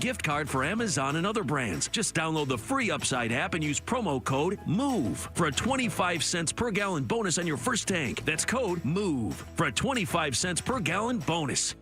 gift card for Amazon and other brands. Just download the free Upside app and use promo code MOVE for a 25 cents per gallon bonus on your first tank. That's code MOVE for a 25 cents per gallon bonus.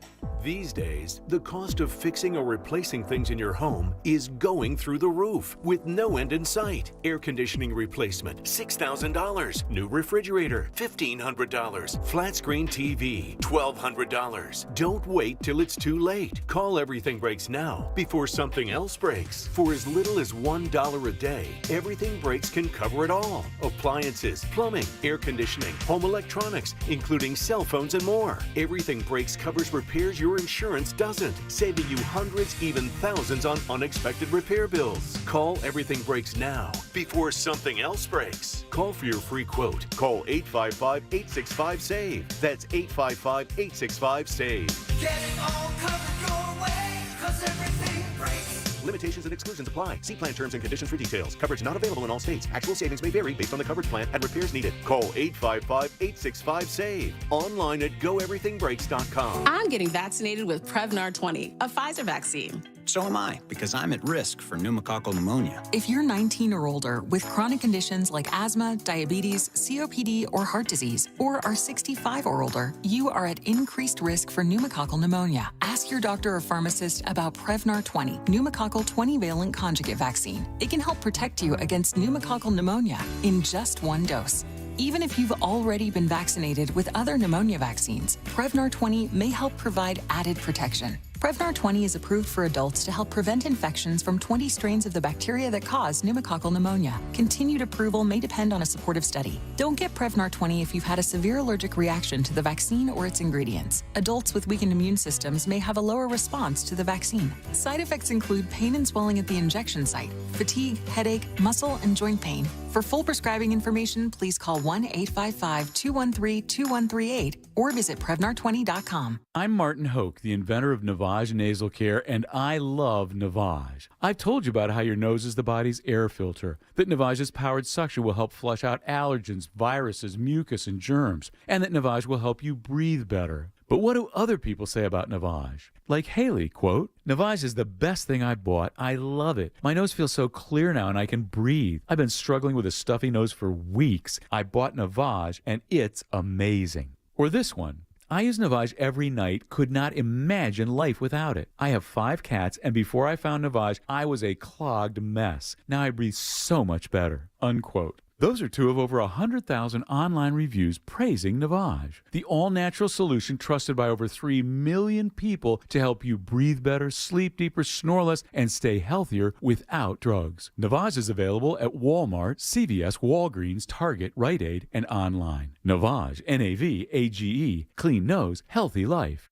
These days, the cost of fixing or replacing things in your home is going through the roof with no end in sight. Air conditioning replacement, $6,000. New refrigerator, $1,500. Flat screen TV, $1,200. Don't wait till it's too late. Call Everything Breaks now before something else breaks. For as little as $1 a day, Everything Breaks can cover it all. Appliances, plumbing, air conditioning, home electronics, including cell phones and more. Everything Breaks covers repairs your insurance doesn't, saving you hundreds, even thousands on unexpected repair bills. Call Everything Breaks now before something else breaks. Call for your free quote. Call 855-865-SAVE. That's 855-865-SAVE. Get it all covered your way, 'cause everything breaks. Limitations and exclusions apply. See plan terms and conditions for details. Coverage not available in all states. Actual savings may vary based on the coverage plan and repairs needed. Call 855-865-SAVE. Online at goeverythingbreaks.com. I'm getting vaccinated with Prevnar 20, a Pfizer vaccine. So am I, because I'm at risk for pneumococcal pneumonia. If you're 19 or older with chronic conditions like asthma, diabetes, COPD, or heart disease, or are 65 or older, you are at increased risk for pneumococcal pneumonia. Ask your doctor or pharmacist about Prevnar 20, pneumococcal 20-valent conjugate vaccine. It can help protect you against pneumococcal pneumonia in just one dose. Even if you've already been vaccinated with other pneumonia vaccines, Prevnar 20 may help provide added protection. Prevnar 20 is approved for adults to help prevent infections from 20 strains of the bacteria that cause pneumococcal pneumonia. Continued approval may depend on a supportive study. Don't get Prevnar 20 if you've had a severe allergic reaction to the vaccine or its ingredients. Adults with weakened immune systems may have a lower response to the vaccine. Side effects include pain and swelling at the injection site, fatigue, headache, muscle, and joint pain. For full prescribing information, please call 1-855-213-2138 or visit Prevnar20.com. I'm Martin Hoke, the inventor of Navage Nasal Care, and I love Navage. I've told you about how your nose is the body's air filter, that Navage's powered suction will help flush out allergens, viruses, mucus, and germs, and that Navage will help you breathe better. But what do other people say about Navage? Like Haley, quote, "Navage is the best thing I bought. I love it. My nose feels so clear now and I can breathe. I've been struggling with a stuffy nose for weeks. I bought Navage and it's amazing." Or this one, "I use Navage every night, could not imagine life without it. I have 5 cats, and before I found Navage, I was a clogged mess. Now I breathe so much better," unquote. Those are 2 of over 100,000 online reviews praising Navage, the all-natural solution trusted by over 3 million people to help you breathe better, sleep deeper, snore less, and stay healthier without drugs. Navage is available at Walmart, CVS, Walgreens, Target, Rite Aid, and online. Navage, Navage, clean nose, healthy life.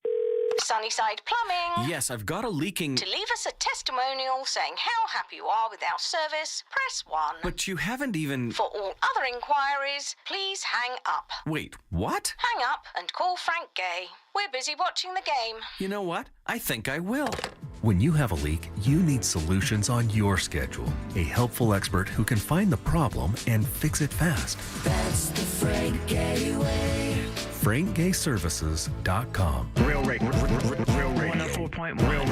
Sunnyside Plumbing. Yes, I've got a leaking... To leave us a testimonial saying how happy you are with our service, press 1. But you haven't even... For all other inquiries, please hang up. Wait, what? Hang up and call Frank Gay. We're busy watching the game. You know what? I think I will. When you have a leak, you need solutions on your schedule. A helpful expert who can find the problem and fix it fast. That's the Frank Gay way. FrankGayServices.com. Real radio. 104.1. Real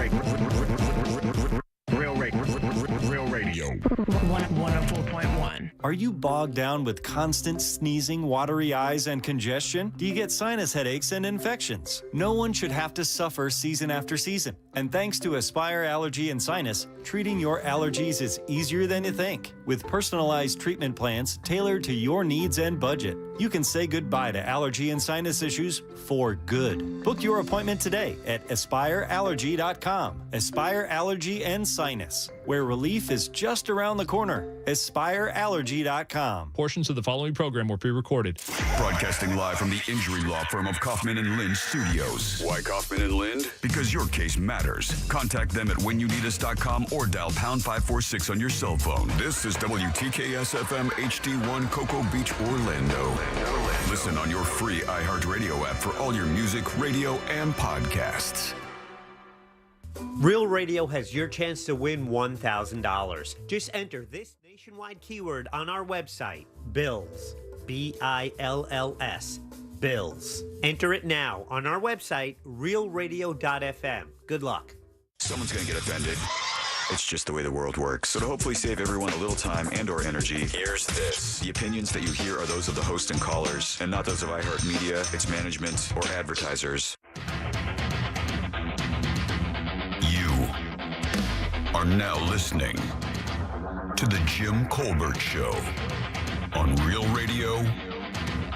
radio. 104.1. Are you bogged down with constant sneezing, watery eyes, and congestion? Do you get sinus headaches and infections? No one should have to suffer season after season. And thanks to Aspire Allergy and Sinus, treating your allergies is easier than you think. With personalized treatment plans tailored to your needs and budget, you can say goodbye to allergy and sinus issues for good. Book your appointment today at AspireAllergy.com. Aspire Allergy and Sinus, where relief is just around the corner. AspireAllergy.com. Portions of the following program were pre-recorded. Broadcasting live from the injury law firm of Kaufman and Lind Studios. Why Kaufman and Lind? Because your case matters. Contact them at whenyounneedus.com or dial pound 546 on your cell phone. This is WTKS-FM HD1 Cocoa Beach, Orlando. Listen on your free iHeartRadio app for all your music, radio, and podcasts. Real Radio has your chance to win $1,000. Just enter this nationwide keyword on our website, BILLS, BILLS, BILLS. Enter it now on our website, realradio.fm. Good luck. Someone's going to get offended. It's just the way the world works. So to hopefully save everyone a little time and or energy, here's this. The opinions that you hear are those of the host and callers, and not those of iHeartMedia, its management, or advertisers. You are now listening to The Jim Colbert Show on Real Radio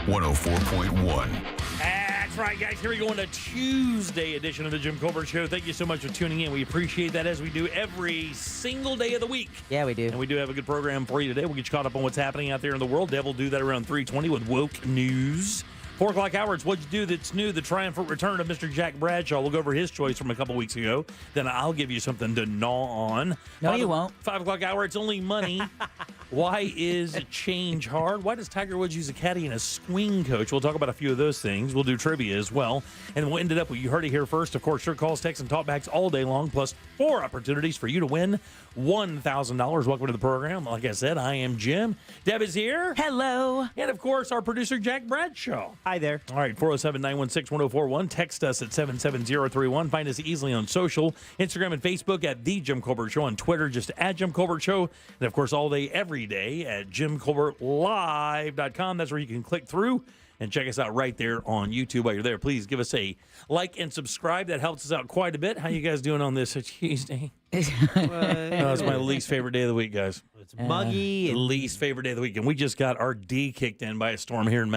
104.1. That's right, guys. Here we go on a Tuesday edition of The Jim Colbert Show. Thank you so much for tuning in. We appreciate that, as we do every single day of the week. Yeah, we do. And we do have a good program for you today. We'll get you caught up on what's happening out there in the world. Deb will do that around 3:20 with Woke News. 4 o'clock hour, it's What'd You Do That's New, the triumphant return of Mr. Jack Bradshaw. We'll go over his choice from a couple weeks ago. Then I'll give you something to gnaw on. No, you won't. 5 o'clock hour, it's only money. Why is change hard? Why does Tiger Woods use a caddy and a swing coach? We'll talk about a few of those things. We'll do trivia as well. And we'll end it up with, you heard it here first, of course, your calls, texts, and talkbacks all day long, plus 4 opportunities for you to win $1,000. Welcome to the program. Like I said, I am Jim. Deb is here. Hello. And, of course, our producer, Jack Bradshaw. Hi there. All right, 407-916-1041. Text us at 77031. Find us easily on social, Instagram and Facebook at The Jim Colbert Show. On Twitter, just at Jim Colbert Show. And, of course, all day, every day at JimColbertLive.com. That's where you can click through and check us out right there on YouTube. While you're there, please give us a like and subscribe. That helps us out quite a bit. How you guys doing on this Tuesday? It's my least favorite day of the week, guys. It's muggy. Least favorite day of the week. And we just got our D kicked in by a storm here in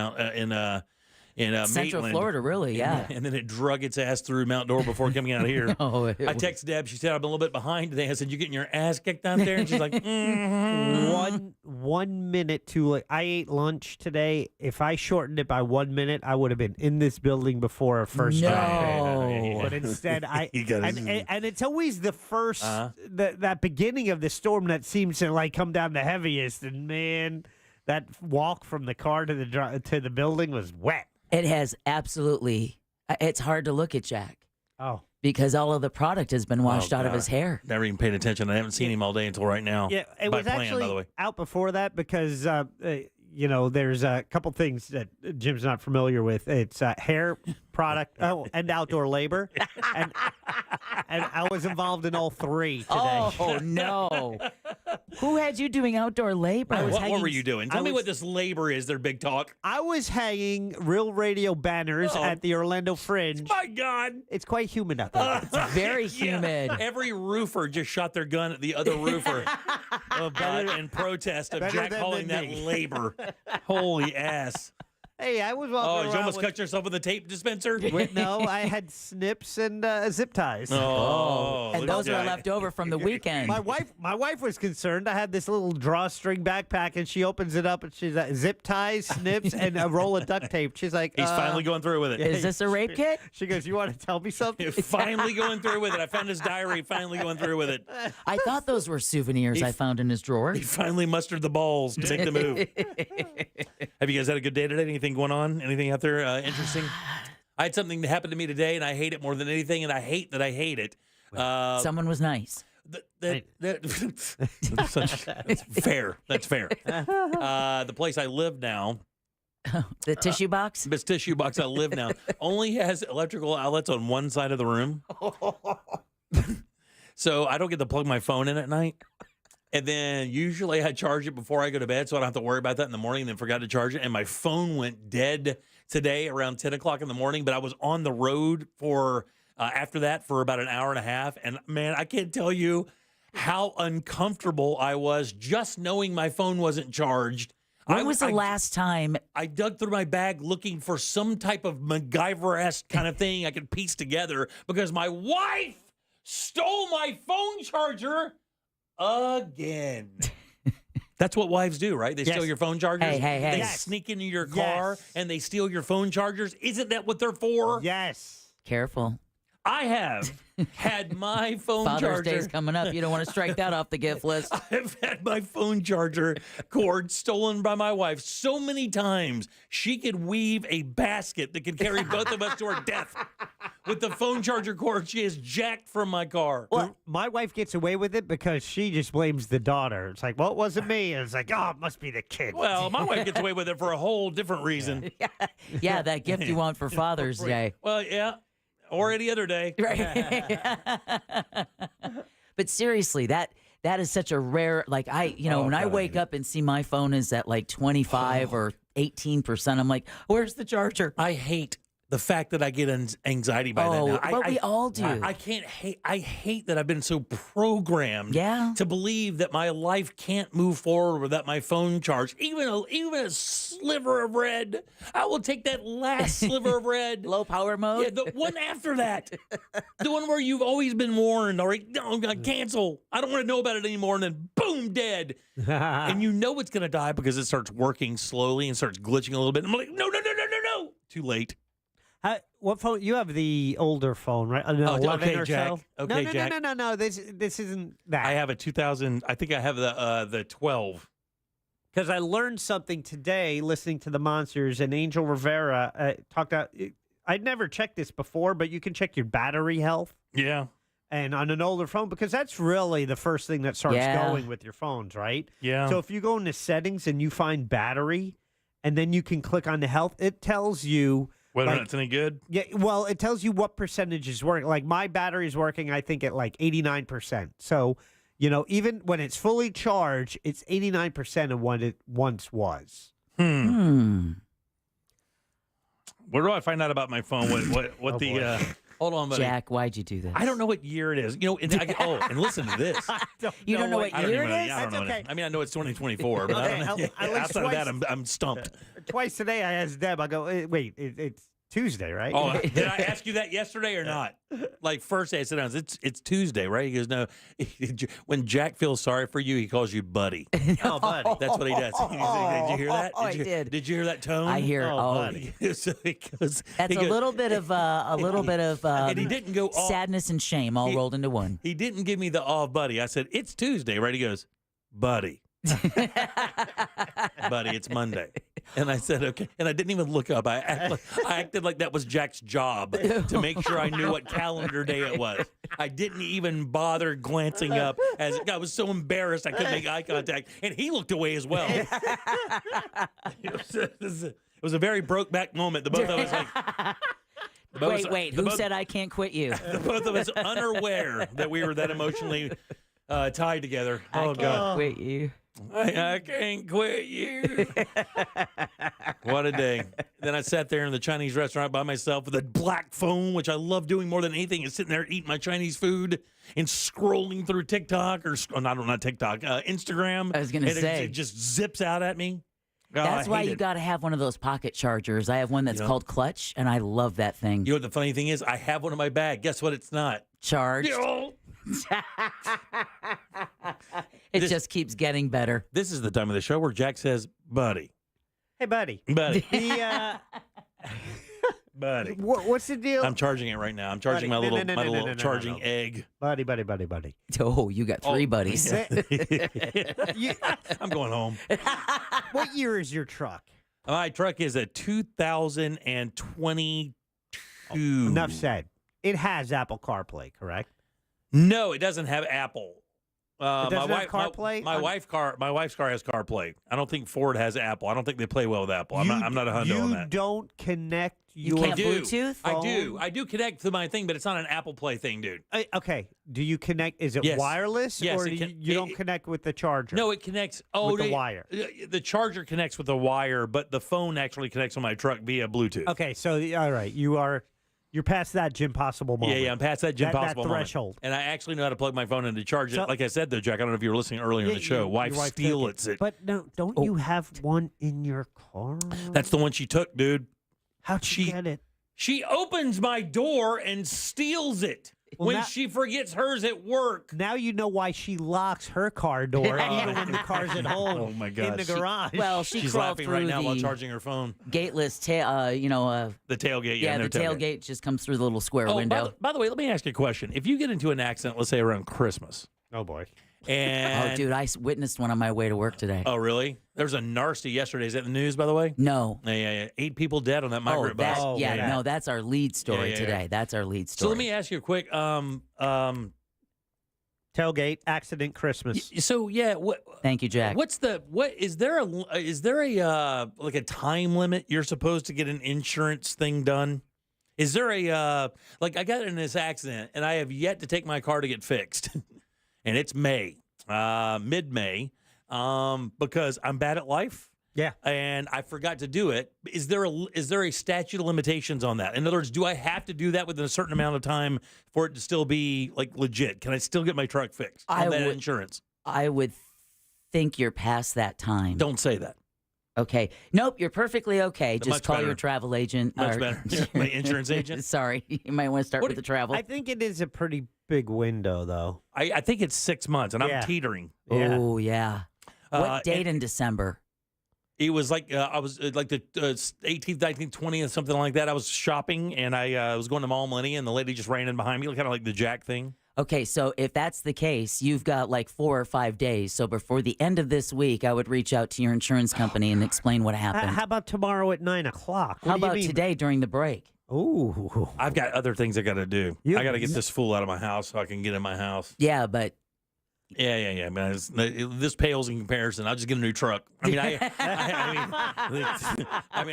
Central Maitland. Florida, really, yeah. And then it drug its ass through Mount Dora before coming out here. No, I texted Deb. She said, I'm a little bit behind today. I said, you getting your ass kicked out there? And she's like, mm-hmm. 1 minute too late. I ate lunch today. If I shortened it by 1 minute, I would have been in this building before our first No. But instead, and it's always the first, that beginning of the storm that seems to like come down the heaviest. And man, that walk from the car to the building was wet. It has absolutely. It's hard to look at Jack. Oh. Because all of the product has been washed out of his hair. Never even paid attention. I haven't seen him all day until right now. Yeah, it was actually by the way. out before that because, there's a couple things that Jim's not familiar with. It's hair product and outdoor labor. And I was involved in all 3 today. Oh, no. Who had you doing outdoor labor? What were you doing? Tell me what this labor is, their big talk. I was hanging Real Radio banners at the Orlando Fringe. My God. It's quite humid out there. It's very humid. Every roofer just shot their gun at the other roofer in protest of Jack calling that labor. Holy ass. Hey, I was walking around. You almost cut yourself with a tape dispenser? No, I had snips and zip ties. And those were left over from the weekend. My wife was concerned. I had this little drawstring backpack, and she opens it up, and she's like, zip ties, snips, and a roll of duct tape. She's like, he's finally going through with it. Is this a rape kit? She goes, you want to tell me something? Finally going through with it. I found his diary, finally going through with it. I thought those were souvenirs I found in his drawer. He finally mustered the balls to make the move. Have you guys had a good day today? Anything going on? Anything out there interesting? I had something that happened to me today, and I hate it more than anything, and I hate that I hate it. Someone was nice. That's fair. That's fair. The place I live now. The tissue box? This tissue box I live now only has electrical outlets on one side of the room. So I don't get to plug my phone in at night. And then usually I charge it before I go to bed, so I don't have to worry about that in the morning, and then forgot to charge it. And my phone went dead today around 10 o'clock in the morning, but I was on the road for after that for about an hour and a half. And, man, I can't tell you how uncomfortable I was just knowing my phone wasn't charged. When was the last time? I dug through my bag looking for some type of MacGyver-esque kind of thing I could piece together because my wife stole my phone charger again. That's what wives do, right? They steal your phone chargers. Hey. They sneak into your car and they steal your phone chargers. Isn't that what they're for? Yes. Careful. I have had my phone Father's charger. Day's coming up. You don't want to strike that off the gift list. I've had my phone charger cord stolen by my wife so many times. She could weave a basket that could carry both of us to our death. With the phone charger cord, she is jacked from my car. Well, my wife gets away with it because she just blames the daughter. It's like, well, it wasn't me. And it's like, oh, it must be the kid. Well, my wife gets away with it for a whole different reason. Yeah, that gift you want for Father's Day. Well, yeah. Or any other day. Right. But seriously, that is such a rare. Like when I wake up and see my phone is at like 25 or 18%, I'm like, where's the charger? I hate the fact that I get anxiety by that now. But we all do. I can't hate. I hate that I've been so programmed to believe that my life can't move forward without my phone charged. Even a sliver of red. I will take that last sliver of red. Low power mode? Yeah, the one after that. The one where you've always been warned, or no, cancel. I don't want to know about it anymore, and then boom, dead. And you know it's going to die because it starts working slowly and starts glitching a little bit. I'm like, no. Too late. What phone? You have the older phone, right? 11 okay, or Jack. so? Okay, no, Jack. No. This isn't that. I have a 2000. I think I have the 12. Because I learned something today listening to the Monsters, and Angel Rivera talked about. I'd never checked this before, but you can check your battery health. Yeah. And on an older phone, because that's really the first thing that starts going with your phones, right? Yeah. So if you go into settings and you find battery, and then you can click on the health, it tells you whether or not it's any good. Yeah, well, it tells you what percentage is working. Like my battery is working, I think, at like 89%. So, even when it's fully charged, it's 89% of what it once was. Where do I find out about my phone? What the? Hold on, buddy. Jack, why'd you do this? I don't know what year it is. And listen to this. You don't know what year it is? I don't know. okay. I mean, I know it's 2024, but Okay, outside of that, I'm stumped. Twice today, I asked Deb, I go, wait, it's Tuesday, right? Oh, did I ask you that yesterday or not? Like first day I said, it's Tuesday, right? He goes, no. When Jack feels sorry for you, he calls you buddy. Oh, buddy. That's what he does. Did you hear that? I did. Did you hear that tone? I hear. buddy. So That's a little bit of and he didn't go sadness and shame all rolled into one. He didn't give me the buddy. I said it's Tuesday, right? He goes, buddy. Buddy, it's Monday. And I said, okay. And I didn't even look up. I acted like that was Jack's job to make sure I knew what calendar day it was. I didn't even bother glancing up as I was so embarrassed I couldn't make eye contact. And he looked away as well. It was a very Brokeback moment. The both of us Wait, who said I can't quit you? The both of us unaware that we were that emotionally tied together. I can't quit you. I can't quit you. What a day. Then I sat there in the Chinese restaurant by myself with a black phone, which I love doing more than anything, is sitting there eating my Chinese food and scrolling through TikTok not TikTok, Instagram. I was going to say. It just zips out at me. That's why you got to have one of those pocket chargers. I have one that's called Clutch, and I love that thing. You know what the funny thing is? I have one in my bag. Guess what? It's not. Charged. It just keeps getting better. This is the time of the show where Jack says, buddy. Hey, buddy. Buddy. Buddy. What's the deal? I'm charging it right now. I'm charging my little charging egg. Buddy. Oh, you got three buddies. I'm going home. What year is your truck? My truck is a 2022. Enough said. It has Apple CarPlay, correct? No, it doesn't have Apple. It doesn't have CarPlay? My wife's car has CarPlay. I don't think Ford has Apple. I don't think they play well with Apple. I'm not a hundo on that. You don't connect your Bluetooth? I do connect to my thing, but it's not an Apple Play thing, dude. Okay. Do you connect? Is it wireless? Yes, or you don't connect with the charger? No, it connects with the wire. The charger connects with the wire, but the phone actually connects on my truck via Bluetooth. Okay, so all right, you're past that Jim Possible moment. Yeah, I'm past that Jim Possible that moment. threshold. And I actually know how to plug my phone in to charge it. Like I said, though, Jack, I don't know if you were listening earlier in the show. Wife steals it. But no, don't you have one in your car? That's the one she took, dude. How'd she get it? She opens my door and steals it when she forgets hers at work. Now you know why she locks her car door even when the car's at home. Oh my God! In the garage. She's laughing right now while charging her phone. Gateless, the tailgate. Yeah, the tailgate just comes through the little square window. By the way, let me ask you a question. If you get into an accident, let's say around Christmas. Oh boy. And dude, I witnessed one on my way to work today. Oh, really? There was a nasty yesterday. Is that in the news, by the way? No. Yeah. 8 people dead on that migrant bus. No, that's our lead story today. That's our lead story. So let me ask you a quick tailgate accident Christmas. So thank you, Jack. Is there a like a time limit you're supposed to get an insurance thing done? Is there I got in this accident and I have yet to take my car to get fixed. and it's May, mid-May, because I'm bad at life. Yeah. And I forgot to do it. Is there a statute of limitations on that? In other words, do I have to do that within a certain amount of time for it to still be like legit? Can I still get my truck fixed on that insurance? I would think you're past that time. Don't say that. Okay. Nope, you're perfectly okay. Just Much call better. your travel agent. Much better. My insurance agent? Sorry, you might want to start with the travel. I think it is a pretty big window, though. I think it's 6 months, and Yeah. I'm teetering. Oh, yeah. What date and in December? It was like I was like the 18th, 19th, 20th, something like that. I was shopping, and I was going to Mall Money, and the lady just ran in behind me, kind of like the Jack thing. Okay, so if that's the case, you've got like 4 or 5 days. So before the end of this week, I would reach out to your insurance company and explain what happened. How about tomorrow at 9 o'clock? How about today during the break? Ooh. I've got other things I got to do. I got to get this fool out of my house so I can get in my house. Yeah, but Yeah, man. This pales in comparison. I'll just get a new truck. I mean,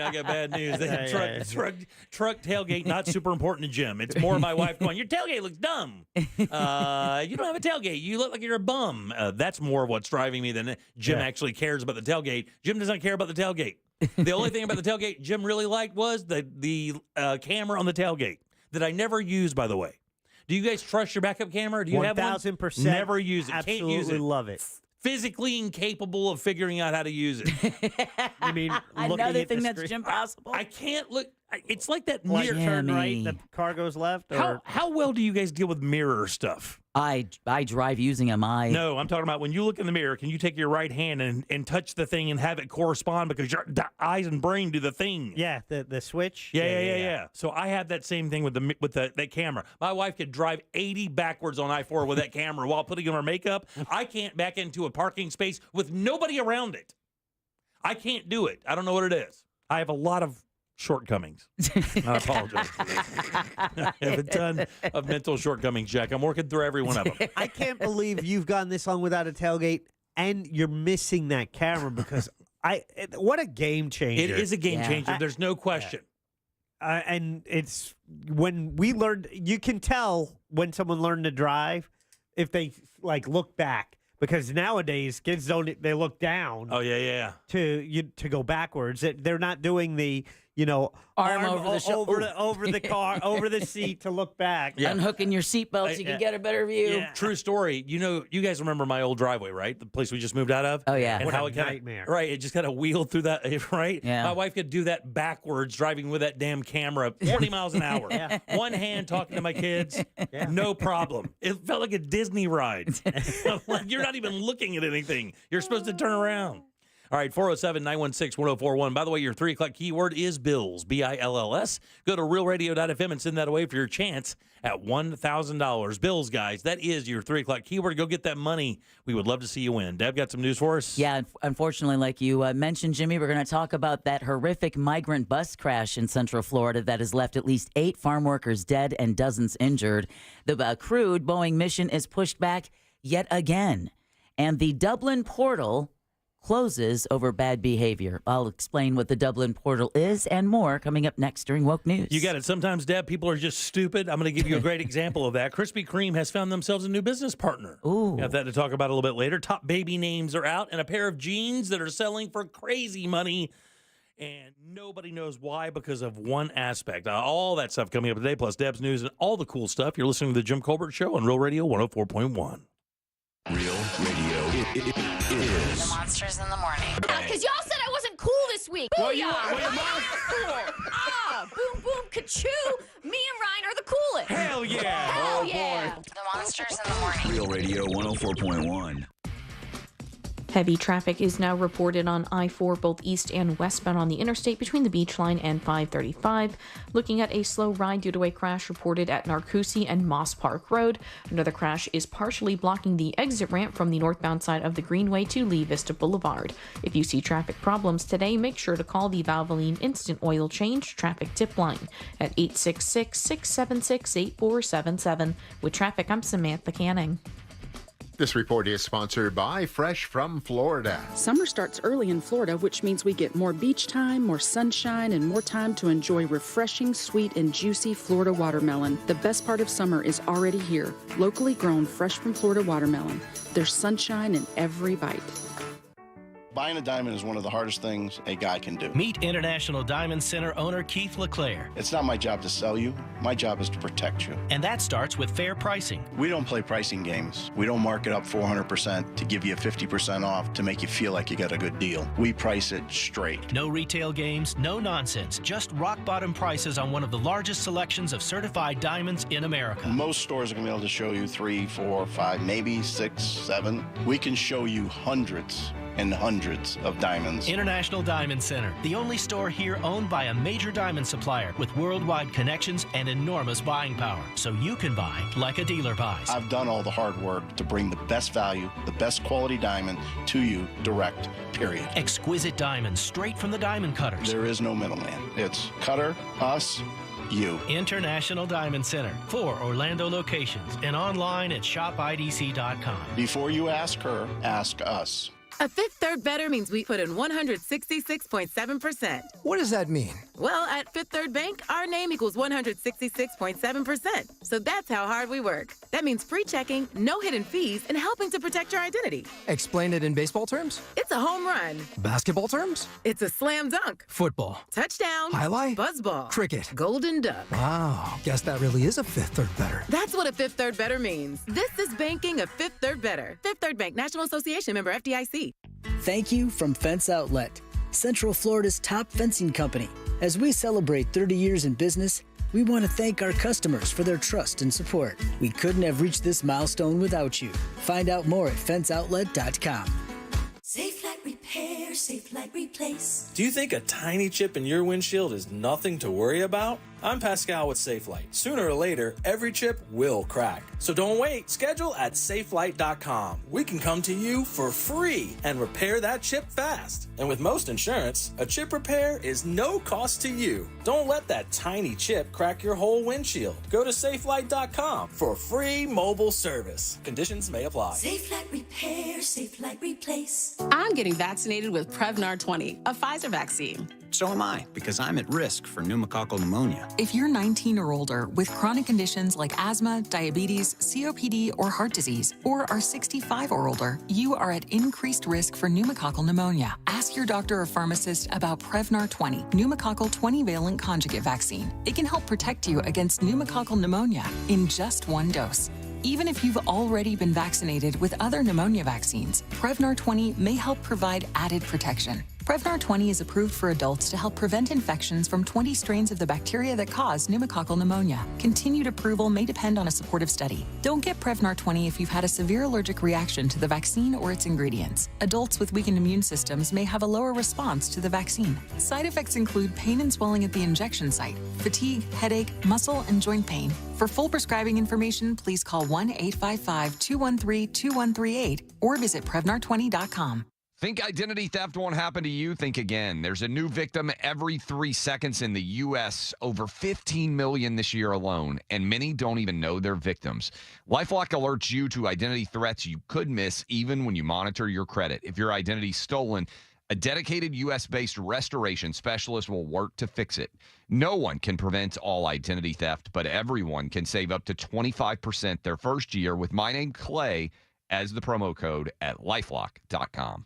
I got bad news. Truck tailgate not super important to Jim. It's more my wife going, your tailgate looks dumb. You don't have a tailgate. You look like you're a bum. That's more of what's driving me than Jim actually cares about the tailgate. Jim doesn't care about the tailgate. The only thing about the tailgate Jim really liked was the camera on the tailgate that I never use, by the way. Do you guys trust your backup camera? Do you have one? 1,000%. Never use it. Absolutely Can't use it. love it. Physically incapable of figuring out how to use it. You mean another thing that's Jim possible? I can't look. It's like that Like mirror. turn right, the car goes left? Or? How well do you guys deal with mirror stuff? I drive using them. No, I'm talking about when you look in the mirror, can you take your right hand and touch the thing and have it correspond because your eyes and brain do the thing? Yeah, the switch. Yeah. So I have that same thing with that camera. My wife could drive 80 backwards on I-4 with that camera while putting on her makeup. I can't back into a parking space with nobody around it. I can't do it. I don't know what it is. I have a lot of shortcomings. I apologize for this. I have a ton of mental shortcomings, Jack. I'm working through every one of them. I can't believe you've gone this long without a tailgate and you're missing that camera because what a game changer. It is a game changer. There's no question. And it's when we learned, you can tell when someone learned to drive if they like look back. Because nowadays kids they look down. Oh yeah. To go backwards. They're not doing the arm over the shoulder, over the car, over the seat to look back. Yeah. Unhooking your seatbelts, you can get a better view. Yeah. True story. You guys remember my old driveway, right? The place we just moved out of. Oh yeah. And what how a it kinda, nightmare. Right. It just kind of wheeled through that. Right. Yeah. My wife could do that backwards, driving with that damn camera, 20 miles an hour. Yeah. One hand talking to my kids, no problem. It felt like a Disney ride. Like you're not even looking at anything. You're supposed to turn around. All right, 407-916-1041. By the way, your 3 o'clock keyword is bills, B-I-L-L-S. Go to realradio.fm and send that away for your chance at $1,000. Bills, guys, that is your 3 o'clock keyword. Go get that money. We would love to see you win. Deb, got some news for us? Yeah, unfortunately, like you mentioned, Jimmy, we're going to talk about that horrific migrant bus crash in Central Florida that has left at least 8 farm workers dead and dozens injured. The crewed Boeing mission is pushed back yet again. And the Dublin portal closes over bad behavior. I'll explain what the Dublin portal is and more coming up next during Woke News. You got it. Sometimes, Deb, people are just stupid. I'm going to give you a great example of that. Krispy Kreme has found themselves a new business partner. Ooh. Got that to talk about a little bit later. Top baby names are out and a pair of jeans that are selling for crazy money. And nobody knows why because of one aspect. All that stuff coming up today, plus Deb's news and all the cool stuff. You're listening to The Jim Colbert Show on Real Radio 104.1. Real Radio is The Monsters in the Morning. Because y'all said I wasn't cool this week. Well, you Booyah! are. Well, Boom, boom, ka-choo. Me and Ryan are the coolest. Hell yeah. Hell yeah. The Monsters in the Morning. Real Radio 104.1. Heavy traffic is now reported on I-4 both east and westbound on the interstate between the Beach Line and 535. Looking at a slow ride due to a crash reported at Narcoossee and Moss Park Road. Another crash is partially blocking the exit ramp from the northbound side of the Greenway to Lee Vista Boulevard. If you see traffic problems today, make sure to call the Valvoline Instant Oil Change Traffic Tip Line at 866-676-8477. With traffic, I'm Samantha Canning. This report is sponsored by Fresh from Florida. Summer starts early in Florida, which means we get more beach time, more sunshine, and more time to enjoy refreshing, sweet, and juicy Florida watermelon. The best part of summer is already here. Locally grown, fresh from Florida watermelon. There's sunshine in every bite. Buying a diamond is one of the hardest things a guy can do. Meet International Diamond Center owner Keith LeClaire. It's not my job to sell you. My job is to protect you. And that starts with fair pricing. We don't play pricing games. We don't mark it up 400% to give you 50% off to make you feel like you got a good deal. We price it straight. No retail games, no nonsense. Just rock bottom prices on one of the largest selections of certified diamonds in America. Most stores are going to be able to show you 3, 4, 5, maybe 6, 7. We can show you hundreds and hundreds of diamonds. International Diamond Center, the only store here owned by a major diamond supplier with worldwide connections and enormous buying power, so you can buy like a dealer buys. I've done all the hard work to bring the best value, the best quality diamond to you direct, period. Exquisite diamonds straight from the diamond cutters. There is no middleman. It's cutter, us, you. International Diamond Center, 4 Orlando locations, and online at shopidc.com. Before you ask her, ask us. A Fifth Third Better means we put in 166.7%. What does that mean? Well, at Fifth Third Bank, our name equals 166.7%. So that's how hard we work. That means free checking, no hidden fees, and helping to protect your identity. Explain it in baseball terms? It's a home run. Basketball terms? It's a slam dunk. Football. Touchdown. Highlight? Buzzball. Cricket. Golden duck. Wow, guess that really is a Fifth Third Better. That's what a Fifth Third Better means. This is banking a Fifth Third Better. Fifth Third Bank, National Association member FDIC. Thank you from Fence Outlet, Central Florida's top fencing company. As we celebrate 30 years in business, we want to thank our customers for their trust and support. We couldn't have reached this milestone without you. Find out more at fenceoutlet.com. Safe Light Repair, Safe Light Replace. Do you think a tiny chip in your windshield is nothing to worry about? I'm Pascal with SafeLight. Sooner or later, every chip will crack. So don't wait. Schedule at safelight.com. We can come to you for free and repair that chip fast. And with most insurance, a chip repair is no cost to you. Don't let that tiny chip crack your whole windshield. Go to safelight.com for free mobile service. Conditions may apply. Safe Light Repair, Safe Light Replace. I'm getting vaccinated with Prevnar 20, a Pfizer vaccine. So am I, because I'm at risk for pneumococcal pneumonia. If you're 19 or older with chronic conditions like asthma, diabetes, COPD, or heart disease, or are 65 or older, you are at increased risk for pneumococcal pneumonia. Ask your doctor or pharmacist about Prevnar 20, pneumococcal 20-valent conjugate vaccine. It can help protect you against pneumococcal pneumonia in just one dose. Even if you've already been vaccinated with other pneumonia vaccines, Prevnar 20 may help provide added protection. Prevnar 20 is approved for adults to help prevent infections from 20 strains of the bacteria that cause pneumococcal pneumonia. Continued approval may depend on a supportive study. Don't get Prevnar 20 if you've had a severe allergic reaction to the vaccine or its ingredients. Adults with weakened immune systems may have a lower response to the vaccine. Side effects include pain and swelling at the injection site, fatigue, headache, muscle, and joint pain. For full prescribing information, please call 1-855-213-2138 or visit Prevnar20.com. Think identity theft won't happen to you? Think again. There's a new victim every 3 seconds in the U.S., over 15 million this year alone, and many don't even know they're victims. LifeLock alerts you to identity threats you could miss even when you monitor your credit. If your identity's stolen, a dedicated U.S.-based restoration specialist will work to fix it. No one can prevent all identity theft, but everyone can save up to 25% their first year with my name, Clay, as the promo code at LifeLock.com.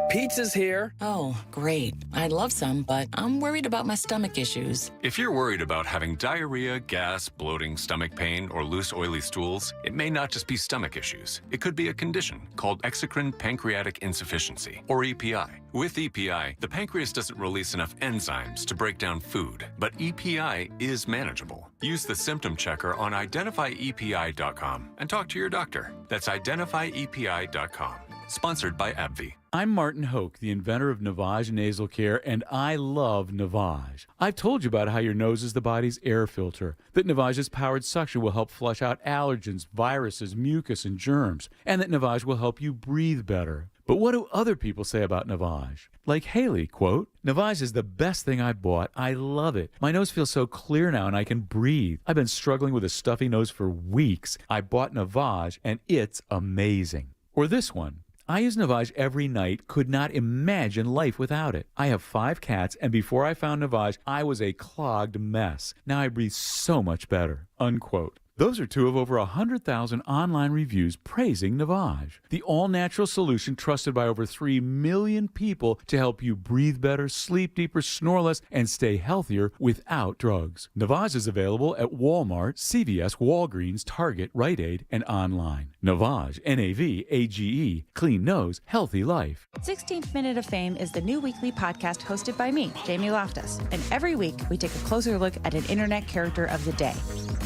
Pizza's here. Oh, great. I'd love some, but I'm worried about my stomach issues. If you're worried about having diarrhea, gas, bloating, stomach pain, or loose, oily stools, it may not just be stomach issues. It could be a condition called exocrine pancreatic insufficiency, or EPI. With EPI, the pancreas doesn't release enough enzymes to break down food, but EPI is manageable. Use the symptom checker on identifyepi.com and talk to your doctor. That's identifyepi.com. Sponsored by AbbVie. I'm Martin Hoke, the inventor of Navage Nasal Care, and I love Navage. I've told you about how your nose is the body's air filter, that Navage's powered suction will help flush out allergens, viruses, mucus, and germs, and that Navage will help you breathe better. But what do other people say about Navage? Like Haley, quote, Navage is the best thing I bought. I love it. My nose feels so clear now and I can breathe. I've been struggling with a stuffy nose for weeks. I bought Navage and it's amazing. Or this one. I use Navage every night, could not imagine life without it. I have 5 cats, and before I found Navage, I was a clogged mess. Now I breathe so much better, unquote. Those are 2 of over 100,000 online reviews praising Navage, the all-natural solution trusted by over 3 million people to help you breathe better, sleep deeper, snore less, and stay healthier without drugs. Navage is available at Walmart, CVS, Walgreens, Target, Rite Aid, and online. Navage, N-A-V-A-G-E, clean nose, healthy life. 16th Minute of Fame is the new weekly podcast hosted by me, Jamie Loftus. And every week, we take a closer look at an internet character of the day.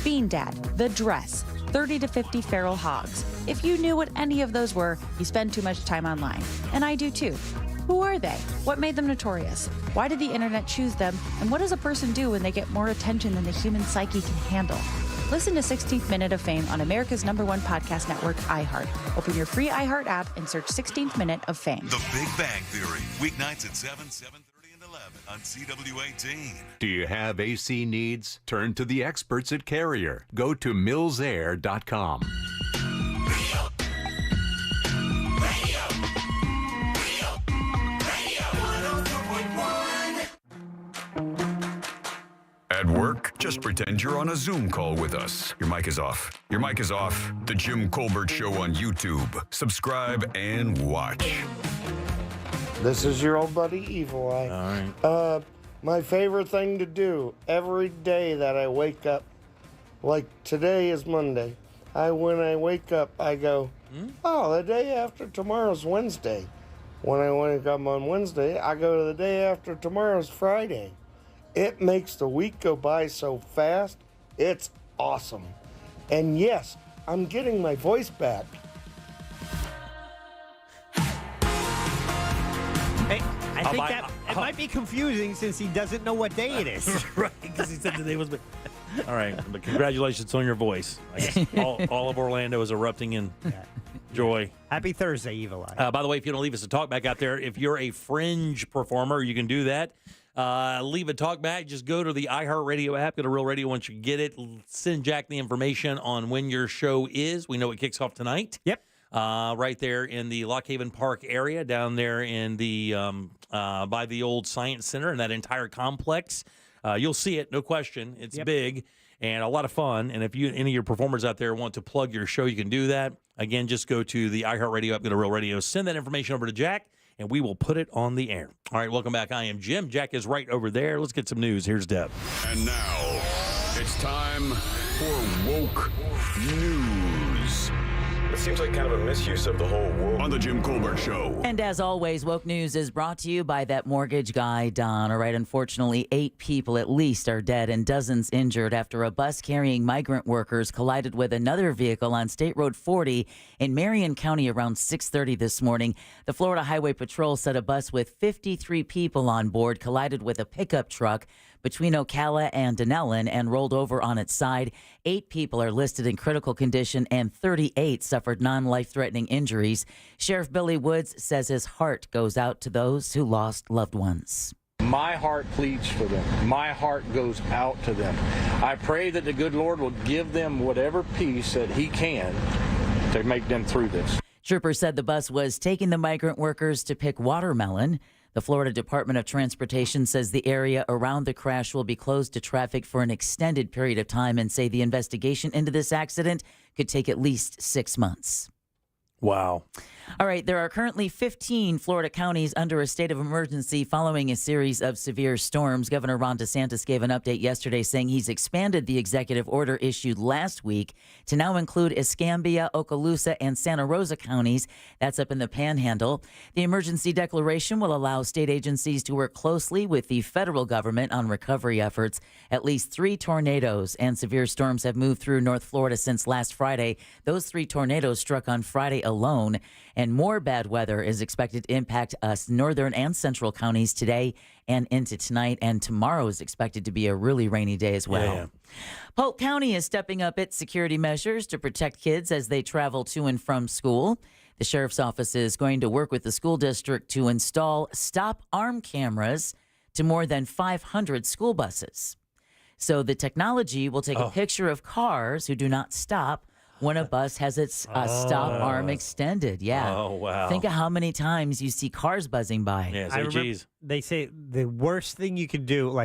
Bean Dad, The Dress, 30 to 50 feral hogs. If you knew what any of those were, you spend too much time online. And I do too. Who are they? What made them notorious? Why did the internet choose them? And what does a person do when they get more attention than the human psyche can handle? Listen to 16th Minute of Fame on America's #1 podcast network, iHeart. Open your free iHeart app and search 16th Minute of Fame. The Big Bang Theory, weeknights at 7, 7:30, and 11 on CW18. Do you have AC needs? Turn to the experts at Carrier. Go to millsair.com. At work, just pretend you're on a Zoom call with us. Your mic is off. Your mic is off. The Jim Colbert Show on YouTube. Subscribe and watch. This is your old buddy Evil Eye. All right. My favorite thing to do every day that I wake up, like today is Monday. When I wake up, I go, oh, the day after tomorrow's Wednesday. When I wake up on Wednesday, I go to the day after tomorrow's Friday. It makes the week go by so fast. It's awesome. And yes, I'm getting my voice back. Hey, I think that it might be confusing since he doesn't know what day it is. Right, because he said today was... All right, but congratulations on your voice. I guess all of Orlando is erupting in joy. Happy Thursday, Evil Eye. By the way, if you don't leave us a talkback out there, if you're a fringe performer, you can do that. Leave a talkback. Just go to the iHeartRadio app, go to Real Radio once you get it. Send Jack the information on when your show is. We know it kicks off tonight. Yep. Right there in the Lock Haven Park area, down there in the by the old Science Center and that entire complex. You'll see it, no question. It's big and a lot of fun. And if any of your performers out there want to plug your show, you can do that. Again, just go to the iHeartRadio app, go to Real Radio, send that information over to Jack, and we will put it on the air. All right, welcome back. I am Jim. Jack is right over there. Let's get some news. Here's Deb. And now, it's time for Woke News. It seems like kind of a misuse of the whole woke on the Jim Colbert Show. And as always, Woke News is brought to you by that mortgage guy, Don. All right, unfortunately, 8 people at least are dead and dozens injured after a bus carrying migrant workers collided with another vehicle on State Road 40 in Marion County around 6:30 this morning. The Florida Highway Patrol said a bus with 53 people on board collided with a pickup truck between Ocala and Denellen and rolled over on its side. 8 people are listed in critical condition and 38 suffered non-life-threatening injuries. Sheriff Billy Woods says his heart goes out to those who lost loved ones. My heart pleads for them. My heart goes out to them. I pray that the good Lord will give them whatever peace that he can to make them through this. Troopers said the bus was taking the migrant workers to pick watermelon. The Florida Department of Transportation says the area around the crash will be closed to traffic for an extended period of time and say the investigation into this accident could take at least 6 months. Wow. All right, there are currently 15 Florida counties under a state of emergency following a series of severe storms. Governor Ron DeSantis gave an update yesterday saying he's expanded the executive order issued last week to now include Escambia, Okaloosa, and Santa Rosa counties. That's up in the Panhandle. The emergency declaration will allow state agencies to work closely with the federal government on recovery efforts. At least 3 tornadoes and severe storms have moved through North Florida since last Friday. Those 3 tornadoes struck on Friday alone. And more bad weather is expected to impact us northern and central counties today and into tonight. And tomorrow is expected to be a really rainy day as well. Yeah. Polk County is stepping up its security measures to protect kids as they travel to and from school. The sheriff's office is going to work with the school district to install stop arm cameras to more than 500 school buses. So the technology will take a picture of cars who do not stop when a bus has its stop arm extended. Yeah. Oh, wow. Think of how many times you see cars buzzing by. Yeah, geez. They say the worst thing you can do,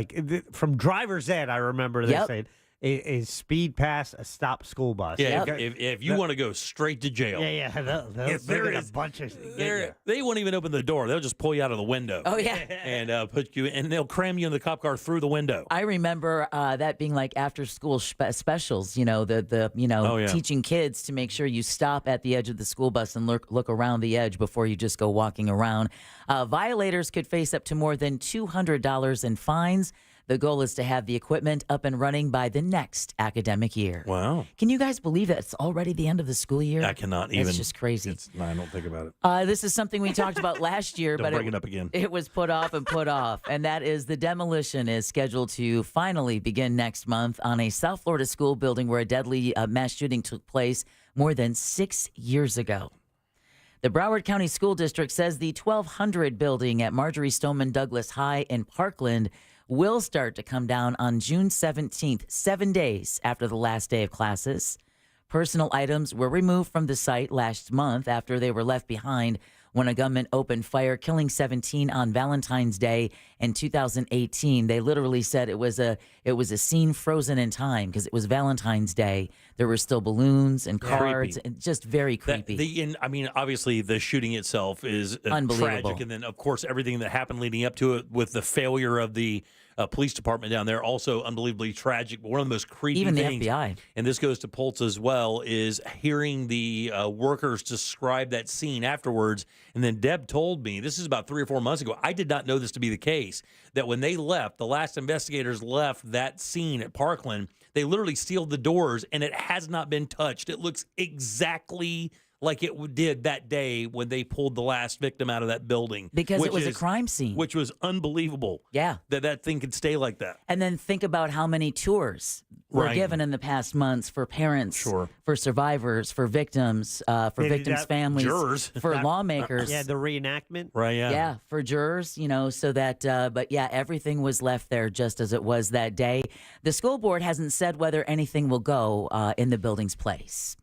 from driver's ed, I remember they saying, is speed past a stop school bus. Yeah, if you want to go straight to jail. They're a bunch of. They won't even open the door. They'll just pull you out of the window. Oh, yeah. And put you, and they'll cram you in the cop car through the window. I remember that being like after school specials, teaching kids to make sure you stop at the edge of the school bus and look around the edge before you just go walking around. Violators could face up to more than $200 in fines. The goal is to have the equipment up and running by the next academic year. Wow. Can you guys believe that it's already the end of the school year? I cannot even. It's just crazy. I don't think about it. This is something we talked about last year, but bring it up again. It was put off and put off. And that is the demolition is scheduled to finally begin next month on a South Florida school building where a deadly mass shooting took place more than 6 years ago. The Broward County School District says the 1200 building at Marjorie Stoneman Douglas High in Parkland will start to come down on June 17th, 7 days after the last day of classes. Personal items were removed from the site last month after they were left behind when a gunman opened fire, killing 17 on Valentine's Day in 2018. They literally said it was a scene frozen in time because it was Valentine's Day. There were still balloons and cards, and just very creepy. Obviously the shooting itself is unbelievable. Tragic, and then of course everything that happened leading up to it with the failure of the police department down there, also unbelievably tragic. But one of the most creepy things, even the FBI, and this goes to Pulse as well, is hearing the workers describe that scene afterwards. And then Deb told me, this is about 3 or 4 months ago, I did not know this to be the case, that when they left, the last investigators left that scene at Parkland, they literally sealed the doors and it has not been touched. It looks exactly like it did that day when they pulled the last victim out of that building. Because it was a crime scene. Which was unbelievable. Yeah. That thing could stay like that. And then think about how many tours were given in the past months for parents, for survivors, for victims, for victims' families, jurors, for lawmakers. Yeah, the reenactment. Right, yeah. Yeah, for jurors, so that, but yeah, everything was left there just as it was that day. The school board hasn't said whether anything will go in the building's place.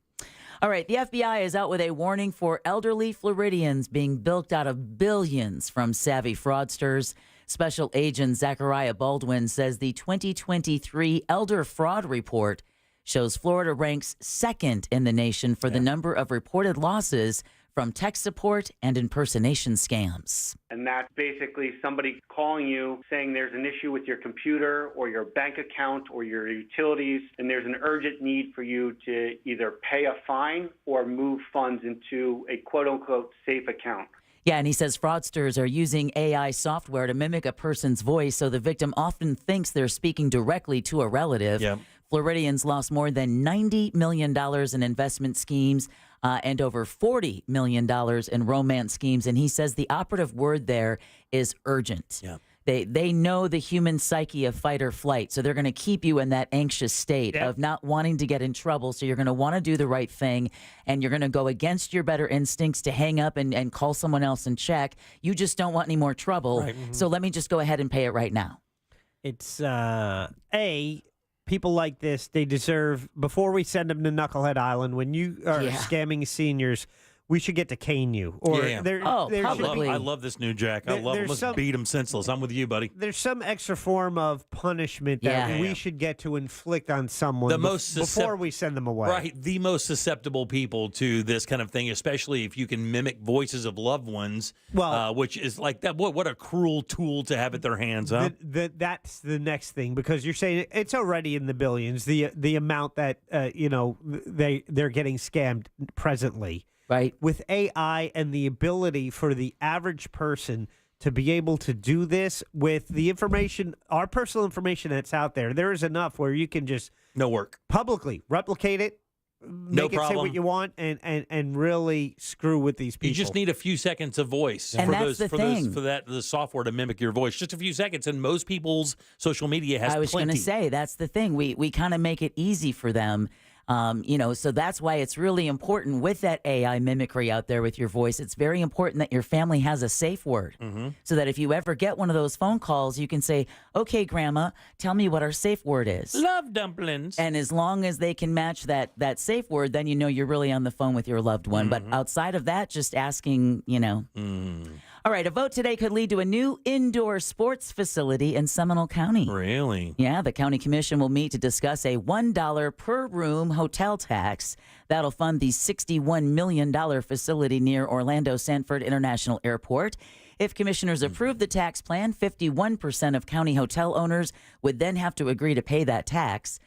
All right, the FBI is out with a warning for elderly Floridians being bilked out of billions from savvy fraudsters. Special Agent Zachariah Baldwin says the 2023 Elder Fraud Report shows Florida ranks second in the nation for the number of reported losses from tech support and impersonation scams. And that's basically somebody calling you saying there's an issue with your computer or your bank account or your utilities, and there's an urgent need for you to either pay a fine or move funds into a quote-unquote safe account. Yeah, and he says fraudsters are using AI software to mimic a person's voice, so the victim often thinks they're speaking directly to a relative. Yep. Floridians lost more than $90 million in investment schemes and over $40 million in romance schemes. And he says the operative word there is urgent. Yeah. They know the human psyche of fight or flight, so they're going to keep you in that anxious state of not wanting to get in trouble. So you're going to want to do the right thing, and you're going to go against your better instincts to hang up and call someone else and check. You just don't want any more trouble. Right. Mm-hmm. So let me just go ahead and pay it right now. It's, people like this, they deserve, before we send them to Knucklehead Island, when you are scamming seniors, we should get to cane you. Or I love this new Jack. I love him. Let's beat him senseless. I'm with you, buddy. There's some extra form of punishment that we should get to inflict on someone before we send them away. Right. The most susceptible people to this kind of thing, especially if you can mimic voices of loved ones, which is like that. What a cruel tool to have at their hands, huh? That's the next thing, because you're saying it's already in the billions, the amount that they're getting scammed presently. Right. With AI and the ability for the average person to be able to do this with the information, our personal information that's out there, there is enough where you can just publicly replicate it, make it say what you want, and really screw with these people. You just need a few seconds of voice and the software to mimic your voice. Just a few seconds, and most people's social media has I was plenty. going to say, that's the thing. We kind of make it easy for them. So that's why it's really important with that AI mimicry out there with your voice. It's very important that your family has a safe word so that if you ever get one of those phone calls, you can say, okay, Grandma, tell me what our safe word is. Love dumplings. And as long as they can match that safe word, then you know you're really on the phone with your loved one. But outside of that, just asking, All right, a vote today could lead to a new indoor sports facility in Seminole County. Really? Yeah, the county commission will meet to discuss a $1 per room hotel tax. That'll fund the $61 million facility near Orlando Sanford International Airport. If commissioners approve the tax plan, 51% of county hotel owners would then have to agree to pay that tax.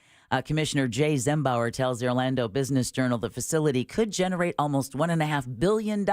Commissioner Jay Zembauer tells the Orlando Business Journal the facility could generate almost $1.5 billion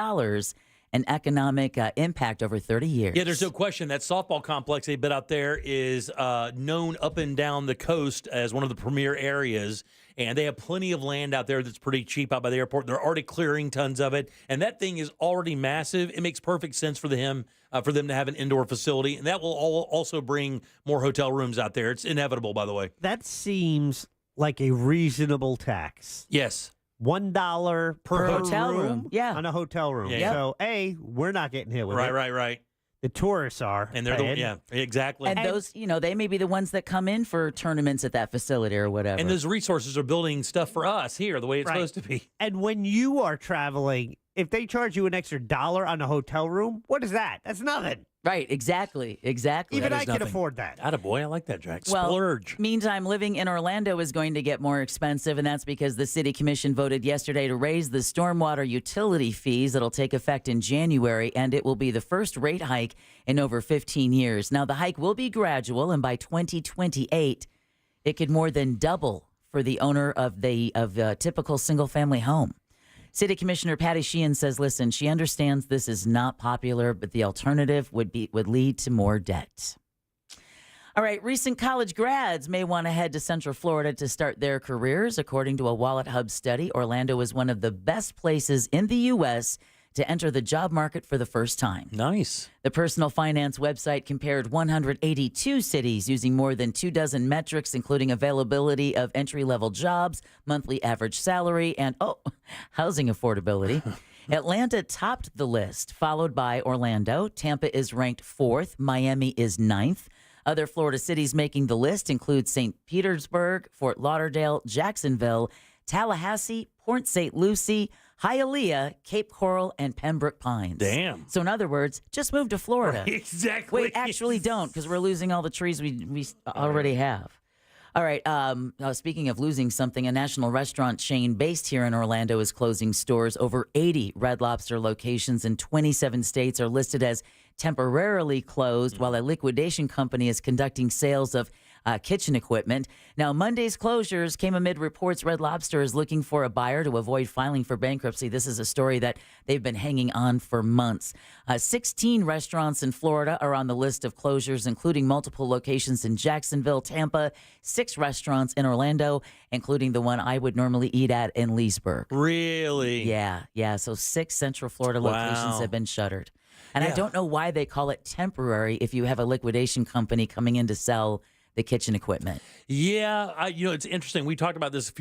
an economic impact over 30 years. Yeah, there's no question that softball complex they built out there is known up and down the coast as one of the premier areas, and they have plenty of land out there that's pretty cheap out by the airport. They're already clearing tons of it, and that thing is already massive. It makes perfect sense for them to have an indoor facility, and that will also bring more hotel rooms out there. It's inevitable, by the way. That seems like a reasonable tax. Yes. $1 per hotel room. Yeah. On a hotel room. Yeah. So, we're not getting hit with it. Right. The tourists are. And they're exactly. And those, they may be the ones that come in for tournaments at that facility or whatever. And those resources are building stuff for us here the way it's supposed to be. And when you are traveling, if they charge you an extra $1 on a hotel room, what is that? That's nothing. Right, exactly. Even I can afford that. Attaboy, I like that, Jack. Well, Splurge. Meantime, living in Orlando is going to get more expensive, and that's because the city commission voted yesterday to raise the stormwater utility fees. That'll take effect in January, and it will be the first rate hike in over 15 years. Now, the hike will be gradual, and by 2028, it could more than double for the owner of a typical single-family home. City Commissioner Patty Sheehan says, listen, she understands this is not popular, but the alternative would lead to more debt. All right, recent college grads may want to head to Central Florida to start their careers. According to a Wallet Hub study, Orlando is one of the best places in the U.S. to enter the job market for the first time. Nice. The personal finance website compared 182 cities using more than 24 metrics, including availability of entry-level jobs, monthly average salary, and, housing affordability. Atlanta topped the list, followed by Orlando. Tampa is ranked 4th. Miami is 9th. Other Florida cities making the list include St. Petersburg, Fort Lauderdale, Jacksonville, Tallahassee, Port St. Lucie, Hialeah, Cape Coral, and Pembroke Pines. Damn. So in other words, just move to Florida. Right, exactly. Wait, actually don't, because we're losing all the trees we already have. All right, speaking of losing something, a national restaurant chain based here in Orlando is closing stores. Over 80 Red Lobster locations in 27 states are listed as temporarily closed, while a liquidation company is conducting sales of kitchen equipment. Now, Monday's closures came amid reports Red Lobster is looking for a buyer to avoid filing for bankruptcy. This is a story that they've been hanging on for months. 16 restaurants in Florida are on the list of closures, including multiple locations in Jacksonville, Tampa, 6 restaurants in Orlando, including the one I would normally eat at in Leesburg. Really? Yeah. So 6 Central Florida locations have been shuttered. And I don't know why they call it temporary if you have a liquidation company coming in to sell the kitchen equipment. Yeah, it's interesting. We talked about this a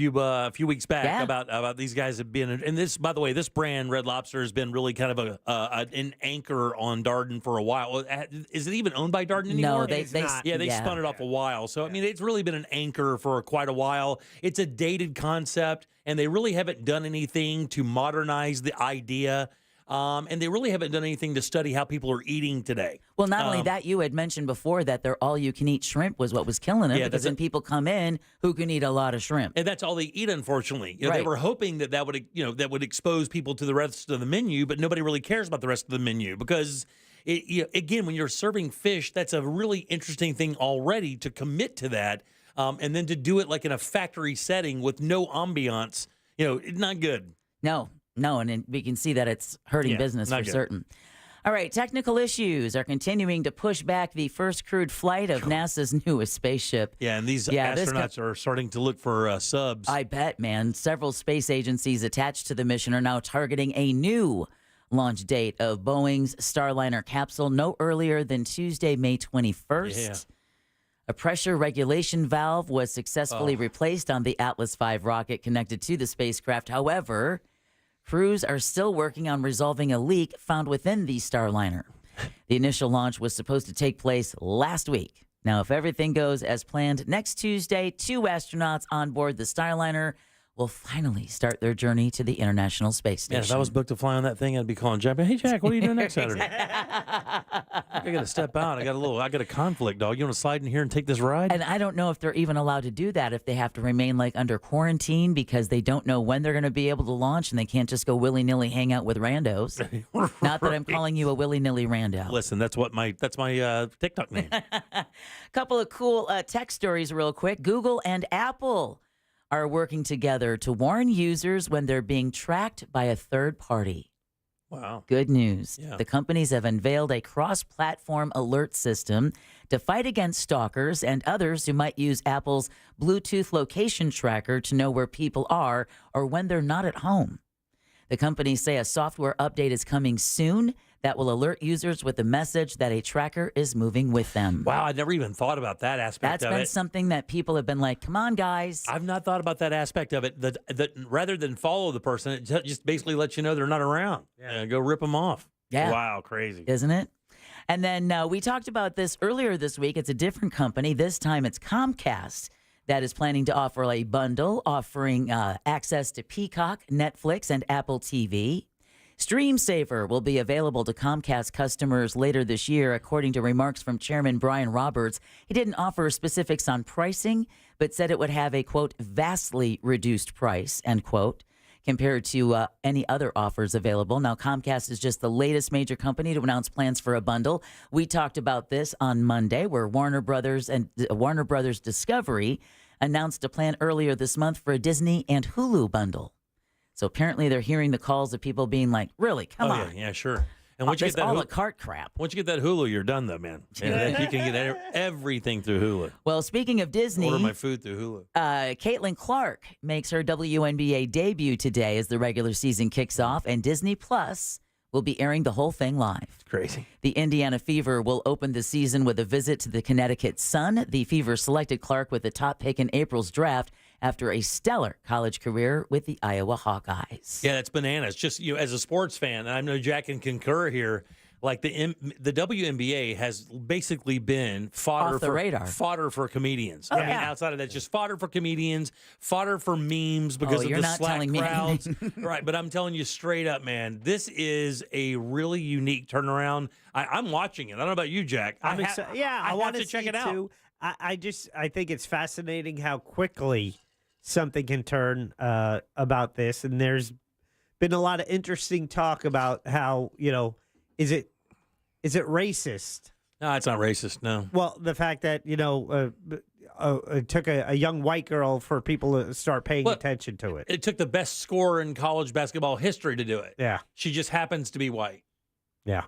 few weeks back about these guys have been, and this, by the way, this brand Red Lobster has been really kind of an anchor on Darden for a while. Is it even owned by Darden anymore? No, they spun it off a while. So I mean, it's really been an anchor for quite a while. It's a dated concept, and they really haven't done anything to modernize the idea. And they really haven't done anything to study how people are eating today. Well, not only that, you had mentioned before that their all-you-can-eat shrimp was what was killing them, because then people come in who can eat a lot of shrimp. And that's all they eat, unfortunately. They were hoping that would expose people to the rest of the menu, but nobody really cares about the rest of the menu because, again, when you're serving fish, that's a really interesting thing already to commit to that, and then to do it like in a factory setting with no ambiance, not good. No, and we can see that it's hurting business for certain. All right, technical issues are continuing to push back the first crewed flight of NASA's newest spaceship. Yeah, and these astronauts are starting to look for subs. I bet, man. Several space agencies attached to the mission are now targeting a new launch date of Boeing's Starliner capsule no earlier than Tuesday, May 21st. A pressure regulation valve was successfully replaced on the Atlas V rocket connected to the spacecraft. However, crews are still working on resolving a leak found within the Starliner. The initial launch was supposed to take place last week. Now, if everything goes as planned, next Tuesday, 2 astronauts on board the Starliner will finally start their journey to the International Space Station. Yeah, if I was booked to fly on that thing, I'd be calling Jack. Hey, Jack, what are you doing next Saturday? I got to step out. I got a conflict, dog. You want to slide in here and take this ride? And I don't know if they're even allowed to do that, if they have to remain like under quarantine because they don't know when they're going to be able to launch and they can't just go willy-nilly hang out with randos. Not that I'm calling you a willy-nilly rando. Listen, that's my TikTok name. Couple of cool tech stories real quick. Google and Apple are working together to warn users when they're being tracked by a third party. Wow. Good news. Yeah. The companies have unveiled a cross-platform alert system to fight against stalkers and others who might use Apple's Bluetooth location tracker to know where people are or when they're not at home. The companies say a software update is coming soon that will alert users with the message that a tracker is moving with them. Wow, I never even thought about that aspect That's of been it. something that people have been like, come on, guys. I've not thought about that aspect of it. That rather than follow the person, it just basically lets you know they're not around. Yeah. Go rip them off. Yeah. Wow, crazy. Isn't it? And then we talked about this earlier this week. It's a different company. This time it's Comcast that is planning to offer a bundle offering access to Peacock, Netflix, and Apple TV. Stream Saver will be available to Comcast customers later this year, according to remarks from Chairman Brian Roberts. He didn't offer specifics on pricing, but said it would have a, quote, vastly reduced price, end quote, compared to any other offers available. Now, Comcast is just the latest major company to announce plans for a bundle. We talked about this on Monday, where Warner Brothers Discovery announced a plan earlier this month for a Disney and Hulu bundle. So apparently they're hearing the calls of people being like, really, come on. Yeah, sure. And once you This get that a la carte crap. Once you get that Hulu, you're done, though, man. Yeah, you can get everything through Hulu. Well, speaking of Disney, Order my food through Hulu. Caitlin Clark makes her WNBA debut today as the regular season kicks off, and Disney Plus will be airing the whole thing live. It's crazy. The Indiana Fever will open the season with a visit to the Connecticut Sun. The Fever selected Clark with the top pick in April's draft after a stellar college career with the Iowa Hawkeyes. Yeah, that's bananas. Just as a sports fan, and I know Jack can concur here. Like the WNBA has basically been fodder Off the radar. fodder for comedians. Oh, I mean, yeah. outside of that, just fodder for comedians, fodder for memes because of you're the not Slack telling me crowds. anything. Right, but I'm telling you straight up, man, this is a really unique turnaround. I'm watching it. I don't know about you, Jack. I'm excited. Yeah, I want to check it out. Too. I think it's fascinating how quickly something can turn about this, and there's been a lot of interesting talk about how is it racist? No, it's not racist. No. Well, the fact that it took a young white girl for people to start paying attention to it. It took the best scorer in college basketball history to do it. Yeah, she just happens to be white. Yeah.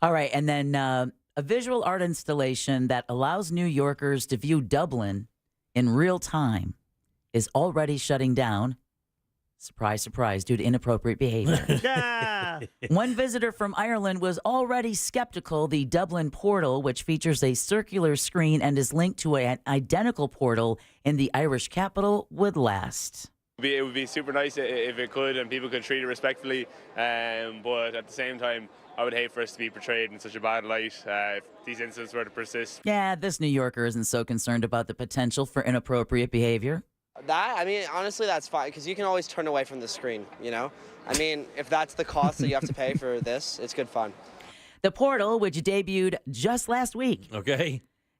All right, and then a visual art installation that allows New Yorkers to view Dublin in real time is already shutting down. Surprise, surprise, due to inappropriate behavior. Yeah. One visitor from Ireland was already skeptical the Dublin portal, which features a circular screen and is linked to an identical portal in the Irish capital, would last. It would be super nice if it could and people could treat it respectfully, but at the same time, I would hate for us to be portrayed in such a bad light if these incidents were to persist. Yeah, this New Yorker isn't so concerned about the potential for inappropriate behavior. Honestly, that's fine, because you can always turn away from the screen, if that's the cost that you have to pay for this, it's good fun. The portal, which debuted just last week,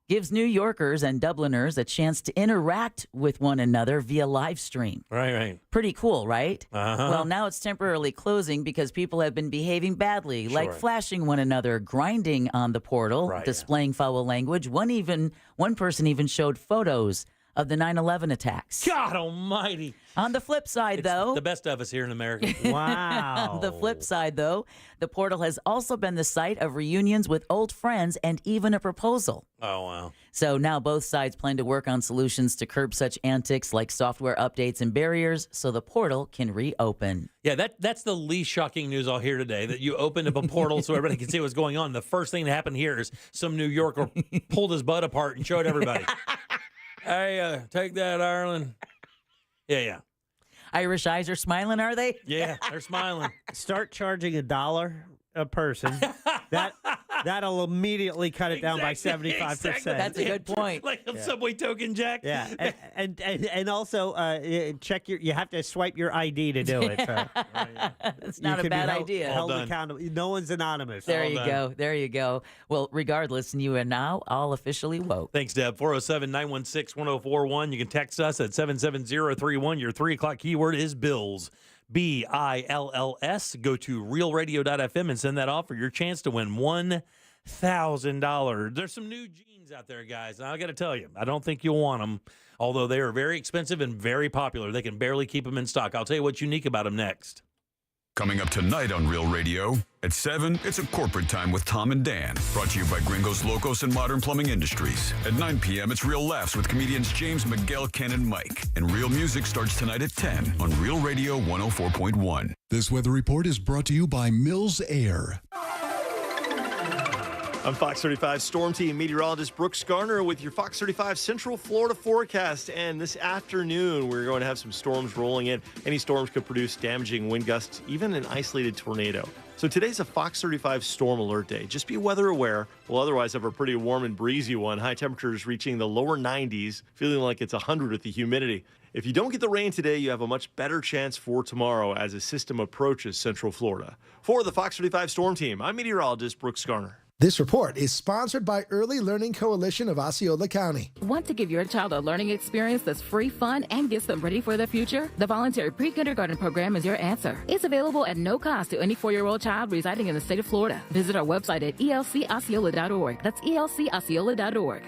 gives New Yorkers and Dubliners a chance to interact with one another via live stream. Right. Pretty cool, right? Uh-huh. Well, now it's temporarily closing because people have been behaving badly, like flashing one another, grinding on the portal, displaying foul language. One person even showed photos of the 9/11 attacks. God almighty. On the flip side, though. The best of us here in America. Wow. On the flip side, though, the portal has also been the site of reunions with old friends and even a proposal. Oh, wow. So now both sides plan to work on solutions to curb such antics like software updates and barriers so the portal can reopen. Yeah, that's the least shocking news I'll hear today, that you opened up a portal so everybody can see what's going on. The first thing that happened here is some New Yorker pulled his butt apart and showed everybody. Hey, take that, Ireland. Yeah. Irish eyes are smiling, are they? Yeah, they're smiling. Start charging $1 a person. That'll immediately cut it down by 75%. Exactly. That's a good point. Like a Subway token, Jack. Yeah, and also check you have to swipe your ID to do it. So. It's not a bad idea. Held accountable. No one's anonymous. There you go. There you go. Well, regardless, you are now all officially woke. Thanks, Deb. 407-916-1041. You can text us at 77031. Your 3 o'clock keyword is bills. BILLS. Go to realradio.fm and send that off for your chance to win $1,000. There's some new jeans out there, guys. And I got to tell you, I don't think you'll want them, although they are very expensive and very popular. They can barely keep them in stock. I'll tell you what's unique about them next. Coming up tonight on Real Radio, at 7, it's a corporate time with Tom and Dan. Brought to you by Gringos Locos and Modern Plumbing Industries. At 9 p.m., it's Real Laughs with comedians James, Miguel, Ken, and Mike. And Real Music starts tonight at 10 on Real Radio 104.1. This weather report is brought to you by Mills Air. I'm Fox 35 Storm Team meteorologist Brooks Garner with your Fox 35 Central Florida forecast. And this afternoon, we're going to have some storms rolling in. Any storms could produce damaging wind gusts, even an isolated tornado. So today's a Fox 35 storm alert day. Just be weather aware. We'll otherwise have a pretty warm and breezy one. High temperatures reaching the lower 90s, feeling like it's 100 with the humidity. If you don't get the rain today, you have a much better chance for tomorrow as a system approaches Central Florida. For the Fox 35 Storm Team, I'm meteorologist Brooks Garner. This report is sponsored by Early Learning Coalition of Osceola County. Want to give your child a learning experience that's free, fun, and gets them ready for the future? The voluntary pre-kindergarten program is your answer. It's available at no cost to any 4-year-old child residing in the state of Florida. Visit our website at elcosceola.org. That's elcosceola.org.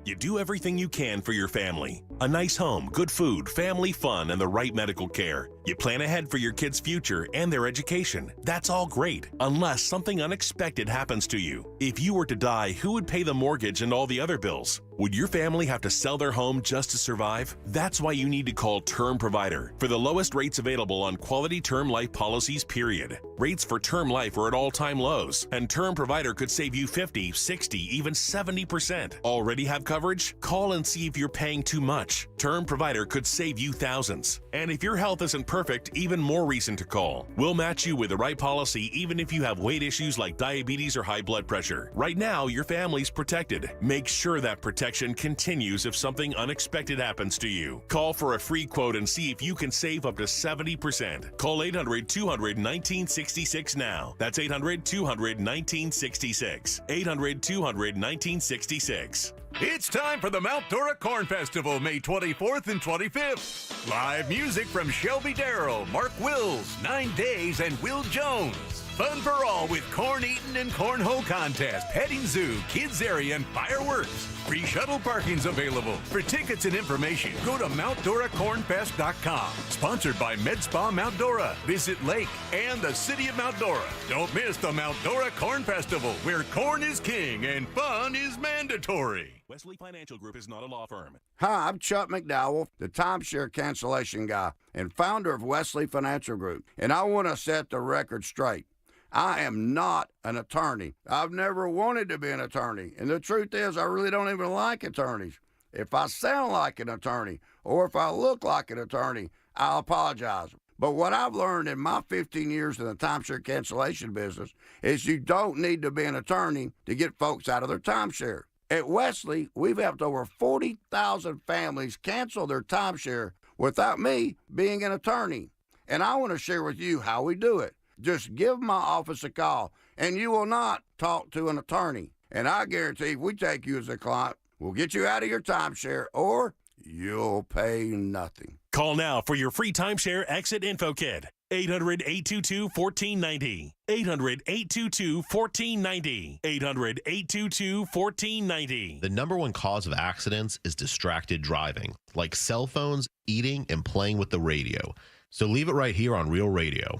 You do everything you can for your family. A nice home, good food, family fun, and the right medical care. You plan ahead for your kids' future and their education. That's all great, unless something unexpected happens to you. If you were to die, who would pay the mortgage and all the other bills? Would your family have to sell their home just to survive? That's why you need to call Term Provider for the lowest rates available on quality term life policies, period. Rates for term life are at all-time lows, and Term Provider could save you 50, 60, even 70%. Already have coverage? Call and see if you're paying too much. Term Provider could save you thousands. And if your health isn't perfect, even more reason to call. We'll match you with the right policy even if you have weight issues like diabetes or high blood pressure. Right now, your family's protected. Make sure that protection continues if something unexpected happens to you. Call for a free quote and see if you can save up to 70%. Call 800-200-1966 now. That's 800-200-1966. 800-200-1966. It's time for the Mount Dora Corn Festival, May 24th and 25th. Live music from Shelby Darrell, Mark Wills, 9 Days, and Will Jones. Fun for all with corn eating and cornhole contest, petting zoo, kids area, and fireworks. Free shuttle parking's available. For tickets and information, go to MountDoraCornFest.com. Sponsored by Med Spa Mount Dora, Visit Lake, and the City of Mount Dora. Don't miss the Mount Dora Corn Festival, where corn is king and fun is mandatory. Wesley Financial Group is not a law firm. Hi, I'm Chuck McDowell, the timeshare cancellation guy and founder of Wesley Financial Group, and I want to set the record straight. I am not an attorney. I've never wanted to be an attorney, and the truth is I really don't even like attorneys. If I sound like an attorney or if I look like an attorney, I'll apologize. But what I've learned in my 15 years in the timeshare cancellation business is you don't need to be an attorney to get folks out of their timeshare. At Wesley, we've helped over 40,000 families cancel their timeshare without me being an attorney. And I want to share with you how we do it. Just give my office a call, and you will not talk to an attorney. And I guarantee if we take you as a client, we'll get you out of your timeshare, or you'll pay nothing. Call now for your free timeshare exit info kit. 800-822-1490. 800-822-1490. 800-822-1490. The number one cause of accidents is distracted driving, like cell phones, eating, and playing with the radio. So leave it right here on Real Radio.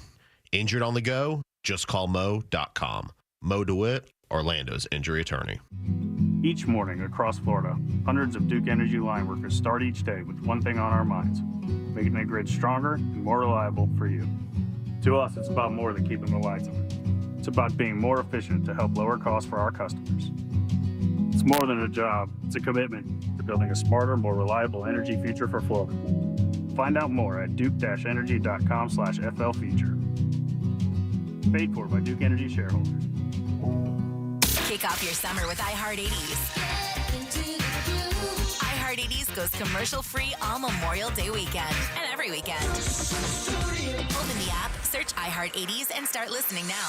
Injured on the go? Just call Mo.com. Mo DeWitt, Orlando's injury attorney. Each morning across Florida, hundreds of Duke Energy line workers start each day with one thing on our minds: making the grid stronger and more reliable for you. To us, it's about more than keeping the lights on. It's about being more efficient to help lower costs for our customers. It's more than a job, it's a commitment to building a smarter, more reliable energy future for Florida. Find out more at duke-energy.com/FLFeature. Paid for by Duke Energy shareholders. Kick off your summer with iHeart80s. iHeart80s goes commercial-free all Memorial Day weekend and every weekend. Open the app, search iHeart80s, and start listening now.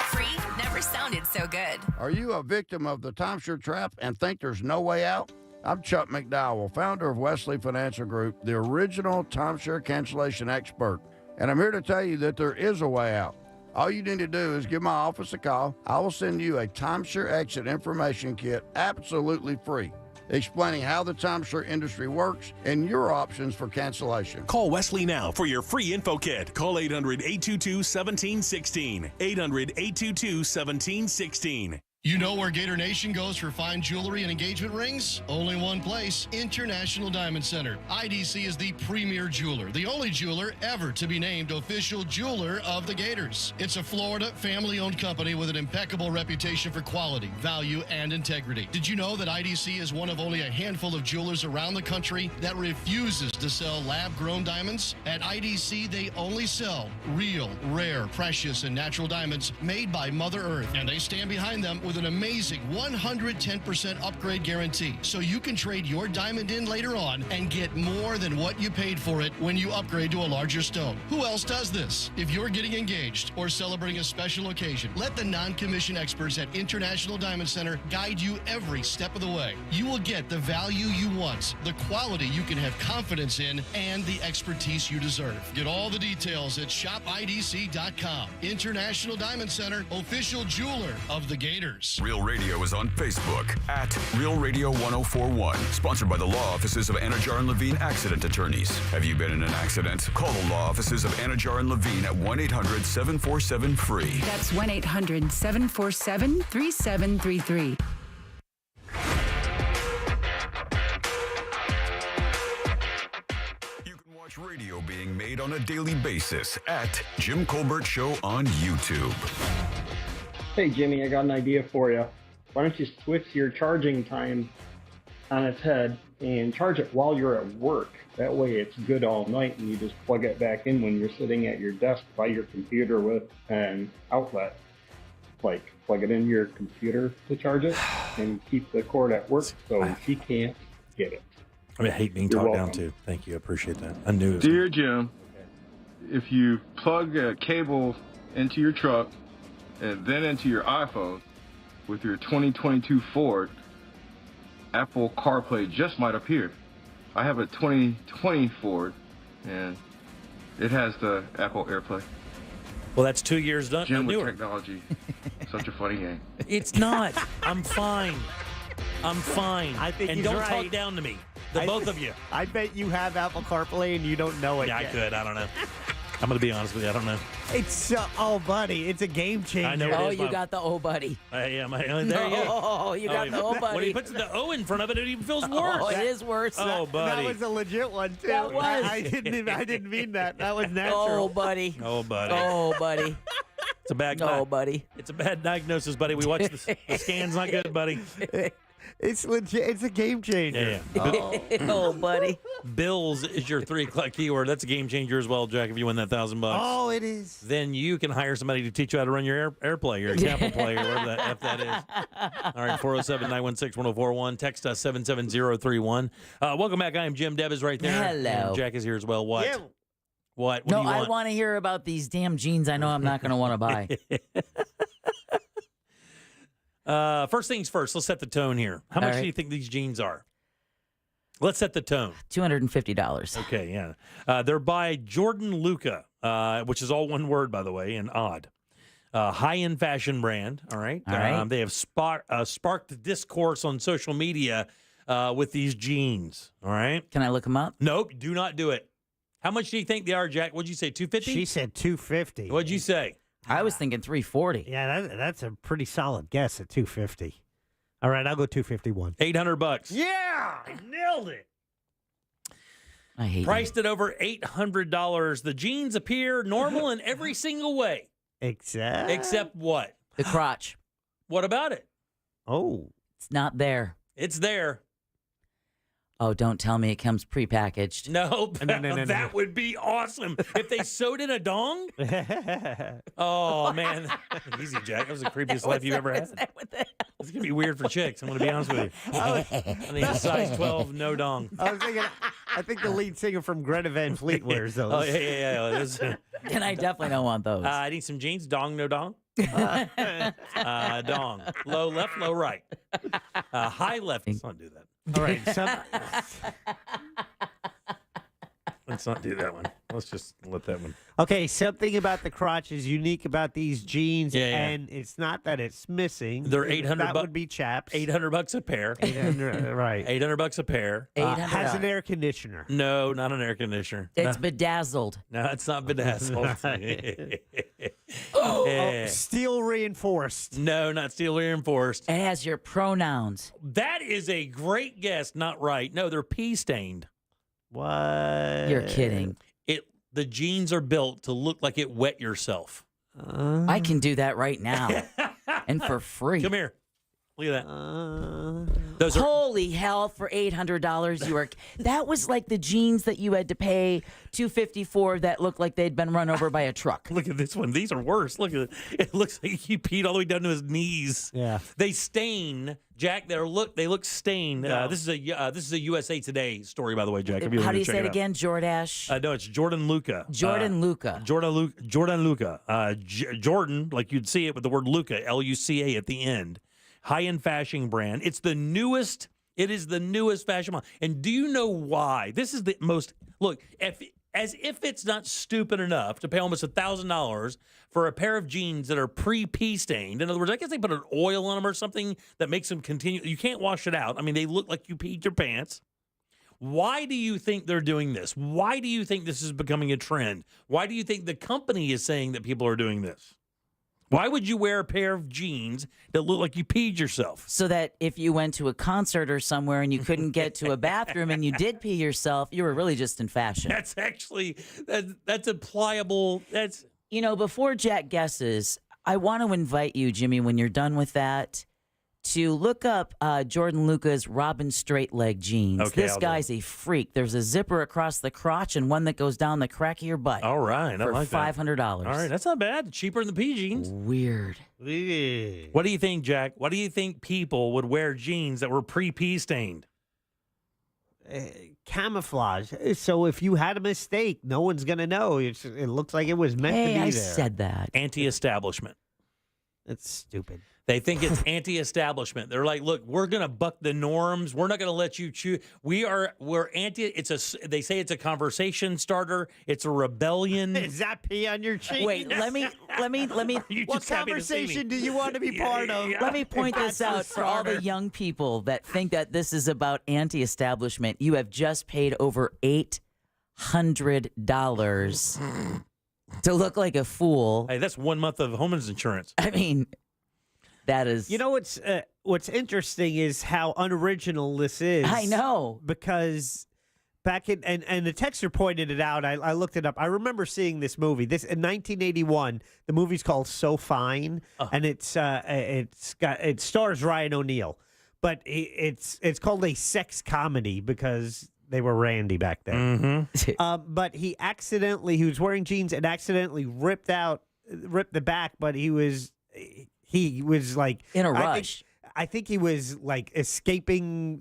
Free never sounded so good. Are you a victim of the timeshare trap and think there's no way out? I'm Chuck McDowell, founder of Wesley Financial Group, the original timeshare cancellation expert. And I'm here to tell you that there is a way out. All you need to do is give my office a call. I will send you a timeshare exit information kit absolutely free, explaining how the timeshare industry works and your options for cancellation. Call Wesley now for your free info kit. Call 800-822-1716. 800-822-1716. You know where Gator Nation goes for fine jewelry and engagement rings? Only one place, International Diamond Center. IDC is the premier jeweler, the only jeweler ever to be named official jeweler of the Gators. It's a Florida family-owned company with an impeccable reputation for quality, value, and integrity. Did you know that IDC is one of only a handful of jewelers around the country that refuses to sell lab-grown diamonds? At IDC, they only sell real, rare, precious, and natural diamonds made by Mother Earth, and they stand behind them with an amazing 110% upgrade guarantee, so you can trade your diamond in later on and get more than what you paid for it when you upgrade to a larger stone. Who else does this? If you're getting engaged or celebrating a special occasion, let the non-commissioned experts at International Diamond Center guide you every step of the way. You will get the value you want, the quality you can have confidence in, and the expertise you deserve. Get all the details at shopidc.com. International Diamond Center, official jeweler of the Gators. Real Radio is on Facebook at Real Radio 1041. Sponsored by the law offices of Anajar and Levine Accident Attorneys. Have you been in an accident? Call the law offices of Anajar and Levine at 1-800-747-FREE. That's 1-800-747-3733. Watch radio being made on a daily basis at Jim Colbert Show on YouTube. Hey Jimmy, I got an idea for you. Why don't you switch your charging time on its head and charge it while you're at work? That way it's good all night and you just plug it back in when you're sitting at your desk by your computer with an outlet. Like plug it in your computer to charge it and keep the cord at work so she can't get it. I mean, I hate being talked down to. Thank you. I appreciate that. I knew it was Dear Jim, if you plug a cable into your truck and then into your iPhone with your 2022 Ford, Apple CarPlay just might appear. I have a 2020 Ford, and it has the Apple AirPlay. Well, that's 2 years done. Jim with technology. Such a funny game. It's not. I'm fine. I'm fine. I think and he's don't right. talk down to me. Both of you. I bet you have Apple CarPlay and you don't know it Yeah, yet. I could. I don't know. I'm going to be honest with you. I don't know. It's oh, buddy, it's a game changer. I know Oh, you got the oh, buddy. There you go. No, you got the oh, buddy. When he puts the O in front of it, it even feels worse. Oh, it is worse. Oh, buddy. That was a legit one too. That was. I didn't mean that. That was natural. Oh, buddy. Oh, buddy. Oh, buddy. It's a bad. Oh, buddy. It's a bad diagnosis, buddy. We watched the scan's not good, buddy. It's legit. It's a game changer. Yeah. Oh, buddy. Bills is your 3 o'clock keyword. That's a game changer as well, Jack. If you win that $1,000, Oh, it is. then you can hire somebody to teach you how to run your AirPlay, your Apple Play, or whatever the F that is. All right, 407-916-1041. Text us 77031. Welcome back. I am Jim. Deb is right there. Hello. And Jack is here as well. What? Yeah. What No, do you I want? want to hear about these damn jeans I know I'm not going to want to buy. First things first, let's set the tone here. How much do you think these jeans are? Let's set the tone. $250. Okay, yeah. They're by Jordan Luca. which is all one word, by the way, and odd. High-end fashion brand, all right? All right. They have sparked discourse on social media with these jeans, all right? Can I look them up? Nope, do not do it. How much do you think they are, Jack? What'd you say, $250? She said $250. What'd you say? I was thinking $340. Yeah, that's a pretty solid guess at $250. All right, I'll go $251. $800. Yeah, I nailed it. I hate Priced at over $800. The jeans appear normal in every single way. Except what? The crotch. What about it? Oh. It's not there. It's there. Oh, don't tell me it comes prepackaged. No, No. that would be awesome. If they sewed in a dong? Oh, man. Easy, Jack. That was the creepiest life you've ever had. It's going to be weird for chicks. I'm going to be honest with you. I think a size 12, no dong. I think the lead singer from Greta Van Fleet wears those. Oh, yeah. And I definitely don't want those. I need some jeans. Dong, no dong. Dong. Low left, low right. High left. Let's not do that. All right. Let's not do that one. Let's just let that one. Okay, something about the crotch is unique about these jeans, Yeah. and it's not that it's missing. They're $800. That would be chaps. $800 a pair. 800, right. $800 a pair. Has an air conditioner. No, not an air conditioner. It's bedazzled. No, it's not bedazzled. Steel reinforced. No, not steel reinforced. It has your pronouns. That is a great guess. Not right. No, they're pea stained. What? You're kidding. The jeans are built to look like it wet yourself. I can do that right now. And for free. Come here. Look at that. Holy hell! For $800, you were. That was like the jeans that you had to pay $250 for that looked like they'd been run over by a truck. Look at this one. These are worse. Look at it. It looks like he peed all the way down to his knees. Yeah. They stain, Jack. They look stained. No. This is a USA Today story, by the way, Jack. If you How want do to you check say it out. again? Jordash? No, it's Jordan Luca. Jordan Luca. Jordan Luca. Jordan, like you'd see it with the word Luca, Luca at the end. High-end fashion brand. It's the newest. It is the newest fashion model. And do you know why? This is the most. Look, as if it's not stupid enough to pay almost $1,000 for a pair of jeans that are pre-pee stained. In other words, I guess they put an oil on them or something that makes them continue. You can't wash it out. I mean, they look like you peed your pants. Why do you think they're doing this? Why do you think this is becoming a trend? Why do you think the company is saying that people are doing this? Why would you wear a pair of jeans that look like you peed yourself? So that if you went to a concert or somewhere and you couldn't get to a bathroom and you did pee yourself, you were really just in fashion. That's actually, that's a pliable, that's... You know, before Jack guesses, I want to invite you, Jimmy, when you're done with that, to look up Jordan Luca's Robin Straight Leg jeans. Okay, this guy's a freak. There's a zipper across the crotch and one that goes down the crack of your butt. All right, I for like that. $500. All right, that's not bad. Cheaper than the pea jeans. Weird. What do you think, Jack? What do you think people would wear jeans that were pre-pee stained? Camouflage. So if you had a mistake, no one's going to know. It looks like it was meant to be there. I said that. Anti-establishment. That's stupid. They think it's anti-establishment. They're like, look, we're going to buck the norms. We're not going to let you choose. We're anti. They say it's a conversation starter. It's a rebellion. Is that pee on your cheek? Wait, let me. What conversation do you want to be part of? Let me point this out for all the young people that think that this is about anti-establishment. You have just paid over $800 to look like a fool. Hey, that's 1 month of homeowners insurance. I mean, that is. You know what's interesting is how unoriginal this is. I know, because back in and the texter pointed it out. I looked it up. I remember seeing this movie. This in 1981. The movie's called So Fine, and it stars Ryan O'Neal, but it's called a sex comedy because they were randy back then. Mm-hmm. But he was wearing jeans and accidentally ripped the back, but he was like in a rush. I think he was like escaping,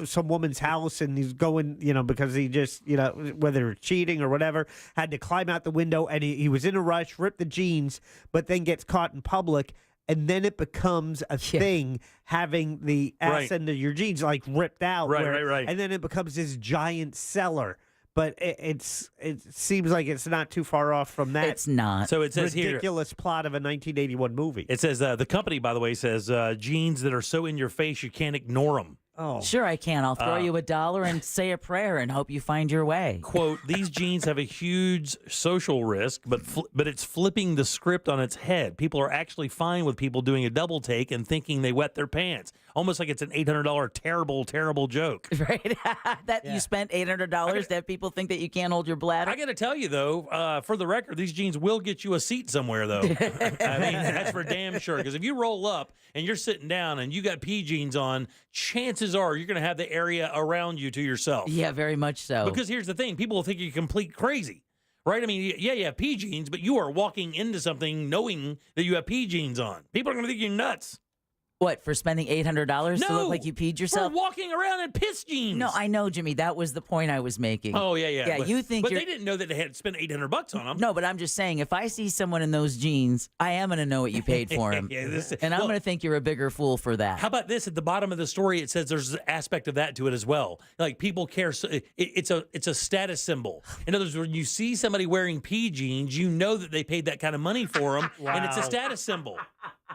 some woman's house, and he's going, because he just, whether cheating or whatever, had to climb out the window, and he was in a rush, ripped the jeans, but then gets caught in public. And then it becomes a thing, having the ass end of your jeans like ripped out. Right. And then it becomes this giant seller. but it seems like it's not too far off from that. It's not. So it says ridiculous plot of a 1981 movie. It says the company, by the way, says genes that are so in your face you can't ignore them. Oh, sure I can. I'll throw you $1 and say a prayer and hope you find your way. Quote, these genes have a huge social risk, but it's flipping the script on its head. People are actually fine with people doing a double take and thinking they wet their pants. Almost like it's an $800 terrible joke. Right? You spent $800 to have people think that you can't hold your bladder? I got to tell you, though, for the record, these genes will get you a seat somewhere, though. I mean, that's for damn sure. Because if you roll up and you're sitting down and you got pee jeans on, chances are you're going to have the area around you to yourself. Yeah, very much so. Because here's the thing. People will think you're complete crazy. Right? I mean, yeah, you have pee jeans, but you are walking into something knowing that you have pee jeans on. People are going to think you're nuts. What, for spending $800 to look like you peed yourself? For walking around in piss jeans. No, I know, Jimmy. That was the point I was making. Oh, yeah. Yeah, but, you think but they didn't know that they had to spend $800 on them. No, but I'm just saying, if I see someone in those jeans, I am going to know what you paid for them. I'm going to think you're a bigger fool for that. How about this? At the bottom of the story, it says there's an aspect of that to it as well. Like, people care. So it's a status symbol. In other words, when you see somebody wearing pee jeans, you know that they paid that kind of money for them, and it's a status symbol.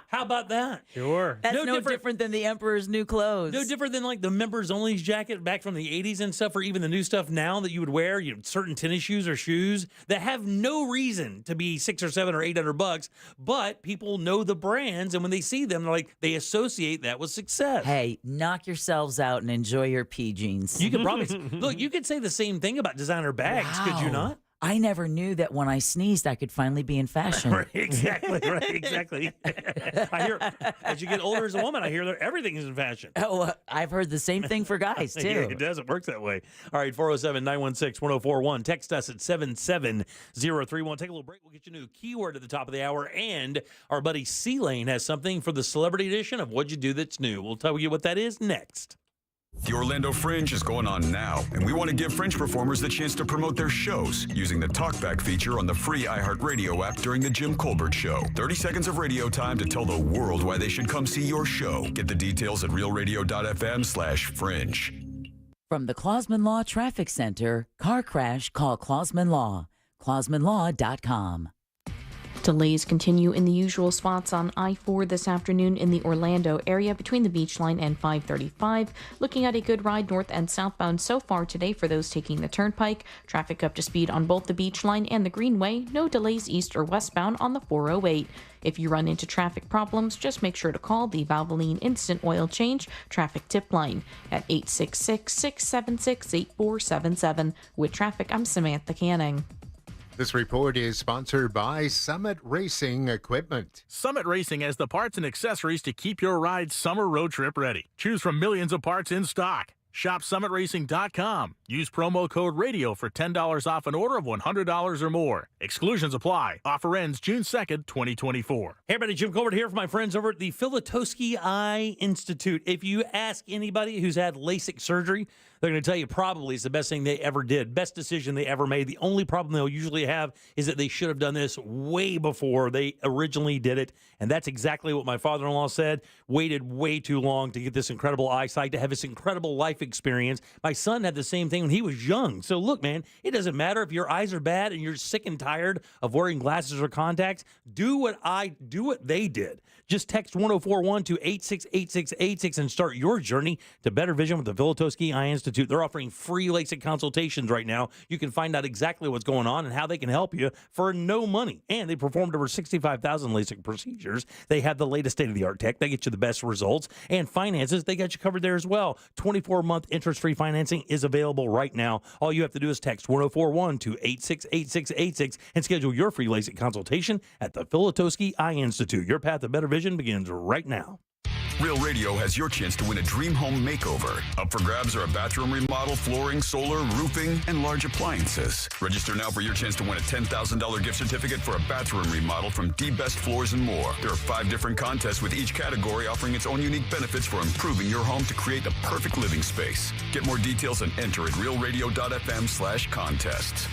How about that? Sure. That's no different than the Emperor's New Clothes. No different than like the members only jacket back from the 80s and stuff, or even the new stuff now that you would wear, certain tennis shoes or shoes that have no reason to be $600 or $700 or $800, but people know the brands, and when they see them, they associate that with success. Hey, knock yourselves out and enjoy your pee jeans. You could probably look. You could say the same thing about designer bags, could you not? I never knew that when I sneezed, I could finally be in fashion. Right, exactly. I hear as you get older as a woman, I hear that everything is in fashion. Oh, I've heard the same thing for guys, too. Yeah, it does. It works that way. All right, 407-916-1041. Text us at 77031. Take a little break. We'll get you a new keyword at the top of the hour. And our buddy C-Lane has something for the celebrity edition of What'd You Do That's New. We'll tell you what that is next. The Orlando Fringe is going on now, and we want to give Fringe performers the chance to promote their shows using the Talkback feature on the free iHeartRadio app during the Jim Colbert Show. 30 seconds of radio time to tell the world why they should come see your show. Get the details at realradio.fm/fringe. From the Clausman Law Traffic Center, car crash, call Clausman Law. ClausmanLaw.com. Delays continue in the usual spots on I-4 this afternoon in the Orlando area between the Beach Line and 535. Looking at a good ride north and southbound so far today for those taking the Turnpike. Traffic up to speed on both the Beach Line and the Greenway. No delays east or westbound on the 408. If you run into traffic problems, just make sure to call the Valvoline Instant Oil Change Traffic Tip Line at 866-676-8477. With traffic, I'm Samantha Canning. This report is sponsored by Summit Racing Equipment. Summit Racing has the parts and accessories to keep your ride summer road trip ready. Choose from millions of parts in stock. Shop summitracing.com. Use promo code RADIO for $10 off an order of $100 or more. Exclusions apply. Offer ends June 2nd, 2024. Hey everybody, Jim Colbert here for my friends over at the Filatowski Eye Institute. If you ask anybody who's had LASIK surgery, they're going to tell you probably it's the best thing they ever did, best decision they ever made. The only problem they'll usually have is that they should have done this way before they originally did it. And that's exactly what my father-in-law said. Waited way too long to get this incredible eyesight, to have this incredible life experience. My son had the same thing when he was young. So look, man, it doesn't matter if your eyes are bad and you're sick and tired of wearing glasses or contacts. Do what they did. Just text 1041 to 868686 and start your journey to better vision with the Filatowski Eye Institute. They're offering free LASIK consultations right now. You can find out exactly what's going on and how they can help you for no money. And they performed over 65,000 LASIK procedures. They have the latest state-of-the-art tech. They get you the best results. And finances, they got you covered there as well. 24-month interest-free financing is available right now. All you have to do is text 1041 to 868686 and schedule your free LASIK consultation at the Filatowski Eye Institute. Your path to better vision begins right now. Real Radio has your chance to win a dream home makeover. Up for grabs are a bathroom remodel, flooring, solar, roofing, and large appliances. Register now for your chance to win a $10,000 gift certificate for a bathroom remodel from D-Best Floors and More. There are 5 different contests with each category offering its own unique benefits for improving your home to create the perfect living space. Get more details and enter at realradio.fm/contests.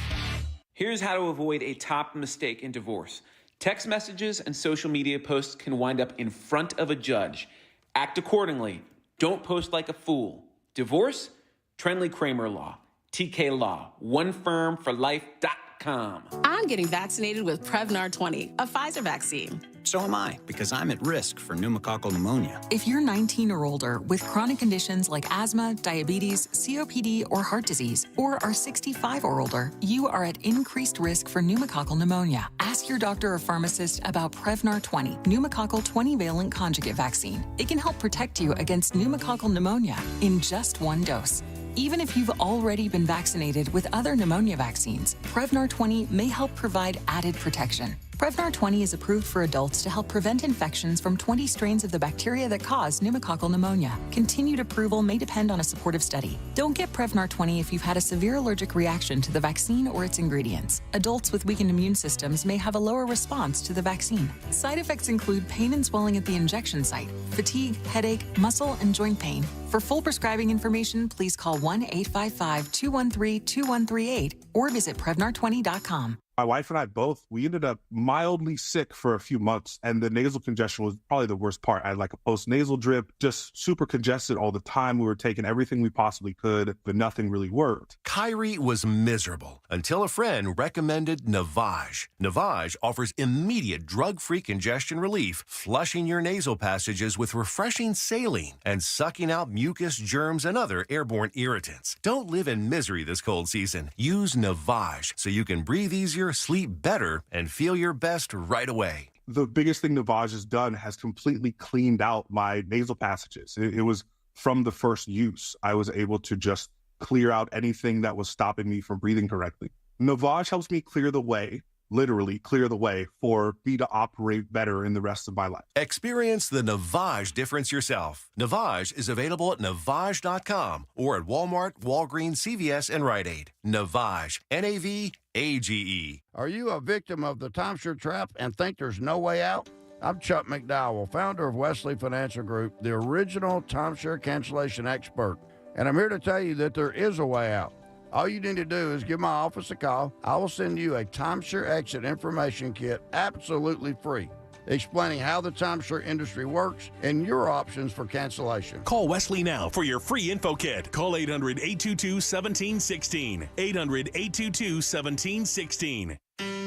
Here's how to avoid a top mistake in divorce. Text messages and social media posts can wind up in front of a judge. Act accordingly. Don't post like a fool. Divorce? Trenley Kramer Law. TK Law, onefirmforlife.com. I'm getting vaccinated with Prevnar 20, a Pfizer vaccine. So am I, because I'm at risk for pneumococcal pneumonia. If you're 19 or older with chronic conditions like asthma, diabetes, COPD, or heart disease, or are 65 or older, you are at increased risk for pneumococcal pneumonia. Ask your doctor or pharmacist about Prevnar 20, pneumococcal 20-valent conjugate vaccine. It can help protect you against pneumococcal pneumonia in just one dose. Even if you've already been vaccinated with other pneumonia vaccines, Prevnar 20 may help provide added protection. Prevnar 20 is approved for adults to help prevent infections from 20 strains of the bacteria that cause pneumococcal pneumonia. Continued approval may depend on a supportive study. Don't get Prevnar 20 if you've had a severe allergic reaction to the vaccine or its ingredients. Adults with weakened immune systems may have a lower response to the vaccine. Side effects include pain and swelling at the injection site, fatigue, headache, muscle, and joint pain. For full prescribing information, please call 1-855-213-2138 or visit Prevnar20.com. My wife and I both, we ended up mildly sick for a few months, and the nasal congestion was probably the worst part. I had like a post-nasal drip, just super congested all the time. We were taking everything we possibly could, but nothing really worked. Kyrie was miserable until a friend recommended Navage. Navage offers immediate drug-free congestion relief, flushing your nasal passages with refreshing saline and sucking out mucus, germs, and other airborne irritants. Don't live in misery this cold season. Use Navage so you can breathe easier, sleep better, and feel your best right away. The biggest thing Navage has done has completely cleaned out my nasal passages. It was from the first use. I was able to just clear out anything that was stopping me from breathing correctly. Navage helps me clear the way, literally clear the way for me to operate better in the rest of my life. Experience the Navage difference yourself. Navage is available at Navage.com or at Walmart, Walgreens, CVS, and Rite Aid. Navage, N-A-V-A-G-E. Are you a victim of the timeshare trap and think there's no way out? I'm Chuck McDowell, founder of Wesley Financial Group, the original timeshare cancellation expert. And I'm here to tell you that there is a way out. All you need to do is give my office a call. I will send you a timeshare exit information kit absolutely free, explaining how the timeshare industry works and your options for cancellation. Call Wesley now for your free info kit. Call 800-822-1716. 800-822-1716.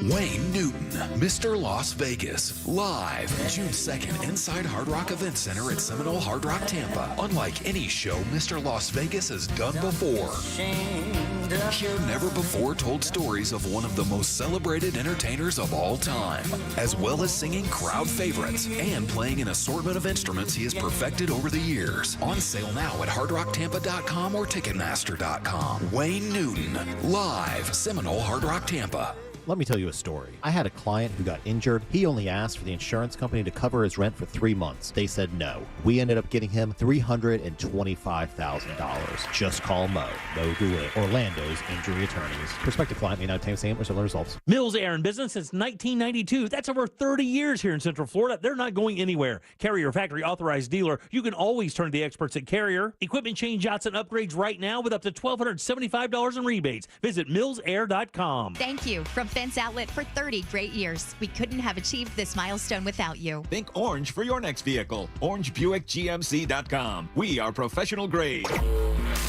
Wayne Newton, Mr. Las Vegas, live June 2nd inside Hard Rock Event Center at Seminole Hard Rock Tampa. Unlike any show Mr. Las Vegas has done before. Hear never before told stories of one of the most celebrated entertainers of all time, as well as singing crowd favorites and playing an assortment of instruments he has perfected over the years. On sale now at hardrocktampa.com or ticketmaster.com. Wayne Newton, live Seminole Hard Rock Tampa. Let me tell you a story. I had a client who got injured. He only asked for the insurance company to cover his rent for 3 months. They said no. We ended up getting him $325,000. Just call Mo. Mo Goulet, Orlando's injury attorneys. Prospective client may not obtain same or similar results. Mills Air in business since 1992. That's over 30 years here in Central Florida. They're not going anywhere. Carrier factory authorized dealer. You can always turn to the experts at Carrier. Equipment change-outs and upgrades right now with up to $1,275 in rebates. Visit millsair.com. Thank you from Fence Outlet for 30 great years. We couldn't have achieved this milestone without you. Think orange for your next vehicle. OrangeBuickGMC.com. We are professional grade.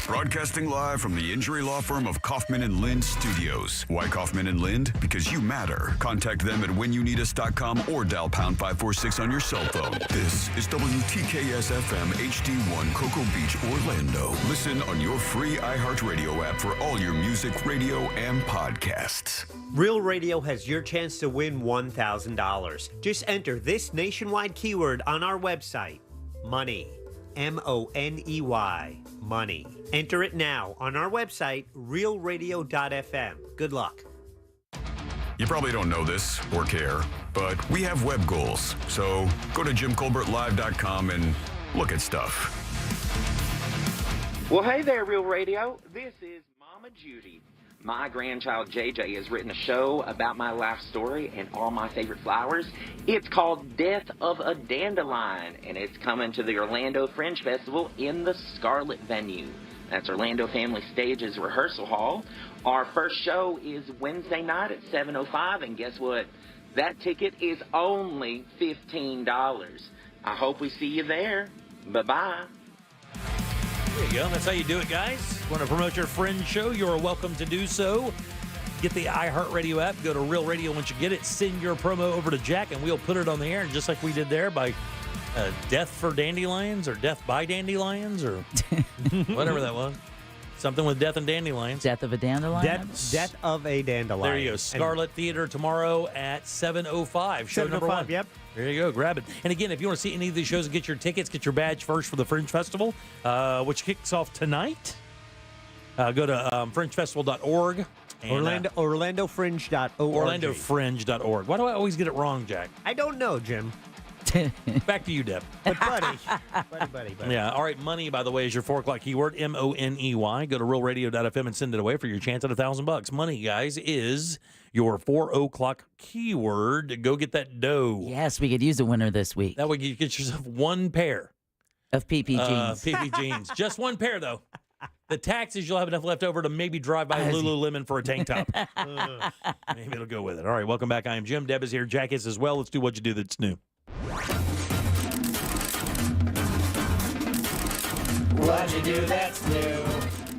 Broadcasting live from the injury law firm of Kaufman and Lind Studios. Why Kaufman and Lind? Because you matter. Contact them at whenyounneedus.com or dial pound 546 on your cell phone. This is WTKS FM HD1 Cocoa Beach, Orlando. Listen on your free iHeartRadio app for all your music, radio, and podcasts. Real Radio has your chance to win $1,000. Just enter this nationwide keyword on our website, money. M-O-N-E-Y, money. Enter it now on our website, realradio.fm. Good luck. You probably don't know this or care, but we have web goals. So go to JimColbertLive.com and look at stuff. Well, hey there, Real Radio. This is Mama Judy. My grandchild JJ has written a show about my life story and all my favorite flowers. It's called Death of a Dandelion, and it's coming to the Orlando Fringe Festival in the Scarlet venue. That's Orlando Family Stage's rehearsal hall. Our first show is Wednesday night at 7:05, and guess what? That ticket is only $15. I hope we see you there. Bye-bye. There you go. That's how you do it, guys. Want to promote your Fringe show? You're welcome to do so. Get the iHeartRadio app. Go to Real Radio once you get it. Send your promo over to Jack, and we'll put it on the air, just like we did there by Death for Dandelions or Death by Dandelions or whatever that was. Something with death and dandelions. Death of a dandelion? Death of a dandelion. There you go. Scarlet Theater tomorrow at 7:05. Show number 1. Yep. There you go. Grab it. And again, if you want to see any of these shows and get your tickets, get your badge first for the Fringe Festival, which kicks off tonight. Go to fringefestival.org. OrlandoFringe.org. OrlandoFringe.org. Why do I always get it wrong, Jack? I don't know, Jim. Back to you, Deb. But buddy. Yeah. All right. Money, by the way, is your 4 o'clock keyword. MONEY. Go to realradio.fm and send it away for your chance at $1,000. Money, guys, is your 4 o'clock keyword. Go get that dough. Yes, we could use a winner this week. That way you get yourself 1 pair of PP jeans. PP jeans. Just 1 pair, though. The taxes, you'll have enough left over to maybe drive by Lululemon for a tank top. Maybe it'll go with it. All right, welcome back. I am Jim. Deb is here. Jack is as well. Let's do what you do that's new. What you do that's new.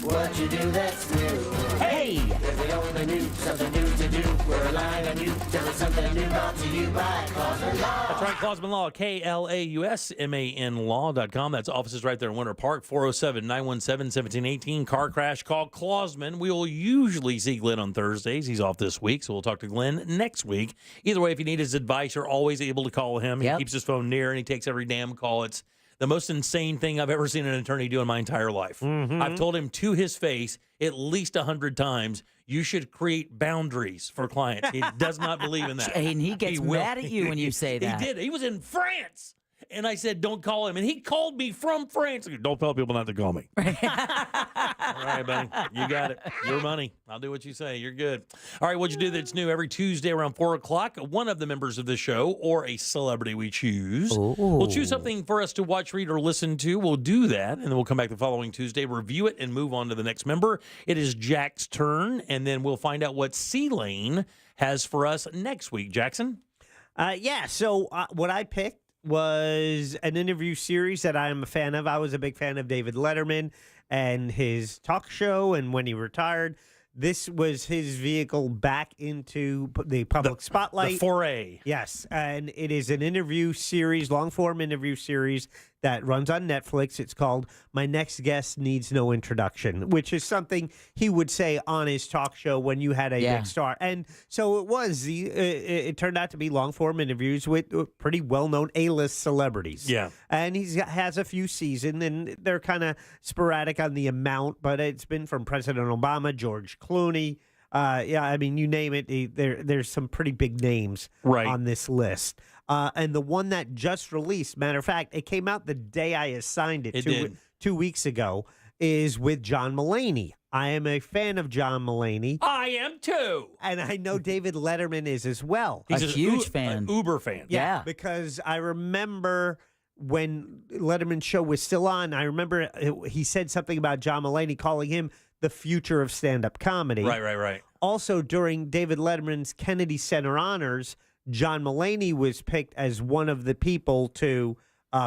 What you do that's new. Hey! If we only knew something new to do, we're relying on you. Tell us something new brought to you by Clausman Law. That's right, Clausman Law, KLAUSMAN Law.com. That's offices right there in Winter Park, 407-917-1718. Car crash, call Clausman. We will usually see Glenn on Thursdays. He's off this week, so we'll talk to Glenn next week. Either way, if you need his advice, you're always able to call him. He keeps his phone near, and he takes every damn call. It's the most insane thing I've ever seen an attorney do in my entire life. Mm-hmm. I've told him to his face at least 100 times, you should create boundaries for clients. He does not believe in that. And he gets mad at you when you say that. He did. He was in France. And I said, don't call him. And he called me from France. Don't tell people not to call me. All right, buddy. You got it. Your money. I'll do what you say. You're good. All right, what'd you do that's new? Every Tuesday around 4 o'clock, one of the members of the show or a celebrity we choose. We'll choose something for us to watch, read, or listen to. We'll do that, and then we'll come back the following Tuesday, review it, and move on to the next member. It is Jack's turn, and then we'll find out what C-Lane has for us next week. Jackson? So what I picked was an interview series that I am a fan of. I was a big fan of David Letterman and his talk show, and when he retired, this was his vehicle back into the public spotlight. The foray. Yes, and it is an interview series, long-form interview series that runs on Netflix. It's called My Next Guest Needs No Introduction, which is something he would say on his talk show when you had a big star. And so it was. It turned out to be long-form interviews with pretty well-known A-list celebrities. Yeah. And he has a few seasons, and they're kind of sporadic on the amount, but it's been from President Obama, George Clooney. You name it. There's some pretty big names on this list. And the one that just released, matter of fact, it came out the day I assigned it 2 weeks ago, is with John Mulaney. I am a fan of John Mulaney. I am too. And I know David Letterman is as well. He's a huge fan. An Uber fan. Yeah, because I remember when Letterman's show was still on, I remember he said something about John Mulaney, calling him the future of stand-up comedy. Right. Also, during David Letterman's Kennedy Center Honors, John Mulaney was picked as one of the people to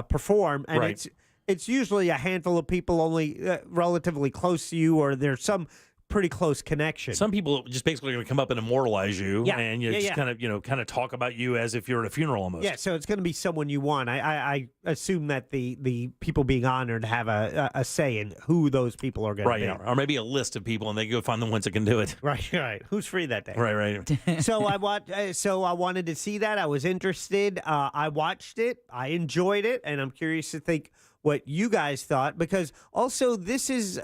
perform, and it's usually a handful of people, only relatively close to you, or there's some pretty close connection. Some people just basically going to come up and immortalize you, and you just kind of talk about you as if you're at a funeral almost. Yeah, so it's going to be someone you want. I assume that the people being honored have a say in who those people are going to be. Yeah. Or maybe a list of people, and they go find the ones that can do it. Right. Who's free that day? Right. So I wanted to see that. I was interested. I watched it. I enjoyed it, and I'm curious to think what you guys thought, because also this is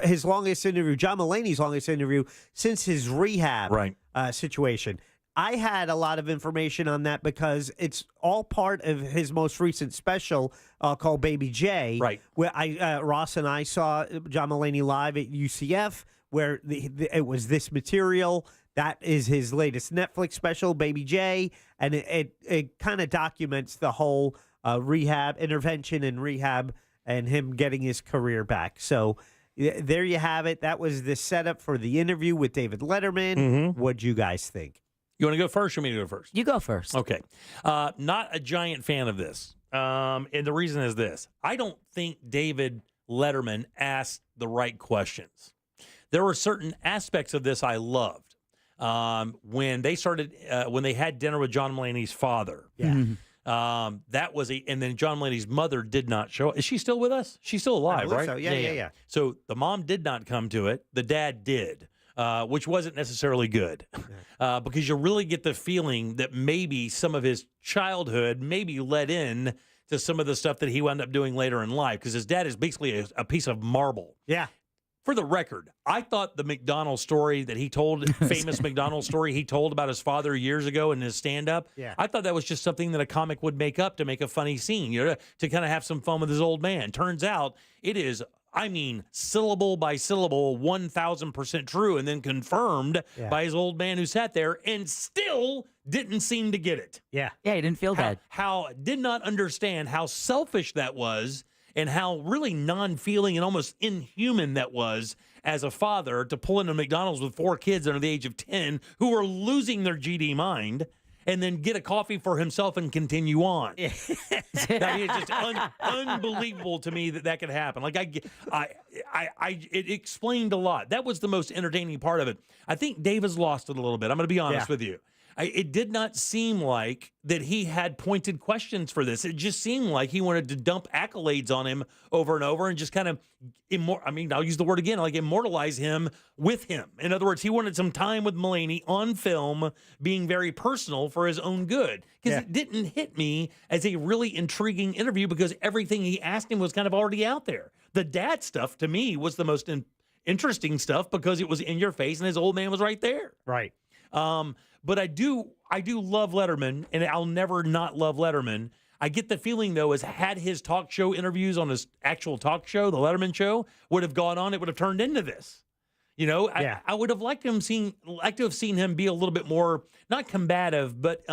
his longest interview, John Mulaney's longest interview since his rehab situation. I had a lot of information on that because it's all part of his most recent special called Baby J. Right. Where Ross and I saw John Mulaney live at UCF, where it was this material. That is his latest Netflix special, Baby J, and it kind of documents the whole rehab, intervention and rehab, and him getting his career back. So there you have it. That was the setup for the interview with David Letterman. Mm-hmm. What'd you guys think? You want to go first or me to go first? You go first. Okay. Not a giant fan of this. And the reason is this. I don't think David Letterman asked the right questions. There were certain aspects of this I loved. When they had dinner with John Mulaney's father. Yeah. That was and then John Mulaney's mother did not show up. Is she still with us? She's still alive, right? So. Yeah. So the mom did not come to it. The dad did, which wasn't necessarily good because you really get the feeling that maybe some of his childhood maybe led in to some of the stuff that he wound up doing later in life because his dad is basically a piece of marble. Yeah. For the record, I thought the McDonald's story that he told, famous McDonald's story he told about his father years ago in his stand-up, I thought that was just something that a comic would make up to make a funny scene, to kind of have some fun with his old man. Turns out it is, syllable by syllable, 1,000% true, and then confirmed by his old man who sat there and still didn't seem to get it. Yeah. Yeah, he didn't feel bad. How did not understand how selfish that was and how really non-feeling and almost inhuman that was as a father to pull into McDonald's with 4 kids under the age of 10 who were losing their GD mind and then get a coffee for himself and continue on. It's just unbelievable to me that could happen. Like it explained a lot. That was the most entertaining part of it. I think Dave has lost it a little bit. I'm going to be honest with you. It did not seem like that he had pointed questions for this. It just seemed like he wanted to dump accolades on him over and over and just kind of, I'll use the word again, like immortalize him with him. In other words, he wanted some time with Mulaney on film being very personal for his own good. Because it didn't hit me as a really intriguing interview because everything he asked him was kind of already out there. The dad stuff, to me, was the most interesting stuff because it was in your face and his old man was right there. Right. But I do love Letterman, and I'll never not love Letterman. I get the feeling, though, as had his talk show interviews on his actual talk show, the Letterman show, would have gone on, it would have turned into this. I would have liked to have seen him be a little bit more, not combative, but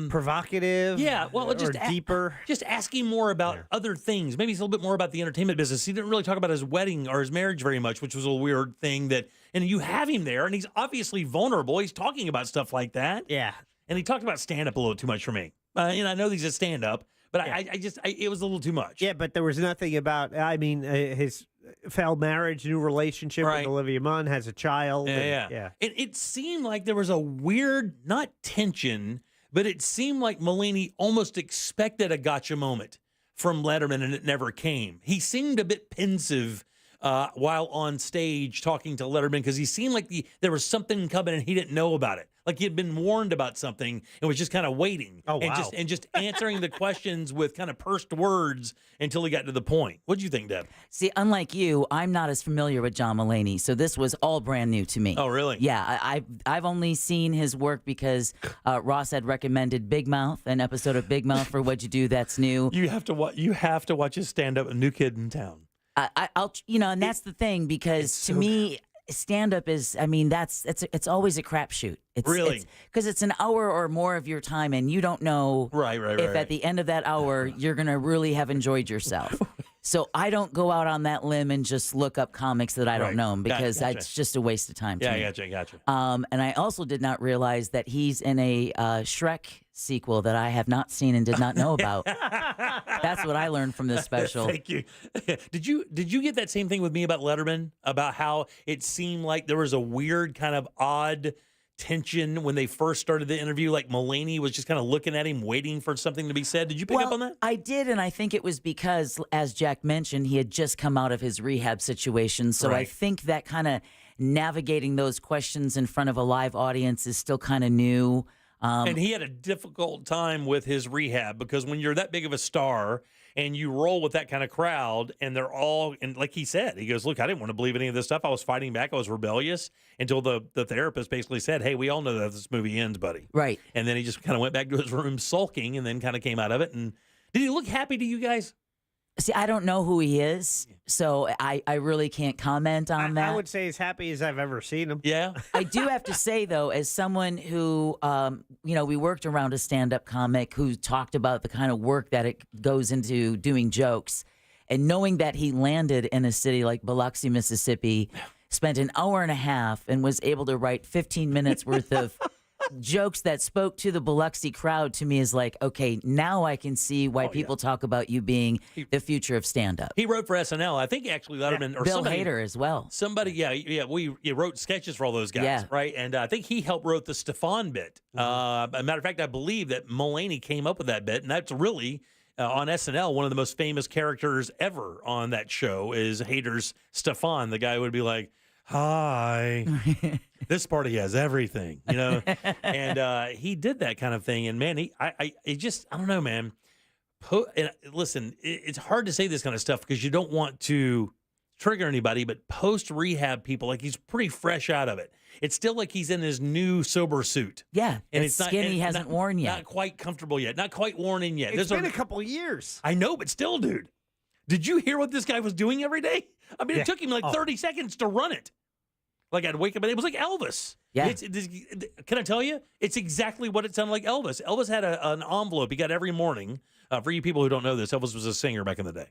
provocative. Yeah, well, just deeper. Just asking more about other things. Maybe it's a little bit more about the entertainment business. He didn't really talk about his wedding or his marriage very much, which was a weird thing and you have him there, and he's obviously vulnerable. He's talking about stuff like that. Yeah. And he talked about stand-up a little too much for me. And I know he's a stand-up, but it was a little too much. Yeah, but there was nothing about, his failed marriage, new relationship with Olivia Munn, has a child. Yeah. It seemed like there was a weird, not tension, but it seemed like Mulaney almost expected a gotcha moment from Letterman, and it never came. He seemed a bit pensive while on stage talking to Letterman because he seemed like there was something coming and he didn't know about it. Like he had been warned about something and was just kind of waiting. Oh, wow. And just answering the questions with kind of pursed words until he got to the point. What do you think, Deb? See, unlike you, I'm not as familiar with John Mulaney, so this was all brand new to me. Oh, really? Yeah, I've only seen his work because Ross had recommended Big Mouth, an episode of Big Mouth for What'd You Do That's New. You have to watch his stand-up, A New Kid in Town. I'll and that's the thing because to me, stand-up is, it's always a crapshoot. Really? Because it's an hour or more of your time, and you don't know if at the end of that hour you're going to really have enjoyed yourself. So I don't go out on that limb and just look up comics that I don't know because Gotcha. it's just a waste of time to me. Gotcha. And I also did not realize that he's in a Shrek sequel that I have not seen and did not know about. That's what I learned from this special. Thank you. Did you get that same thing with me about Letterman, about how it seemed like there was a weird kind of odd tension when they first started the interview, like Mulaney was just kind of looking at him waiting for something to be said? Did you pick up on that? I did, and I think it was because, as Jack mentioned, he had just come out of his rehab situation. So I think that kind of navigating those questions in front of a live audience is still kind of new. And he had a difficult time with his rehab because when you're that big of a star and you roll with that kind of crowd and they're all, and like he said, he goes, look, I didn't want to believe any of this stuff. I was fighting back. I was rebellious until the therapist basically said, hey, we all know that this movie ends, buddy. Right. And then he just kind of went back to his room sulking and then kind of came out of it. And did he look happy to you guys? See, I don't know who he is, so I really can't comment on that. I would say as happy as I've ever seen him. Yeah. I do have to say, though, as someone who, we worked around a stand-up comic who talked about the kind of work that it goes into doing jokes, and knowing that he landed in a city like Biloxi, Mississippi, spent an hour and a half, and was able to write 15 minutes worth of jokes that spoke to the Biloxi crowd to me is like, okay, now I can see why people talk about you being the future of stand-up. He wrote for SNL. I think actually Letterman or Bill somebody. Hader as well. Somebody, we wrote sketches for all those guys, right? And I think he helped wrote the Stefan bit. As a matter of fact, I believe that Mulaney came up with that bit, and that's really on SNL one of the most famous characters ever on that show is Hader's Stefan. The guy would be like, "Hi, this party has everything," and he did that kind of thing. And man, I don't know, man. Listen, it's hard to say this kind of stuff because you don't want to trigger anybody, but post-rehab people, like he's pretty fresh out of it. It's still like he's in his new sober suit. Yeah, and it's skin he hasn't worn yet. Not quite comfortable yet. Not quite worn in yet. It's been a couple of years. I know, but still, dude. Did you hear what this guy was doing every day? I mean, it took him like 30 seconds to run it. Like I'd wake up and it was like Elvis. Yeah. Can I tell you? It's exactly what it sounded like Elvis. Elvis had an envelope he got every morning. For you people who don't know this, Elvis was a singer back in the day.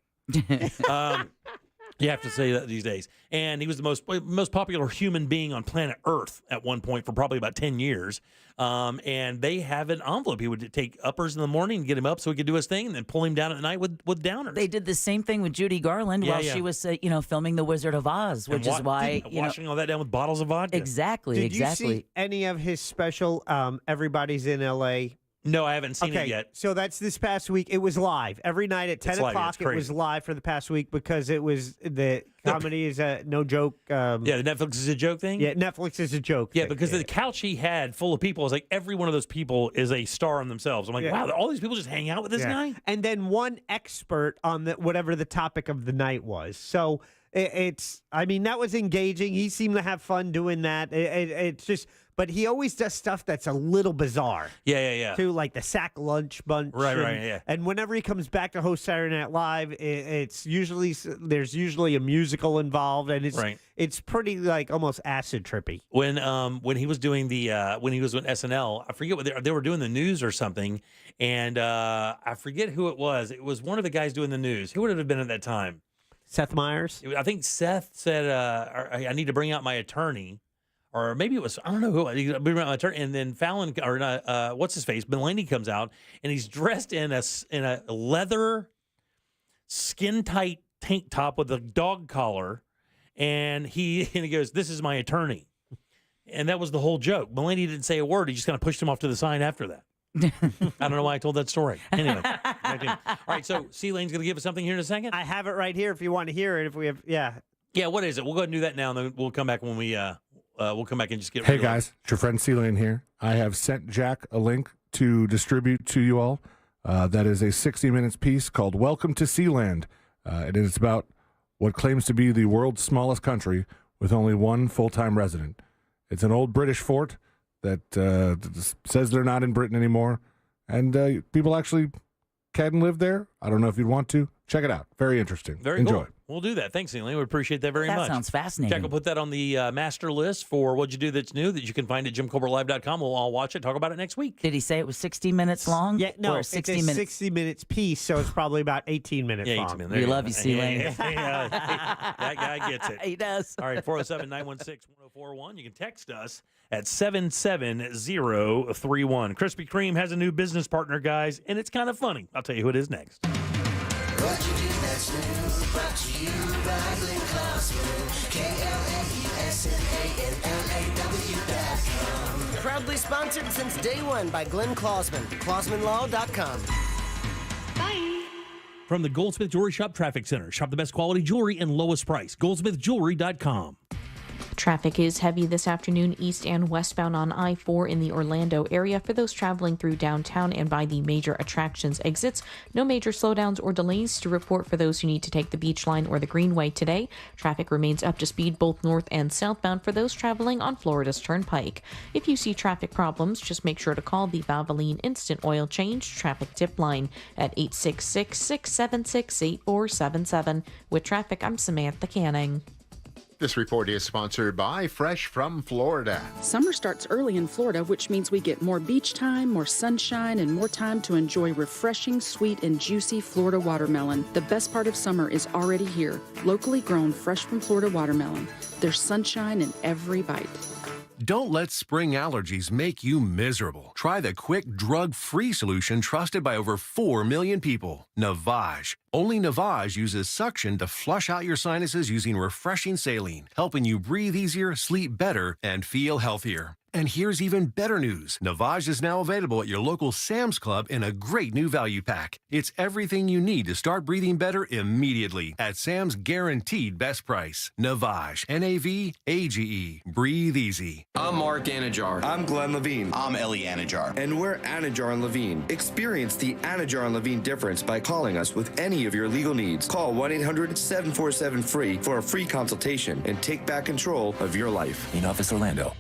You have to say that these days. And he was the most popular human being on planet Earth at one point for probably about 10 years. And they have an envelope. He would take uppers in the morning and get him up so he could do his thing and then pull him down at night with downers. They did the same thing with Judy Garland while she was, filming The Wizard of Oz, which is why... washing all that down with bottles of vodka. Exactly, Did you see any of his special Everybody's in L.A.? No, I haven't seen it yet. So that's this past week. It was live every night at 10 o'clock. It was live for the past week because it was the comedy is a no joke. The Netflix is a joke thing? Yeah, Netflix is a joke Yeah, thing. because the couch he had full of people is like every one of those people is a star on themselves. I'm like, wow, all these people just hang out with this guy? And then one expert on whatever the topic of the night was. So that was engaging. He seemed to have fun doing that. It's just... But he always does stuff that's a little bizarre. Yeah. Too, like the sack lunch bunch. Right. And whenever he comes back to host Saturday Night Live, there's usually a musical involved, and it's pretty like almost acid trippy. When he was doing when he was with SNL, I forget what they were doing the news or something, and I forget who it was. It was one of the guys doing the news. Who would it have been at that time? Seth Meyers. I think Seth said, "I need to bring out my attorney." Or maybe it was, I don't know who, and then Fallon, or what's his face, Mulaney comes out, and he's dressed in a leather, skin-tight tank top with a dog collar, and he goes, "This is my attorney." And that was the whole joke. Mulaney didn't say a word. He just kind of pushed him off to the side after that. I don't know why I told that story. Anyway. All right, so C-Lane's going to give us something here in a second? I have it right here if you want to hear it. If we have, Yeah, what is it? We'll go ahead and do that now, and then we'll come back when we... we'll come back and just get. Hey guys, it's your friend C-Lane here. I have sent Jack a link to distribute to you all. That is a 60 minutes piece called "Welcome to Sealand." It is about what claims to be the world's smallest country with only one full-time resident. It's an old British fort that says they're not in Britain anymore, and people actually can live there. I don't know if you'd want to. Check it out. Very interesting. Enjoy. Cool. We'll do that. Thanks, Elaine. We appreciate that very much. That sounds fascinating. Jack will put that on the master list for What'd You Do That's New that you can find at JimColbertLive.com. We'll all watch it, talk about it next week. Did he say it was 60 minutes long? Yeah, no, or 60 it's a minutes? 60 minutes piece, so it's probably about 18 minutes long. 18 minutes. We love you, C-Lane. That guy gets it. He does. All right, 407-916-1041. You can text us at 77031. Krispy Kreme has a new business partner, guys, and it's kind of funny. I'll tell you who it is next. What you do that's new, brought to you by Glenn Klossman, KLAESNANLAW.com. Proudly sponsored since day one by Glenn Klossman, KlossmanLaw.com. Bye. From the Goldsmith Jewelry Shop Traffic Center, shop the best quality jewelry and lowest price. GoldsmithJewelry.com. Traffic is heavy this afternoon east and westbound on I-4 in the Orlando area. For those traveling through downtown and by the major attractions exits, no major slowdowns or delays to report for those who need to take the Beach Line or the Greenway today. Traffic remains up to speed both north and southbound for those traveling on Florida's Turnpike. If you see traffic problems, just make sure to call the Valvoline Instant Oil Change Traffic Tip Line at 866-676-8477. With traffic, I'm Samantha Canning. This report is sponsored by Fresh from Florida. Summer starts early in Florida, which means we get more beach time, more sunshine, and more time to enjoy refreshing, sweet, and juicy Florida watermelon. The best part of summer is already here. Locally grown, fresh from Florida watermelon. There's sunshine in every bite. Don't let spring allergies make you miserable. Try the quick, drug-free solution trusted by over 4 million people. Navage. Only Navage uses suction to flush out your sinuses using refreshing saline, helping you breathe easier, sleep better, and feel healthier. And here's even better news. Navage is now available at your local Sam's Club in a great new value pack. It's everything you need to start breathing better immediately at Sam's guaranteed best price. Navage. N-A-V-A-G-E. Breathe easy. I'm Mark Anajar. I'm Glenn Levine. I'm Ellie Anajar. And we're Anajar and Levine. Experience the Anajar and Levine difference by calling us with any of your legal needs. Call 1-800-747-FREE for a free consultation and take back control of your life. In Office Orlando.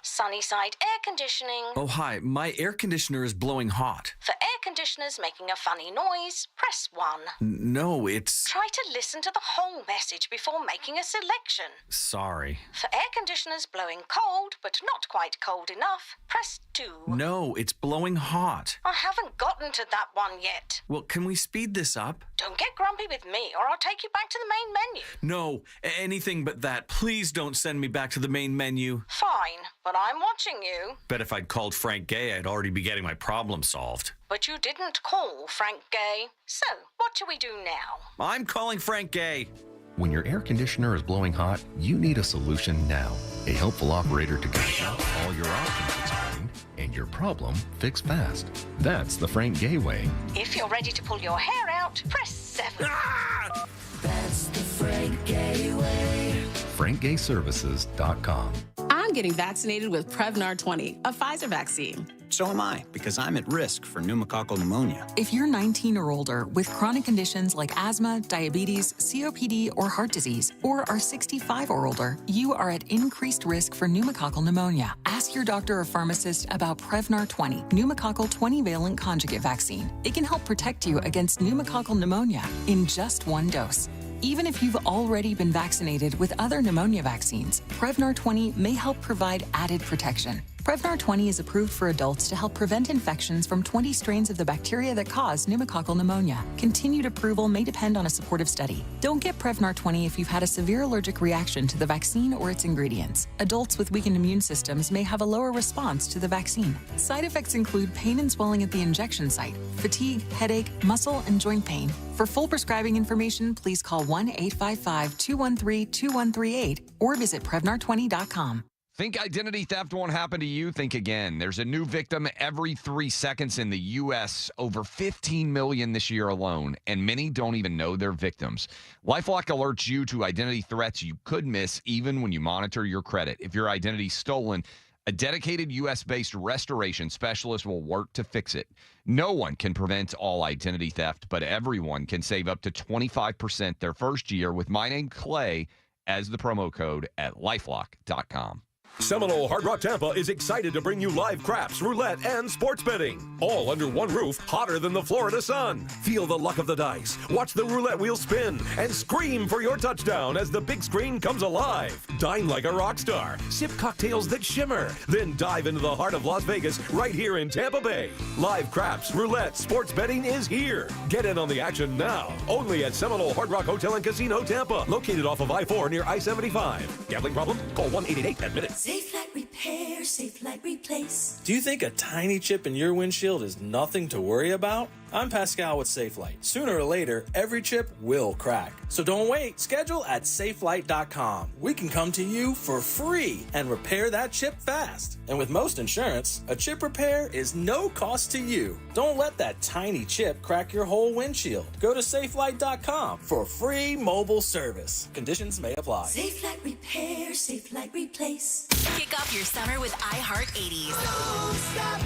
Sunnyside Air Conditioning. Oh, hi. My air conditioner is blowing hot. For air conditioners making a funny noise, press 1. No, it's... Try to listen to the whole message before making a selection. Sorry. For air conditioners blowing cold, but not quite cold enough, press 2. No, it's blowing hot. I haven't gotten to that one yet. Well, can we speed this up? Don't get grumpy with me, or I'll take you back to the main menu. No, anything but that. Please don't send me back to the main menu. Fine, but I'm watching you. Bet if I'd called Frank Gay, I'd already be getting my problem solved. But you didn't call Frank Gay. So, what do we do now? I'm calling Frank Gay. When your air conditioner is blowing hot, you need a solution now. A helpful operator to guide you all your options explained and your problem fixed fast. That's the Frank Gay way. If you're ready to pull your hair out, press 7. Ah! That's the Frank Gay way. FrankGayServices.com. I'm getting vaccinated with Prevnar 20, a Pfizer vaccine. So am I, because I'm at risk for pneumococcal pneumonia. If you're 19 or older with chronic conditions like asthma, diabetes, COPD, or heart disease, or are 65 or older, you are at increased risk for pneumococcal pneumonia. Ask your doctor or pharmacist about Prevnar 20, pneumococcal 20-valent conjugate vaccine. It can help protect you against pneumococcal pneumonia in just one dose. Even if you've already been vaccinated with other pneumonia vaccines, Prevnar 20 may help provide added protection. Prevnar 20 is approved for adults to help prevent infections from 20 strains of the bacteria that cause pneumococcal pneumonia. Continued approval may depend on a supportive study. Don't get Prevnar 20 if you've had a severe allergic reaction to the vaccine or its ingredients. Adults with weakened immune systems may have a lower response to the vaccine. Side effects include pain and swelling at the injection site, fatigue, headache, muscle, and joint pain. For full prescribing information, please call 1-855-213-2138 or visit Prevnar20.com. Think identity theft won't happen to you? Think again. There's a new victim every 3 seconds in the U.S., over 15 million this year alone, and many don't even know they're victims. LifeLock alerts you to identity threats you could miss even when you monitor your credit. If your identity's stolen, a dedicated U.S.-based restoration specialist will work to fix it. No one can prevent all identity theft, but everyone can save up to 25% their first year with my name, Clay, as the promo code at LifeLock.com. Seminole Hard Rock Tampa is excited to bring you live craps, roulette, and sports betting. All under one roof, hotter than the Florida sun. Feel the luck of the dice, watch the roulette wheel spin, and scream for your touchdown as the big screen comes alive. Dine like a rock star, sip cocktails that shimmer, then dive into the heart of Las Vegas right here in Tampa Bay. Live craps, roulette, sports betting is here. Get in on the action now. Only at Seminole Hard Rock Hotel and Casino Tampa, located off of I-4 near I-75. Gambling problem? Call 1-888-ADMIT-IT. Safe Light Repair, Safe Light Replace. Do you think a tiny chip in your windshield is nothing to worry about? I'm Pascal with SafeLight. Sooner or later, every chip will crack. So don't wait. Schedule at safelight.com. We can come to you for free and repair that chip fast. And with most insurance, a chip repair is no cost to you. Don't let that tiny chip crack your whole windshield. Go to safelight.com for free mobile service. Conditions may apply. Safe Light Repair, Safe Light Replace. Kick off your summer with iHeart 80s. Don't stop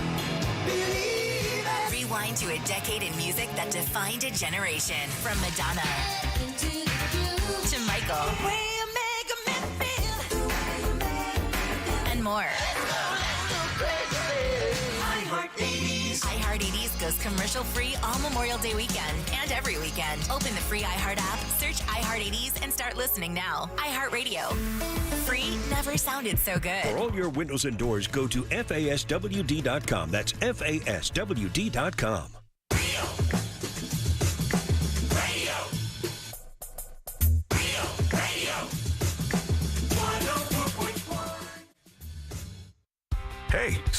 believing. Rewind to a decade in music that defined a generation. From Madonna to Michael and more. iHeart 80s goes commercial-free all Memorial Day weekend and every weekend. Open the free iHeart app, search iHeart 80s, and start listening now. iHeart Radio. Free never sounded so good. For all your windows and doors, go to FASWD.com. That's FASWD.com.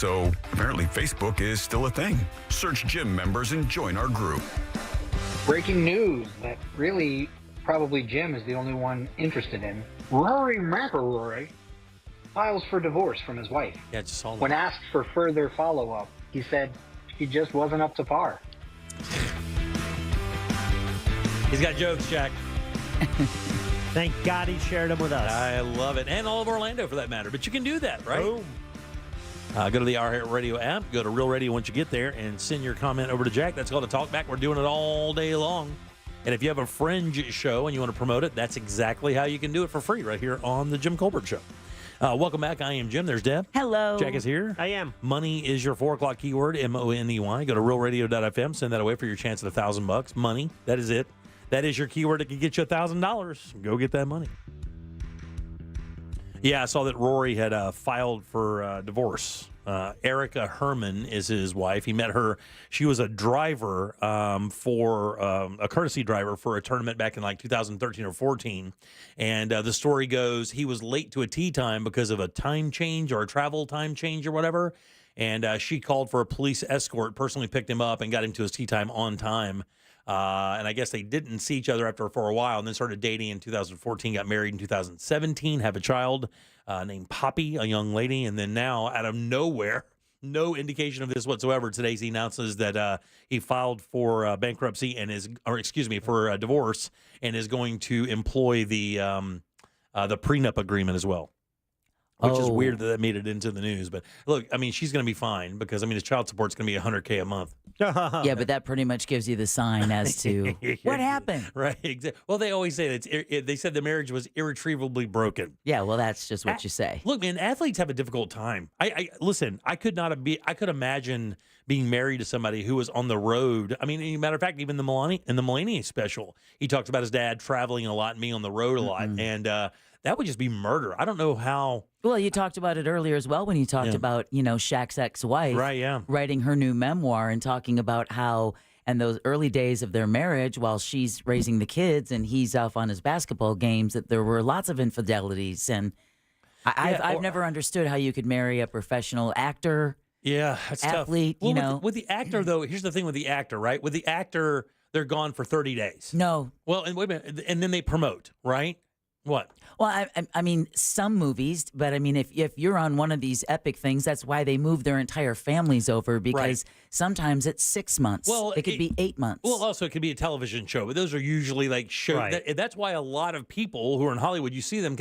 So apparently Facebook is still a thing. Search gym members and join our group. Breaking news that really probably Jim is the only one interested in. Rory McIlroy files for divorce from his wife. Yeah, just saw that. When asked for further follow-up, he said he just wasn't up to par. He's got jokes, Jack. Thank God he shared them with us. I love it. And all of Orlando, for that matter. But you can do that, right? Boom. Go to the iHeart Radio app. Go to Real Radio once you get there and send your comment over to Jack. That's called a talkback. We're doing it all day long. And if you have a fringe show and you want to promote it, that's exactly how you can do it for free right here on the Jim Colbert Show. Welcome back. I am Jim. There's Deb. Hello. Jack is here. I am. Money is your 4 o'clock keyword, MONEY. Go to realradio.fm. Send that away for your chance at $1,000. Money. That is it. That is your keyword that can get you $1,000. Go get that money. Yeah, I saw that Rory had filed for divorce. Erica Herman is his wife. He met her. She was a driver for a courtesy driver for a tournament back in like 2013 or 14. And the story goes he was late to a tee time because of a time change or a travel time change or whatever. And she called for a police escort, personally picked him up and got him to his tee time on time. And I guess they didn't see each other for a while and then started dating in 2014, got married in 2017, have a child named Poppy, a young lady. And then now, out of nowhere, no indication of this whatsoever, today he announces that he filed for bankruptcy and for divorce and is going to employ the prenup agreement as well. Which is weird that made it into the news. But look, I mean, she's going to be fine because, I mean, his child support's going to be $100K a month. Yeah, but that pretty much gives you the sign as to what happened. Right. Exactly. Well, they always say that they said the marriage was irretrievably broken. Yeah, well, that's just what you say. Look, man, athletes have a difficult time. Listen, I could imagine being married to somebody who was on the road. I mean, as a matter of fact, even in the Melania special, he talks about his dad traveling a lot and being on the road a lot. And that would just be murder. I don't know how. Well, you talked about it earlier as well when you talked about, Shaq's ex-wife writing her new memoir and talking about how in those early days of their marriage, while she's raising the kids and he's off on his basketball games, that there were lots of infidelities. And I've never understood how you could marry a professional actor. Yeah, that's athlete, tough. Well, with the actor, though, here's the thing with the actor, right? With the actor, they're gone for 30 days. No. Well, and wait a minute, and then they promote, right? What? Well, I mean, some movies, but I mean, if you're on one of these epic things, that's why they move their entire families over because sometimes it's 6 months. Well, it could be 8 months. Well, also it could be a television show, but those are usually like shows. Right. That's why a lot of people who are in Hollywood, you see them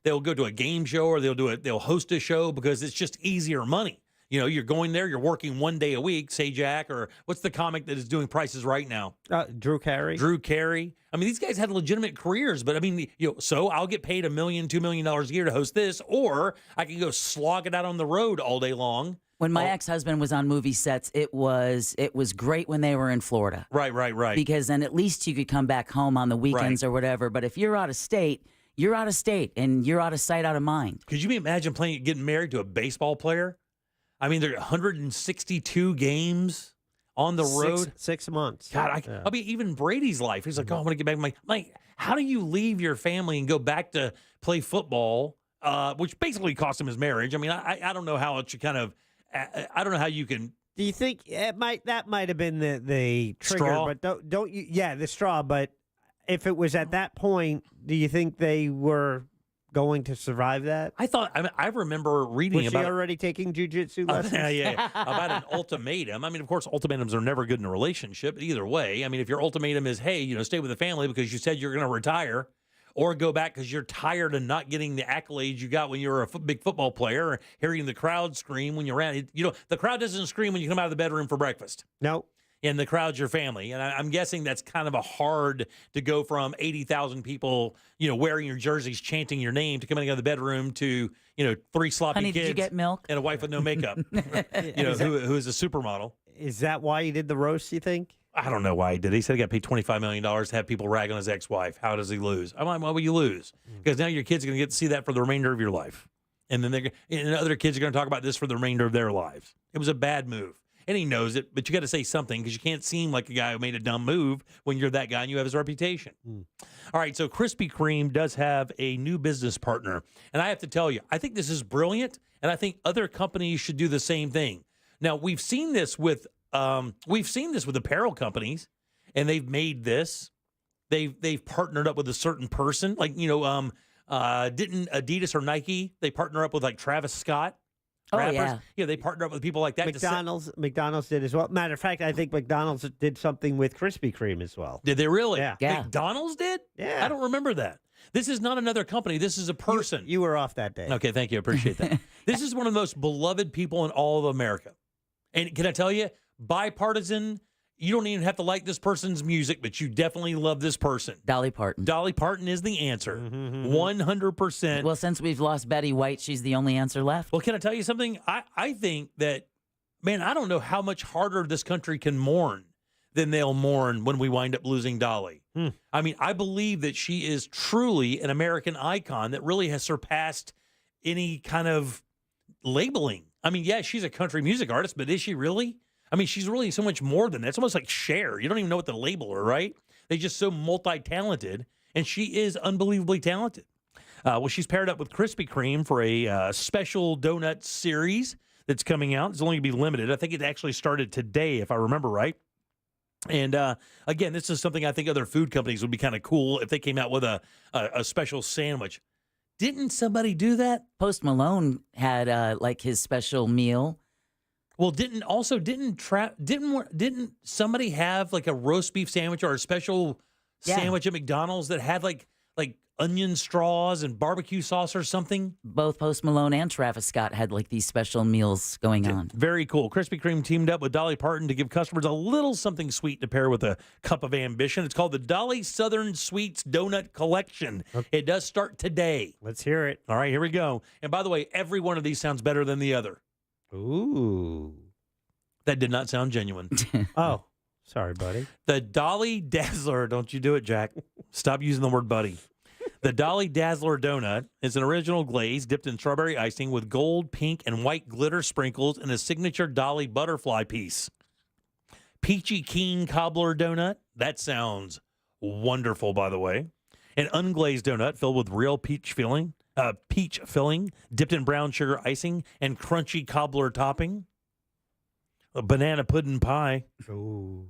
they'll go to a game show or they'll host a show because it's just easier money. You're going there, you're working 1 day a week, say Jack, or what's the comic that is doing Prices Right now? Drew Carey. Drew Carey. I mean, these guys had legitimate careers, but I mean, so I'll get paid $1 million, $2 million a year to host this, or I can go slog it out on the road all day long. When my ex-husband was on movie sets, it was great when they were in Florida. Right. Because then at least you could come back home on the weekends or whatever. But if you're out of state, you're out of state, and you're out of sight, out of mind. Could you imagine getting married to a baseball player? I mean, there are 162 games on the road. 6 months. God, I mean, even Brady's life. He's like, I want to get back. Like, how do you leave your family and go back to play football, which basically cost him his marriage? I mean, I don't know how it should I don't know how you can. Do you think that might have been the trigger? Straw? But don't you? Yeah, the straw. But if it was at that point, do you think they were going to survive that? I remember reading Was about. she already taking jujitsu lessons? Yeah, about an ultimatum. I mean, of course, ultimatums are never good in a relationship. But either way, I mean, if your ultimatum is, hey, stay with the family because you said you're going to retire, or go back because you're tired of not getting the accolades you got when you were a big football player, or hearing the crowd scream when you're around. The crowd doesn't scream when you come out of the bedroom for breakfast. No. And the crowd's your family. And I'm guessing that's kind of a hard to go from 80,000 people, wearing your jerseys, chanting your name, to coming out of the bedroom to, 3 sloppy Honey, kids. did you get milk? And a wife with no makeup, who is a supermodel. Is that why he did the roast, you think? I don't know why he did. He said he got paid $25 million to have people rag on his ex-wife. How does he lose? I'm like, why would you lose? Because now your kids are going to get to see that for the remainder of your life. And then other kids are going to talk about this for the remainder of their lives. It was a bad move. And he knows it, but you got to say something because you can't seem like a guy who made a dumb move when you're that guy and you have his reputation. All right, so Krispy Kreme does have a new business partner. And I have to tell you, I think this is brilliant, and I think other companies should do the same thing. Now, we've seen this with apparel companies, and they've made this. They've partnered up with a certain person. Like, didn't Adidas or Nike, they partner up with like Travis Scott? Rappers. Oh, yeah. Yeah, they partner up with people like that. McDonald's did as well. Matter of fact, I think McDonald's did something with Krispy Kreme as well. Did they really? Yeah. McDonald's did? Yeah. I don't remember that. This is not another company. This is a person. You were off that day. Okay, thank you. I appreciate that. This is one of the most beloved people in all of America. And can I tell you, bipartisan, you don't even have to like this person's music, but you definitely love this person. Dolly Parton. Dolly Parton is the answer. 100%. Well, since we've lost Betty White, she's the only answer left. Well, can I tell you something? I think that, man, I don't know how much harder this country can mourn than they'll mourn when we wind up losing Dolly. I mean, I believe that she is truly an American icon that really has surpassed any kind of labeling. I mean, yeah, she's a country music artist, but is she really? I mean, she's really so much more than that. It's almost like Cher. You don't even know what to label her, right? They're just so multi-talented, and she is unbelievably talented. Well, she's paired up with Krispy Kreme for a special donut series that's coming out. It's only going to be limited. I think it actually started today, if I remember right. And again, this is something I think other food companies would be kind of cool if they came out with a special sandwich. Didn't somebody do that? Post Malone had like his special meal. Well, didn't somebody have like a roast beef sandwich or a special sandwich at McDonald's that had like onion straws and barbecue sauce or something? Both Post Malone and Travis Scott had like these special meals going on. Very cool. Krispy Kreme teamed up with Dolly Parton to give customers a little something sweet to pair with a cup of ambition. It's called the Dolly Southern Sweets Donut Collection. It does start today. Let's hear it. All right, here we go. And by the way, every one of these sounds better than the other. Ooh. That did not sound genuine. Oh, sorry, buddy. The Dolly Dazzler. Don't you do it, Jack. Stop using the word buddy. The Dolly Dazzler donut is an original glaze dipped in strawberry icing with gold, pink, and white glitter sprinkles and a signature Dolly butterfly piece. Peachy Keen Cobbler donut. That sounds wonderful, by the way. An unglazed donut filled with real peach filling, dipped in brown sugar icing and crunchy cobbler topping. A banana pudding pie. Ooh.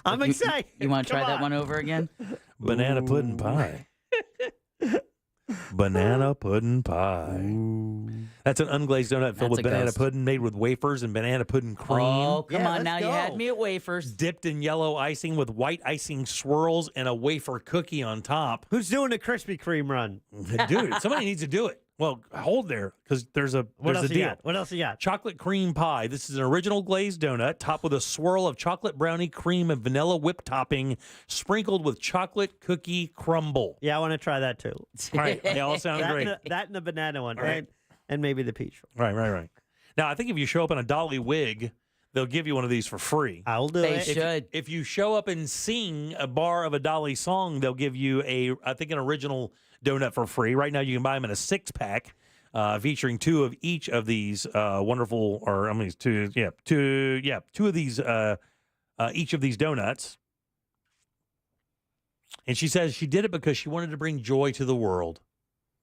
I'm excited. You want to try that one over again? Banana pudding pie. Banana pudding pie. That's an unglazed donut filled with banana pudding made with wafers and banana pudding cream. Oh, come on now. You had me at wafers. Dipped in yellow icing with white icing swirls and a wafer cookie on top. Who's doing a Krispy Kreme run? Dude, somebody needs to do it. Well, hold there, because there's a deal. What else you got? Chocolate cream pie. This is an original glazed donut topped with a swirl of chocolate brownie cream and vanilla whipped topping, sprinkled with chocolate cookie crumble. Yeah, I want to try that too. All right, they all sound great. That and the banana one, right? And maybe the peach Right. one. Now, I think if you show up in a Dolly wig, they'll give you one of these for free. I'll do They it. should. If you show up and sing a bar of a Dolly song, they'll give you an original donut for free. Right now, you can buy them in a 6-pack. Featuring two of each of these two of these, each of these donuts. And she says she did it because she wanted to bring joy to the world.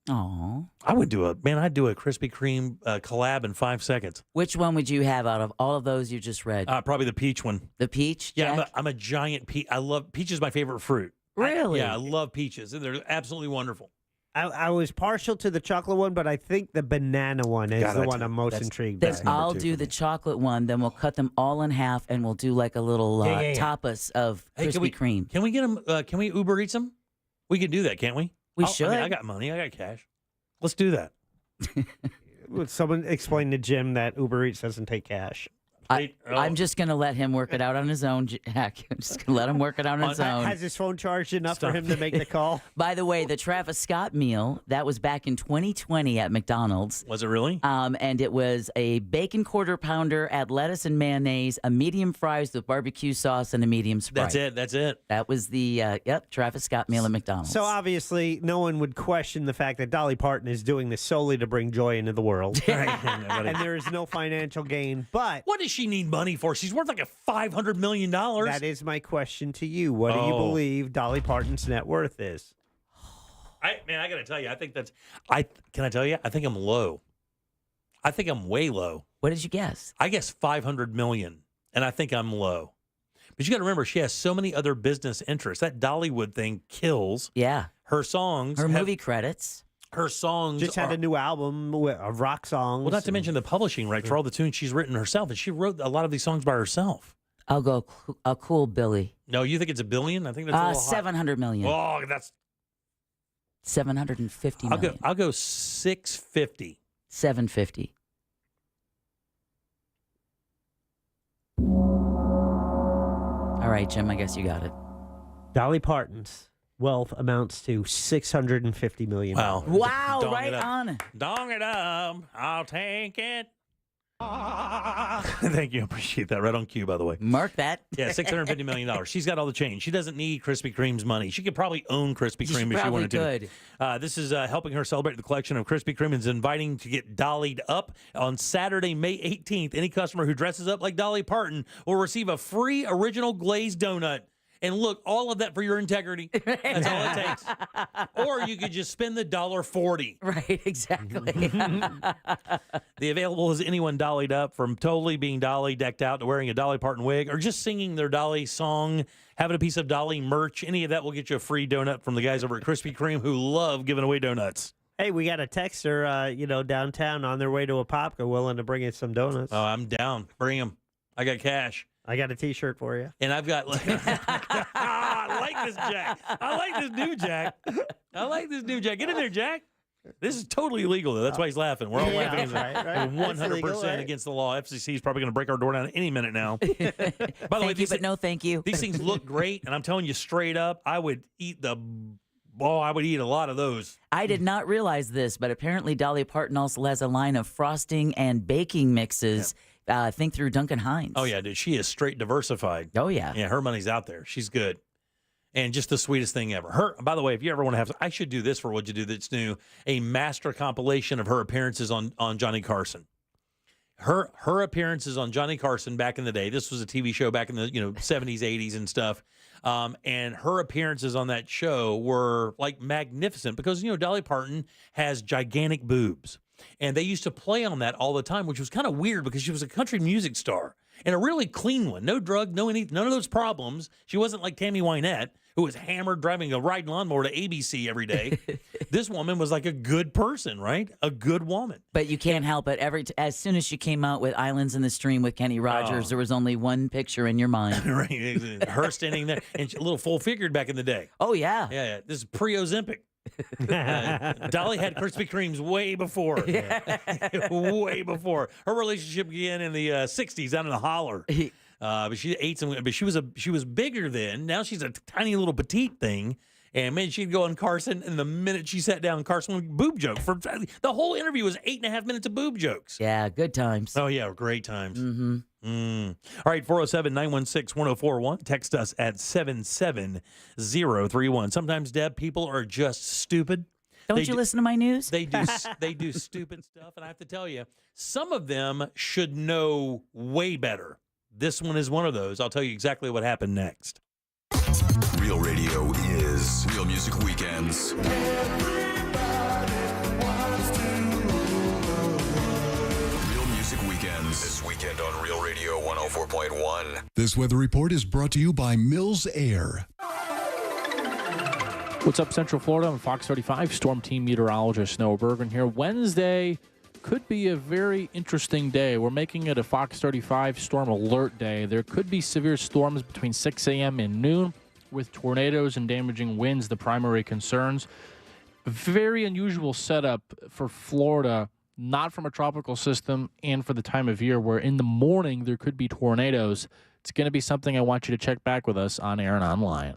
Aw. I'd do a Krispy Kreme collab in 5 seconds. Which one would you have out of all of those you just read? Probably the peach one. The peach? Yeah, Jack? I'm a giant peach. Peach is my favorite fruit. Really? I love peaches. They're absolutely wonderful. I was partial to the chocolate one, but I think the banana one is the one I'm most intrigued by. Then I'll do the chocolate one. Then we'll cut them all in half, and we'll do like a little tapas of Krispy Kreme. Can we get them? Can we Uber Eats them? We can do that, can't we? We should. I got money. I got cash. Let's do that. Would someone explain to Jim that Uber Eats doesn't take cash? I'm just going to let him work it out on his own, Jack. I'm just going to let him work it out on his own. Has his phone charged enough for him to make the call? By the way, the Travis Scott meal, that was back in 2020 at McDonald's. Was it really? And it was a bacon quarter pounder, add lettuce and mayonnaise, a medium fries with barbecue sauce, and a medium Sprite. That's it. That was the, Travis Scott meal at McDonald's. So obviously, no one would question the fact that Dolly Parton is doing this solely to bring joy into the world. And there is no financial gain. But what does she need money for? She's worth like $500 million. That is my question to you. What do you believe Dolly Parton's net worth is? I got to tell you, I think that's. Can I tell you? I think I'm low. I think I'm way low. What did you guess? I guess $500 million, and I think I'm low. But you got to remember, she has so many other business interests. That Dollywood thing kills. Yeah. Her songs. Her movie credits. Her songs just had a new album of rock songs. Well, not to mention the publishing rights for all the tunes she's written herself, and she wrote a lot of these songs by herself. I'll go a cool Billy. No, you think it's $1 billion? I think that's a little high. 700 million. Oh, that's 750 million. I'll go 650. 750. All right, Jim, I guess you got it. Dolly Parton's wealth amounts to $650 million. Wow. Wow, Dong right it up. on. Dong it up. I'll take it. Thank you. Appreciate that. Right on cue, by the way. Mark that. Yeah, $650 million. She's got all the change. She doesn't need Krispy Kreme's money. She could probably own Krispy Kreme if she wanted to. This is helping her celebrate the collection of Krispy Kreme and is inviting to get dollied up on Saturday, May 18th. Any customer who dresses up like Dolly Parton will receive a free original glazed donut. And look, all of that for your integrity. That's all it takes. Or you could just spend the $1.40. Right, exactly. The available is anyone dollied up, from totally being Dolly decked out to wearing a Dolly Parton wig or just singing their Dolly song, having a piece of Dolly merch. Any of that will get you a free donut from the guys over at Krispy Kreme who love giving away donuts. Hey, we got a texter, downtown on their way to Apopka willing to bring in some donuts. Oh, I'm down. Bring them. I got cash. I got a T-shirt for you. And I've got, I like this Jack. I like this new Jack. Get in there, Jack. This is totally illegal, though. That's why he's laughing. We're all laughing. Right. We're 100% against the law. FCC is probably going to break our door down any minute now. By the way, but no thank you. These things look great, and I'm telling you straight up, I would eat a lot of those. I did not realize this, but apparently Dolly Parton also has a line of frosting and baking mixes. Yeah. Think through Duncan Hines. Oh, yeah, dude. She is straight diversified. Oh, yeah. Yeah, her money's out there. She's good. And just the sweetest thing ever. By the way, if you ever want to have, I should do this for What You Do That's New, a master compilation of her appearances on Johnny Carson. Her appearances on Johnny Carson back in the day. This was a TV show back in the 70s, 80s and stuff. And her appearances on that show were like magnificent because, Dolly Parton has gigantic boobs. And they used to play on that all the time, which was kind of weird because she was a country music star and a really clean one. No drug, none of those problems. She wasn't like Tammy Wynette, who was hammered driving a riding lawnmower to ABC every day. This woman was like a good person, right? A good woman. But you can't help it. As soon as she came out with Islands in the Stream with Kenny Rogers, there was only one picture in your mind. Right. Her standing there and a little full-figured back in the day. Oh, yeah. Yeah. This is pre-Ozempic. Dolly had Krispy Kremes way before. Way before. Her relationship began in the 60s down in the holler. But she ate some. But she was bigger then. Now she's a tiny little petite thing. And man, she'd go on Carson, and the minute she sat down, Carson would boob joke. For the whole interview was 8.5 minutes of boob jokes. Yeah, good times. Oh yeah, great times. Mm-hmm. All right, 407-916-1041. Text us at 77031. Sometimes, Deb, people are just stupid. Don't you listen to my news? They do stupid stuff, and I have to tell you, some of them should know way better. This one is one of those. I'll tell you exactly what happened next. Real Radio is Real Music Weekends. Real Music Weekends. This weekend on Real Radio 104.1. This weather report is brought to you by Mills Air. What's up, Central Florida? I'm Fox 35 Storm Team Meteorologist Noah Bergen here. Wednesday could be a very interesting day. We're making it a Fox 35 Storm Alert Day. There could be severe storms between 6 a.m. and noon, with tornadoes and damaging winds the primary concerns. Very unusual setup for Florida not from a tropical system, and for the time of year where in the morning there could be tornadoes. It's going to be something I want you to check back with us on air and online.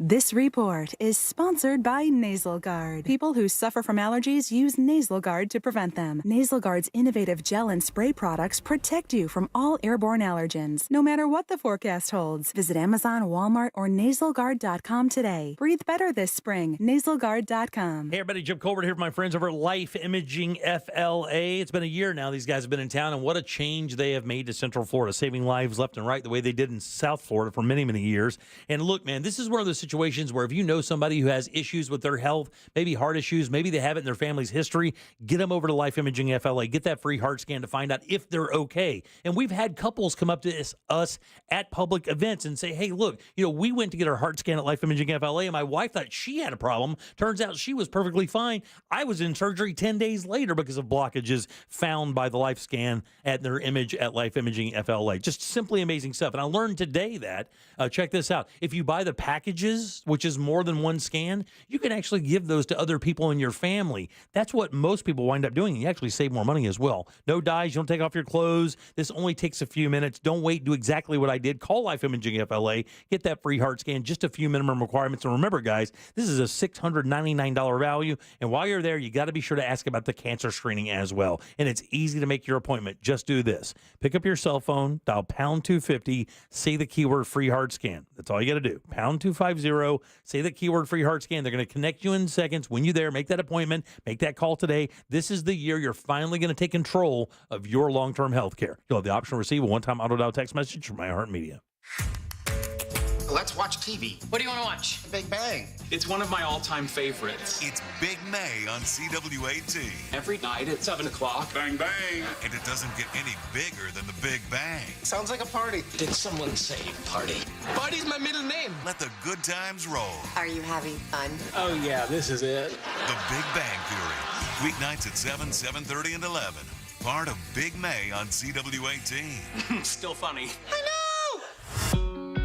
This report is sponsored by Nasal Guard. People who suffer from allergies use Nasal Guard to prevent them. Nasal Guard's innovative gel and spray products protect you from all airborne allergens, no matter what the forecast holds. Visit Amazon, Walmart, or nasalguard.com today. Breathe better this spring. Nasalguard.com. Hey, everybody. Jim Colbert here with my friends over at Life Imaging FLA. It's been a year now these guys have been in town, and what a change they have made to Central Florida, saving lives left and right the way they did in South Florida for many, many years. And look, man, this is one of those situations where if you know somebody who has issues with their health, maybe heart issues, maybe they have it in their family's history, get them over to Life Imaging FLA. Get that free heart scan to find out if they're okay. And we've had couples come up to us at public events and say, hey, look, we went to get our heart scan at Life Imaging FLA, and my wife thought she had a problem. Turns out she was perfectly fine. I was in surgery 10 days later because of blockages found by the Life scan at their image at Life Imaging FLA. Just simply amazing stuff. And I learned today that, check this out, if you buy the packages, which is more than one scan, you can actually give those to other people in your family. That's what most people wind up doing. You actually save more money as well. No dyes. You don't take off your clothes. This only takes a few minutes. Don't wait. Do exactly what I did. Call Life Imaging FLA. Get that free heart scan. Just a few minimum requirements. And remember, guys, this is a $699 value. And while you're there, you got to be sure to ask about the cancer screening as well. And it's easy to make your appointment. Just do this. Pick up your cell phone, dial pound 250, say the keyword free heart scan. That's all you got to do. Pound 250. Say the keyword free heart scan. They're going to connect you in seconds. When you're there, make that appointment, make that call today. This is the year you're finally going to take control of your long-term health care. You'll have the option to receive a one-time auto-dial text message from iHeartMedia. Let's watch TV. What do you want to watch? Big Bang. It's one of my all-time favorites. It's Big May on CW18. Every night at 7 o'clock. Bang, bang. And it doesn't get any bigger than the Big Bang. Sounds like a party. Did someone say party? Party's my middle name. Let the good times roll. Are you having fun? Oh, yeah, this is it. The Big Bang Theory. Weeknights at 7, 7:30, and 11. Part of Big May on CW18. Still funny. I know!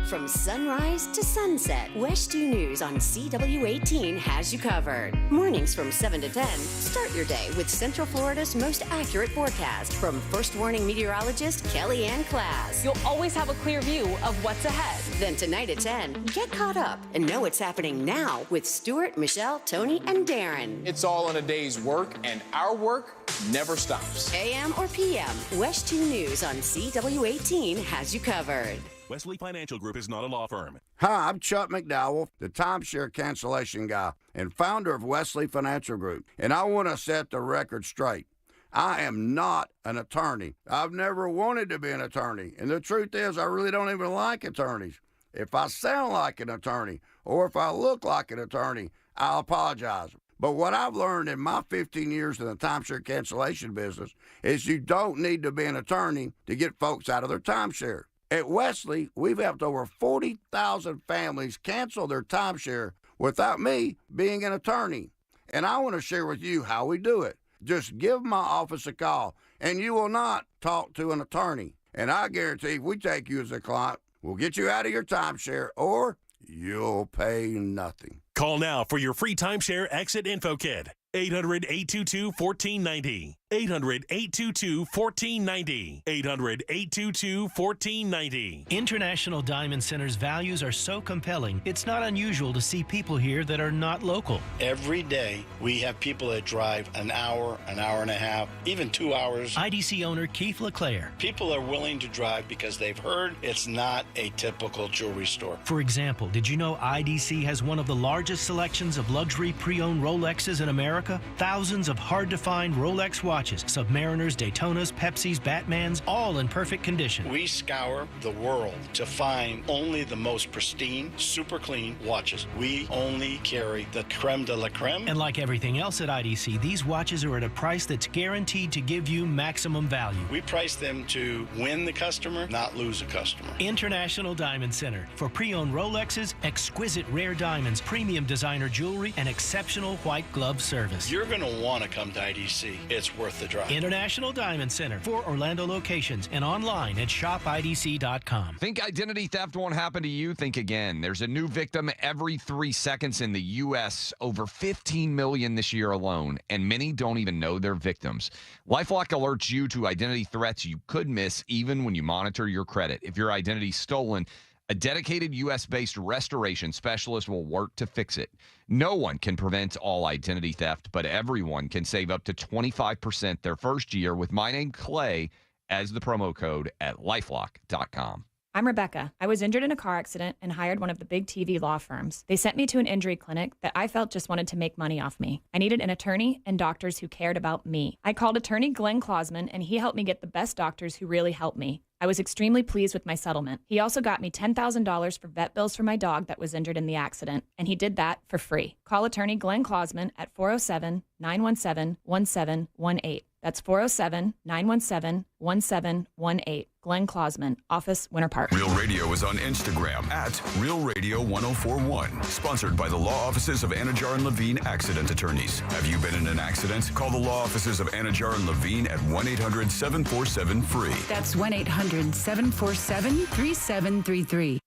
From sunrise to sunset, West 2 News on CW18 has you covered. Mornings from 7 to 10, start your day with Central Florida's most accurate forecast from First Warning meteorologist Kelly Ann Class. You'll always have a clear view of what's ahead. Then tonight at 10, get caught up and know what's happening now with Stuart, Michelle, Tony, and Darren. It's all in a day's work, and our work never stops. AM or PM, West 2 News on CW18 has you covered. Wesley Financial Group is not a law firm. Hi, I'm Chuck McDowell, the timeshare cancellation guy and founder of Wesley Financial Group, and I want to set the record straight. I am not an attorney. I've never wanted to be an attorney, and the truth is I really don't even like attorneys. If I sound like an attorney or if I look like an attorney, I'll apologize. But what I've learned in my 15 years in the timeshare cancellation business is you don't need to be an attorney to get folks out of their timeshare. At Wesley, we've helped over 40,000 families cancel their timeshare without me being an attorney. And I want to share with you how we do it. Just give my office a call, and you will not talk to an attorney. And I guarantee if we take you as a client, we'll get you out of your timeshare, or you'll pay nothing. Call now for your free timeshare exit info kit. 800-822-1490. 800-822-1490. 800-822-1490. International Diamond Center's values are so compelling, it's not unusual to see people here that are not local. Every day, we have people that drive an hour and a half, even 2 hours. IDC owner Keith LeClaire. People are willing to drive because they've heard it's not a typical jewelry store. For example, did you know IDC has one of the largest selections of luxury pre-owned Rolexes in America? Thousands of hard-to-find Rolex watches, Submariners, Daytonas, Pepsis, Batmans, all in perfect condition. We scour the world to find only the most pristine, super clean watches. We only carry the creme de la creme. And like everything else at IDC, these watches are at a price that's guaranteed to give you maximum value. We price them to win the customer, not lose a customer. International Diamond Center for pre-owned Rolexes, exquisite rare diamonds, premium designer jewelry, and exceptional white glove service. You're going to want to come to IDC. It's worth worth the drive. International Diamond Center. 4 Orlando locations and online at shopidc.com. Think identity theft won't happen to you? Think again. There's a new victim every 3 seconds in the U.S., over 15 million this year alone, and many don't even know they're victims. LifeLock alerts you to identity threats you could miss even when you monitor your credit. If your identity's stolen, a dedicated U.S.-based restoration specialist will work to fix it. No one can prevent all identity theft, but everyone can save up to 25% their first year with my name, Clay, as the promo code at LifeLock.com. I'm Rebecca. I was injured in a car accident and hired one of the big TV law firms. They sent me to an injury clinic that I felt just wanted to make money off me. I needed an attorney and doctors who cared about me. I called attorney Glenn Klausman, and he helped me get the best doctors who really helped me. I was extremely pleased with my settlement. He also got me $10,000 for vet bills for my dog that was injured in the accident, and he did that for free. Call attorney Glenn Klausman at 407-917-1718. That's 407-917-1718. Glenn Klausman, Office, Winter Park. Real Radio is on Instagram at Real Radio 1041. Sponsored by the law offices of Anajar and Levine Accident Attorneys. Have you been in an accident? Call the law offices of Anajar and Levine at 1-800-747-FREE. That's 1-800-747-3733.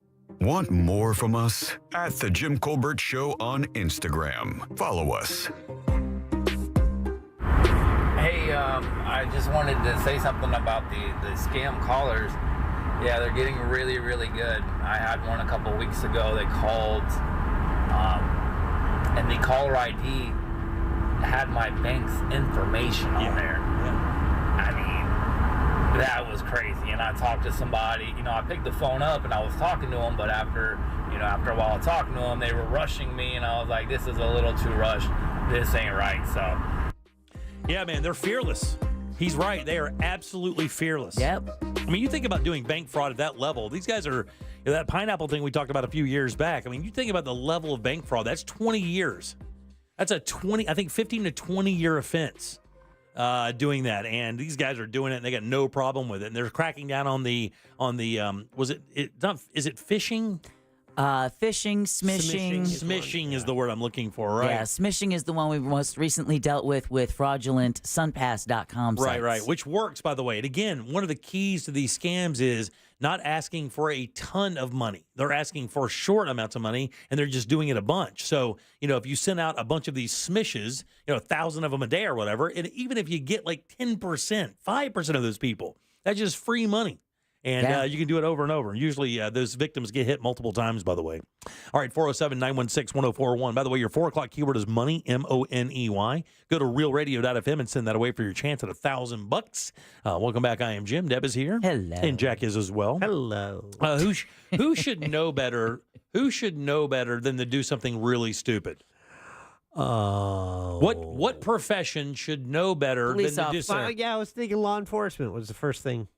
Want more from us? At The Jim Colbert Show on Instagram. Follow us. Hey, I just wanted to say something about the scam callers. Yeah, they're getting really, really good. I had one a couple weeks ago. They called, and the caller ID had my bank's information on there. I mean, that was crazy. And I talked to somebody, I picked the phone up and I was talking to them, but after a while of talking to them, they were rushing me, and I was like, this is a little too rushed. This ain't right, so... Yeah, man, they're fearless. He's right. They are absolutely fearless. Yep. I mean, you think about doing bank fraud at that level. These guys are, that pineapple thing we talked about a few years back. I mean, you think about the level of bank fraud. That's 20 years. That's a 15 to 20 year offense doing that. And these guys are doing it, and they got no problem with it. And they're cracking down on the is it phishing? Phishing, smishing. Smishing is the word I'm looking for, right? Yeah, smishing is the one we most recently dealt with fraudulent sunpass.com sites. Right, which works, by the way. And again, one of the keys to these scams is not asking for a ton of money. They're asking for short amounts of money, and they're just doing it a bunch. So, if you send out a bunch of these smishes, 1,000 of them a day or whatever, and even if you get like 10%, 5% of those people, that's just free money. And you can do it over and over. Usually those victims get hit multiple times, by the way. All right, 407-916-1041. By the way, your 4 o'clock keyword is money, M-O-N-E-Y. Go to realradio.fm and send that away for your chance at $1,000. Welcome back. I am Jim. Deb is here. Hello. And Jack is as well. Hello. Who should know better? Who should know better than to do something really stupid? What profession should know better Police than to do something? Yeah, I was thinking law enforcement was the first thing.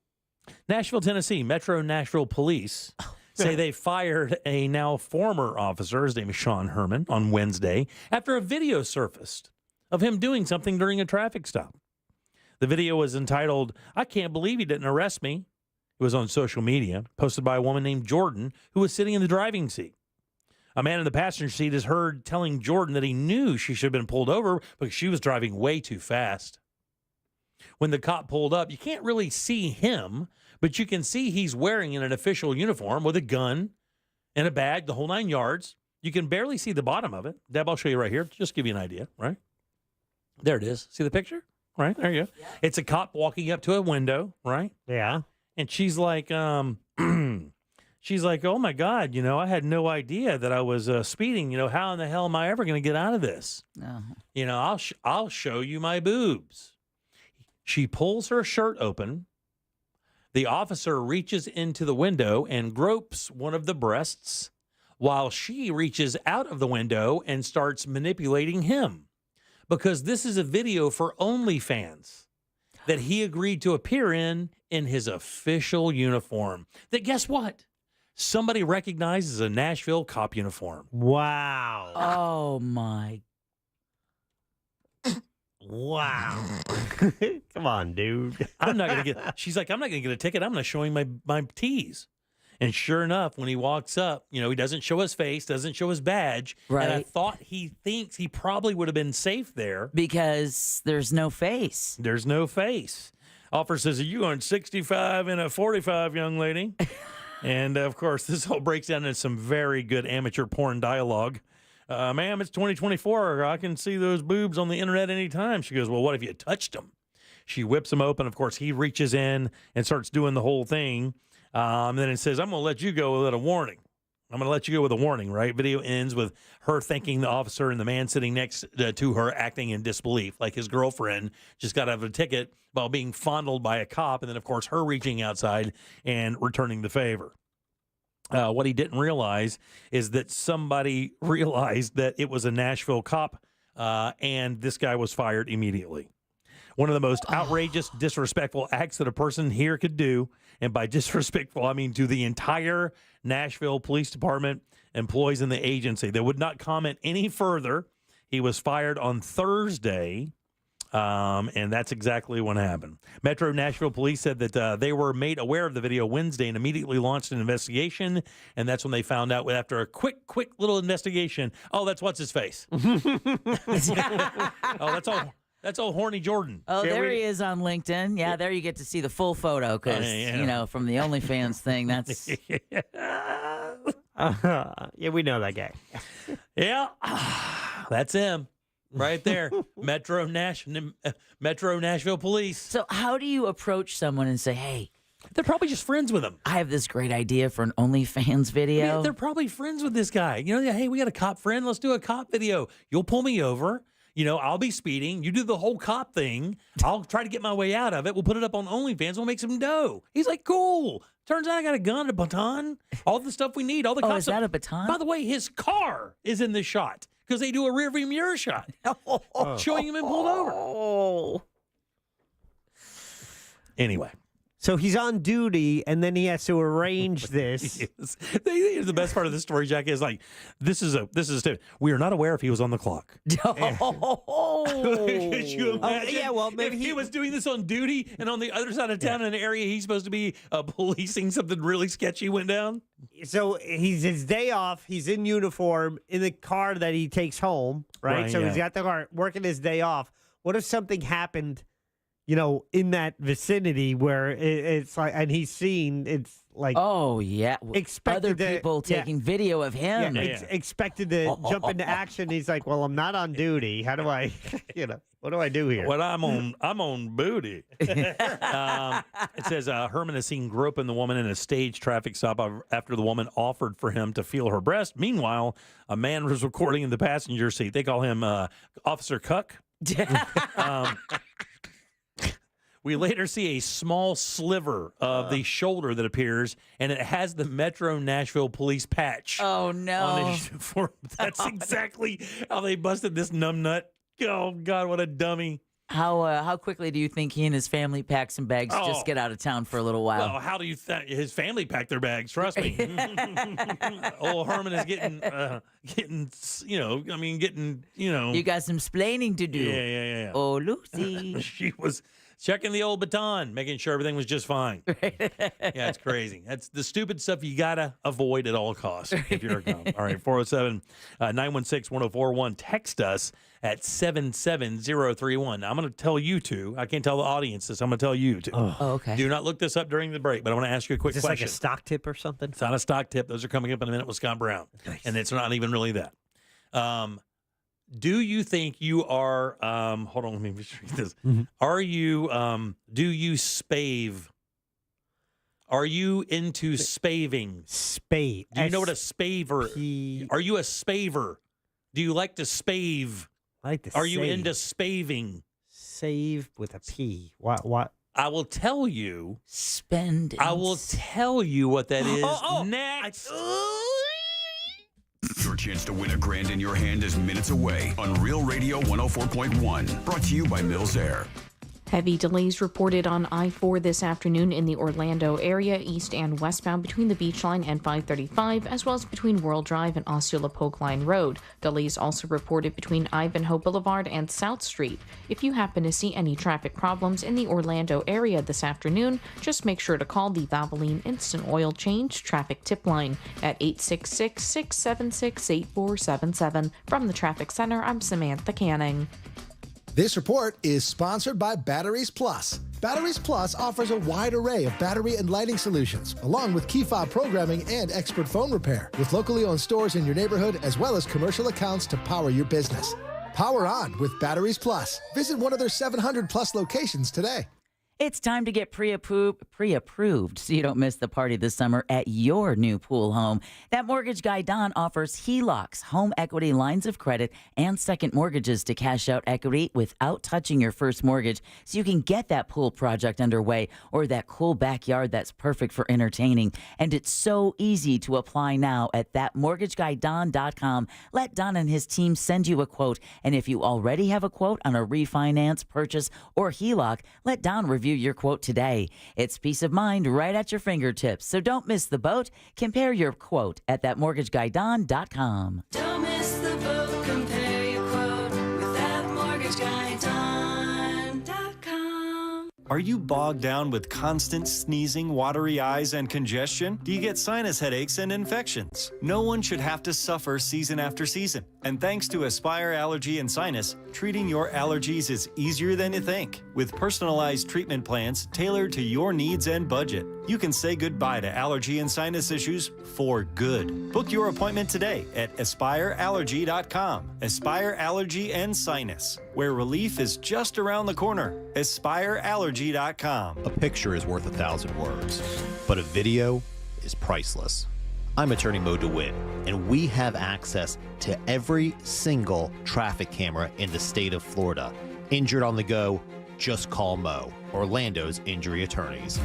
Nashville, Tennessee, Metro Nashville Police say they fired a now former officer, his name is Sean Herman, on Wednesday after a video surfaced of him doing something during a traffic stop. The video was entitled, "I Can't Believe He Didn't Arrest Me." It was on social media, posted by a woman named Jordan, who was sitting in the driving seat. A man in the passenger seat is heard telling Jordan that he knew she should have been pulled over because she was driving way too fast. When the cop pulled up, you can't really see him, but you can see he's wearing an official uniform with a gun and a bag, the whole 9 yards. You can barely see the bottom of it. Deb, I'll show you right here. Just give you an idea, right? There it is. See the picture? Right, there you go. Yeah. It's a cop walking up to a window, right? Yeah. And she's like, oh my God, I had no idea that I was speeding. How in the hell am I ever going to get out of this? No. I'll show you my boobs. She pulls her shirt open. The officer reaches into the window and gropes one of the breasts while she reaches out of the window and starts manipulating him. Because this is a video for OnlyFans that he agreed to appear in his official uniform. That, guess what? Somebody recognizes a Nashville cop uniform. Wow. Oh, my. Wow. Come on, dude. She's like, I'm not going to get a ticket. I'm going to show him my tees. And sure enough, when he walks up, he doesn't show his face, doesn't show his badge. Right. And I thought he thinks he probably would have been safe there. Because there's no face. There's no face. Officer says, "Are you on 65 and a 45, young lady?" And, of course, this all breaks down into some very good amateur porn dialogue. "Ma'am, it's 2024. I can see those boobs on the internet anytime." She goes, "Well, what if you touched them?" She whips them open. Of course, he reaches in and starts doing the whole thing. And then it says, "I'm going to let you go without a warning." I'm going to let you go with a warning, right? Video ends with her thanking the officer and the man sitting next to her acting in disbelief, like his girlfriend just got out of a ticket while being fondled by a cop. And then, of course, her reaching outside and returning the favor. What he didn't realize is that somebody realized that it was a Nashville cop, and this guy was fired immediately. One of the most outrageous, disrespectful acts that a person here could do, and by disrespectful, I mean to the entire Nashville Police Department employees in the agency. They would not comment any further. He was fired on Thursday, and that's exactly what happened. Metro Nashville Police said that they were made aware of the video Wednesday and immediately launched an investigation, and that's when they found out after a quick little investigation, oh, that's what's his face. That's old horny Jordan. Oh, there he is on LinkedIn. Yeah, there you get to see the full photo because, from the OnlyFans thing, that's... Yeah, we know that guy. Yeah, that's him right there. Metro Nashville Police. So how do you approach someone and say, hey... They're probably just friends with him. I have this great idea for an OnlyFans video. Yeah, they're probably friends with this guy. Hey, we got a cop friend. Let's do a cop video. You'll pull me over. I'll be speeding. You do the whole cop thing. I'll try to get my way out of it. We'll put it up on OnlyFans. We'll make some dough. He's like, cool. Turns out I got a gun, a baton, all the stuff we need. All the cops. Is that a baton? By the way, his car is in the shot because they do a rearview mirror shot showing him being pulled over. Anyway. So he's on duty, and then he has to arrange this. Yes. The best part of this story, Jack, is this is a statement. We are not aware if he was on the clock. Could you imagine? Yeah, well, maybe if he was doing this on duty, and on the other side of town, in an area he's supposed to be policing, something really sketchy went down. So he's his day off. He's in uniform in the car that he takes home, right? So he's got the car working his day off. What if something happened? In that vicinity where it's like, and he's seen, it's like, oh yeah, other people taking video of him. Expected to jump into action. He's like, well, I'm not on duty. How do I, what do I do here? Well, I'm on booty. It says Herman is seen groping the woman in a staged traffic stop after the woman offered for him to feel her breast. Meanwhile, a man was recording in the passenger seat. They call him Officer Cuck. We later see a small sliver of the shoulder that appears, and it has the Metro Nashville Police patch. Oh, no. On his uniform. That's exactly how they busted this numbnut. Oh, God, what a dummy. How quickly do you think he and his family pack some bags to just get out of town for a little while? Well, how do you think his family packed their bags? Trust me. Old Herman is getting. You got some splaining to do. Yeah. Oh, Lucy. She was checking the old baton, making sure everything was just fine. Yeah, it's crazy. That's the stupid stuff you got to avoid at all costs if you're a cop. All right, 407-916-1041. Text us at 77031. Now, I'm going to tell you two. I can't tell the audience this. I'm going to tell you two. Oh, okay. Do not look this up during the break, but I want to ask you a quick question. Is this question. like a stock tip or something? It's not a stock tip. Those are coming up in a minute with Scott Brown. Nice. And it's not even really that. Do you think you are, hold on, let me just read this. Mm-hmm. Are you, do you spave? Are you into spaving? Spave. Do you know what a spaver? Are you a spaver? Do you like to spave? I like to Are you save. into spaving? Save with a P. What? I will tell you. Spend. I will tell you what that is next. Your chance to win $1,000 in your hand is minutes away on Real Radio 104.1. Brought to you by Mills Air. Heavy delays reported on I-4 this afternoon in the Orlando area, east and westbound between the Beach Line and 535, as well as between World Drive and Osceola Polk Line Road. Delays also reported between Ivanhoe Boulevard and South Street. If you happen to see any traffic problems in the Orlando area this afternoon, just make sure to call the Valvoline Instant Oil Change Traffic Tip Line at 866-676-8477. From the Traffic Center, I'm Samantha Canning. This report is sponsored by Batteries Plus. Batteries Plus offers a wide array of battery and lighting solutions, along with key fob programming and expert phone repair, with locally owned stores in your neighborhood as well as commercial accounts to power your business. Power on with Batteries Plus. Visit one of their 700 plus locations today. It's time to get pre-approved so you don't miss the party this summer at your new pool home. That mortgage guy, Don, offers HELOCs, home equity lines of credit, and second mortgages to cash out equity without touching your first mortgage so you can get that pool project underway or that cool backyard that's perfect for entertaining. And it's so easy to apply now at thatmortgageguydon.com. Let Don and his team send you a quote. And if you already have a quote on a refinance, purchase, or HELOC, let Don review your quote today. It's peace of mind right at your fingertips. So don't miss the boat. Compare your quote at thatmortgageguydon.com. Don't miss the boat. Compare your quote with thatmortgageguydon.com. Are you bogged down with constant sneezing, watery eyes, and congestion? Do you get sinus headaches and infections? No one should have to suffer season after season. And thanks to Aspire Allergy and Sinus, treating your allergies is easier than you think. With personalized treatment plans tailored to your needs and budget, you can say goodbye to allergy and sinus issues for good. Book your appointment today at AspireAllergy.com. Aspire Allergy and Sinus, where relief is just around the corner. AspireAllergy.com. A picture is worth 1,000 words, but a video is priceless. I'm Attorney Mo DeWitt, and we have access to every single traffic camera in the state of Florida. Injured on the go, just call Mo, Orlando's injury attorneys.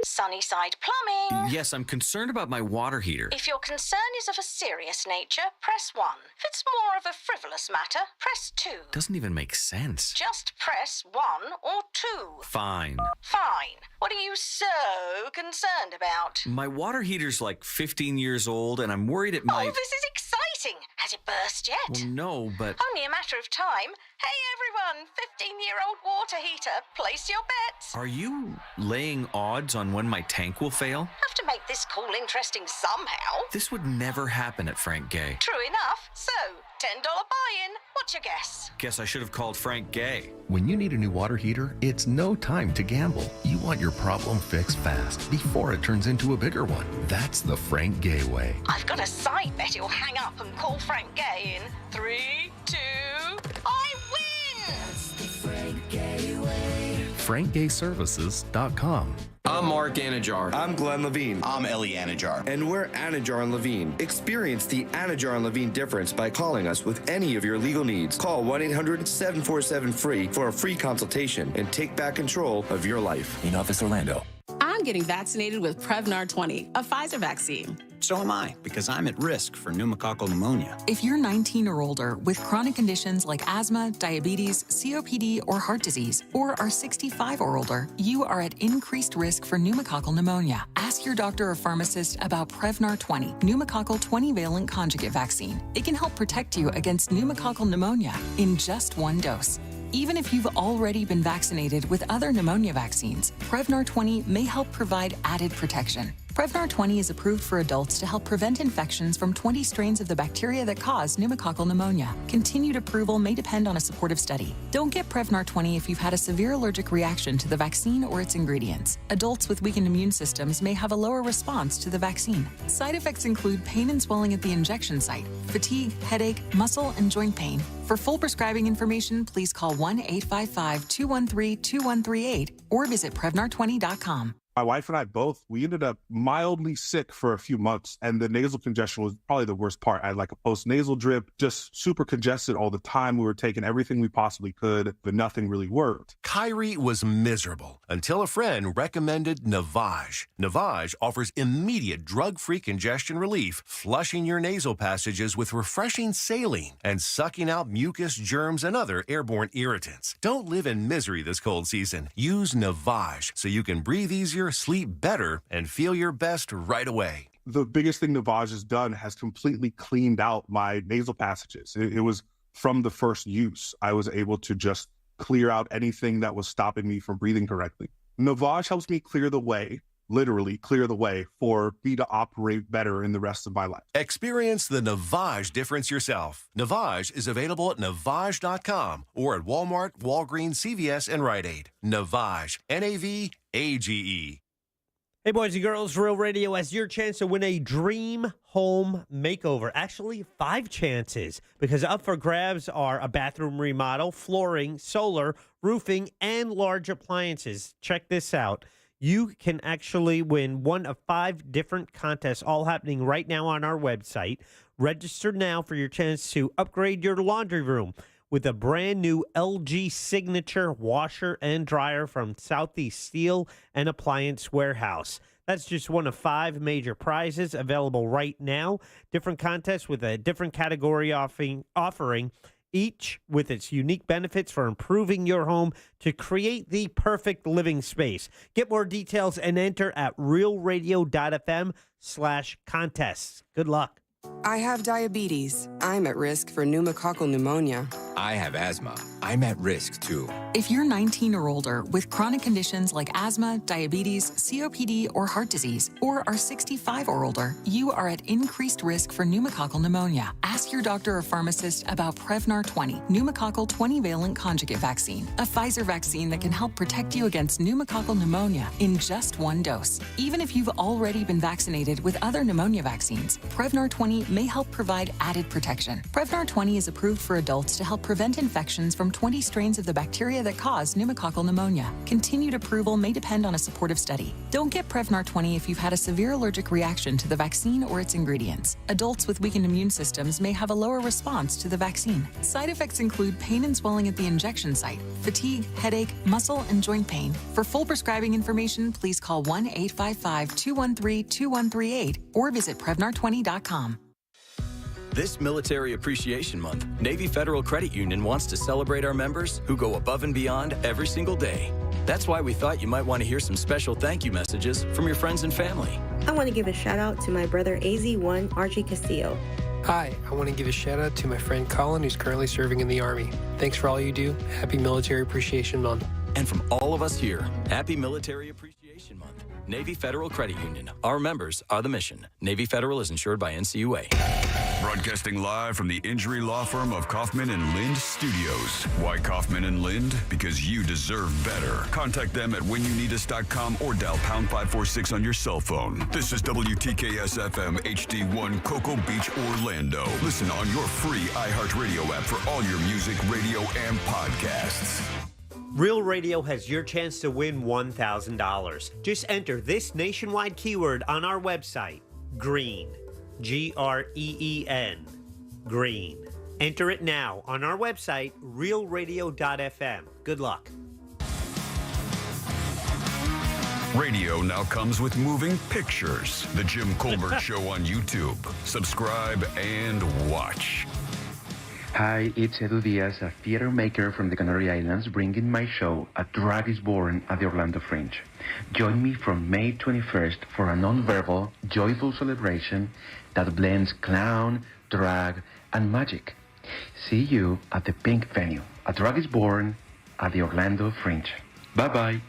Sunnyside Plumbing. Yes, I'm concerned about my water heater. If your concern is of a serious nature, press 1. If it's more of a frivolous matter, press 2. Doesn't even make sense. Just press 1 or 2. Fine. Fine. What are you so concerned about? My water heater's like 15 years old, and I'm worried it might... Oh, this is exciting. Has it burst yet? Well, no, but... Only a matter of time. Hey, everyone, 15-year-old water heater, place your bets. Are you laying odds on when my tank will fail? Have to make this call interesting somehow. This would never happen at Frank Gay. True enough. So, $10 buy-in. What's your guess? Guess I should have called Frank Gay. When you need a new water heater, it's no time to gamble. You want your problem fixed fast before it turns into a bigger one. That's the Frank Gay way. I've got a side bet he'll hang up and call Frank Gay in 3, 2, I win! That's the Frank Gay way. FrankGayServices.com. I'm Mark Anajar. I'm Glenn Levine. I'm Ellie Anajar. And we're Anajar and Levine. Experience the Anajar and Levine difference by calling us with any of your legal needs. Call 1-800-747-FREE for a free consultation and take back control of your life. In Office Orlando. I'm getting vaccinated with Prevnar 20, a Pfizer vaccine. So am I, because I'm at risk for pneumococcal pneumonia. If you're 19 or older with chronic conditions like asthma, diabetes, COPD, or heart disease, or are 65 or older, you are at increased risk for pneumococcal pneumonia. Ask your doctor or pharmacist about Prevnar 20, pneumococcal 20-valent conjugate vaccine. It can help protect you against pneumococcal pneumonia in just one dose. Even if you've already been vaccinated with other pneumonia vaccines, Prevnar 20 may help provide added protection. Prevnar 20 is approved for adults to help prevent infections from 20 strains of the bacteria that cause pneumococcal pneumonia. Continued approval may depend on a supportive study. Don't get Prevnar 20 if you've had a severe allergic reaction to the vaccine or its ingredients. Adults with weakened immune systems may have a lower response to the vaccine. Side effects include pain and swelling at the injection site, fatigue, headache, muscle, and joint pain. For full prescribing information, please call 1-855-213-2138 or visit Prevnar20.com. My wife and I both, we ended up mildly sick for a few months, and the nasal congestion was probably the worst part. I had like a post-nasal drip, just super congested all the time. We were taking everything we possibly could, but nothing really worked. Kyrie was miserable until a friend recommended Navage. Navage offers immediate drug-free congestion relief, flushing your nasal passages with refreshing saline and sucking out mucus, germs, and other airborne irritants. Don't live in misery this cold season. Use Navage so you can breathe easier, sleep better, and feel your best right away. The biggest thing Navage has done has completely cleaned out my nasal passages. It was from the first use. I was able to just clear out anything that was stopping me from breathing correctly. Navage helps me clear the way, literally clear the way, for me to operate better in the rest of my life. Experience the Navage difference yourself. Navage is available at Navage.com or at Walmart, Walgreens, CVS, and Rite Aid. Navage, Navage. Hey, boys and girls, Real Radio has your chance to win a dream home makeover. Actually, 5 chances, because up for grabs are a bathroom remodel, flooring, solar, roofing, and large appliances. Check this out. You can actually win one of 5 different contests, all happening right now on our website. Register now for your chance to upgrade your laundry room with a brand new LG Signature washer and dryer from Southeast Steel and Appliance Warehouse. That's just one of 5 major prizes available right now. Different contests with a different category offering, each with its unique benefits for improving your home to create the perfect living space. Get more details and enter at realradio.fm/contests. Good luck. I have diabetes. I'm at risk for pneumococcal pneumonia. I have asthma. I'm at risk too. If you're 19 or older with chronic conditions like asthma, diabetes, COPD, or heart disease, or are 65 or older, you are at increased risk for pneumococcal pneumonia. Ask your doctor or pharmacist about Prevnar 20, pneumococcal 20-valent conjugate vaccine, a Pfizer vaccine that can help protect you against pneumococcal pneumonia in just 1 dose. Even if you've already been vaccinated with other pneumonia vaccines, Prevnar 20 may help provide added protection. Prevnar 20 is approved for adults to help prevent infections from 20 strains of the bacteria that cause pneumococcal pneumonia. Continued approval may depend on a supportive study. Don't get Prevnar 20 if you've had a severe allergic reaction to the vaccine or its ingredients. Adults with weakened immune systems may have a lower response to the vaccine. Side effects include pain and swelling at the injection site, fatigue, headache, muscle, and joint pain. For full prescribing information, please call 1-855-213-2138 or visit Prevnar20.com. This Military Appreciation Month, Navy Federal Credit Union wants to celebrate our members who go above and beyond every single day. That's why we thought you might want to hear some special thank you messages from your friends and family. I want to give a shout out to my brother AZ1 Archie Castillo. Hi, I want to give a shout out to my friend Colin, who's currently serving in the Army. Thanks for all you do. Happy Military Appreciation Month. And from all of us here, happy Military Appreciation Month. Navy Federal Credit Union. Our members are the mission. Navy Federal is insured by NCUA. Broadcasting live from the injury law firm of Kaufman and Lind Studios. Why Kaufman and Lind? Because you deserve better. Contact them at whenyouneedus.com or dial pound 546 on your cell phone. This is WTKS FM HD1 Cocoa Beach, Orlando. Listen on your free iHeartRadio app for all your music, radio, and podcasts. Real Radio has your chance to win $1,000. Just enter this nationwide keyword on our website, GREEN. GREEN. Green. Enter it now on our website, realradio.fm. Good luck. Radio now comes with moving pictures. The Jim Colbert Show on YouTube. Subscribe and watch. Hi, it's Edu Diaz, a theater maker from the Canary Islands, bringing my show, A Drag is Born, at the Orlando Fringe. Join me from May 21st for a non-verbal, joyful celebration that blends clown, drag, and magic. See you at the Pink Venue. A Drag is Born at the Orlando Fringe. Bye-bye.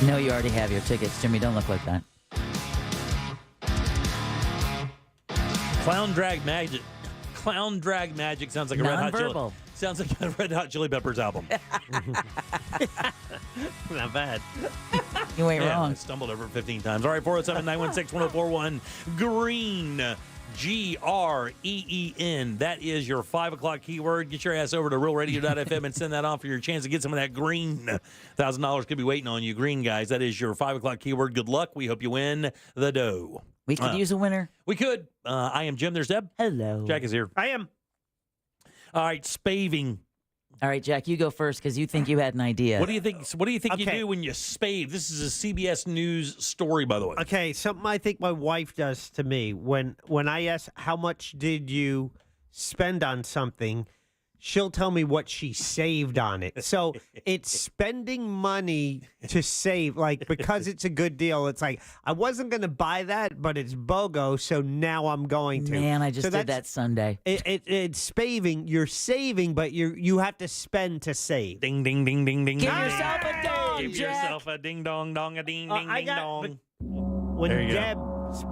No, you already have your tickets, Jimmy. Don't look like that. Clown drag magic sounds like a Red Hot Chili Peppers album. Not bad. You ain't wrong. I stumbled over it 15 times. All right, 407-916-1041. Green. GREEN. That is your 5 o'clock keyword. Get your ass over to realradio.fm and send that on for your chance to get some of that green. $1,000 could be waiting on you, green guys. That is your 5 o'clock keyword. Good luck. We hope you win the dough. We could use a winner. We could. I am Jim. There's Deb. Hello. Jack is here. I am. All right, spaving. All right, Jack, you go first because you think you had an idea. What do you think? What do you think you do when you spave? This is a CBS News story, by the way. Okay, something I think my wife does to me when I ask how much did you spend on something, she'll tell me what she saved on it. So it's spending money to save, like because it's a good deal. It's like I wasn't going to buy that, but it's BOGO, so now I'm going to. Man, I just did that Sunday. It's spaving. You're saving, but you have to spend to save. Ding ding ding ding ding. Give yourself a dong, Give Jack. yourself a ding dong dong a ding ding ding dong. When There you Deb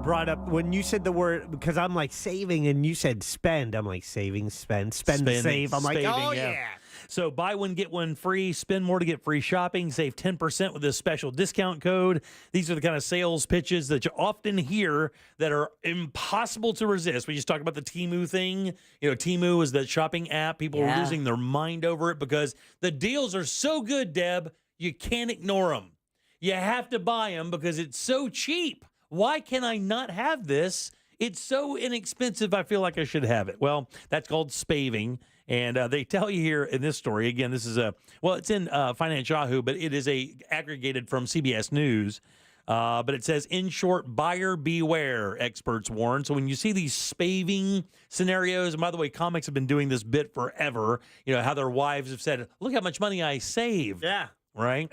brought up, when you said the word, because I'm like saving and you said spend, I'm like saving, spend, save. I'm like, oh, yeah. So buy one, get one free, spend more to get free shopping, save 10% with this special discount code. These are the kind of sales pitches that you often hear that are impossible to resist. We just talked about the Temu thing. You know, Temu is the shopping app. People are losing their mind over it because the deals are so good, Deb, you can't ignore them. You have to buy them because it's so cheap. Why can I not have this? It's so inexpensive, I feel like I should have it. Well, that's called spaving. And they tell you here in this story, again, this is it's in Finance Yahoo, but it is aggregated from CBS News. But it says, in short, buyer beware, experts warn. So when you see these spaving scenarios, and by the way, comics have been doing this bit forever, you know, how their wives have said, look how much money I saved. Yeah. Right?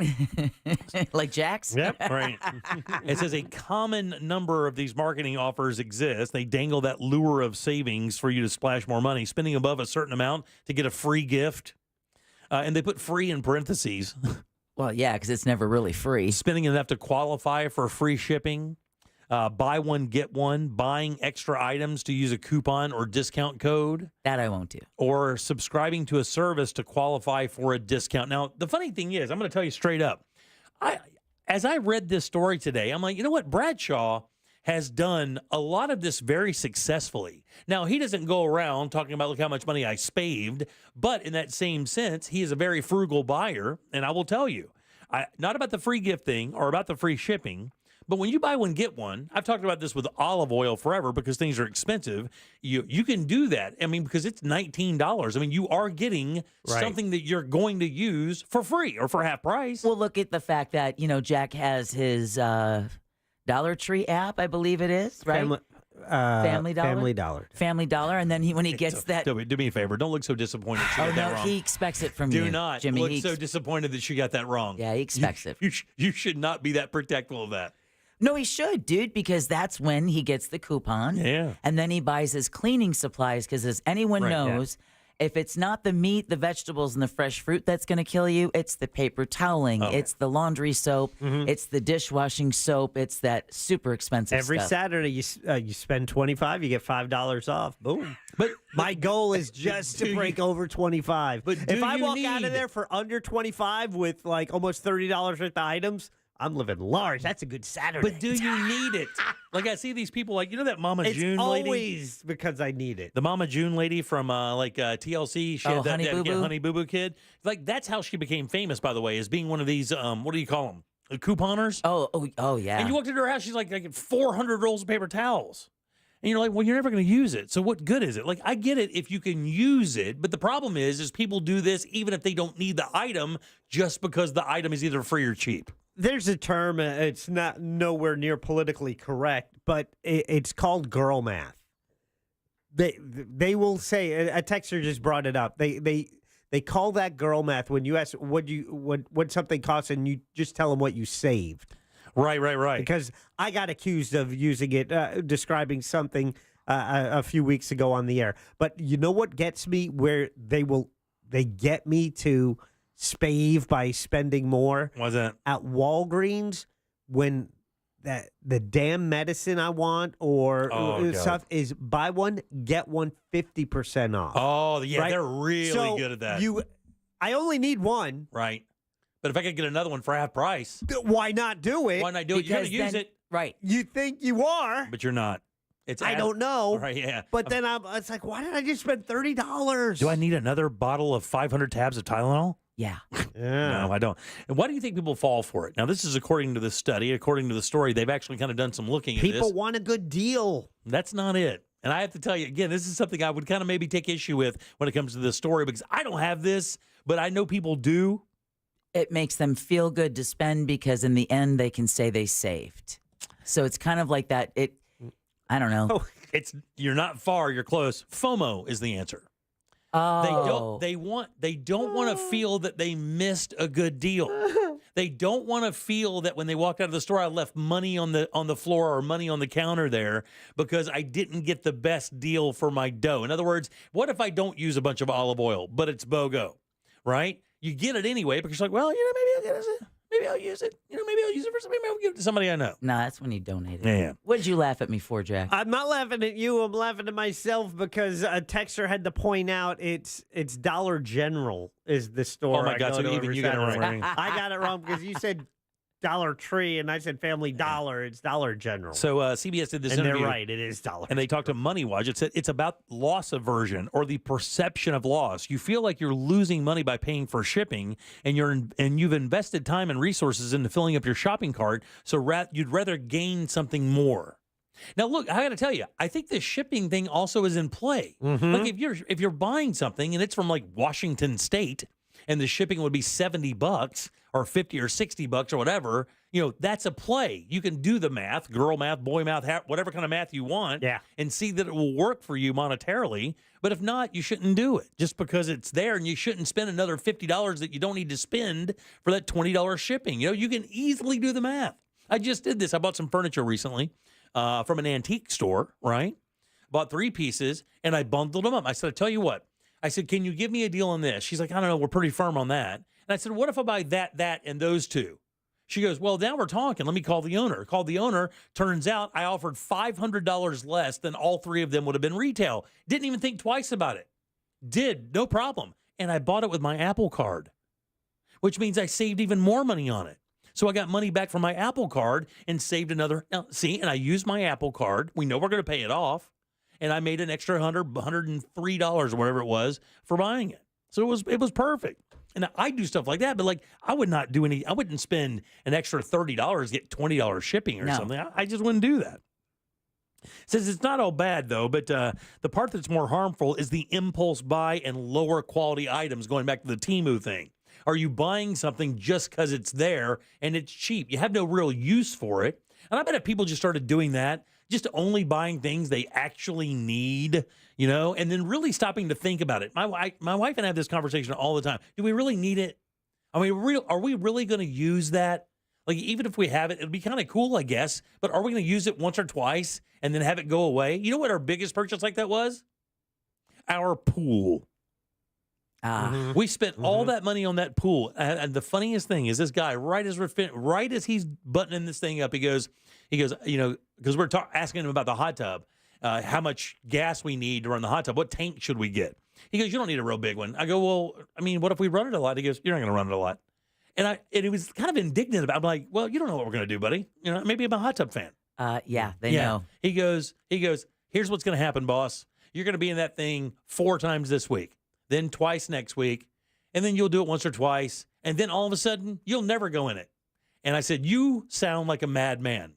Like Jack's? Yep, right. It says a common number of these marketing offers exist. They dangle that lure of savings for you to splash more money, spending above a certain amount to get a free gift. And they put free in parentheses. Well, yeah, because it's never really free. Spending enough to qualify for free shipping. Buy one, get one. Buying extra items to use a coupon or discount code. That I won't do. Or subscribing to a service to qualify for a discount. Now, the funny thing is, I'm going to tell you straight up. As I read this story today, I'm like, you know what? Bradshaw has done a lot of this very successfully. Now, he doesn't go around talking about, look how much money I spaved. But in that same sense, he is a very frugal buyer. And I will tell you, not about the free gift thing or about the free shipping. But when you buy one, get one, I've talked about this with olive oil forever because things are expensive. You can do that. I mean, because it's $19. I mean, you are getting something that you're going to use for free or for half price. Well, look at the fact that, you know, Jack has his Dollar Tree app, I believe it is, right? Family Dollar. Family Dollar. And then when he gets that. Do me a favor. Don't look so disappointed she got that wrong. He expects it from you. Do not Jimmy. look so disappointed that she got that wrong. Yeah, he expects it. You should not be that protectful of that. No, he should, dude, because that's when he gets the coupon. Yeah. And then he buys his cleaning supplies because, as anyone knows, if it's not the meat, the vegetables, and the fresh fruit that's going to kill you, it's the paper toweling, it's the laundry soap, it's the dishwashing soap, it's that super expensive Every stuff. Saturday, you spend $25, you get $5 off. Boom. But my goal is just to break over 25. But if I walk out of there for under 25 with like almost $30 worth of items, I'm living large. That's a good Saturday. But do you need it? Like, I see these people, like, you know that Mama June lady? It's always because I need it. The Mama June lady from, TLC. She had Honey Boo Boo? Honey Boo Boo Kid. Like, that's how she became famous, by the way, is being one of these, what do you call them? Couponers? Oh, yeah. And you walked into her house, she's like 400 rolls of paper towels. And you're like, well, you're never going to use it. So what good is it? Like, I get it if you can use it. But the problem is people do this even if they don't need the item just because the item is either free or cheap. There's a term, it's not nowhere near politically correct, but it's called girl math. They will say, a texter just brought it up. They call that girl math when you ask what something costs and you just tell them what you saved. Right. Because I got accused of using it, describing something a few weeks ago on the air. But you know what gets me where they get me to spave by spending more? What's that? At Walgreens, when the damn medicine I want or stuff is buy one, get one 50% off. Oh, yeah, right? they're really good at that. I only need one. Right. But if I could get another one for half price. Why not do it? Why not do it? You're going to use it. Right. You think you are. But you're not. I don't know. Right, yeah. But then it's like, why did I just spend $30? Do I need another bottle of 500 tabs of Tylenol? Yeah. No, I don't. And why do you think people fall for it? Now, this is according to the study, according to the story. They've actually kind of done some looking at this. People want a good deal. That's not it. And I have to tell you, again, this is something I would kind of maybe take issue with when it comes to this story because I don't have this, but I know people do. It makes them feel good to spend because in the end they can say they saved. So it's kind of like that. I don't know. Oh, you're not far, you're close. FOMO is the answer. Oh. They don't want to feel that they missed a good deal. They don't want to feel that when they walked out of the store, I left money on the floor or money on the counter there because I didn't get the best deal for my dough. In other words, what if I don't use a bunch of olive oil, but it's BOGO, right? You get it anyway because you're like, well, maybe I'll get it. Maybe I'll use it. Maybe I'll use it for somebody. Maybe I'll give it to somebody I know. No, that's when you donate it. Yeah. What'd you laugh at me for, Jack? I'm not laughing at you. I'm laughing at myself because a texter had to point out it's Dollar General is the store. Oh, my God. So even you got it wrong. I got it wrong because you said Dollar Tree and I said Family Dollar. It's Dollar General. So CBS did this and interview. they're right. It is Dollar. And they talked to Money Watch. It said it's about loss aversion or the perception of loss. You feel like you're losing money by paying for shipping, and you've invested time and resources into filling up your shopping cart. So you'd rather gain something more. Now, look, I got to tell you, I think the shipping thing also is in play. Mm-hmm. Like if you're buying something and it's from like Washington State, and the shipping would be $70 or $50 or $60 or whatever, that's a play. You can do the math, girl math, boy math, whatever kind of math you want, and see that it will work for you monetarily. But if not, you shouldn't do it just because it's there, and you shouldn't spend another $50 that you don't need to spend for that $20 shipping. You can easily do the math. I just did this. I bought some furniture recently from an antique store, right? Bought 3 pieces, and I bundled them up. I said, I tell you what. I said, can you give me a deal on this? She's like, I don't know. We're pretty firm on that. And I said, what if I buy that, and those 2? She goes, well, now we're talking. Let me call the owner. Called the owner. Turns out I offered $500 less than all 3 of them would have been retail. Didn't even think twice about it. Did, no problem. And I bought it with my Apple Card, which means I saved even more money on it. So I got money back from my Apple Card and saved another. And I used my Apple Card. We know we're going to pay it off. And I made an extra $103 or whatever it was for buying it. So it was perfect. And I do stuff like that, but I wouldn't spend an extra $30 get $20 shipping or something. I just wouldn't do that. Says it's not all bad though, but the part that's more harmful is the impulse buy and lower quality items. Going back to the Temu thing, are you buying something just because it's there and it's cheap? You have no real use for it. And I bet if people just started doing that, just only buying things they actually need, and then really stopping to think about it. My wife and I have this conversation all the time. Do we really need it? I mean, are we really going to use that? Like, even if we have it, it'd be kind of cool, I guess. But are we going to use it once or twice and then have it go away? You know what our biggest purchase like that was? Our pool. We spent all that money on that pool. And the funniest thing is this guy, right as he's buttoning this thing up, he goes, because we're asking him about the hot tub, how much gas we need to run the hot tub. What tank should we get? He goes, you don't need a real big one. I go, well, I mean, what if we run it a lot? He goes, you're not going to run it a lot. And he was kind of indignant about it. I'm like, well, you don't know what we're going to do, buddy. Maybe I'm a hot tub fan. Yeah, they know. He goes, here's what's going to happen, boss. You're going to be in that thing 4 times this week, then twice next week, and then you'll do it once or twice, and then all of a sudden, you'll never go in it. And I said, you sound like a madman.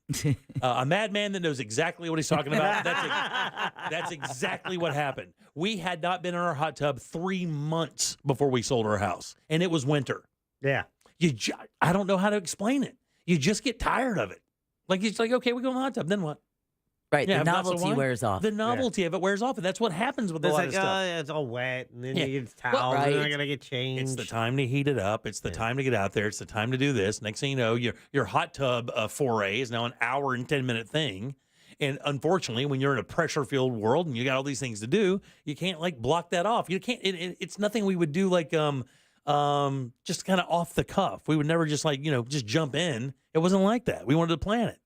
A madman that knows exactly what he's talking about. That's exactly what happened. We had not been in our hot tub 3 months before we sold our house, and it was winter. Yeah. I don't know how to explain it. You just get tired of it. It's like, okay, we go in the hot tub, then what? Right, the novelty wears off. The novelty of it wears off, and that's what happens with a lot of stuff. It's all wet, and then you get towels, and they're going to get changed. It's the time to heat it up. It's the time to get out there. It's the time to do this. Next thing you know, your hot tub foray is now an hour and 10-minute thing. And unfortunately, when you're in a pressure-filled world and you got all these things to do, you can't block that off. You can't. It's nothing we would do just kind of off the cuff. We would never just just jump in. It wasn't like that. We wanted to plan it.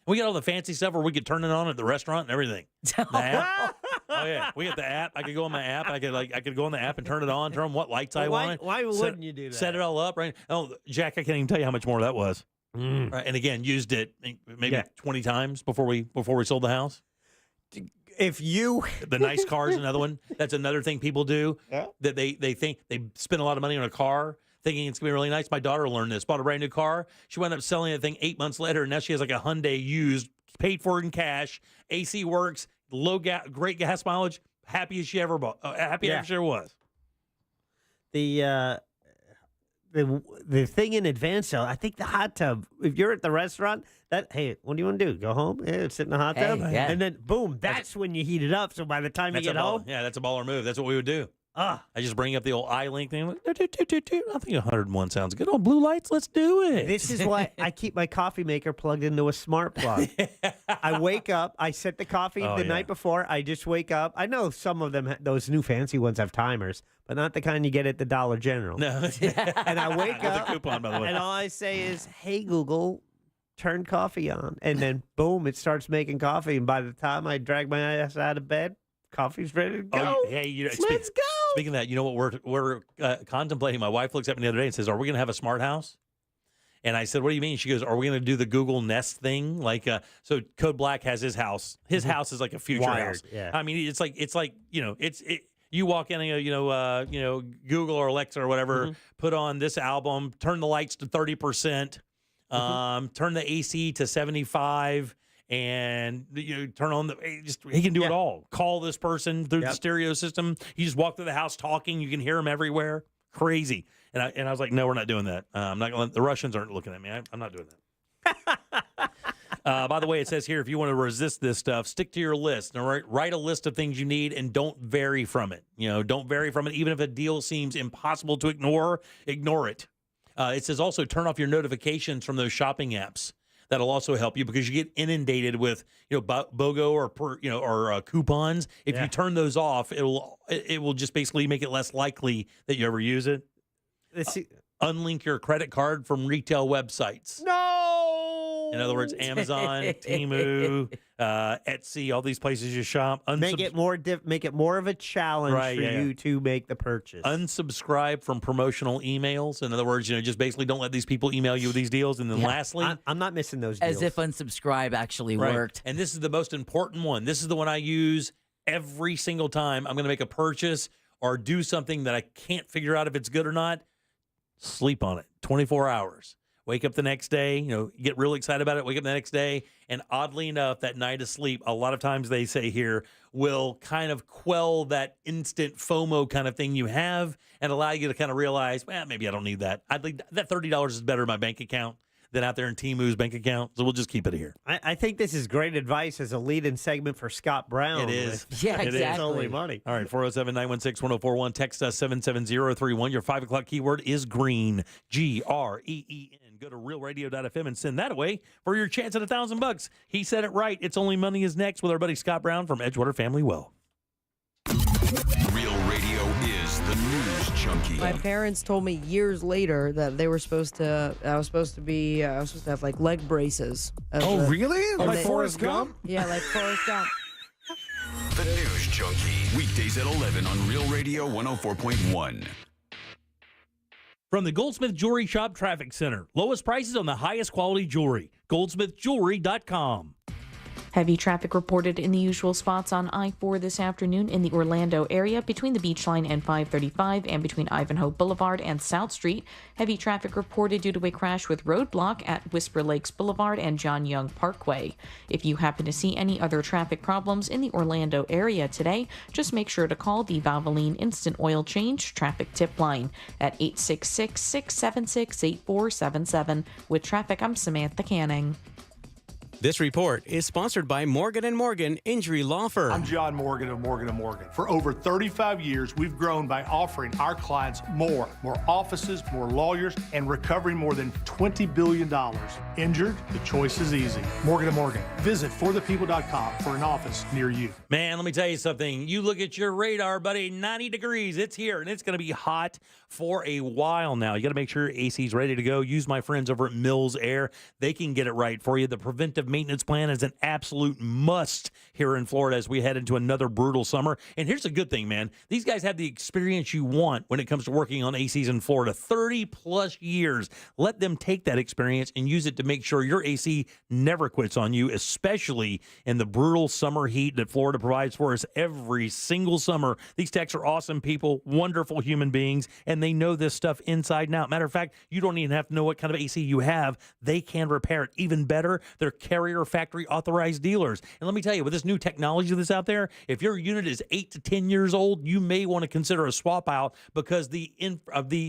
We got all the fancy stuff where we could turn it on at the restaurant and everything. The app. Oh yeah, we got the app. I could go on my app. I could go on the app and turn it on. Turn on what lights I want. Why wouldn't you do that? Set it all up, right? Oh, Jack, I can't even tell you how much more that was. Right, and again, used it maybe 20 times before we sold the house. If you the nice car is another one. That's another thing people do. Yeah. That they think they spend a lot of money on a car, thinking it's gonna be really nice. My daughter learned this. Bought a brand new car. She wound up selling that thing 8 months later, and now she has like a Hyundai used, paid for in cash. AC works, great gas mileage. Happy as she ever bought. Happy as she ever was. The thing in advance, though, I think the hot tub. If you're at the restaurant, hey, what do you want to do? Go home? Yeah, sit in the hot tub, and then boom, that's when you heat it up. So by the time you get home, that's a baller move. That's what we would do. I just bring up the old eye link thing. I think 101 sounds good. Oh, blue lights, let's do it. This is why I keep my coffee maker plugged into a smart plug. I wake up, I set the coffee the night before. I just wake up. I know some of them, those new fancy ones, have timers, but not the kind you get at the Dollar General. No. And I wake up, a coupon, by the way. and all I say is, "Hey Google, turn coffee on," and then boom, it starts making coffee. And by the time I drag my ass out of bed, coffee's ready to go. Oh, hey, let's go. Speaking of that, you know what we're contemplating? My wife looks at me the other day and says, "Are we going to have a smart house?" And I said, "What do you mean?" She goes, "Are we going to do the Google Nest thing?" Like, so Code Black has his house. His house is like a future house. Yeah. I mean, it's like you walk in and go, Google or Alexa or whatever, put on this album, turn the lights to 30%, turn the AC to 75%. And turn on he can do it all. Call this person through the stereo system. You just walk through the house talking. You can hear him everywhere. Crazy. And I was like, no, we're not doing that. I'm not going. The Russians aren't looking at me. I'm not doing that. By the way, it says here, if you want to resist this stuff, stick to your list. All right, write a list of things you need and don't vary from it. Don't vary from it. Even if a deal seems impossible to ignore it. It says also turn off your notifications from those shopping apps. That'll also help you because you get inundated with BOGO or coupons. If you turn those off, it will just basically make it less likely that you ever use it. Unlink your credit card from retail websites. No. In other words, Amazon, Temu, Etsy, all these places you shop. Make it more of a challenge for you to make the purchase. Unsubscribe from promotional emails. In other words, just basically don't let these people email you with these deals. And then lastly, I'm not missing those deals. As if unsubscribe actually worked. And this is the most important one. This is the one I use every single time I'm going to make a purchase or do something that I can't figure out if it's good or not. Sleep on it 24 hours. Wake up the next day, get real excited about it. Wake up the next day. And oddly enough, that night of sleep, a lot of times they say here, will kind of quell that instant FOMO kind of thing you have and allow you to kind of realize, maybe I don't need that. I think that $30 is better in my bank account than out there in Temu's bank account. So we'll just keep it here. I think this is great advice as a lead-in segment for Scott Brown. It is. Yeah, exactly. It's only money. All right, 407-916-1041. Text us 77031. Your 5 o'clock keyword is green. GREEN. Go to realradio.fm and send that away for your chance at $1,000. He said it right. It's Only Money is next with our buddy Scott Brown from Edgewater Family Wealth. Real Radio is the news junkie. My parents told me years later that they were supposed to. I was supposed to have like leg braces. Really? Like Forrest Gump? Yeah, like Forrest Gump. The news junkie. Weekdays at 11 on Real Radio 104.1. From the Goldsmith Jewelry Shop Traffic Center. Lowest prices on the highest quality jewelry. GoldsmithJewelry.com. Heavy traffic reported in the usual spots on I-4 this afternoon in the Orlando area between the Beach Line and 535 and between Ivanhoe Boulevard and South Street. Heavy traffic reported due to a crash with roadblock at Whisper Lakes Boulevard and John Young Parkway. If you happen to see any other traffic problems in the Orlando area today, just make sure to call the Valvoline Instant Oil Change Traffic Tip Line at 866-676-8477. With traffic, I'm Samantha Canning. This report is sponsored by Morgan & Morgan Injury Law Firm. I'm John Morgan of Morgan & Morgan. For over 35 years, we've grown by offering our clients more offices, more lawyers, and recovering more than $20 billion. Injured? The choice is easy. Morgan & Morgan. Visit forthepeople.com for an office near you. Man, let me tell you something. You look at your radar, buddy, 90 degrees. It's here, and it's going to be hot for a while now. You got to make sure your AC is ready to go. Use my friends over at Mills Air. They can get it right for you. The preventive maintenance plan is an absolute must here in Florida as we head into another brutal summer. And here's the good thing, man. These guys have the experience you want when it comes to working on ACs in Florida. 30-plus years. Let them take that experience and use it to make sure your AC never quits on you, especially in the brutal summer heat that Florida provides for us every single summer. These techs are awesome people, wonderful human beings, and they know this stuff inside and out. Matter of fact, you don't even have to know what kind of AC you have. They can repair it. Even better, they're Carrier factory authorized dealers. And let me tell you, with this new technology that's out there, if your unit is 8 to 10 years old, you may want to consider a swap out because the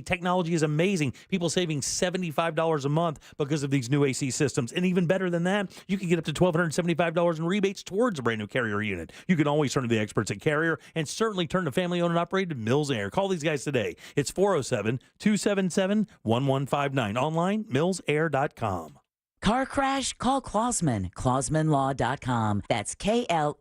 technology is amazing. People saving $75 a month because of these new AC systems. And even better than that, you can get up to $1,275 in rebates towards a brand new Carrier unit. You can always turn to the experts at Carrier and certainly turn to family-owned and operated Mills Air. Call these guys today. It's 407-277-1159. Online, millsair.com. Car crash? Call Klausman. KlausmanLaw.com. That's KLAUSMAN.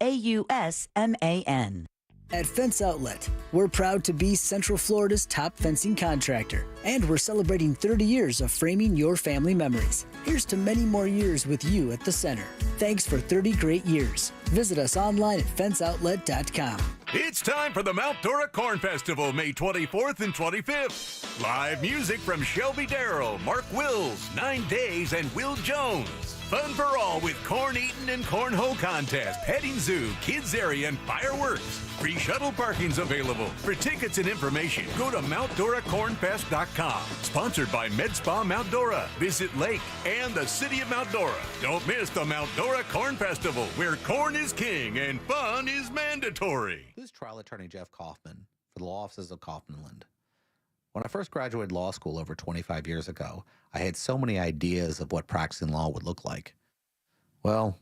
At Fence Outlet, we're proud to be Central Florida's top fencing contractor, and we're celebrating 30 years of framing your family memories. Here's to many more years with you at the center. Thanks for 30 great years. Visit us online at fenceoutlet.com. It's time for the Mount Dora Corn Festival, May 24th and 25th. Live music from Shelby Darrell, Mark Wills, 9 Days, and Will Jones. Fun for all with corn eating and cornhole contest, petting zoo, kids area, and fireworks. Free shuttle parking's available. For tickets and information, go to MountDoraCornFest.com. Sponsored by Med Spa Mount Dora, Visit Lake, and the City of Mount Dora. Don't miss the Mount Dora Corn Festival, where corn is king and fun is mandatory. This is trial attorney Jeff Kaufman for the law offices of Kaufman-Lind. When I first graduated law school over 25 years ago, I had so many ideas of what practicing law would look like. Well,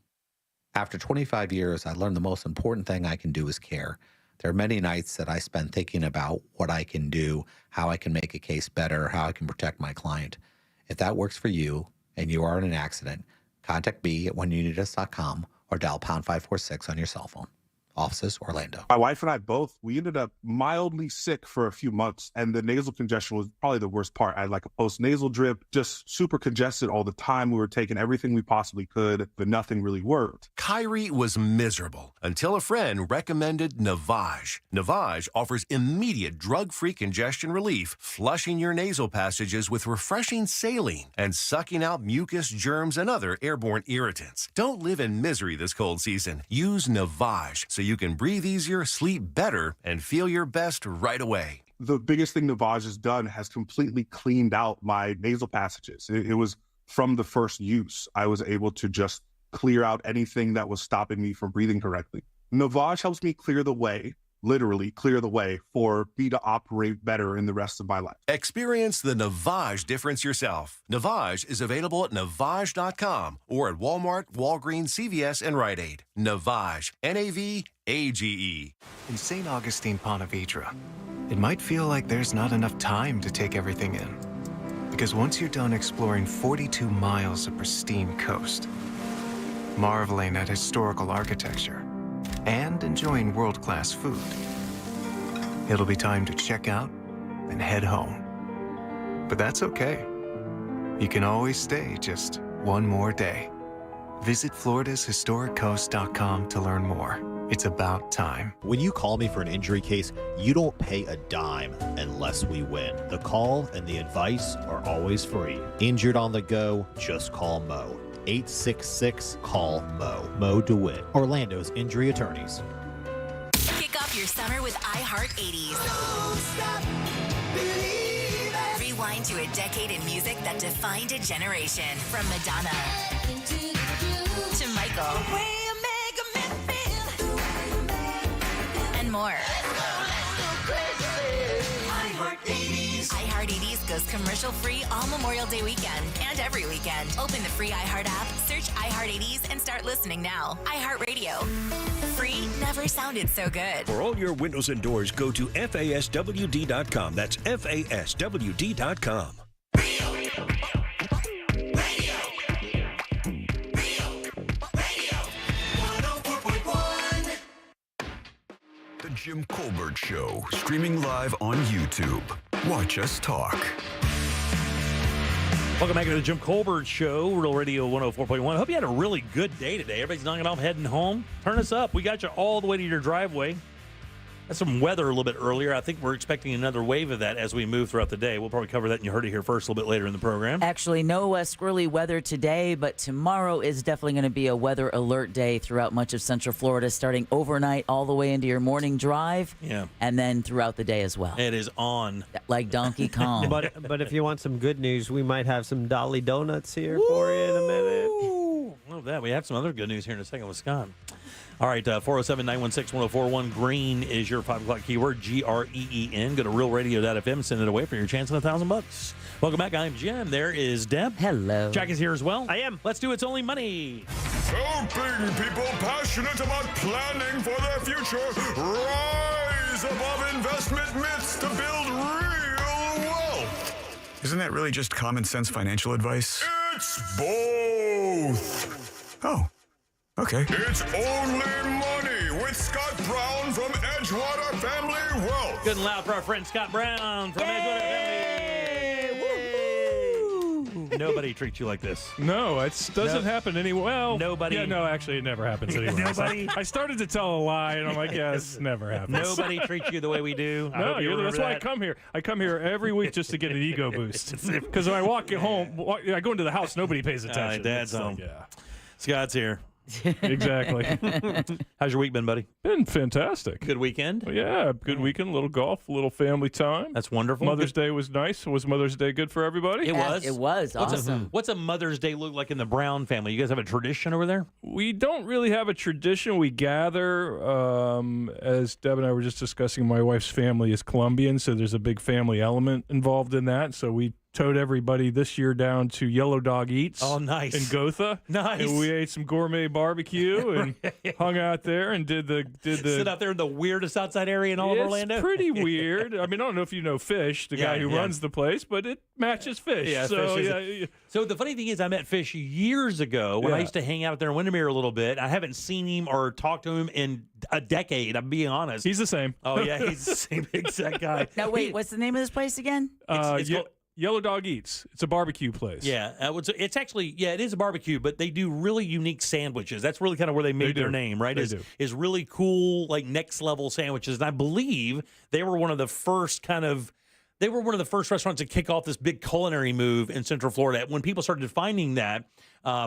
after 25 years, I learned the most important thing I can do is care. There are many nights that I spend thinking about what I can do, how I can make a case better, how I can protect my client. If that works for you and you are in an accident, contact me at whenyouneedus.com or dial pound 546 on your cell phone. Offices, Orlando. My wife and I both, we ended up mildly sick for a few months, and the nasal congestion was probably the worst part. I had like a post-nasal drip, just super congested all the time. We were taking everything we possibly could, but nothing really worked. Kyrie was miserable until a friend recommended Navage. Navage offers immediate drug-free congestion relief, flushing your nasal passages with refreshing saline and sucking out mucus, germs, and other airborne irritants. Don't live in misery this cold season. Use Navage so you can breathe easier, sleep better, and feel your best right away. The biggest thing Navage has done has completely cleaned out my nasal passages. It was from the first use. I was able to just clear out anything that was stopping me from breathing correctly. Navage helps me clear the way, literally clear the way for me to operate better in the rest of my life. Experience the Navage difference yourself. Navage is available at Navage.com or at Walmart, Walgreens, CVS, and Rite Aid. Navage, N-A-V-A-G-E. In St. Augustine, Ponte Vedra, it might feel like there's not enough time to take everything in. Because once you're done exploring 42 miles of pristine coast, marveling at historical architecture, and enjoying world-class food, it'll be time to check out and head home. But that's okay. You can always stay just one more day. Visit FloridasHistoricCoast.com to learn more. It's about time. When you call me for an injury case, you don't pay a dime unless we win. The call and the advice are always free. Injured on the go, just call Mo. 866-CALL-MO. Mo DeWitt, Orlando's injury attorneys. Kick off your summer with iHeart 80s. Rewind to a decade in music that defined a generation. From Madonna to Michael and more. iHeart 80s goes commercial-free all Memorial Day weekend and every weekend. Open the free iHeart app, search iHeart 80s, and start listening now. iHeart Radio. Free never sounded so good. For all your windows and doors, go to FASWD.com. That's FASWD.com. The Jim Colbert Show, streaming live on YouTube. Watch us talk. Welcome back to the Jim Colbert Show, Real Radio 104.1. Hope you had a really good day today. Everybody's knocking off, heading home. Turn us up. We got you all the way to your driveway. Had some weather a little bit earlier. I think we're expecting another wave of that as we move throughout the day. We'll probably cover that, and you heard it here first a little bit later in the program. Actually, no squirrely weather today, but tomorrow is definitely going to be a weather alert day throughout much of Central Florida, starting overnight all the way into your morning drive. Yeah. And then throughout the day as well. It is on. Like Donkey Kong. But if you want some good news, we might have some Dolly Donuts here for you in a minute. Love that. We have some other good news here in a second with Scott. All right, 407-916-1041. Green is your 5 o'clock keyword, Green. Go to realradio.fm, send it away for your chance at $1,000. Welcome back. I'm Jim. There is Deb. Hello. Jack is here as well. I am. Let's do It's Only Money. Helping people passionate about planning for their future rise above investment myths to build real wealth. Isn't that really just common sense financial advice? It's both. Oh, okay. It's Only Money with Scott Brown from Edgewater Family Wealth. Good and loud for our friend Scott Brown from Edgewater Family. Woo-hoo. Nobody treats you like this. No, it doesn't happen anywhere. Well, nobody. Yeah, no, actually, it never happens anywhere. Nobody. I started to tell a lie, and I'm like, yes, never happens. Nobody treats you the way we do. That's why I come here. I come here every week just to get an ego boost. Because when I walk home, I go into the house, nobody pays attention. Dad's home. Yeah. Scott's here. Exactly. How's your week been, buddy? Been fantastic. Good weekend? Yeah, good weekend. A little golf, a little family time. That's wonderful. Mother's Day was nice. Was Mother's Day good for everybody? It was. It was awesome. What's a Mother's Day look like in the Brown family? You guys have a tradition over there? We don't really have a tradition. We gather, as Deb and I were just discussing, my wife's family is Colombian, so there's a big family element involved in that. So we towed everybody this year down to Yellow Dog Eats. Oh, nice. In Gotha. Nice. And we ate some gourmet barbecue and hung out there and did the sit out there in the weirdest outside area in all of Orlando. It's pretty weird. I mean, I don't know if you know Fish, the guy who runs the place, but it matches Fish. Yeah, so, Fish So the funny thing is, I met Fish years ago when I used to hang out there in Windermere a little bit. I haven't seen him or talked to him in a decade. I'm being honest. He's the same. Oh yeah, he's the same exact guy. Now wait, what's the name of this place again? It's called Yellow Dog Eats. It's a barbecue place. Yeah, it's actually, it is a barbecue, but they do really unique sandwiches. That's really kind of where they made their name, right? Is really cool, like next level sandwiches. And I believe they were one of the first restaurants to kick off this big culinary move in Central Florida. When people started finding that,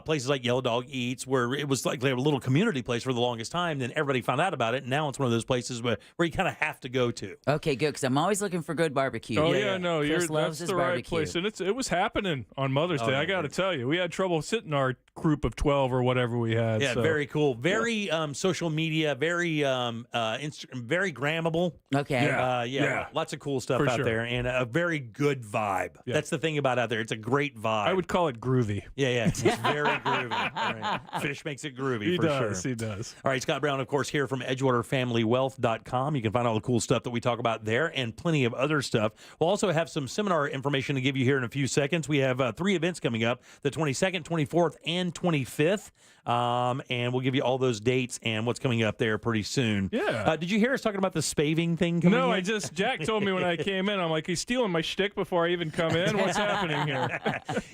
places like Yellow Dog Eats, where it was like a little community place for the longest time, then everybody found out about it, and now it's one of those places where you kind of have to go to. Okay, good, because I'm always looking for good barbecue. Oh, no, Chris loves that's his the barbecue. right place. And it was happening on Mother's Day, I got to tell you. We had trouble sitting our group of 12 or whatever we had. Yeah, so. Very cool. Very social media, very very grammable. Okay. Yeah. Lots of cool stuff out there, and a very good vibe. Yeah. That's the thing about out there. It's a great vibe. I would call it groovy. Yeah. It's very groovy. Right. Fish makes it groovy He for does. sure. He does. All right, Scott Brown, of course, here from EdgewaterFamilyWealth.com. You can find all the cool stuff that we talk about there and plenty of other stuff. We'll also have some seminar information to give you here in a few seconds. We have 3 events coming up, the 22nd, 24th, and 25th. And we'll give you all those dates and what's coming up there pretty soon. Yeah. Did you hear us talking about the spaving thing coming No, in? Jack told me when I came in, I'm like, he's stealing my shtick before I even come in. What's happening here?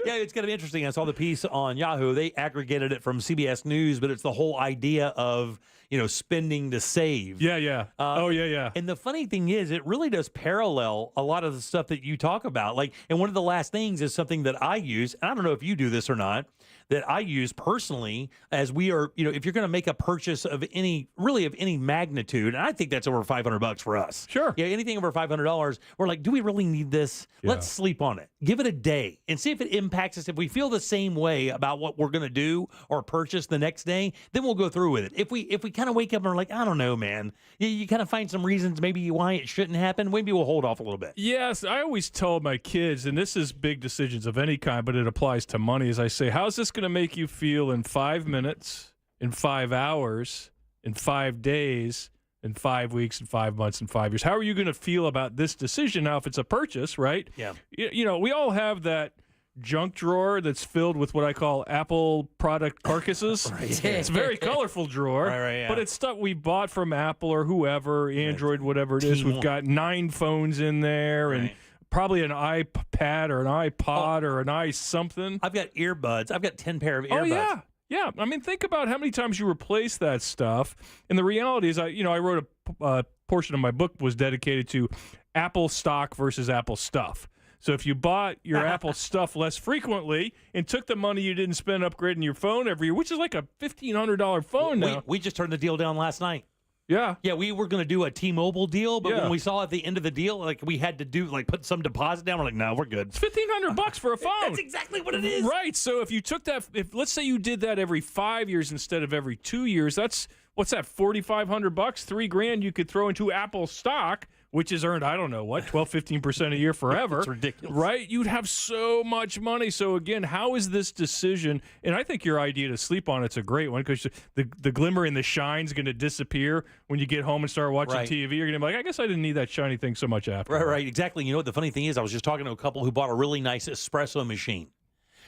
Yeah, it's going to be interesting. I saw the piece on Yahoo. They aggregated it from CBS News, but it's the whole idea of, spending to save. Yeah. Yeah. And the funny thing is, it really does parallel a lot of the stuff that you talk about. And one of the last things is something that I use, and I don't know if you do this or not, that I use personally as we are, if you're going to make a purchase of any magnitude, and I think that's over $500 for us. Sure. Yeah, anything over $500, we're like, do we really need this? Yeah. Let's sleep on it. Give it a day and see if it impacts us. If we feel the same way about what we're going to do or purchase the next day, then we'll go through with it. If we kind of wake up and are like, I don't know, man, you kind of find some reasons maybe why it shouldn't happen, maybe we'll hold off a little bit. Yes, I always tell my kids, and this is big decisions of any kind, but it applies to money, as I say, how's this going to make you feel in 5 minutes, in 5 hours, in 5 days, in 5 weeks, in 5 months, in 5 years? How are you going to feel about this decision? Now, if it's a purchase, right? Yeah. We all have that junk drawer that's filled with what I call Apple product carcasses. Right. It's a very colorful drawer, Right, yeah. but it's stuff we bought from Apple or whoever, Android, whatever it is. We've got 9 phones in there and probably an iPad or an iPod or an something. I've got earbuds. I've got 10 pair of earbuds. Oh, yeah. Yeah. I mean, think about how many times you replace that stuff. And the reality is, I wrote a portion of my book was dedicated to Apple stock versus Apple stuff. So if you bought your Apple stuff less frequently and took the money you didn't spend upgrading your phone every year, which is like a $1,500 phone now. We just turned the deal down last night. Yeah. Yeah, we were going to do a T-Mobile deal, but Yeah. when we saw at the end of the deal, like we had to do put some deposit down. We're like, no, we're good. It's $1,500 for a phone. That's exactly what it is. Right. So if you took that, let's say you did that every 5 years instead of every 2 years, that's what's that? $4,500, $3,000 you could throw into Apple stock, which is earned, I don't know what, 12-15% a year forever. It's ridiculous. Right? You'd have so much money. So again, how is this decision? And I think your idea to sleep on it's a great one because the glimmer and the shine's going to disappear when you get home and start watching Right. TV. You're going to be like, I guess I didn't need that shiny thing so much after. Right, exactly. You know what the funny thing is? I was just talking to a couple who bought a really nice espresso machine.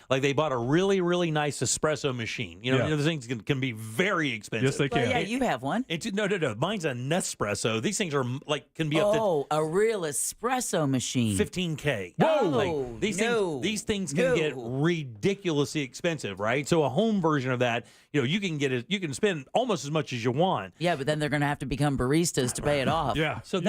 Like they bought a really, really nice espresso machine. You know those things can be very expensive. Yes, they can. Well, yeah, you have one. No. Mine's a Nespresso. These things are can be up to a real espresso machine. $15K. Whoa! These things can get ridiculously expensive, right? So a home version of that, you can spend almost as much as you want. Yeah, but then they're going to have to become baristas to pay it off. Yeah. So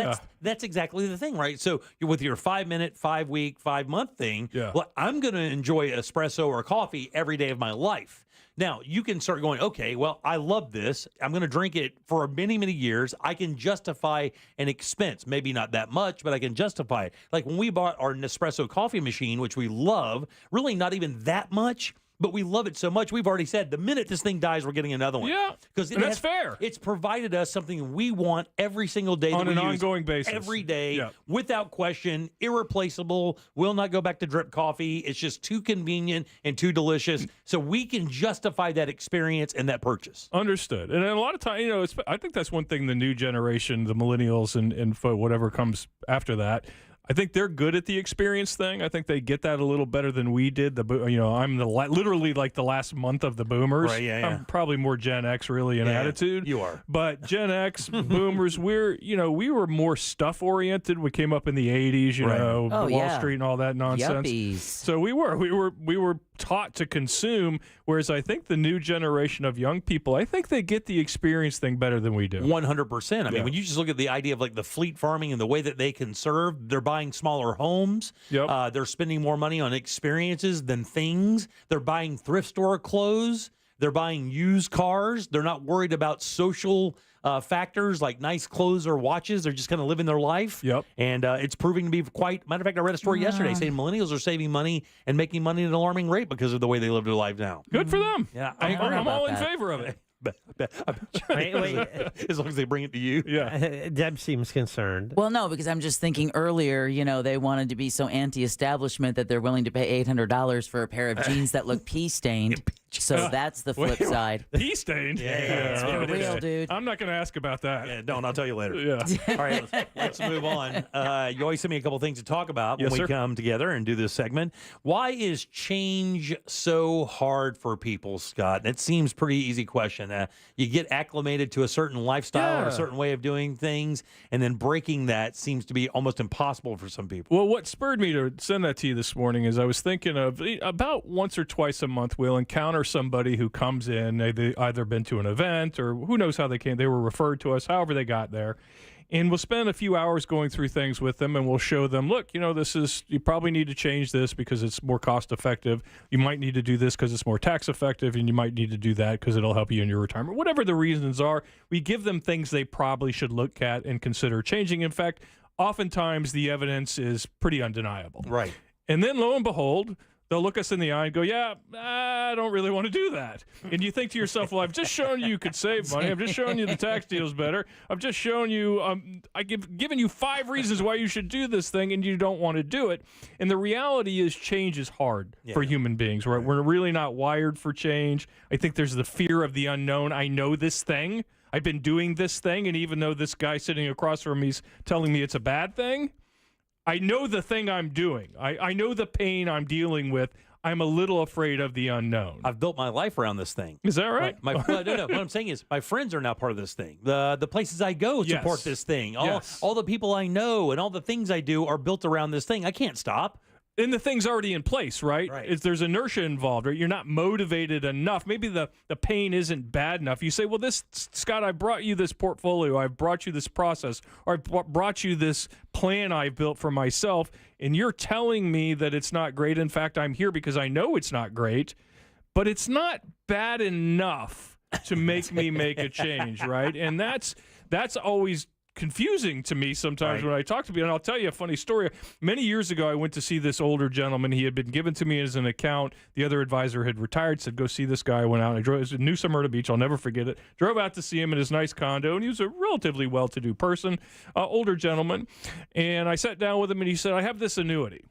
that's exactly the thing, right? So you're with your 5-minute, 5-week, 5-month thing. Yeah. Well, I'm going to enjoy espresso or coffee every day of my life. Now, you can start going, okay, well, I love this. I'm going to drink it for many, many years. I can justify an expense. Maybe not that much, but I can justify it. Like when we bought our Nespresso coffee machine, which we love, really not even that much, but we love it so much, we've already said the minute this thing dies, we're getting another one. Yeah, because that's fair. It's provided us something we want every single day On that we an use ongoing basis. every day, Yeah. without question, irreplaceable, will not go back to drip coffee. It's just too convenient and too delicious. So we can justify that experience and that purchase. Understood. And a lot of times, I think that's one thing the new generation, the millennials and whatever comes after that, I think they're good at the experience thing. I think they get that a little better than we did. I'm literally like the last month of the boomers. Right, yeah. I'm probably more Gen X really in attitude. You are. But Gen X, boomers, we were more stuff oriented. We came up in the 80s, Wall Street and all that nonsense. Yuppies. So we were taught to consume, whereas I think the new generation of young people, I think they get the experience thing better than we do. 100%. I mean, when you just look at the idea of like the fleet farming and the way that they can serve, they're buying smaller homes. Yep. They're spending more money on experiences than things. They're buying thrift store clothes. They're buying used cars. They're not worried about social factors like nice clothes or watches. They're just kind of living their life. Yep. And it's proving to be matter of fact, I read a story yesterday saying millennials are saving money and making money at an alarming rate because of the way they live their life now. Good for them. Yeah. I'm all in favor of it. Wait. As long as they bring it to you. Yeah. Deb seems concerned. Well, no, because I'm just thinking earlier, they wanted to be so anti-establishment that they're willing to pay $800 for a pair of jeans that look pea-stained. So that's the flip side. Pea stained? Yeah. For real, dude. I'm not going to ask about that. Yeah, don't. I'll tell you later. Yeah. All right, let's move on. You always send me a couple things to talk about when we come together and do this segment. Why is change so hard for people, Scott? And it seems pretty easy question. You get acclimated to a certain lifestyle or a certain way of doing things, and then breaking that seems to be almost impossible for some people. Well, what spurred me to send that to you this morning is I was thinking of about once or twice a month we'll encounter somebody who comes in. They've either been to an event or who knows how they came. They were referred to us, however they got there. And we'll spend a few hours going through things with them, and we'll show them, look, you probably need to change this because it's more cost effective. You might need to do this because it's more tax effective, and you might need to do that because it'll help you in your retirement. Whatever the reasons are, we give them things they probably should look at and consider changing. In fact, oftentimes the evidence is pretty undeniable. Right. And then lo and behold, they'll look us in the eye and go, I don't really want to do that. And you think to yourself, well, I've just shown you could save money. I've just shown you the tax deal's better. I've just shown you, given you 5 reasons why you should do this thing, and you don't want to do it. And the reality is change is hard for human beings, right? We're really not wired for change. I think there's the fear of the unknown. I know this thing. I've been doing this thing, and even though this guy sitting across from me is telling me it's a bad thing, I know the thing I'm doing. I know the pain I'm dealing with. I'm a little afraid of the unknown. I've built my life around this thing. Is that right? No. What I'm saying is my friends are now part of this thing. The places I go support Yes. this thing. Yes. All the people I know and all the things I do are built around this thing. I can't stop. And the thing's already in place, right? There's inertia involved, right? You're not motivated enough. Maybe the pain isn't bad enough. You say, well, Scott, I brought you this portfolio. I've brought you this process. Or I brought you this plan I've built for myself. And you're telling me that it's not great. In fact, I'm here because I know it's not great. But it's not bad enough to make me make a change, right? And that's always confusing to me sometimes when I talk to people. And I'll tell you a funny story. Many years ago, I went to see this older gentleman. He had been given to me as an account. The other advisor had retired, said, go see this guy. I went out. I drove. It was in New Smyrna Beach. I'll never forget it. Drove out to see him in his nice condo, and he was a relatively well-to-do person, older gentleman. And I sat down with him, and he said, I have this annuity.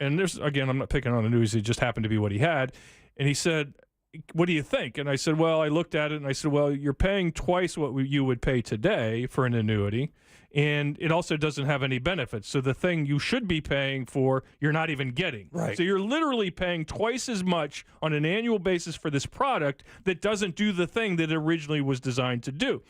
And there's, again, I'm not picking on annuities. It just happened to be what he had. And he said, what do you think? And I said, well, I looked at it and I said, well, you're paying twice what you would pay today for an annuity. And it also doesn't have any benefits. So the thing you should be paying for, you're not even getting. Right. So you're literally paying twice as much on an annual basis for this product that doesn't do the thing that it originally was designed to do.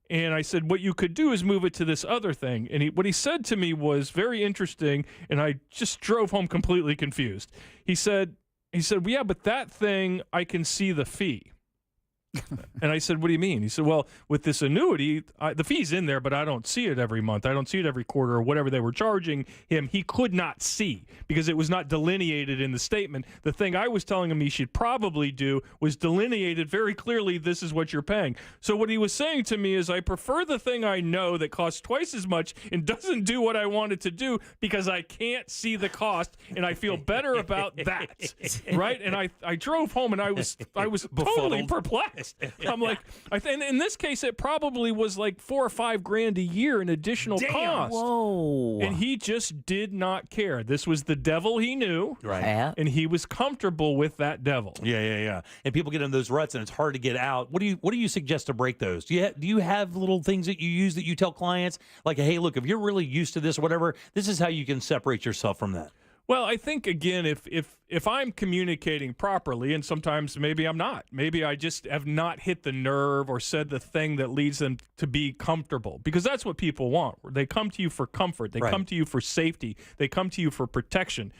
And I said, what you could do is move it to this other thing. And what he said to me was very interesting, and I just drove home completely confused. He said, well, yeah, but that thing, I can see the fee. And I said, what do you mean? He said, well, with this annuity, the fee's in there, but I don't see it every month. I don't see it every quarter or whatever they were charging him. He could not see because it was not delineated in the statement. The thing I was telling him he should probably do was delineated very clearly, this is what you're paying. So what he was saying to me is, I prefer the thing I know that costs twice as much and doesn't do what I want it to do because I can't see the cost, and I feel better about that, right? And I drove home, and I was totally perplexed. I'm like, in this case, it probably was like $4 or $5 grand a year in additional cost. Whoa! And he just did not care. This was the devil he knew, Right. And he was comfortable with that devil. Yeah. And people get in those ruts, and it's hard to get out. What do you suggest to break those? Do you have little things that you use that you tell clients, like, hey, look, if you're really used to this or whatever, this is how you can separate yourself from that? Well, I think, again, if I'm communicating properly, and sometimes maybe I'm not, maybe I just have not hit the nerve or said the thing that leads them to be comfortable, because that's what people want. They come to you for comfort. They come to you for safety. They come to you for protection.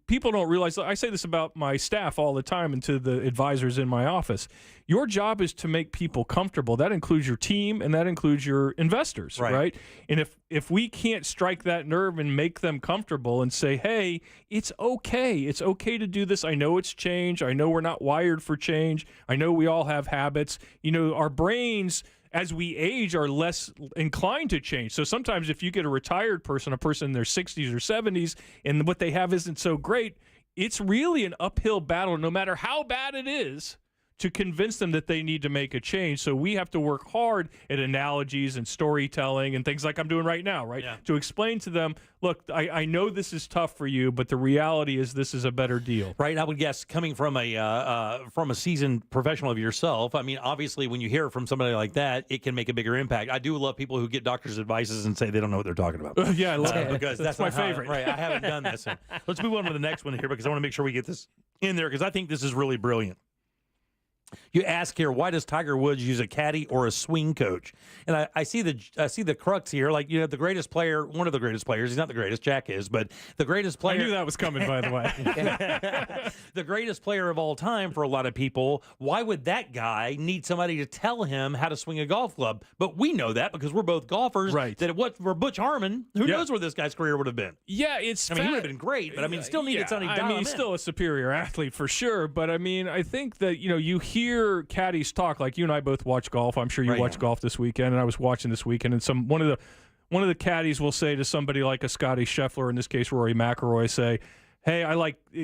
People don't realize, I say this about my staff all the time and to the advisors in my office, your job is to make people comfortable. That includes your team, and that includes your investors, right? And if we can't strike that nerve and make them comfortable and say, hey, it's okay. It's okay to do this. I know it's change. I know we're not wired for change. I know we all have habits. Our brains, as we age, are less inclined to change. So sometimes if you get a retired person, a person in their 60s or 70s, and what they have isn't so great, it's really an uphill battle, no matter how bad it is, to convince them that they need to make a change. So we have to work hard at analogies and storytelling and things like I'm doing right now, right? Yeah. To explain to them, look, I know this is tough for you, but the reality is this is a better deal. Right. I would guess, coming from a seasoned professional of yourself, I mean, obviously when you hear it from somebody like that, it can make a bigger impact. I do love people who get doctors' advices and say they don't know what they're talking about. Yeah, I love it. Because that's my favorite. Right. I haven't done this. So let's move on to the next one here, because I want to make sure we get this in there, because I think this is really brilliant. You ask here, why does Tiger Woods use a caddy or a swing coach? And I see the crux here, like, the greatest player, one of the greatest players. He's not the greatest, Jack is, but the greatest player. I knew that was coming, by the way. The greatest player of all time for a lot of people. Why would that guy need somebody to tell him how to swing a golf club? But we know that because we're both golfers. Right. That for Butch Harmon, who knows where this guy's career would have been? Yeah, he would have been great, but still needed somebody. He's still a superior athlete for sure. But I think that you hear caddies talk, like you and I both watch golf. I'm sure you watched golf this weekend, and I was watching this weekend. And one of the caddies will say to somebody like a Scotty Scheffler, in this case Rory McIlroy, say, hey,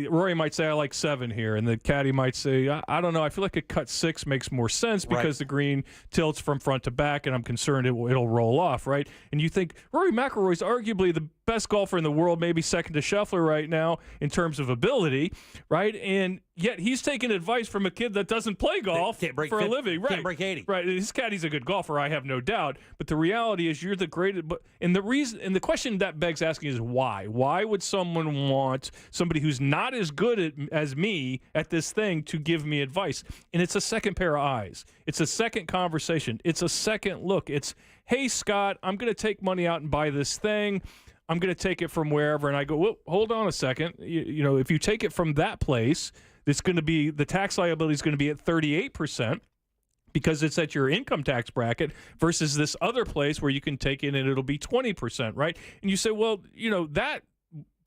Rory might say, I like 7 here. And the caddy might say, I don't know. I feel like a cut 6 makes more sense because the green tilts from front to back, and I'm concerned it'll roll off, right? And you think Rory McIlroy is arguably best golfer in the world, maybe second to Scheffler right now in terms of ability, right? And yet he's taking advice from a kid that doesn't play golf for a living. Right. Can't break 80. Right. His caddy's a good golfer, I have no doubt. But the reality is you're the greatest. And the question that begs asking is why? Why would someone want somebody who's not as good as me at this thing to give me advice? And it's a second pair of eyes. It's a second conversation. It's a second look. It's, hey, Scott, I'm going to take money out and buy this thing. I'm going to take it from wherever. And I go, well, hold on a second. You know, if you take it from that place, it's going to be, the tax liability is going to be at 38% because it's at your income tax bracket versus this other place where you can take it and it'll be 20%, right? And you say, well, you know, that,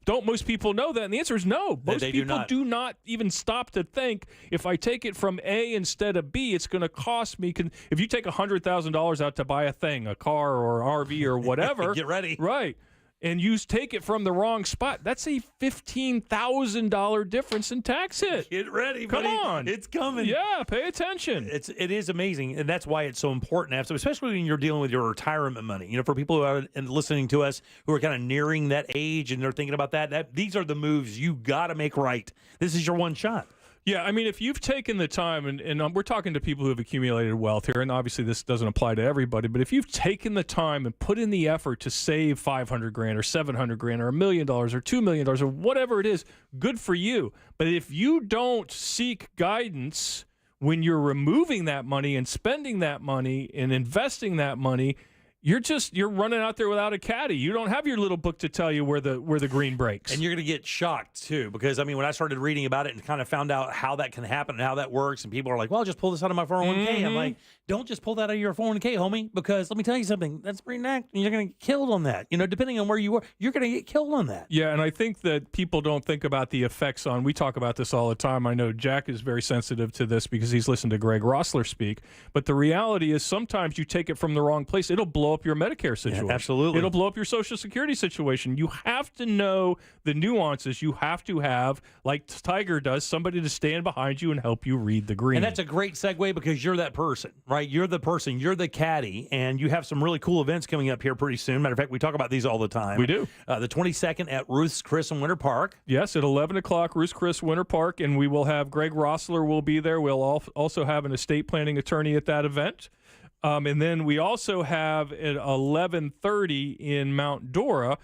don't most people know that? And the answer is no. Most people do not even stop to think, if I take it from A instead of B, it's going to cost me. If you take $100,000 out to buy a thing, a car or RV or whatever. Get ready. Right. And you take it from the wrong spot, that's a $15,000 difference in tax hit. Get ready, Come buddy. on. It's coming. Yeah, pay attention. It is amazing, and that's why it's so important to have, so especially when you're dealing with your retirement money. You know, for people who are listening to us who are kind of nearing that age and they're thinking about that these are the moves you got to make right. This is your one shot. Yeah, I mean, if you've taken the time, and we're talking to people who have accumulated wealth here, and obviously this doesn't apply to everybody, but if you've taken the time and put in the effort to save $500,000 or $700,000 or $1 million or $2 million or whatever it is, good for you. But if you don't seek guidance when you're removing that money and spending that money and investing that money, you're running out there without a caddy. You don't have your little book to tell you where the green breaks. And you're going to get shocked, too, because, I mean, when I started reading about it and kind of found out how that can happen and how that works, and people are like, well, I'll just pull this out of my 401k. I'm like, don't just pull that out of your 401k, homie, because let me tell you something. That's pretty nasty. You're going to get killed on that. You know, depending on where you are, you're going to get killed on that. Yeah, and I think that people don't think about the effects on, we talk about this all the time. I know Jack is very sensitive to this because he's listened to Greg Rossler speak. But the reality is sometimes you take it from the wrong place. It'll blow up your Medicare situation. Yeah, absolutely. It'll blow up your Social Security situation. You have to know the nuances. You have to have, like Tiger does, somebody to stand behind you and help you read the green. And that's a great segue because you're that person, right? You're the person. You're the caddy, and you have some really cool events coming up here pretty soon. Matter of fact, we talk about these all the time. We do. The 22nd at Ruth's Chris in Winter Park. Yes, at 11 o'clock, Ruth's Chris Winter Park, and we will have Greg Rossler will be there. We'll also have an estate planning attorney at that event. And then we also have at 11:30 in Mount Dora,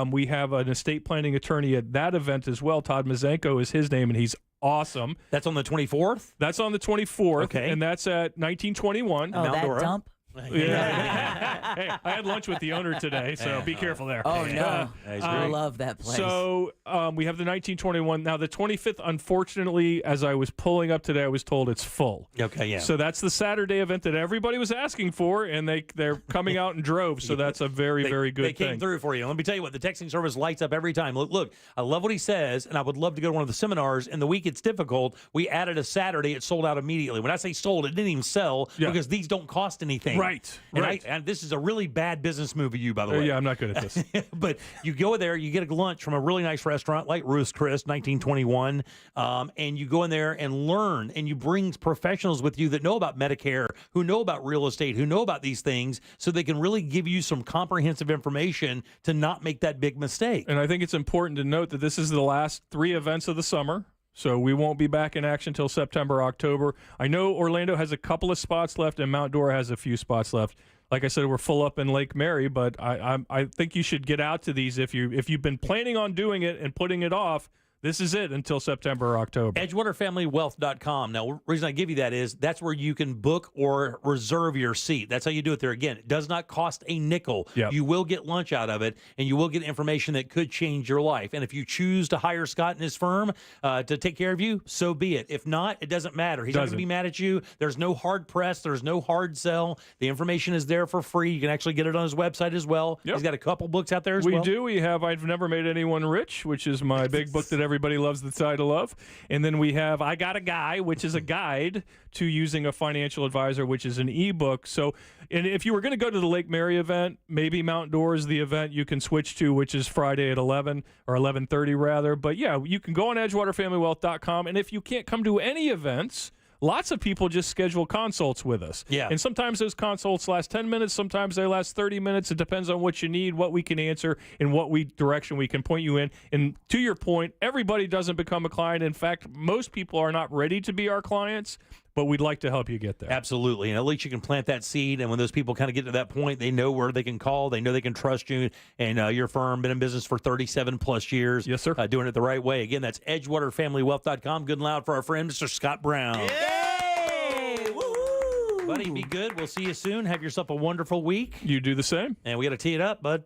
we have an estate planning attorney at that event as well. Todd Mazenko is his name, and he's awesome. That's on the 24th? That's on the 24th, okay. And that's at 1921. Oh, Mount that Dora. dump? Yeah. Hey, I had lunch with the owner today, so be careful there. Oh, no. I love that place. So we have the 1921. Now, the 25th, unfortunately, as I was pulling up today, I was told it's full. Okay, yeah. So that's the Saturday event that everybody was asking for, and they're coming out in droves, so that's a very good They thing. came through for you. Let me tell you what, the texting service lights up every time. Look, I love what he says, and I would love to go to one of the seminars, and the week it's difficult, we added a Saturday, it sold out immediately. When I say sold, it didn't even sell because these don't cost anything. Right. And this is a really bad business move of you, by the way. Yeah, I'm not good at this. But you go there, you get a lunch from a really nice restaurant like Ruth's Chris, 1921, and you go in there and learn, and you bring professionals with you that know about Medicare, who know about real estate, who know about these things, so they can really give you some comprehensive information to not make that big mistake. And I think it's important to note that this is the last 3 events of the summer. So we won't be back in action until September, October. I know Orlando has a couple of spots left, and Mount Dora has a few spots left. Like I said, we're full up in Lake Mary, but I think you should get out to these if you've been planning on doing it and putting it off. This is it until September or October. EdgewaterFamilyWealth.com. Now, the reason I give you that is that's where you can book or reserve your seat. That's how you do it there. Again, it does not cost a nickel. Yep. You will get lunch out of it, and you will get information that could change your life. And if you choose to hire Scott and his firm to take care of you, so be it. If not, it doesn't matter. He's not going to be mad at you. There's no hard press. There's no hard sell. The information is there for free. You can actually get it on his website as well. Yep. He's got a couple books out there as well. We do. We have I've Never Made Anyone Rich, which is my big book that everybody loves the title of. And then we have I Got a Guy, which is a guide to using a financial advisor, which is an ebook. So, and if you were going to go to the Lake Mary event, maybe Mount Dora is the event you can switch to, which is Friday at 11 or 11:30 rather. But yeah, you can go on EdgewaterFamilyWealth.com. And if you can't come to any events, lots of people just schedule consults with us. Yeah. And sometimes those consults last 10 minutes, sometimes they last 30 minutes. It depends on what you need, what we can answer, and what direction we can point you in. And to your point, everybody doesn't become a client. In fact, most people are not ready to be our clients, but we'd like to help you get there. Absolutely. And at least you can plant that seed. And when those people kind of get to that point, they know where they can call. They know they can trust you. And your firm, been in business for 37 plus years. Yes, sir. Doing it the right way. Again, that's EdgewaterFamilyWealth.com. Good and loud for our friend, Mr. Scott Brown. Yay! Woo-hoo! Buddy, be good. We'll see you soon. Have yourself a wonderful week. You do the same. And we got to tee it up, bud.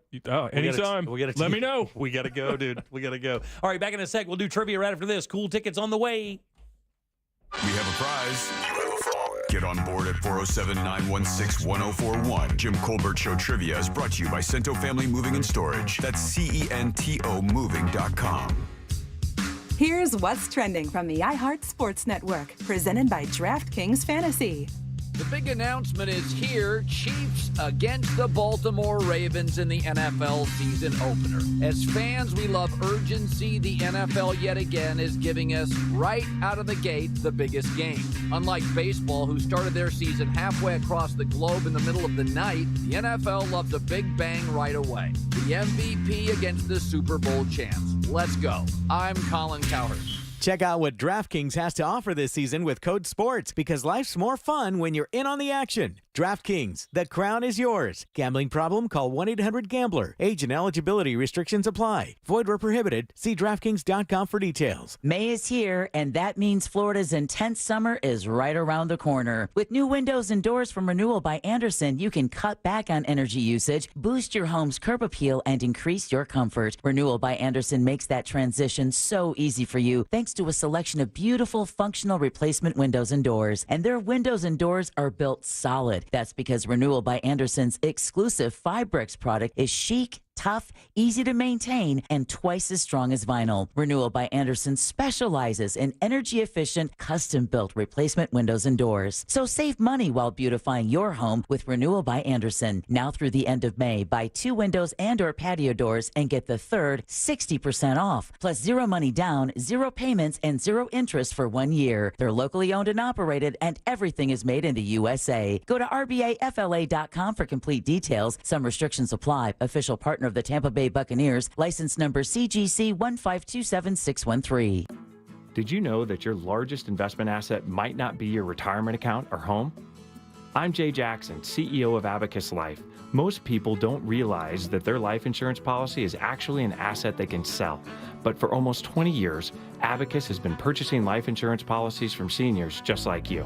Anytime. Let me know. We got to go, dude. We got to go. All right, back in a sec. We'll do trivia right after this. Cool tickets on the way. We have a prize. You have a phone. Get on board at 407-916-1041. Jim Colbert Show Trivia is brought to you by Cento Family Moving and Storage. That's CENTO moving.com. Here's what's trending from the iHeart Sports Network, presented by DraftKings Fantasy. The big announcement is here. Chiefs against the Baltimore Ravens in the NFL season opener. As fans, we love urgency. The NFL yet again is giving us right out of the gate the biggest game. Unlike baseball, who started their season halfway across the globe in the middle of the night, the NFL loves a big bang right away. The MVP against the Super Bowl champs. Let's go. I'm Colin Cowherd. Check out what DraftKings has to offer this season with code SPORTS, because life's more fun when you're in on the action. DraftKings, the crown is yours. Gambling problem? Call 1-800-GAMBLER. Age and eligibility restrictions apply. Void where prohibited. See DraftKings.com for details. May is here, and that means Florida's intense summer is right around the corner. With new windows and doors from Renewal by Andersen, you can cut back on energy usage, boost your home's curb appeal, and increase your comfort. Renewal by Andersen makes that transition so easy for you, thanks to a selection of beautiful, functional replacement windows and doors. And their windows and doors are built solid. That's because Renewal by Andersen's exclusive Fibrix product is chic, tough, easy to maintain, and twice as strong as vinyl. Renewal by Andersen specializes in energy-efficient, custom-built replacement windows and doors. So save money while beautifying your home with Renewal by Andersen. Now through the end of May, buy 2 windows and or patio doors and get the third 60% off. Plus 0 money down, 0 payments, and 0 interest for 1 year. They're locally owned and operated, and everything is made in the USA. Go to RBAFLA.com for complete details. Some restrictions apply. Official partner of the Tampa Bay Buccaneers, license number CGC 1527613. Did you know that your largest investment asset might not be your retirement account or home? I'm Jay Jackson, CEO of Abacus Life. Most people don't realize that their life insurance policy is actually an asset they can sell. But for almost 20 years, Abacus has been purchasing life insurance policies from seniors just like you.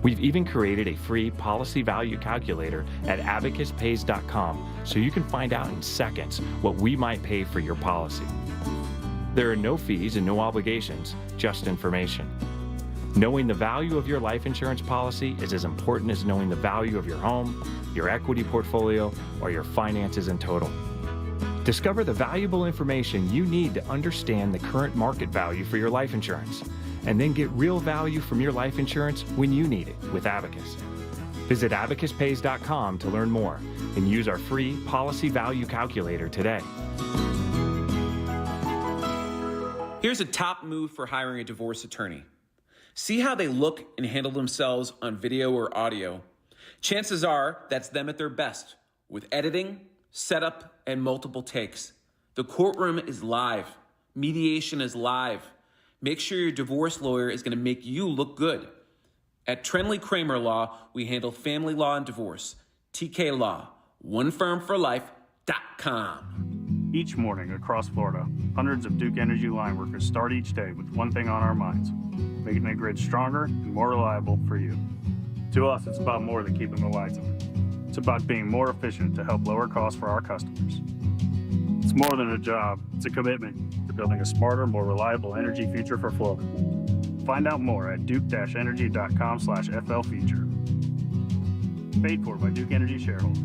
We've even created a free policy value calculator at abacuspays.com so you can find out in seconds what we might pay for your policy. There are no fees and no obligations, just information. Knowing the value of your life insurance policy is as important as knowing the value of your home, your equity portfolio, or your finances in total. Discover the valuable information you need to understand the current market value for your life insurance, and then get real value from your life insurance when you need it with Abacus. Visit abacuspays.com to learn more and use our free policy value calculator today. Here's a top move for hiring a divorce attorney. See how they look and handle themselves on video or audio. Chances are that's them at their best, with editing, setup, and multiple takes. The courtroom is live. Mediation is live. Make sure your divorce lawyer is going to make you look good. At Trenley Kramer Law, we handle family law and divorce. TK Law, onefirmforlife.com. Each morning across Florida, hundreds of Duke Energy line workers start each day with one thing on our minds: making the grid stronger and more reliable for you. To us, it's about more than keeping the lights on. It's about being more efficient to help lower costs for our customers. It's more than a job, it's a commitment to building a smarter, more reliable energy future for Florida. Find out more at duke-energy.com/FL-feature. Paid for by Duke Energy shareholders.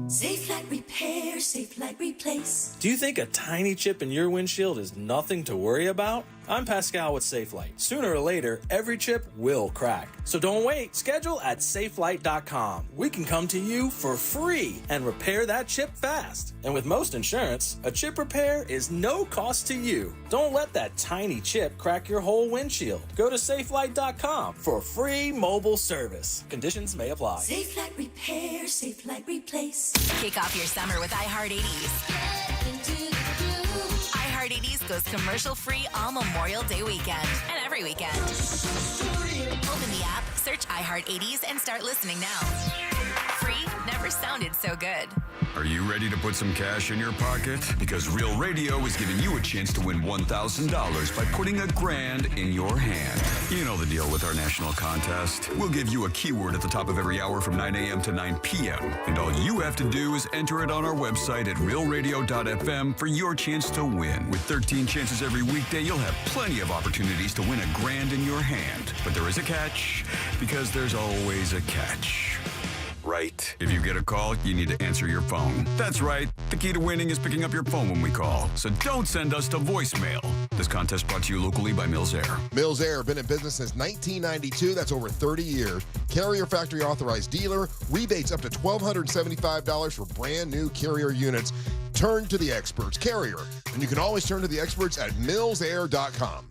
Safe Light Repair, Safe Light Replace. Do you think a tiny chip in your windshield is nothing to worry about? I'm Pascal with SafeLight. Sooner or later, every chip will crack. So don't wait. Schedule at safelight.com. We can come to you for free and repair that chip fast. And with most insurance, a chip repair is no cost to you. Don't let that tiny chip crack your whole windshield. Go to safelight.com for free mobile service. Conditions may apply. SafeLight Repair, SafeLight Replace. Kick off your summer with iHeart 80s. iHeart 80s goes commercial-free all Memorial Day weekend and every weekend. Open the app, search iHeart 80s, and start listening now. Free never sounded so good. Are you ready to put some cash in your pocket? Because Real Radio is giving you a chance to win $1,000 by putting $1,000 in your hand. You know the deal with our national contest. We'll give you a keyword at the top of every hour from 9 a.m. to 9 p.m. And all you have to do is enter it on our website at realradio.fm for your chance to win. With 13 chances every weekday, you'll have plenty of opportunities to win $1,000 in your hand. But there is a catch, because there's always a catch. Right. If you get a call, you need to answer your phone. That's right. The key to winning is picking up your phone when we call. So don't send us to voicemail. This contest brought to you locally by Mills Air. Mills Air, been in business since 1992. That's over 30 years. Carrier factory authorized dealer. Rebates up to $1,275 for brand new Carrier units. Turn to the experts. Carrier. And you can always turn to the experts at millsair.com.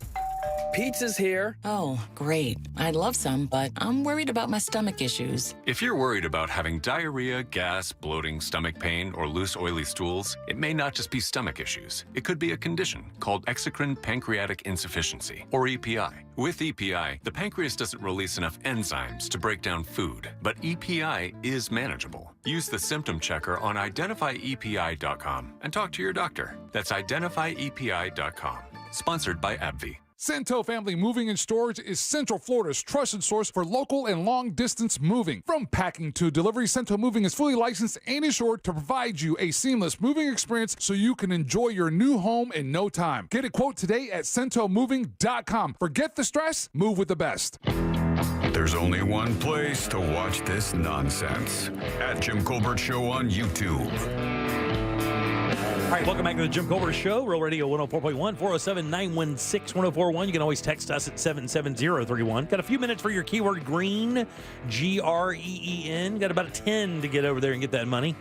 Pizza's here. Oh, great. I'd love some, but I'm worried about my stomach issues. If you're worried about having diarrhea, gas, bloating, stomach pain, or loose, oily stools, it may not just be stomach issues. It could be a condition called exocrine pancreatic insufficiency, or EPI. With EPI, the pancreas doesn't release enough enzymes to break down food, but EPI is manageable. Use the symptom checker on identifyepi.com and talk to your doctor. That's identifyepi.com. Sponsored by AbbVie. Cento Family Moving and Storage is Central Florida's trusted source for local and long-distance moving. From packing to delivery, Cento Moving is fully licensed and insured to provide you a seamless moving experience so you can enjoy your new home in no time. Get a quote today at centomoving.com. Forget the stress, move with the best. There's only one place to watch this nonsense. At Jim Colbert Show on YouTube. All right, welcome back to the Jim Colbert Show, Real Radio 104.1, 407-916-1041. You can always text us at 77031. Got a few minutes for your keyword green, Green. Got about a 10 to get over there and get that money.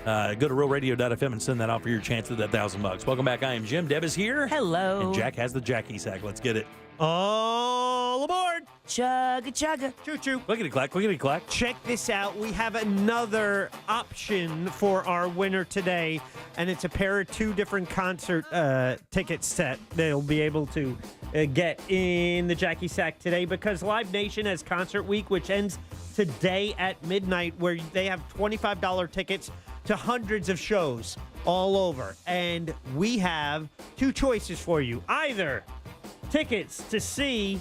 Go to realradio.fm and send that out for your chance at that $1,000. Welcome back. I am Jim. Deb is here. Hello. And Jack has the Jackie sack. Let's get it. All aboard. Chugga, chugga. Choo-choo. Clickety-clack, clickety-clack. Check this out. We have another option for our winner today, and it's a pair of 2 different concert ticket set they'll be able to get in the Jackie Sack today, because Live Nation has Concert Week, which ends today at midnight, where they have $25 tickets to hundreds of shows all over. And we have 2 choices for you. Either tickets to see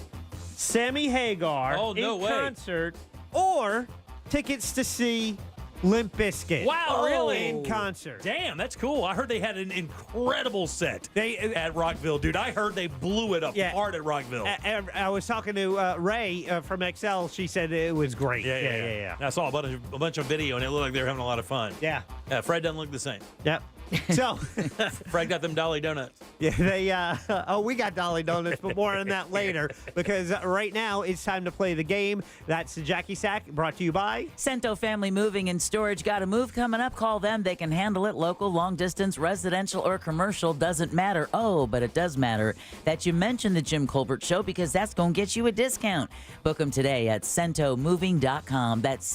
Sammy Hagar in concert, or tickets to see Limp Bizkit. Wow, really? In concert. Damn, that's cool. I heard they had an incredible set at Rockville. Dude, I heard they blew it up hard at Rockville. I was talking to Ray from XL. She said it was great. Yeah. I saw a bunch of video, and it looked like they were having a lot of fun. Yeah. Fred doesn't look the same. Yep. So, Fred got them Dolly Donuts. Yeah, we got Dolly Donuts, but more on that later, because right now it's time to play the game. That's the Jackie Sack, brought to you by Cento Family Moving and Storage. Got a move coming up? Call them. They can handle it. Local, long distance, residential, or commercial. Doesn't matter. Oh, but it does matter that you mention the Jim Colbert Show, because that's going to get you a discount. Book them today at centomoving.com. That's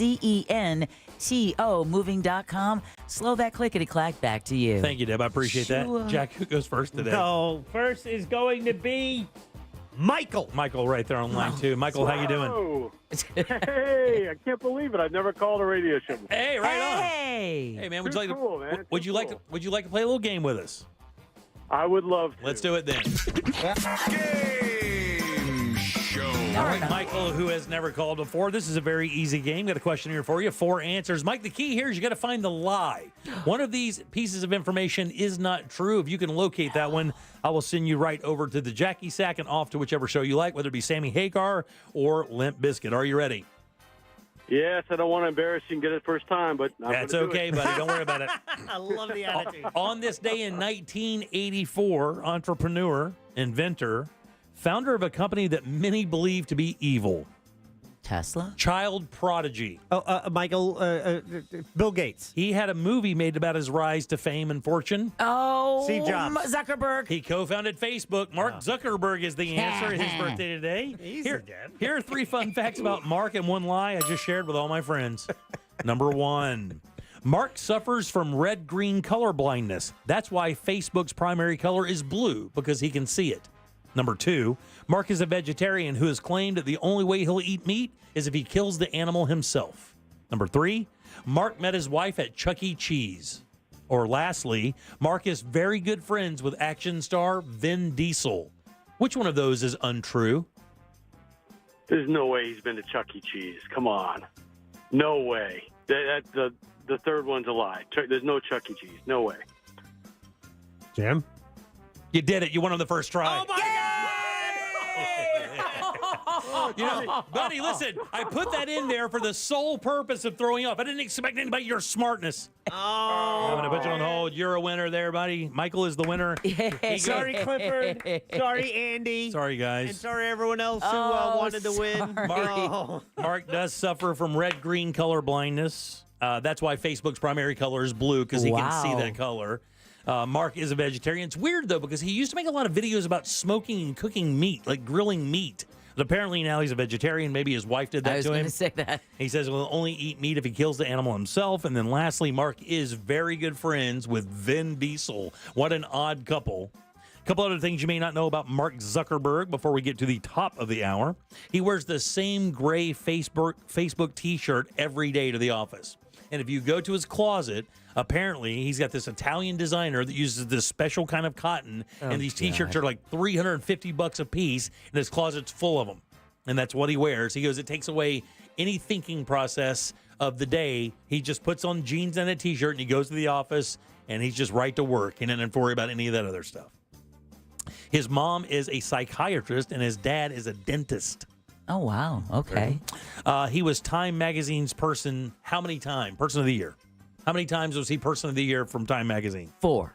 CENTO moving.com. Slow that clickety-clack. Back to you. Thank you, Deb. I appreciate that. Jack, who goes first today? So, first is going to be Michael. Michael right there on line 2. Michael, how you doing? Hey, I can't believe it. I've never called a radio show before. Hey, right on. Hey, man, would you like to play a little game with us? I would love to. Let's do it then. Game show. All right, Michael, who has never called before. This is a very easy game. Got a question here for you. 4 answers. Mike, the key here is you got to find the lie. One of these pieces of information is not true. If you can locate that one, I will send you right over to the Jackie Sack and off to whichever show you like, whether it be Sammy Hagar or Limp Bizkit. Are you ready? Yes, I don't want to embarrass you and get it first time, but that's okay, buddy. Don't worry about it. I love the attitude. On this day in 1984, entrepreneur, inventor, Founder of a company that many believe to be evil. Tesla? Child prodigy. Bill Gates. He had a movie made about his rise to fame and fortune. Oh, Steve Jobs. Zuckerberg. He co-founded Facebook. Mark Zuckerberg is the answer. His birthday today. Here are 3 fun facts about Mark and one lie I just shared with all my friends. Number 1. Mark suffers from red-green color blindness. That's why Facebook's primary color is blue, because he can see it. Number 2, Mark is a vegetarian who has claimed that the only way he'll eat meat is if he kills the animal himself. Number 3, Mark met his wife at Chuck E. Cheese. Or lastly, Mark is very good friends with action star Vin Diesel. Which one of those is untrue? There's no way he's been to Chuck E. Cheese. Come on. No way. The third one's a lie. There's no Chuck E. Cheese. No way. Jim? You did it. You won on the first try. Oh, my God! Buddy, listen, I put that in there for the sole purpose of throwing off. I didn't expect anything but your smartness. Oh. I'm going to put you on hold. You're a winner there, buddy. Michael is the winner. Sorry, Clifford. Sorry, Andy. Sorry, guys. And sorry, everyone else who wanted to win. Mark does suffer from red-green color blindness. That's why Facebook's primary color is blue, because he can see that color. Mark is a vegetarian. It's weird, though, because he used to make a lot of videos about smoking and cooking meat, like grilling meat. But apparently now he's a vegetarian. Maybe his wife did that to him. I was going to say that. He says he'll only eat meat if he kills the animal himself. And then lastly, Mark is very good friends with Vin Diesel. What an odd couple. A couple other things you may not know about Mark Zuckerberg before we get to the top of the hour. He wears the same gray Facebook T-shirt every day to the office. And if you go to his closet, apparently he's got this Italian designer that uses this special kind of cotton, and these T-shirts are like $350 a piece, and his closet's full of them. And that's what he wears. He goes, it takes away any thinking process of the day. He just puts on jeans and a T-shirt, and he goes to the office, and he's just right to work. He doesn't have to worry about any of that other stuff. His mom is a psychiatrist, and his dad is a dentist. Oh, wow. Okay. He was Time Magazine's person of the year. How many times was he person of the year from Time Magazine? 4.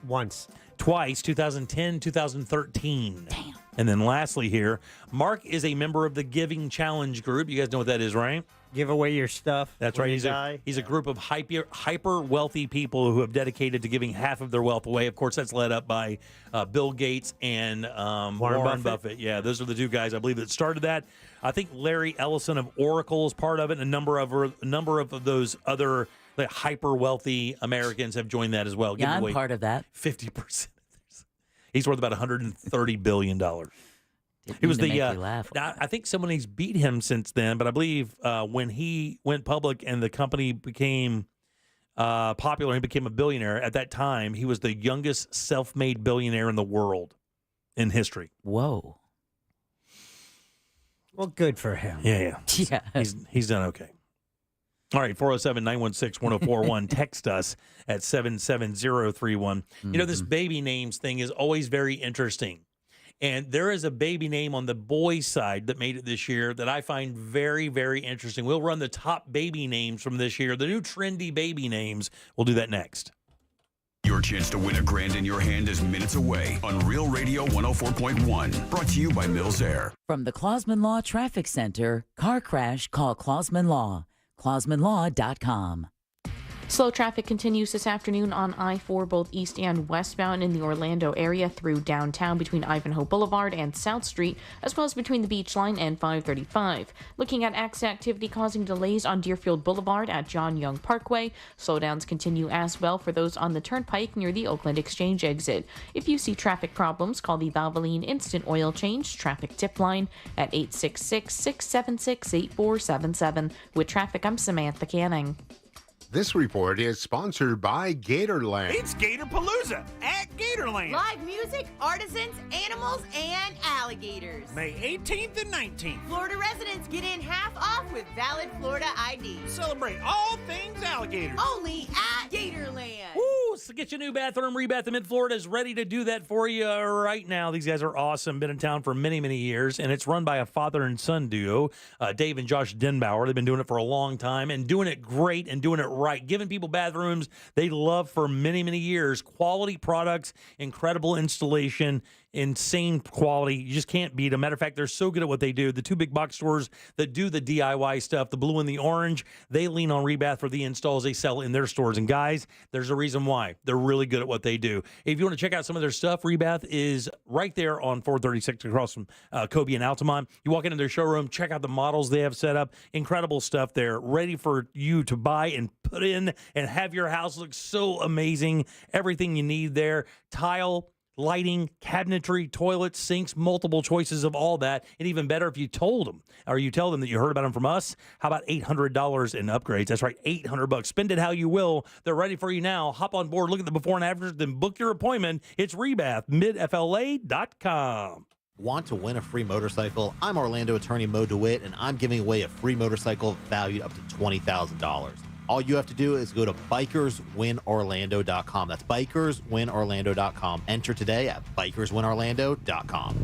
Once. Twice, 2010, 2013. Damn. And then lastly here, Mark is a member of the Giving Challenge group. You guys know what that is, right? Give away your stuff. That's right. He's a group of hyper wealthy people who have dedicated to giving half of their wealth away. Of course, that's led up by Bill Gates and Warren Buffett. Yeah, those are the 2 guys I believe that started that. I think Larry Ellison of Oracle is part of it, and a number of those other hyper wealthy Americans have joined that as well. Yeah, I'm part of that. 50%. He's worth about $130 billion. He was I think somebody's beat him since then, but I believe when he went public and the company became popular and became a billionaire, at that time, he was the youngest self-made billionaire in the world in history. Whoa. Well, good for him. Yeah. He's done okay. All right, 407-916-1041. Text us at 77031. You know, this baby names thing is always very interesting. And there is a baby name on the boys' side that made it this year that I find very, very interesting. We'll run the top baby names from this year, the new trendy baby names. We'll do that next. Your chance to win $1,000 in your hand is minutes away on Real Radio 104.1. Brought to you by Mills Air. From the Clausman Law Traffic Center, car crash, call Clausman Law. ClausmanLaw.com. Slow traffic continues this afternoon on I-4 both east and westbound in the Orlando area through downtown between Ivanhoe Boulevard and South Street, as well as between the Beach Line and 535. Looking at accident activity causing delays on Deerfield Boulevard at John Young Parkway. Slowdowns continue as well for those on the Turnpike near the Oakland Exchange exit. If you see traffic problems, call the Valvoline Instant Oil Change Traffic Tip Line at 866-676-8477. With traffic, I'm Samantha Canning. This report is sponsored by Gatorland. It's Gatorpalooza at Gatorland. Live music, artisans, animals, and alligators. May 18th and 19th. Florida residents get in half off with valid Florida ID. Celebrate all things alligators. Only at Gatorland. Woo! So get your new bathroom. Rebath in Mid-Florida is ready to do that for you right now. These guys are awesome. Been in town for many, many years, and it's run by a father and son duo, Dave and Josh Denbauer. They've been doing it for a long time and doing it great and doing it right, giving people bathrooms they love for many, many years. Quality products, incredible installation. insane quality. You just can't beat them. Matter of fact, they're so good at what they do. The two big box stores that do the DIY stuff, the blue and the orange, they lean on Rebath for the installs they sell in their stores. And guys, there's a reason why. They're really good at what they do. If you want to check out some of their stuff, Rebath is right there on 436 across from Kobe and Altamont. You walk into their showroom, check out the models they have set up. Incredible stuff there, ready for you to buy and put in and have your house look so amazing. Everything you need there. Tile, lighting, cabinetry, toilets, sinks, multiple choices of all that. And even better if you told them or you tell them that you heard about them from us. How about $800 in upgrades? That's right, $800. Spend it how you will. They're ready for you now. Hop on board, look at the before and afters, then book your appointment. It's Rebath, midfla.com. Want to win a free motorcycle? I'm Orlando attorney Mo DeWitt, and I'm giving away a free motorcycle valued up to $20,000. All you have to do is go to bikerswinorlando.com. That's bikerswinorlando.com. Enter today at bikerswinorlando.com.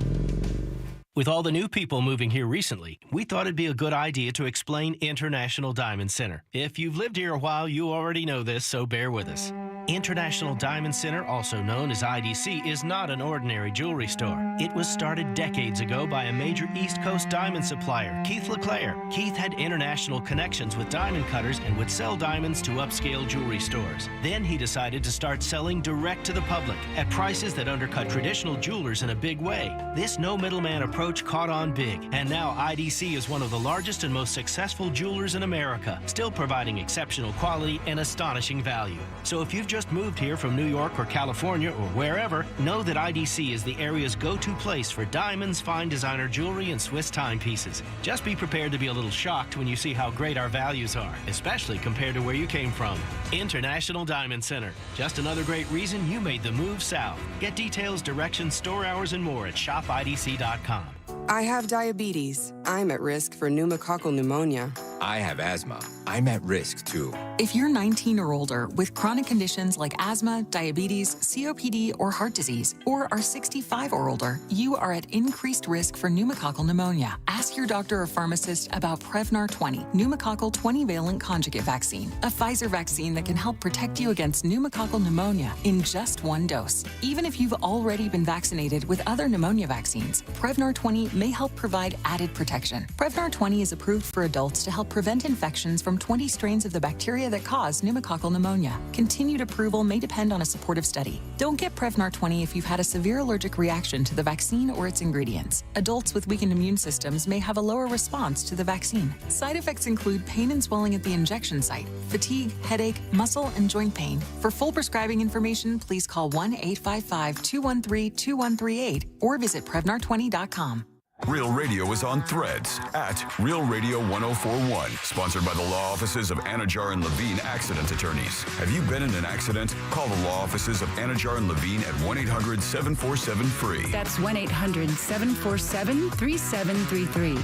With all the new people moving here recently, we thought it'd be a good idea to explain International Diamond Center. If you've lived here a while, you already know this, so bear with us. International Diamond Center, also known as IDC, is not an ordinary jewelry store. It was started decades ago by a major East Coast diamond supplier, Keith LeClaire. Keith had international connections with diamond cutters and would sell diamonds to upscale jewelry stores. Then he decided to start selling direct to the public at prices that undercut traditional jewelers in a big way. This no middleman approach caught on big, and now IDC is one of the largest and most successful jewelers in America, still providing exceptional quality and astonishing value. So if you've just moved here from New York or California or wherever, know that IDC is the area's go-to place for diamonds, fine designer jewelry, and Swiss timepieces. Just be prepared to be a little shocked when you see how great our values are, especially compared to where you came from. International Diamond Center. Just another great reason you made the move south. Get details, directions, store hours, and more at shopidc.com. I have diabetes. I'm at risk for pneumococcal pneumonia. I have asthma. I'm at risk too. If you're 19 or older with chronic conditions like asthma, diabetes, COPD, or heart disease, or are 65 or older, you are at increased risk for pneumococcal pneumonia. Ask your doctor or pharmacist about Prevnar 20, pneumococcal 20-valent conjugate vaccine, a Pfizer vaccine that can help protect you against pneumococcal pneumonia in just one dose. Even if you've already been vaccinated with other pneumonia vaccines, Prevnar 20 may help provide added protection. Prevnar 20 is approved for adults to help prevent infections from 20 strains of the bacteria that cause pneumococcal pneumonia. Continued approval may depend on a supportive study. Don't get Prevnar 20 if you've had a severe allergic reaction to the vaccine or its ingredients. Adults with weakened immune systems may have a lower response to the vaccine. Side effects include pain and swelling at the injection site, fatigue, headache, muscle, and joint pain. For full prescribing information, please call 1-855-213-2138 or visit Prevnar20.com. Real Radio is on Threads at Real Radio 1041. Sponsored by the law offices of Anajar and Levine Accident Attorneys. Have you been in an accident? Call the law offices of Anajar and Levine at 1-800-747-FREE. That's 1-800-747-3733.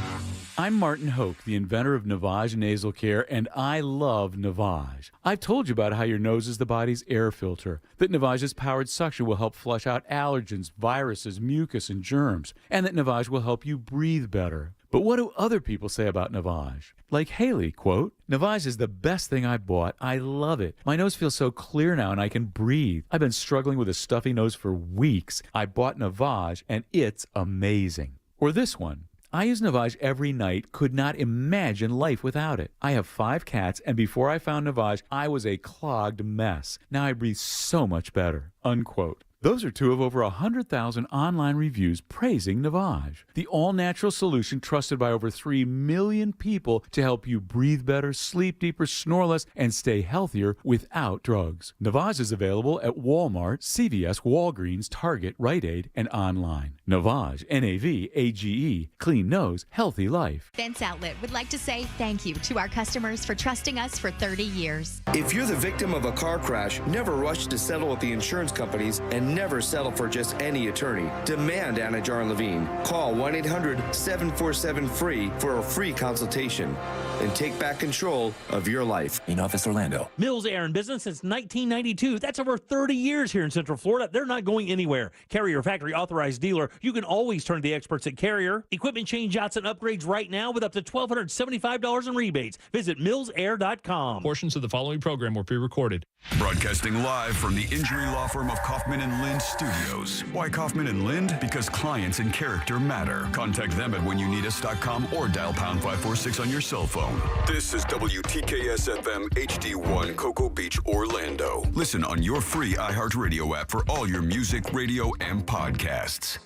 I'm Martin Hoke, the inventor of Navage Nasal Care, and I love Navage. I've told you about how your nose is the body's air filter, that Navage's powered suction will help flush out allergens, viruses, mucus, and germs, and that Navage will help you breathe better. But what do other people say about Navage? Like Haley, quote, "Navage is the best thing I bought. I love it. My nose feels so clear now and I can breathe. I've been struggling with a stuffy nose for weeks. I bought Navage and it's amazing." Or this one, "I use Navage every night, could not imagine life without it. I have 5 cats, and before I found Navage, I was a clogged mess. Now I breathe so much better." Unquote. Those are 2 of over 100,000 online reviews praising Navage, the all-natural solution trusted by over 3 million people to help you breathe better, sleep deeper, snore less, and stay healthier without drugs. Navage is available at Walmart, CVS, Walgreens, Target, Rite Aid, and online. Navage, N-A-V-A-G-E, clean nose, healthy life. Fence Outlet would like to say thank you to our customers for trusting us for 30 years. If you're the victim of a car crash, never rush to settle with the insurance companies and never settle for just any attorney. Demand Anajar and Levine. Call 1-800-747-FREE for a free consultation and take back control of your life. In Office Orlando. Mills Air in business since 1992. That's over 30 years here in Central Florida. They're not going anywhere. Carrier factory authorized dealer. You can always turn to the experts at Carrier. Equipment change-outs and upgrades right now with up to $1,275 in rebates. Visit millsair.com. Portions of the following program were pre-recorded. Broadcasting live from the injury law firm of Kaufman and Lind Studios. Why Kaufman and Lind? Because clients and character matter. Contact them at whenyouneedus.com or dial pound 546 on your cell phone. This is WTKS-FM HD1 Cocoa Beach, Orlando. Listen on your free iHeartRadio app for all your music, radio, and podcasts.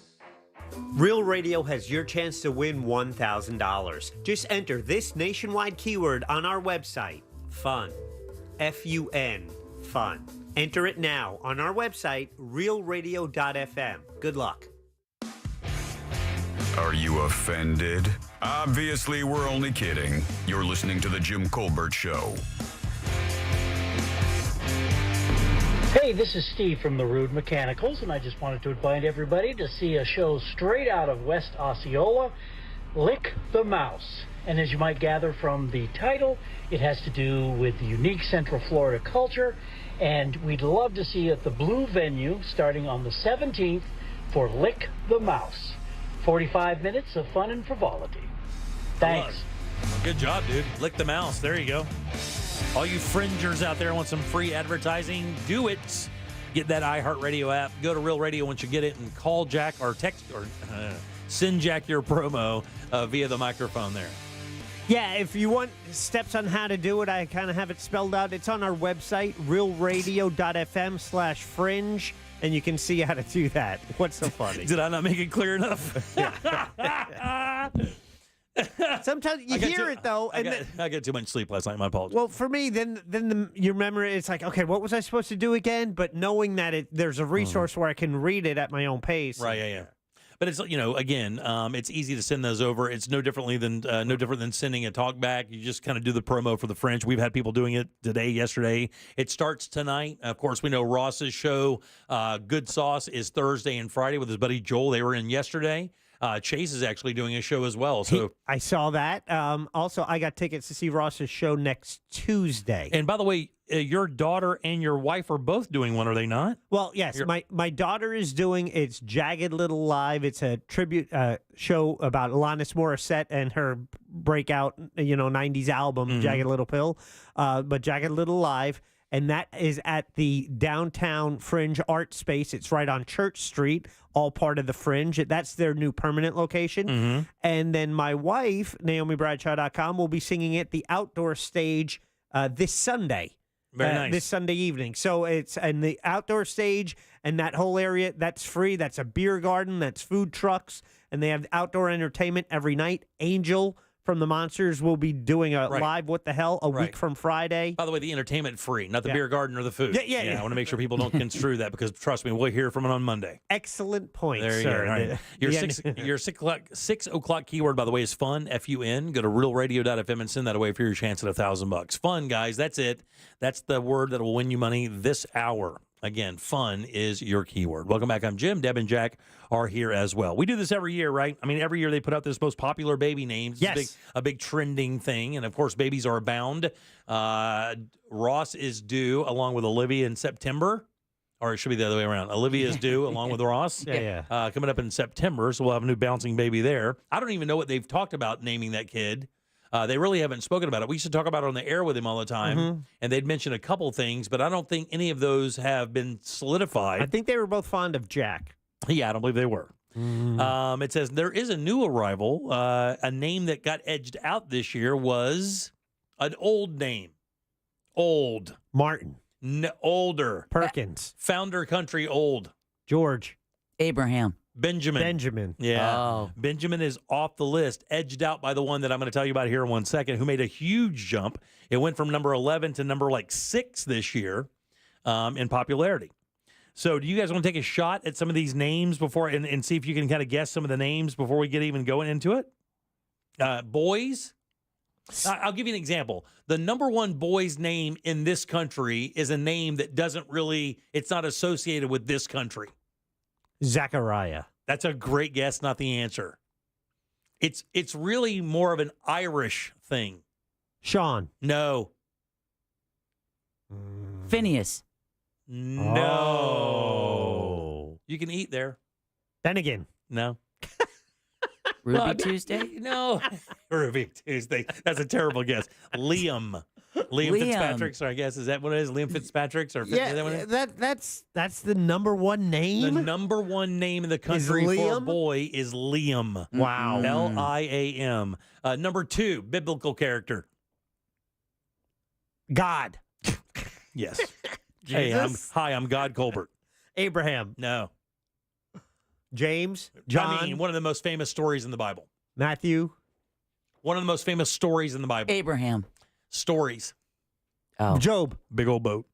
Real Radio has your chance to win $1,000. Just enter this nationwide keyword on our website, FUN. F-U-N. Fun. Enter it now on our website, realradio.fm. Good luck. Are you offended? Obviously, we're only kidding. You're listening to The Jim Colbert Show. Hey, this is Steve from the Rude Mechanicals, and I just wanted to invite everybody to see a show straight out of West Osceola, Lick the Mouse. And as you might gather from the title, it has to do with the unique Central Florida culture. And we'd love to see you at the Blue Venue starting on the 17th for Lick the Mouse. 45 minutes of fun and frivolity. Thanks. Good job, dude. Lick the Mouse. There you go. All you fringers out there want some free advertising, do it. Get that iHeartRadio app. Go to Real Radio once you get it and call Jack or text or send Jack your promo via the microphone there. Yeah, if you want steps on how to do it, I kind of have it spelled out. It's on our website, realradio.fm/fringe, and you can see how to do that. What's so funny? Did I not make it clear enough? Sometimes you hear it, though. I got too much sleep last night. My apologies. Well, for me, then your memory, it's like, okay, what was I supposed to do again? But knowing that there's a resource where I can read it at my own pace. Right, yeah. But it's, again, it's easy to send those over. It's no different than sending a talk back. You just kind of do the promo for the French. We've had people doing it today, yesterday. It starts tonight. Of course, we know Ross's show, Good Sauce, is Thursday and Friday with his buddy Joel. They were in yesterday. Chase is actually doing a show as well. So I saw that. Also, I got tickets to see Ross's show next Tuesday. And by the way, your daughter and your wife are both doing one, are they not? Well, yes. My daughter is doing It's Jagged Little Live. It's a tribute show about Alanis Morissette and her breakout, 90s album, Jagged Little Pill. But Jagged Little Live. And that is at the downtown Fringe Art Space. It's right on Church Street, all part of the Fringe. That's their new permanent location. And then my wife, NaomiBradshaw.com, will be singing at the outdoor stage this Sunday. Very nice. This Sunday evening. So it's in the outdoor stage, and that whole area, that's free. That's a beer garden. That's food trucks. And they have outdoor entertainment every night. Angel from the Monsters will be doing a live What the Hell a week from Friday. By the way, the entertainment free, not the beer garden or the food. I want to make sure people don't construe that because, trust me, we'll hear from it on Monday. Excellent point, there you sir. Go. Right. Your 6 o'clock keyword, by the way, is fun, F-U-N. Go to realradio.fm and send that away for your chance at $1,000. Fun, guys, that's it. That's the word that will win you money this hour. Again, fun is your keyword. Welcome back. I'm Jim. Deb and Jack are here as well. We do this every year, right? I mean, every year they put out this most popular baby names. Yes. A big trending thing. And, of course, babies are abound. Ross is due along with Olivia in September. Or it should be the other way around. Olivia is due along with Ross. Coming up in September, so we'll have a new bouncing baby there. I don't even know what they've talked about naming that kid. They really haven't spoken about it. We used to talk about it on the air with him all the time, and they'd mention a couple things, but I don't think any of those have been solidified. I think they were both fond of Jack. Yeah, I don't believe they were. It says there is a new arrival. A name that got edged out this year was an old name. Old. Martin. Older. Perkins. Founder country old. George. Abraham. Benjamin. Yeah. Oh. Benjamin is off the list, edged out by the one that I'm going to tell you about here in 1 second, who made a huge jump. It went from number 11 to number 6 this year in popularity. So do you guys want to take a shot at some of these names before and see if you can kind of guess some of the names before we get even going into it? Boys. I'll give you an example. The number one boy's name in this country is a name that it's not associated with this country. Zachariah. That's a great guess, not the answer. It's really more of an Irish thing. Sean. No. Phineas. No. Oh. You can eat there. Then again. No. Ruby Tuesday? No. Ruby Tuesday. That's a terrible guess. Liam Fitzpatrick's, I guess. Is that what it is? Liam Fitzpatrick's? Or is that what it is? That's the number one name? The number one name in the country for a boy is Liam. Wow. Liam. Number 2, biblical character. God. Yes. Hey, I'm God Colbert. Abraham. No. James. John. I mean, one of the most famous stories in the Bible. Matthew. One of the most famous stories in the Bible. Abraham. Stories. Oh. Job. Big old boat.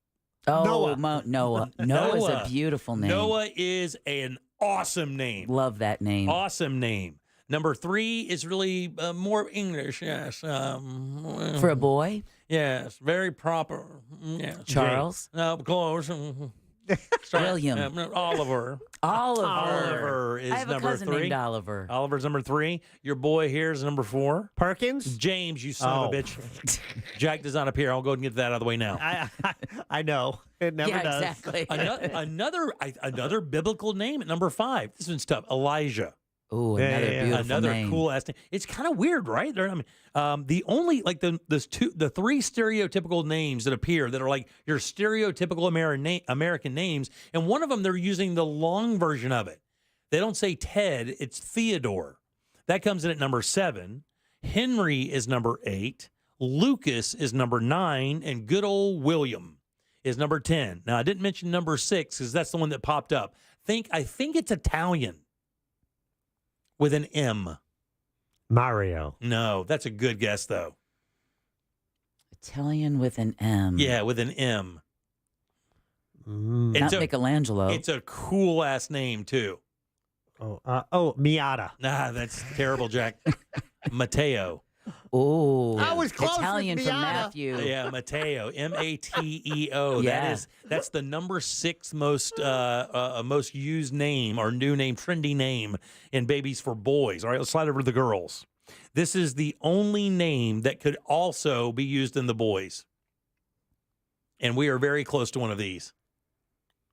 Oh, Noah. Noah. Noah's a beautiful name. Noah is an awesome name. Love that name. Awesome name. Number 3 is really more English, yes. For a boy? Yes, very proper. Yes. Charles? No, close. William. Oliver. Oliver is I have a number cousin 3. named Oliver. Oliver's number 3. Your boy here is number 4. Perkins? James, you son of a bitch. Jack does not appear. I'll go ahead and get that out of the way now. I know. It never does. Exactly. Another biblical name at number 5. This one's tough. Elijah. Oh, another name. Cool ass name. It's kind of weird, right? I mean, the only like the 3 stereotypical names that appear that are like your stereotypical American names, and one of them they're using the long version of it. They don't say Ted; it's Theodore. That comes in at number 7. Henry is number 8. Lucas is number 9, and good old William is number 10. Now I didn't mention number 6 because that's the one that popped up. I think it's Italian. With an M. Mario. No, that's a good guess, though. Italian with an M. Yeah, with an M. Not Michelangelo. It's a cool-ass name, too. Miata. Nah, that's terrible, Jack. Mateo. Oh, I was close. Italian with for Miata. Matthew. Yeah, Mateo. Mateo. Yeah. That's the number 6 most used name or new name, trendy name in babies for boys. All right, let's slide over to the girls. This is the only name that could also be used in the boys. And we are very close to one of these.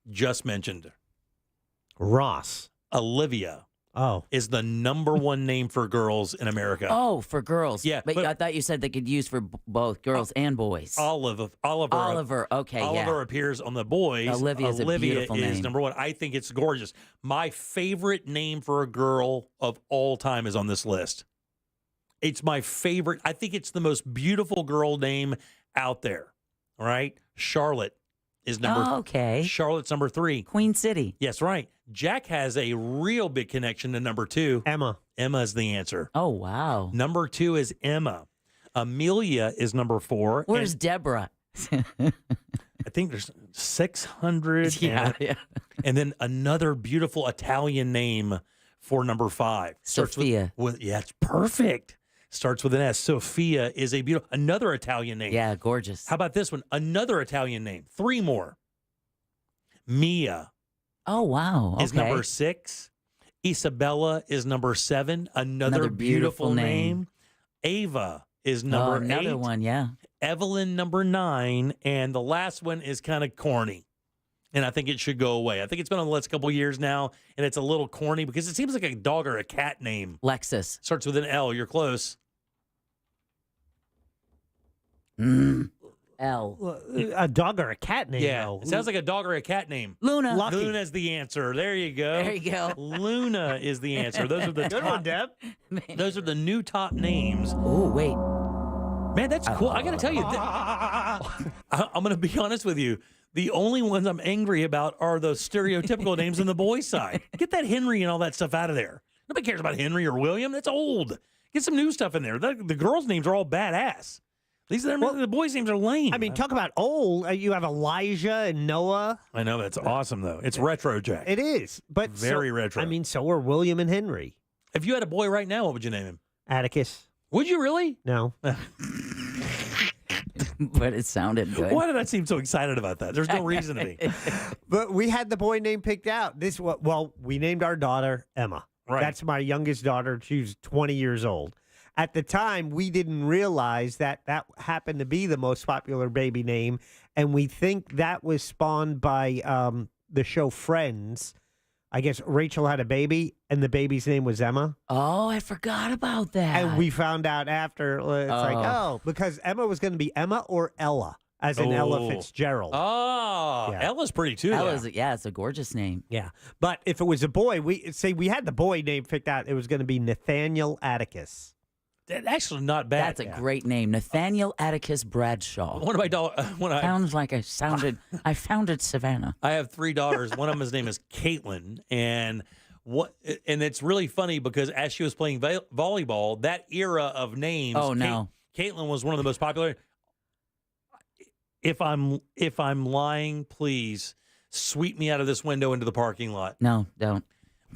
Just mentioned. Ross. Olivia. Oh. Is the number 1 name for girls in America. Oh, for girls. Yeah. But I thought you said they could use for both girls and boys. Oliver. Okay, Oliver appears on the boys. Olivia is a beautiful is name. number 1. I think it's gorgeous. My favorite name for a girl of all time is on this list. It's my favorite. I think it's the most beautiful girl name out there. All right? Charlotte is Charlotte's number 3. Queen City. Yes, right. Jack has a real big connection to number 2. Emma. Emma's the answer. Oh, wow. Number 2 is Emma. Amelia is number 4. Where's Deborah? I think there's 600. Yeah. And then another beautiful Italian name for number 5. Sophia. It's perfect. Starts with an S. Sophia is another Italian name. Yeah, gorgeous. How about this one? Another Italian name. 3 more. Mia. Oh, wow. Is number 6. Isabella is number 7. Another beautiful name. Ava is number 8. Another one, yeah. Evelyn, number 9. And the last one is kind of corny. And I think it should go away. I think it's been on the last couple of years now, and it's a little corny because it seems like a dog or a cat name. Lexus. Starts with an L. You're close. L. A dog or a cat name, Yeah, though. it sounds like a dog or a cat name. Luna. Lucky. Luna's the answer. There you go. There you go. Luna is the answer. Those are the Good one, Deb. Those are the new top names. Oh, wait. Man, that's cool. I got to tell you, I'm going to be honest with you. The only ones I'm angry about are those stereotypical names on the boys' side. Get that Henry and all that stuff out of there. Nobody cares about Henry or William. That's old. Get some new stuff in there. The girls' names are all badass. The boys' names are lame. I mean, talk about old. You have Elijah and Noah. I know. That's awesome, though. It's retro, Jack. It is. But Very retro. I mean, so are William and Henry. If you had a boy right now, what would you name him? Atticus. Would you really? No. But it sounded good. Why did I seem so excited about that? There's no reason to be. But we had the boy name picked out. We named our daughter Emma. Right. That's my youngest daughter. She's 20 years old. At the time, we didn't realize that happened to be the most popular baby name, and we think that was spawned by the show Friends, I guess Rachel had a baby, and the baby's name was Emma. Oh, I forgot about that. And we found out after, because Emma was going to be Emma or Ella, as in Ella Fitzgerald. Oh, Yeah. Ella's pretty too. It's a gorgeous name. Yeah. But if it was a boy, we had the boy name picked out. It was going to be Nathaniel Atticus. That's actually not bad. That's a great name, Nathaniel Atticus Bradshaw. One of my daughters. Sounds like I founded Savannah. I have 3 daughters. One of them, his name is Caitlin, and it's really funny because as she was playing volleyball, that era of names. Oh no, Caitlin was one of the most popular. If I'm lying, please sweep me out of this window into the parking lot. No, don't.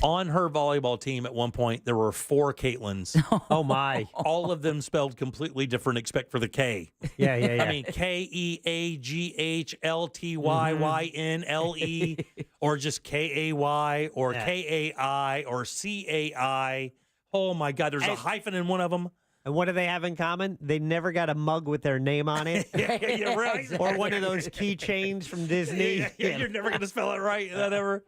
On her volleyball team at one point, there were 4 Caitlins. Oh, my. All of them spelled completely different except for the K. Yeah. I mean, KEAGHLTYYNLE or just KAY or KAI or CAI. Oh, my God. There's a hyphen in one of them. And what do they have in common? They never got a mug with their name on it. Yeah, right. Or one of those keychains from Disney. Yeah, you're never going to spell it right. Ever.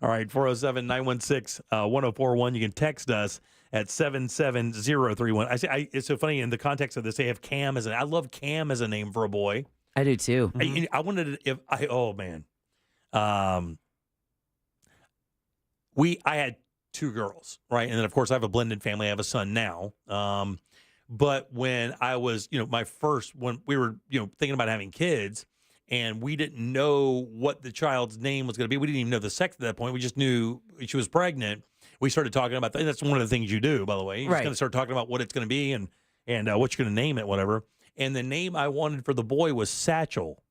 All right, 407-916-1041. You can text us at 77031. It's so funny in the context of this. They have Cam I love Cam as a name for a boy. I do too. I wanted I had 2 girls, right? And then of course I have a blended family. I have a son now. But when I was, when we were, thinking about having kids, and we didn't know what the child's name was going to be. We didn't even know the sex at that point. We just knew she was pregnant. We started talking about that. That's one of the things you do, by the way. You're just going to start talking about what it's going to be and what you're going to name it, whatever. And the name I wanted for the boy was Satchel.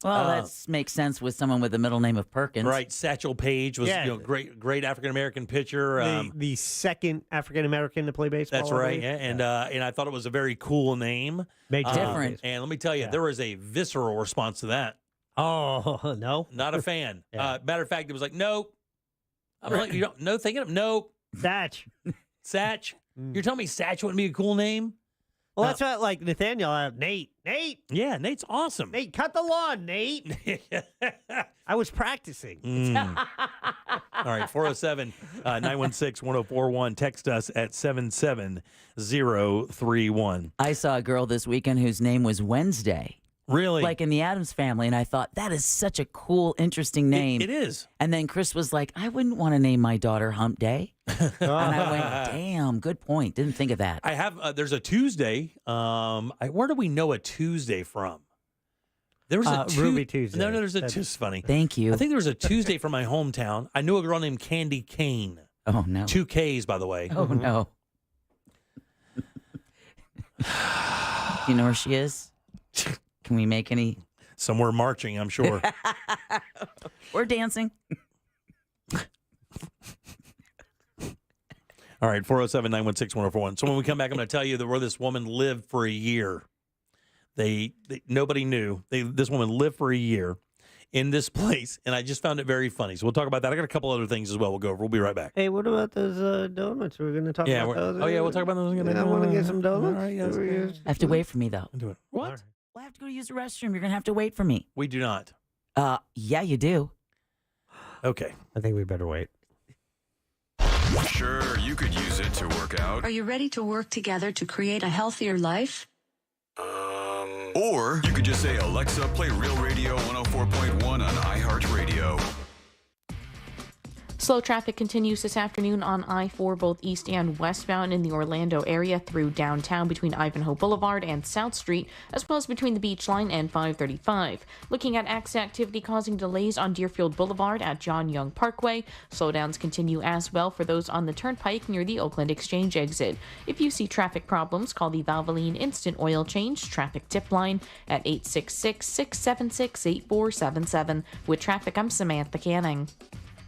Well, that makes sense with someone with the middle name of Perkins. Right. Satchel Paige was great African-American pitcher. The second African-American to play baseball. That's right. Yeah. And I thought it was a very cool name. Different. And let me tell you, there was a visceral response to that. Oh, no? Not a fan. Matter of fact, it was like, nope. I'm like, thinking of, nope. Satch. You're telling me Satch wouldn't be a cool name? Well, that's what, like, Nathaniel, Nate. Yeah, Nate's awesome. Nate, cut the lawn, Nate. I was practicing. All right, 407-916-1041. Text us at 77031. I saw a girl this weekend whose name was Wednesday. Really? Like in the Addams Family, and I thought, that is such a cool, interesting name. It is. And then Chris was like, I wouldn't want to name my daughter Hump Day. And I went, damn, good point. Didn't think of that. I have, there's a Tuesday. Where do we know a Tuesday from? There was a Ruby Tuesday. No, there's Tuesday. Funny. Thank you. I think there was a Tuesday from my hometown. I knew a girl named Candy Kane. Oh, no. 2 Ks, by the way. Oh, no. Do you know where she is? Can we make any? Somewhere marching, I'm sure. We're dancing. All right, 407-916-1041. So when we come back, I'm going to tell you that where this woman lived for a year. Nobody knew. This woman lived for a year in this place, and I just found it very funny. So we'll talk about that. I got a couple other things as well we'll go over. We'll be right back. Hey, what about those donuts? We're going to talk about those. Oh, yeah, we'll talk about those again. I want to get some donuts. All right, yes. I have to wait for me, though. Do it. What? Right. Well, I have to go use the restroom. You're going to have to wait for me. We do not. Yeah, you do. Okay. I think we better wait. Sure, you could use it to work out. Are you ready to work together to create a healthier life? Or you could just say, Alexa, play Real Radio 104.1 on iHeartRadio. Slow traffic continues this afternoon on I-4, both east and westbound in the Orlando area through downtown between Ivanhoe Boulevard and South Street, as well as between the Beach Line and 535. Looking at accident activity causing delays on Deerfield Boulevard at John Young Parkway. Slowdowns continue as well for those on the Turnpike near the Oakland Exchange exit. If you see traffic problems, call the Valvoline Instant Oil Change traffic tip line at 866-676-8477. With traffic, I'm Samantha Canning.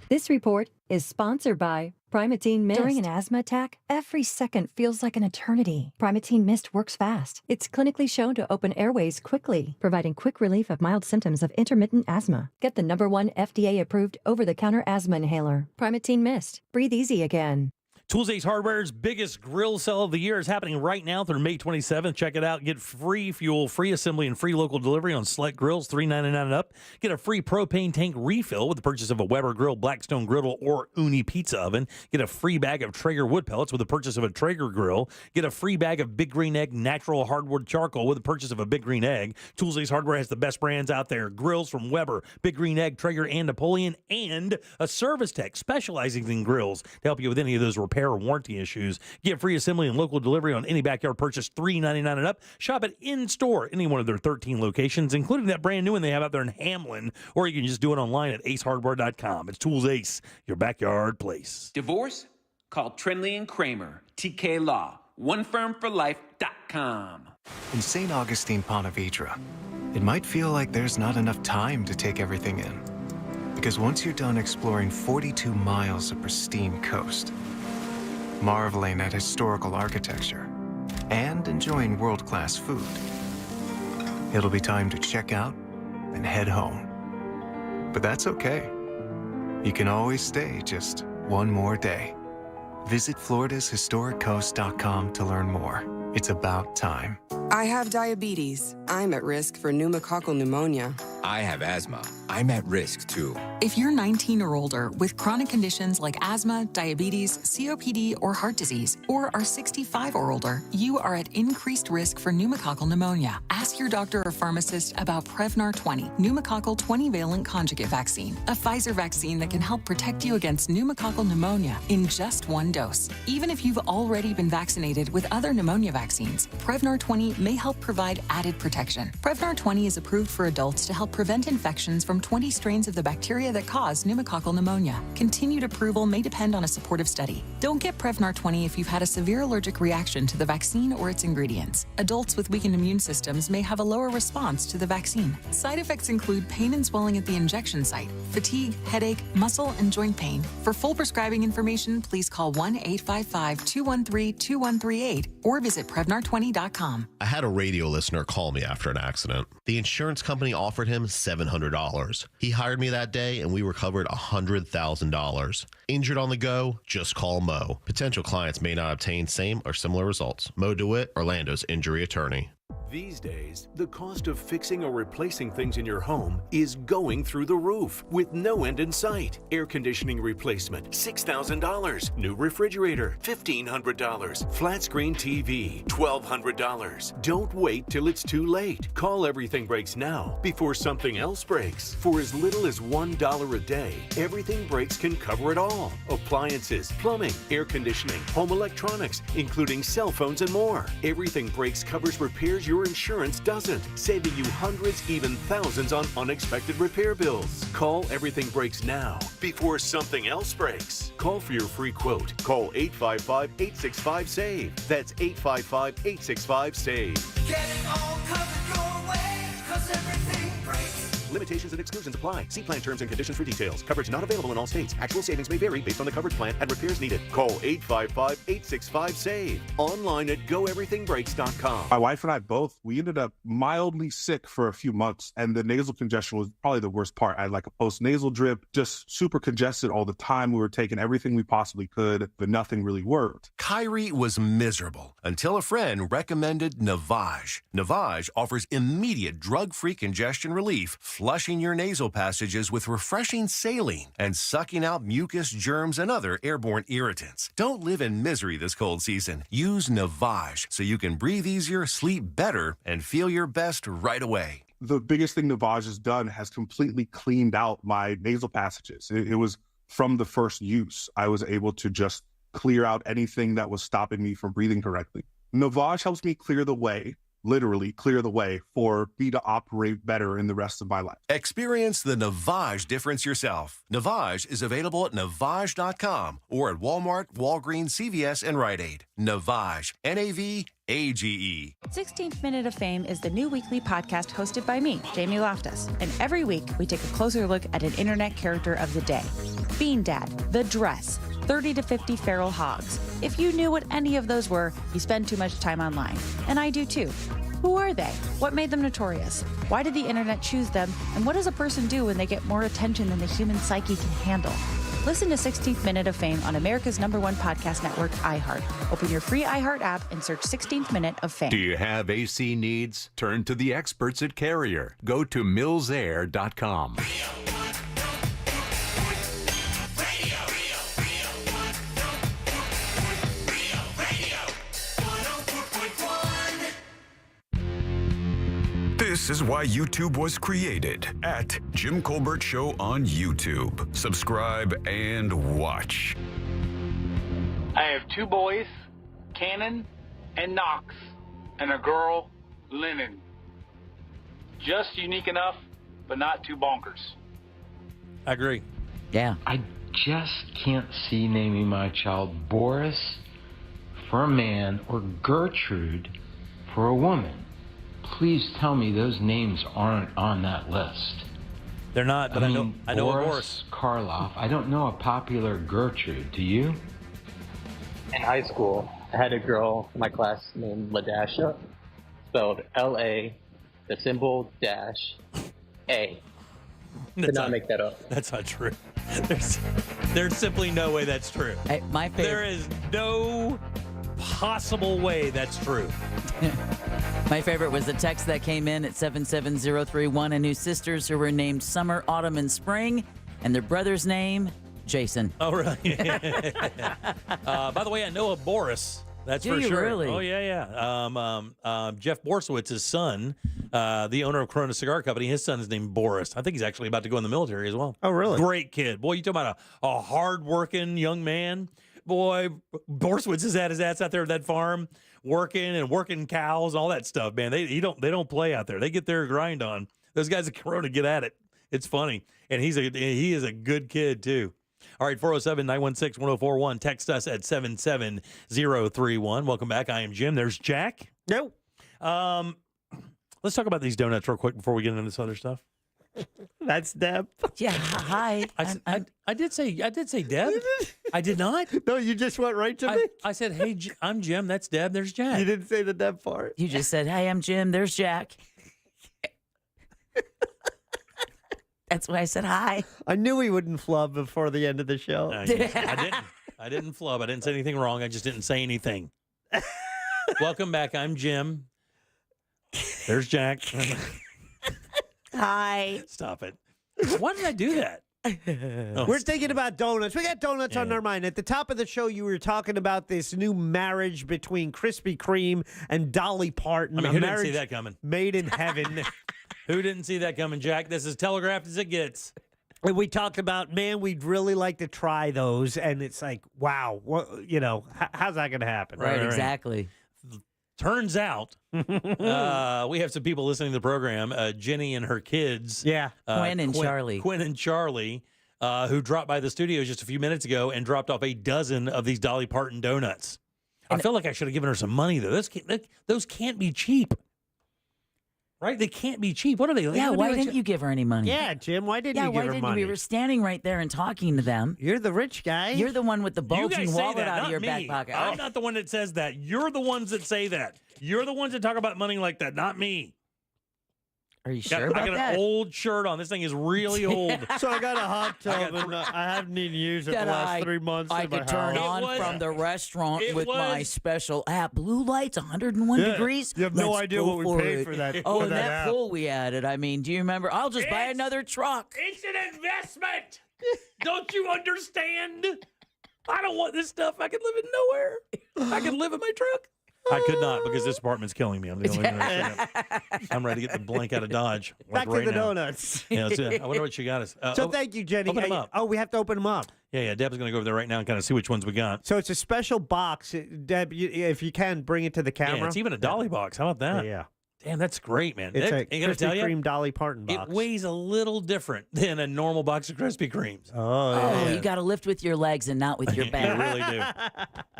This report is sponsored by Primatene Mist. During an asthma attack, every second feels like an eternity. Primatene Mist works fast. It's clinically shown to open airways quickly, providing quick relief of mild symptoms of intermittent asthma. Get the #1 FDA-approved over-the-counter asthma inhaler. Primatene Mist. Breathe easy again. Tools Ace Hardware's biggest grill sale of the year is happening right now through May 27th. Check it out. Get free fuel, free assembly, and free local delivery on select grills, $3.99 and up. Get a free propane tank refill with the purchase of a Weber grill, Blackstone griddle, or Uni pizza oven. Get a free bag of Traeger wood pellets with the purchase of a Traeger grill. Get a free bag of Big Green Egg natural hardwood charcoal with the purchase of a Big Green Egg. Tools Ace Hardware has the best brands out there. Grills from Weber, Big Green Egg, Traeger, and Napoleon, and a service tech specializing in grills to help you with any of those repair or warranty issues. Get free assembly and local delivery on any backyard purchase, $3.99 and up. Shop it in-store, any one of their 13 locations, including that brand new one they have out there in Hamlin, or you can just do it online at acehardware.com. It's Tools Ace, your backyard place. Divorce? Call Trenley and Kramer, TK Law, onefirmforlife.com. In St. Augustine, Ponte Vedra, it might feel like there's not enough time to take everything in. Because once you're done exploring 42 miles of pristine coast, marveling at historical architecture, and enjoying world-class food, it'll be time to check out and head home. But that's okay. You can always stay just one more day. Visit FloridasHistoricCoast.com to learn more. It's about time. I have diabetes. I'm at risk for pneumococcal pneumonia. I have asthma. I'm at risk too. If you're 19 or older with chronic conditions like asthma, diabetes, COPD, or heart disease, or are 65 or older, you are at increased risk for pneumococcal pneumonia. Ask your doctor or pharmacist about Prevnar 20, pneumococcal 20-valent conjugate vaccine, a Pfizer vaccine that can help protect you against pneumococcal pneumonia in just one dose. Even if you've already been vaccinated with other pneumonia vaccines, Prevnar 20 may help provide added protection. Prevnar 20 is approved for adults to help prevent infections from 20 strains of the bacteria that cause pneumococcal pneumonia. Continued approval may depend on a supportive study. Don't get Prevnar 20 if you've had a severe allergic reaction to the vaccine or its ingredients. Adults with weakened immune systems may have a lower response to the vaccine. Side effects include pain and swelling at the injection site, fatigue, headache, muscle, and joint pain. For full prescribing information, please call 1-855-213-2138 or visit Prevnar20.com. I had a radio listener call me after an accident. The insurance company offered him $700. He hired me that day and we recovered $100,000. Injured on the go? Just call Mo. Potential clients may not obtain same or similar results. Mo DeWitt, Orlando's injury attorney. These days, the cost of fixing or replacing things in your home is going through the roof with no end in sight. Air conditioning replacement, $6,000. New refrigerator, $1,500. Flat screen TV, $1,200. Don't wait till it's too late. Call Everything Breaks now before something else breaks. For as little as $1 a day, Everything Breaks can cover it all. Appliances, plumbing, air conditioning, home electronics, including cell phones and more. Everything Breaks covers repairs your insurance doesn't, saving you hundreds, even thousands on unexpected repair bills. Call Everything Breaks now before something else breaks. Call for your free quote. Call 855-865-SAVE. That's 855-865-SAVE. Get it all covered your way, 'cause everything breaks. Limitations and exclusions apply. See plan terms and conditions for details. Coverage not available in all states. Actual savings may vary based on the covered plan and repairs needed. Call 855-865-SAVE. Online at goeverythingbreaks.com. My wife and I both, we ended up mildly sick for a few months, and the nasal congestion was probably the worst part. I had like a post-nasal drip, just super congested all the time. We were taking everything we possibly could, but nothing really worked. Kyrie was miserable until a friend recommended Navage. Navage offers immediate drug-free congestion relief, flushing your nasal passages with refreshing saline and sucking out mucus, germs, and other airborne irritants. Don't live in misery this cold season. Use Navage so you can breathe easier, sleep better, and feel your best right away. The biggest thing Navage has done has completely cleaned out my nasal passages. It was from the first use. I was able to just clear out anything that was stopping me from breathing correctly. Navage helps me clear the way, literally clear the way for me to operate better in the rest of my life. Experience the Navage difference yourself. Navage is available at Navage.com or at Walmart, Walgreens, CVS, and Rite Aid. Navage, N-A-V-A-G-E. 16th Minute of Fame is the new weekly podcast hosted by me, Jamie Loftus. And every week, we take a closer look at an internet character of the day. Bean Dad, The Dress, 30 to 50 feral hogs. If you knew what any of those were, you spend too much time online. And I do too. Who are they? What made them notorious? Why did the internet choose them? And what does a person do when they get more attention than the human psyche can handle? Listen to 16th Minute of Fame on America's #1 podcast network, iHeart. Open your free iHeart app and search 16th Minute of Fame. Do you have AC needs? Turn to the experts at Carrier. Go to millsair.com. This is why YouTube was created at Jim Colbert Show on YouTube. Subscribe and watch. I have 2 boys, Cannon and Knox, and a girl, Lennon. Just unique enough, but not too bonkers. I agree. Yeah. I just can't see naming my child Boris for a man or Gertrude for a woman. Please tell me those names aren't on that list. They're not, but I know a Boris Karloff. I don't know a popular Gertrude. Do you? In high school, I had a girl in my class named Ladasha, spelled L-A, the symbol dash A. Did not make that up. That's not true. There's simply no way that's true. Hey, my favorite. There is no possible way that's true. My favorite was the text that came in at 77031 and whose sisters who were named Summer, Autumn, and Spring, and their brother's name, Jason. Oh, really? By the way, I know a Boris. That's Do for you sure. really? Oh, yeah. Jeff Borsowitz's son, the owner of Corona Cigar Company, his son is named Boris. I think he's actually about to go in the military as well. Oh, really? Great kid. Boy, you talk about a hard-working young man. Boy, Borsowitz has had his ass out there at that farm working cows, all that stuff, man. They don't play out there. They get their grind on. Those guys at Corona get at it. It's funny. And he is a good kid, too. All right, 407-916-1041. Text us at 77031. Welcome back. I am Jim. There's Jack. No. Let's talk about these donuts real quick before we get into this other stuff. That's Deb. Yeah, hi. I did say Deb. I did not. No, you just went right to me. I said, hey, I'm Jim. That's Deb. There's Jack. You didn't say the Deb part. You just said, hey, I'm Jim. There's Jack. That's why I said hi. I knew he wouldn't flub before the end of the show. I didn't flub. I didn't say anything wrong. I just didn't say anything. Welcome back. I'm Jim. There's Jack. Hi. Stop it. Why did I do that? We're thinking about donuts. We got donuts on our mind. At the top of the show, you were talking about this new marriage between Krispy Kreme and Dolly Parton. I mean, who didn't see that coming? Made in heaven. Who didn't see that coming, Jack? This is telegraphed as it gets. And we talked about, man, we'd really like to try those. And it's like, wow, how's that going to happen? Right, exactly. Turns out, we have some people listening to the program, Jenny and her kids. Yeah. Quinn and Charlie. Quinn and Charlie, who dropped by the studio just a few minutes ago and dropped off a dozen of these Dolly Parton donuts. I feel like I should have given her some money, though. Those can't be cheap. Right? They can't be cheap. What are they? Yeah, why didn't you give her any money? Yeah, Jim, why didn't you give her money? We were standing right there and talking to them. You're the rich guy. You're the one with the You guys bulging say wallet that, out of not your me. back pocket. I'm not the one that says that. You're the ones that say that. You're the ones that talk about money like that, not me. Are you sure about I got that? an old shirt on. This thing is really old. So I got a hot tub, and I haven't even used it the last 3 months. I in my could turn house. on from the restaurant with my special app. Blue lights, 101 degrees. You have no Let's idea go what we for paid it. for that. Oh, for and that app. pool we added. I mean, do you remember? I'll just buy another truck. It's an investment. Don't you understand? I don't want this stuff. I can live in nowhere. I can live in my truck. I could not because this apartment's killing me. I'm the only one. I'm ready to get the blank out of Dodge. Back right to the now. donuts. Yeah, I wonder what you got us. So thank you, Jenny. Open them up. Oh, we have to open them up. Yeah. Deb's going to go over there right now and kind of see which ones we got. So it's a special box. Deb, if you can, bring it to the camera. Yeah, it's even a Dolly box. How about that? Yeah. Damn, that's great, man. It's a Ain't gonna tell Krispy you, Kreme Dolly Parton box. it weighs a little different than a normal box of Krispy Kremes. Oh, you got to lift with your legs and not with your You back. really do.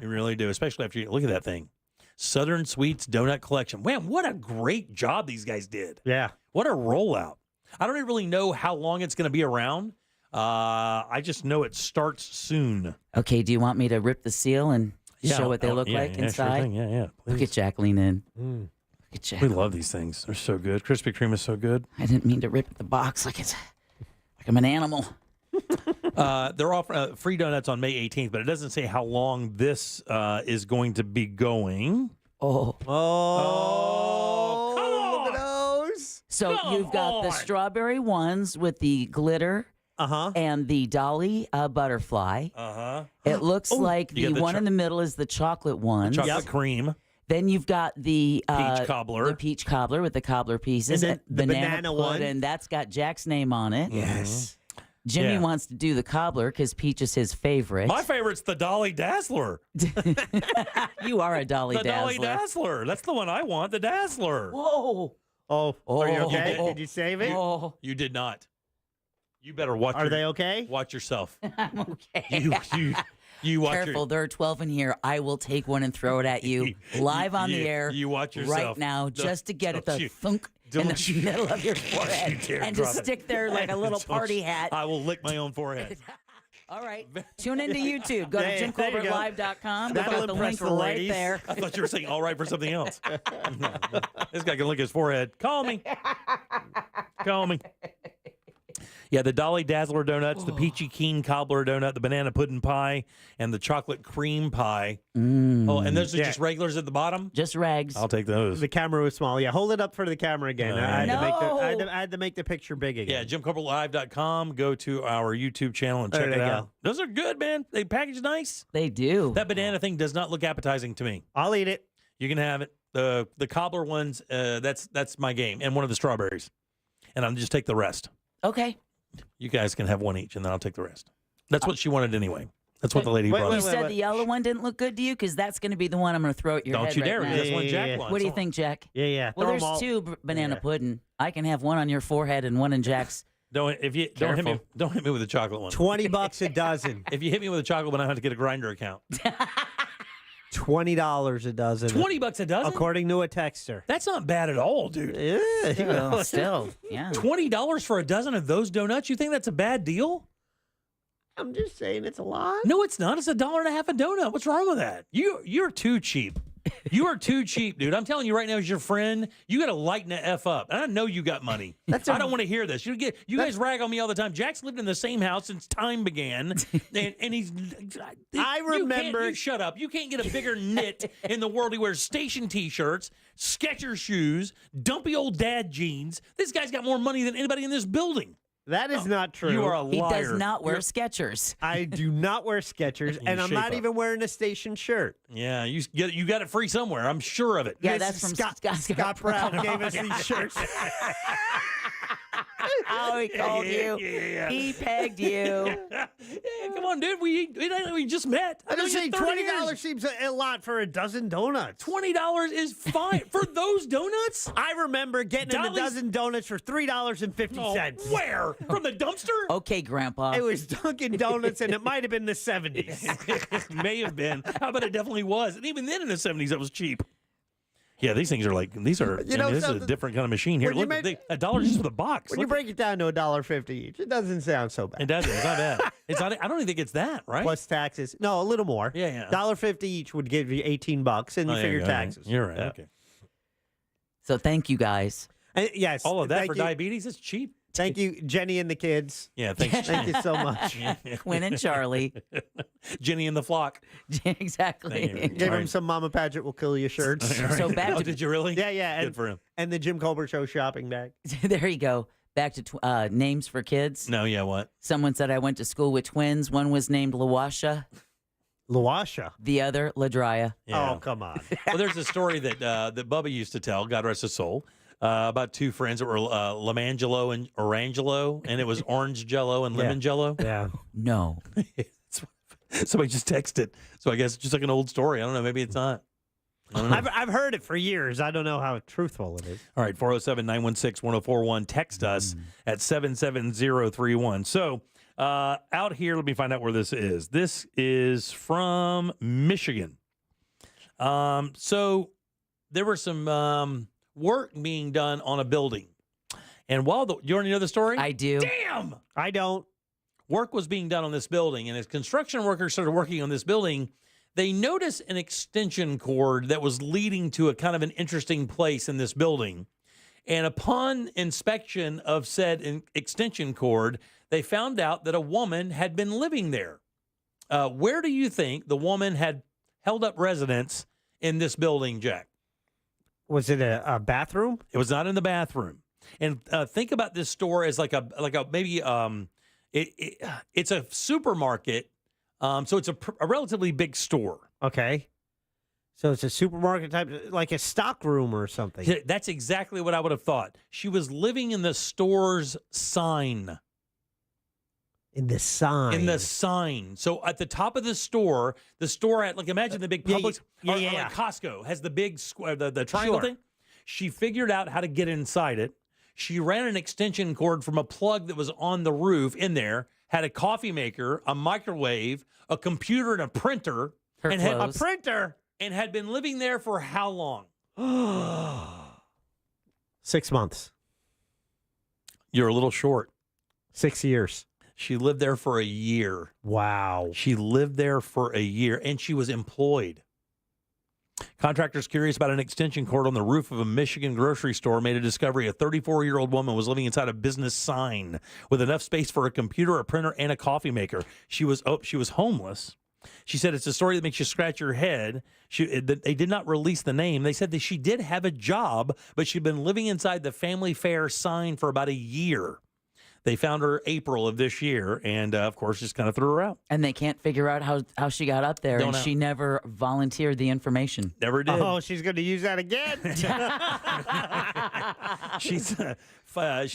You really do, especially after you look at that thing. Southern Sweets Donut Collection. Man, what a great job these guys did. Yeah. What a rollout. I don't really know how long it's going to be around. I just know it starts soon. Okay, do you want me to rip the seal and show what they look like inside? Sure thing. Yeah, please. Look at Jacqueline in. Look at Jack. We love these things. They're so good. Krispy Kreme is so good. I didn't mean to rip the box like I'm an animal. They're offering free donuts on May 18th, but it doesn't say how long this is going to be going. Oh, come on! Look at those. So you've got the strawberry ones with the glitter and the dolly butterfly. It looks like the one in the middle is the chocolate one. Chocolate cream. Then you've got the peach cobbler. The peach cobbler with the cobbler pieces. And then the banana one. And that's got Jack's name on it. Yes. Jimmy wants to do the cobbler because Peach is his favorite. My favorite's the Dolly Dazzler. You are a Dolly The Dazzler. Dolly Dazzler. That's the one I want, the Dazzler. Whoa. Oh, are you okay? Did you save it? Oh. You did not. You better watch. Are they okay? Watch yourself. I'm okay. You watch. Careful, there are 12 in here. I will take one and throw it at you live on the air. You watch yourself right now, just to get at the thunk in the middle of your forehead and to stick there like a little party hat. I will lick my own forehead. All right. Tune into YouTube. Go to JimColbertLive.com. That'll Got the impress link the right ladies. there. I thought you were saying all right for something else. This guy can lick his forehead. Call me. Call me. Yeah, the Dolly Dazzler donuts, the Peachy Keen Cobbler donut, the banana pudding pie, and the chocolate cream pie. Oh, and those are just regulars at the bottom? Just rags. I'll take those. The camera was small. Yeah, hold it up for the camera again. I had to make the picture big again. Yeah, JimColbertLive.com. Go to our YouTube channel and check it out. Those are good, man. They package nice. They do. That banana thing does not look appetizing to me. I'll eat it. You can have it. The cobbler ones, that's my game. And one of the strawberries. And I'll just take the rest. Okay. You guys can have one each, and then I'll take the rest. That's what she wanted anyway. That's what the lady brought. You said the yellow one didn't look good to you? Because that's going to be the one I'm going to throw at your head. Don't you dare. Right now. That's one Jack wants. What do you think, Jack? Yeah. Well, there's two banana pudding. I can have one on your forehead and one in Jack's. Don't hit me with the chocolate one. $20 a dozen. If you hit me with a chocolate one, I have to get a Grindr account. $20 a dozen. $20 a dozen? According to a texter. That's not bad at all, dude. Yeah. Still, yeah. $20 for a dozen of those donuts? You think that's a bad deal? I'm just saying it's a lot. No, it's not. It's $1.50 a donut. What's wrong with that? You're too cheap. You are too cheap, dude. I'm telling you right now, as your friend, you got to lighten the F up. And I know you got money. I don't want to hear this. You guys rag on me all the time. Jack's lived in the same house since time began. And he's... I remember... You shut up. You can't get a bigger nit in the world. He wears station T-shirts, Skechers shoes, dumpy old dad jeans. This guy's got more money than anybody in this building. That is not true. You are a liar. He does not wear Skechers. I do not wear Skechers, and I'm not even wearing a station shirt. Yeah, you got it free somewhere. I'm sure of it. Yeah, that's from Scott Brown gave us these shirts. Oh, he called you. Yeah. He pegged you. Yeah, come on, dude. We just met. I'm just saying $20 seems a lot for a dozen donuts. $20 is fine for those donuts. I remember getting a dozen donuts for $3.50. Oh, where? From the dumpster? Okay, Grandpa. It was Dunkin' Donuts, and it might have been the 70s. It may have been. How about it definitely was? And even then in the 70s, it was cheap. Yeah, these things are this is a different kind of machine here. Look, $1 just for the box. When you break it down to $1.50 each, it doesn't sound so bad. It doesn't. It's not bad. It's not. I don't even think it's that, right? Plus taxes. No, a little more. Yeah. $1.50 each would give you $18, and you figure taxes. You're right. Okay. So thank you guys. Yes. All of that for diabetes is cheap. Thank you, Jenny and the kids. Yeah, thanks. Thank you so much. Quinn and Charlie. Jenny and the flock. Exactly. Gave him some Mama Paget will kill you shirts. So back to did you really? Yeah. Good for him. And the Jim Colbert Show shopping bag. There you go. Back to names for kids. No, yeah, what? Someone said I went to school with twins. One was named Lawasha. Lawasha? The other, Ladrya. Yeah. Oh, come on. Well, there's a story that Bubba used to tell, God rest his soul, about two friends that were Lamangelo and Orangelo, and it was orange jello and lemon jello. Yeah. No. Somebody just texted. So I guess it's just like an old story. I don't know. Maybe it's not. I've heard it for years. I don't know how truthful it is. All right, 407-916-1041. Text us at 77031. So out here, let me find out where this is. This is from Michigan. So there were some work being done on a building. And while you want to know the story? I do. Damn! I don't. Work was being done on this building, and as construction workers started working on this building, they noticed an extension cord that was leading to a kind of an interesting place in this building. And upon inspection of said extension cord, they found out that a woman had been living there. Where do you think the woman had held up residence in this building, Jack? Was it a bathroom? It was not in the bathroom. And think about this store as like a maybe it's a supermarket. So it's a relatively big store. Okay. So it's a supermarket type, like a stock room or something. That's exactly what I would have thought. She was living in the store's sign. In the sign. In the sign. So at the top of the store had, like, imagine the big Publix, or like Costco has the big square, the triangle thing. She figured out how to get inside it. She ran an extension cord from a plug that was on the roof in there, had a coffee maker, a microwave, a computer, and a printer. Had a printer. And had been living there for how long? 6 months. You're a little short. 6 years. She lived there for a year. Wow. She lived there for a year, and she was employed. Contractors curious about an extension cord on the roof of a Michigan grocery store made a discovery. A 34-year-old woman was living inside a business sign with enough space for a computer, a printer, and a coffee maker. She was homeless. She said it's a story that makes you scratch your head. They did not release the name. They said that she did have a job, but she'd been living inside the family fair sign for about a year. They found her April of this year, and of course, just kind of threw her out. And they can't figure out how she got up there, Don't and know. she never volunteered the information. Never did. Oh, she's going to use that again. She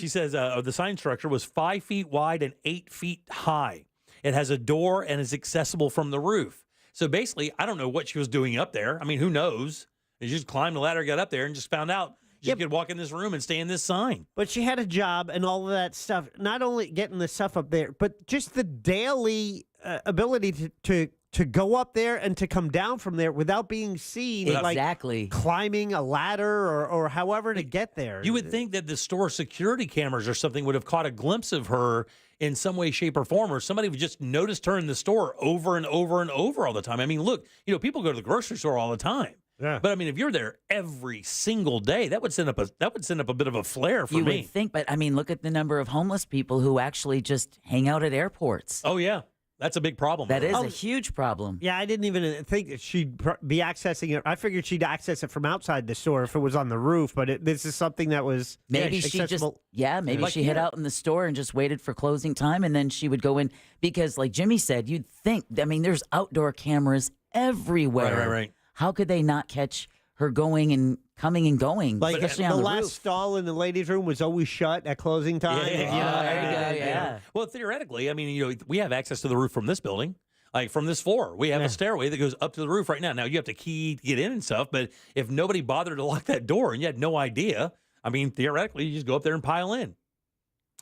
says the sign structure was 5 feet wide and 8 feet high. It has a door and is accessible from the roof. So basically, I don't know what she was doing up there. I mean, who knows? She just climbed the ladder, got up there, and just found out she could walk in this room and stay in this sign. But she had a job and all of that stuff. Not only getting the stuff up there, but just the daily ability to go up there and to come down from there without being seen. Exactly. Like climbing a ladder or however to get there. You would think that the store security cameras or something would have caught a glimpse of her in some way, shape, or form, or somebody would just noticed her in the store over and over and over all the time. I mean, look, people go to the grocery store all the time. Yeah. But I mean, if you're there every single day, that would send up a bit of a flare for You me. would think, but I mean, look at the number of homeless people who actually just hang out at airports. Oh yeah, that's a big problem. That is a huge problem. Yeah, I didn't even think that she'd be accessing it. I figured she'd access it from outside the store if it was on the roof, but this is something that was Maybe she accessible. maybe she hid out in the store and just waited for closing time, and then she would go in because, like Jimmy said, you'd think. I mean, there's outdoor cameras everywhere. Right. How could they not catch her going and coming and going? Like especially the on the last roof? stall in the ladies' room was always shut at closing time. there you go, yeah. Well, theoretically, I mean, we have access to the roof from this building. Like from this floor, we have a stairway that goes up to the roof right now. Now you have to key to get in and stuff, but if nobody bothered to lock that door and you had no idea, I mean, theoretically, you just go up there and pile in.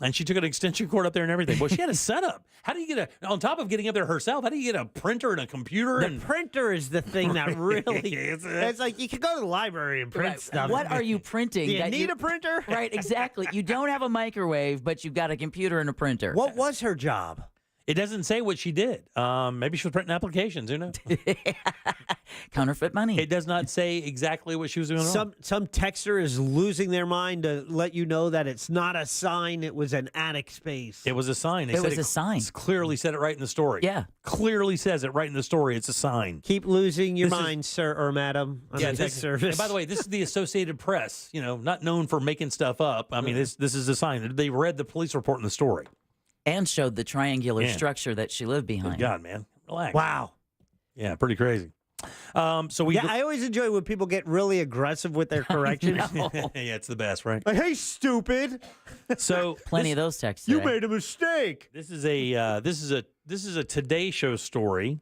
And she took an extension cord up there and everything. Well, she had a setup. How do you get on top of getting up there herself, how do you get a printer and a computer? The printer is the thing that really, it's like you could go to the library and print stuff. What are you printing? Do you need a printer? Right, exactly. You don't have a microwave, but you've got a computer and a printer. What was her job? It doesn't say what she did. Maybe she was printing applications. Who knows? Counterfeit money. It does not say exactly what she was doing. Some texter is losing their mind to let you know that it's not a sign. It was an attic space. It was a sign. It was a sign. Clearly said it right in the story. Yeah. Clearly says it right in the story. It's a sign. Keep losing your mind, sir or madam. On the text service. And by the way, this is the Associated Press. Not known for making stuff up. I mean, this is a sign. They read the police report in the story. And showed the triangular structure that she lived behind. Good God, man. Relax. Wow. Yeah, pretty crazy. I always enjoy when people get really aggressive with their corrections. Yeah, it's the best, right? Like, hey, stupid. So plenty of those texts. You made a mistake. This is a Today Show story,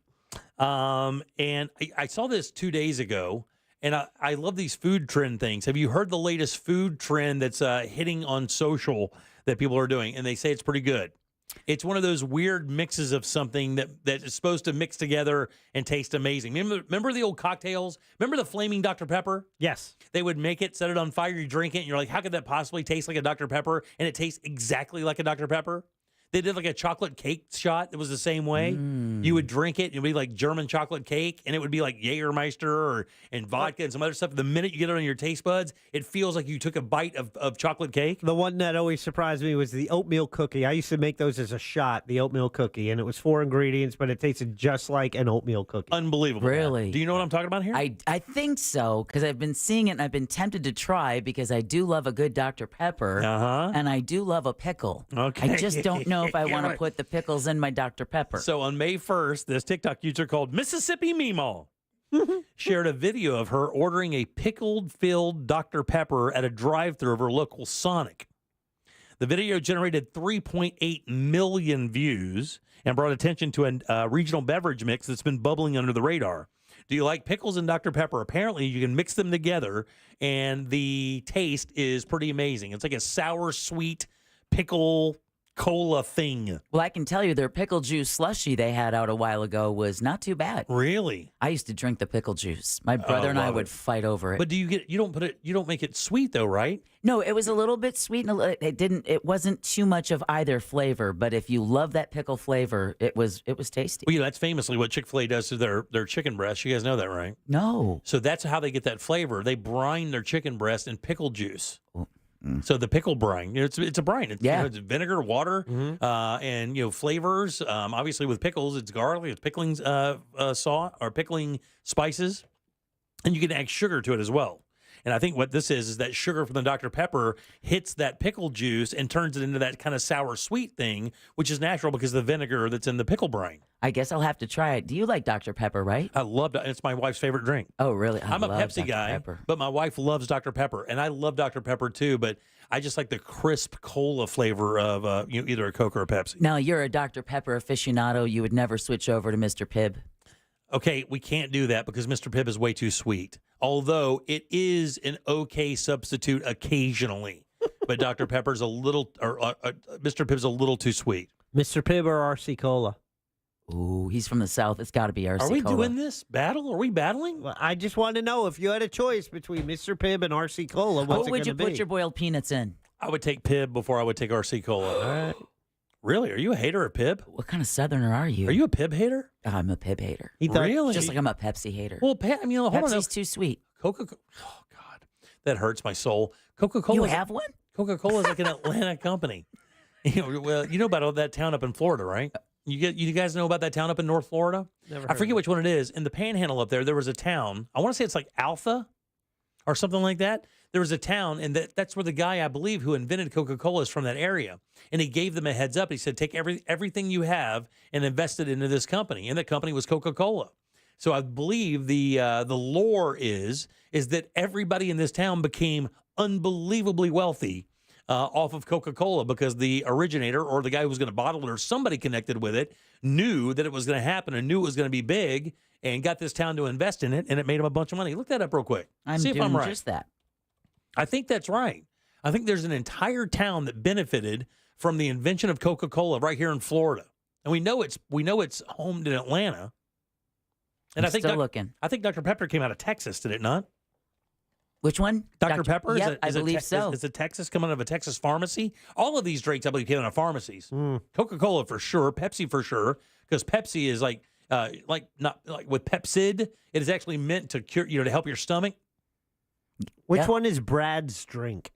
and I saw this 2 days ago, and I love these food trend things. Have you heard the latest food trend that's hitting on social that people are doing? And they say it's pretty good. It's one of those weird mixes of something that is supposed to mix together and taste amazing. Remember the old cocktails? Remember the flaming Dr. Pepper? Yes. They would make it, set it on fire, you drink it, and you're like, how could that possibly taste like a Dr. Pepper? And it tastes exactly like a Dr. Pepper. They did like a chocolate cake shot that was the same way. You would drink it, and it would be like German chocolate cake, and it would be like Jägermeister and vodka and some other stuff. The minute you get it on your taste buds, it feels like you took a bite of chocolate cake. The one that always surprised me was the oatmeal cookie. I used to make those as a shot, the oatmeal cookie, and it was 4 ingredients, but it tasted just like an oatmeal cookie. Unbelievable. Really? Do you know what I'm talking about here? I think so, because I've been seeing it, and I've been tempted to try because I do love a good Dr. Pepper, and I do love a pickle. Okay. I just don't know if I want to put the pickles in my Dr. Pepper. So on May 1st, this TikTok user called Mississippi Meemaw shared a video of her ordering a pickled-filled Dr. Pepper at a drive-thru of her local Sonic. The video generated 3.8 million views and brought attention to a regional beverage mix that's been bubbling under the radar. Do you like pickles and Dr. Pepper? Apparently, you can mix them together, and the taste is pretty amazing. It's like a sour-sweet pickle cola thing. Well, I can tell you their pickle juice slushy they had out a while ago was not too bad. Really? I used to drink the pickle juice. My brother and I would fight over it. But you don't make it sweet though, right? No, it was a little bit sweet, and it wasn't too much of either flavor. But if you love that pickle flavor, it was tasty. Well, that's famously what Chick-fil-A does to their chicken breast. You guys know that, right? No. So that's how they get that flavor. They brine their chicken breast in pickle juice. So the pickle brine, it's a brine. It's, it's vinegar, water, and flavors. Obviously, with pickles, it's garlic, it's pickling sauce or pickling spices, and you can add sugar to it as well. And I think what this is that sugar from the Dr. Pepper hits that pickle juice and turns it into that kind of sour sweet thing, which is natural because of the vinegar that's in the pickle brine. I guess I'll have to try it. Do you like Dr. Pepper, right? I love it. It's my wife's favorite drink. Oh, really? I'm a Pepsi Dr. guy, Pepper. but my wife loves Dr. Pepper, and I love Dr. Pepper too, but I just like the crisp cola flavor of either a Coke or a Pepsi. Now, you're a Dr. Pepper aficionado. You would never switch over to Mr. Pibb. Okay, we can't do that because Mr. Pibb is way too sweet. Although it is an okay substitute occasionally, but Dr. Pepper's Mr. Pibb's a little too sweet. Mr. Pibb or RC Cola? Ooh, he's from the South. It's got to be RC Cola. Are we doing this battle? Are we battling? Well, I just want to know if you had a choice between Mr. Pibb and RC Cola. What's What would you put your boiled peanuts in? I would take Pibb before I would take RC Cola. All right. Really? Are you a hater of Pibb? What kind of Southerner are you? Are you a Pibb hater? I'm a Pibb hater. Really? Just like I'm a Pepsi hater. Well, hold on. Pepsi's too sweet. Coca-Cola. Oh God, that hurts my soul. Coca-Cola. You have one? Coca-Cola is like an Atlanta company. You know about all that town up in Florida, right? You guys know about that town up in North Florida? I forget which one it is. In the Panhandle up there was a town. I want to say it's like Alpha or something like that. There was a town, and that's where the guy, I believe, who invented Coca-Cola is from that area. And he gave them a heads up. He said, take everything you have and invest it into this company. And the company was Coca-Cola. So I believe the lore is that everybody in this town became unbelievably wealthy off of Coca-Cola because the originator or the guy who was going to bottle it or somebody connected with it knew that it was going to happen and knew it was going to be big and got this town to invest in it, and it made him a bunch of money. Look that up real quick. See if I'm right. Just that. I think that's right. I think there's an entire town that benefited from the invention of Coca-Cola right here in Florida, and we know it's homed in Atlanta. And I think looking. I think Dr. Pepper came out of Texas, did it not? Which one? Dr. Pepper? Yep, I believe so. Is it Texas coming out of a Texas pharmacy? All of these drinks, I believe, came out of pharmacies. Coca-Cola for sure, Pepsi for sure, because Pepsi is like not like with Pepsid, it is actually meant to cure, to help your stomach. Which one is Brad's drink?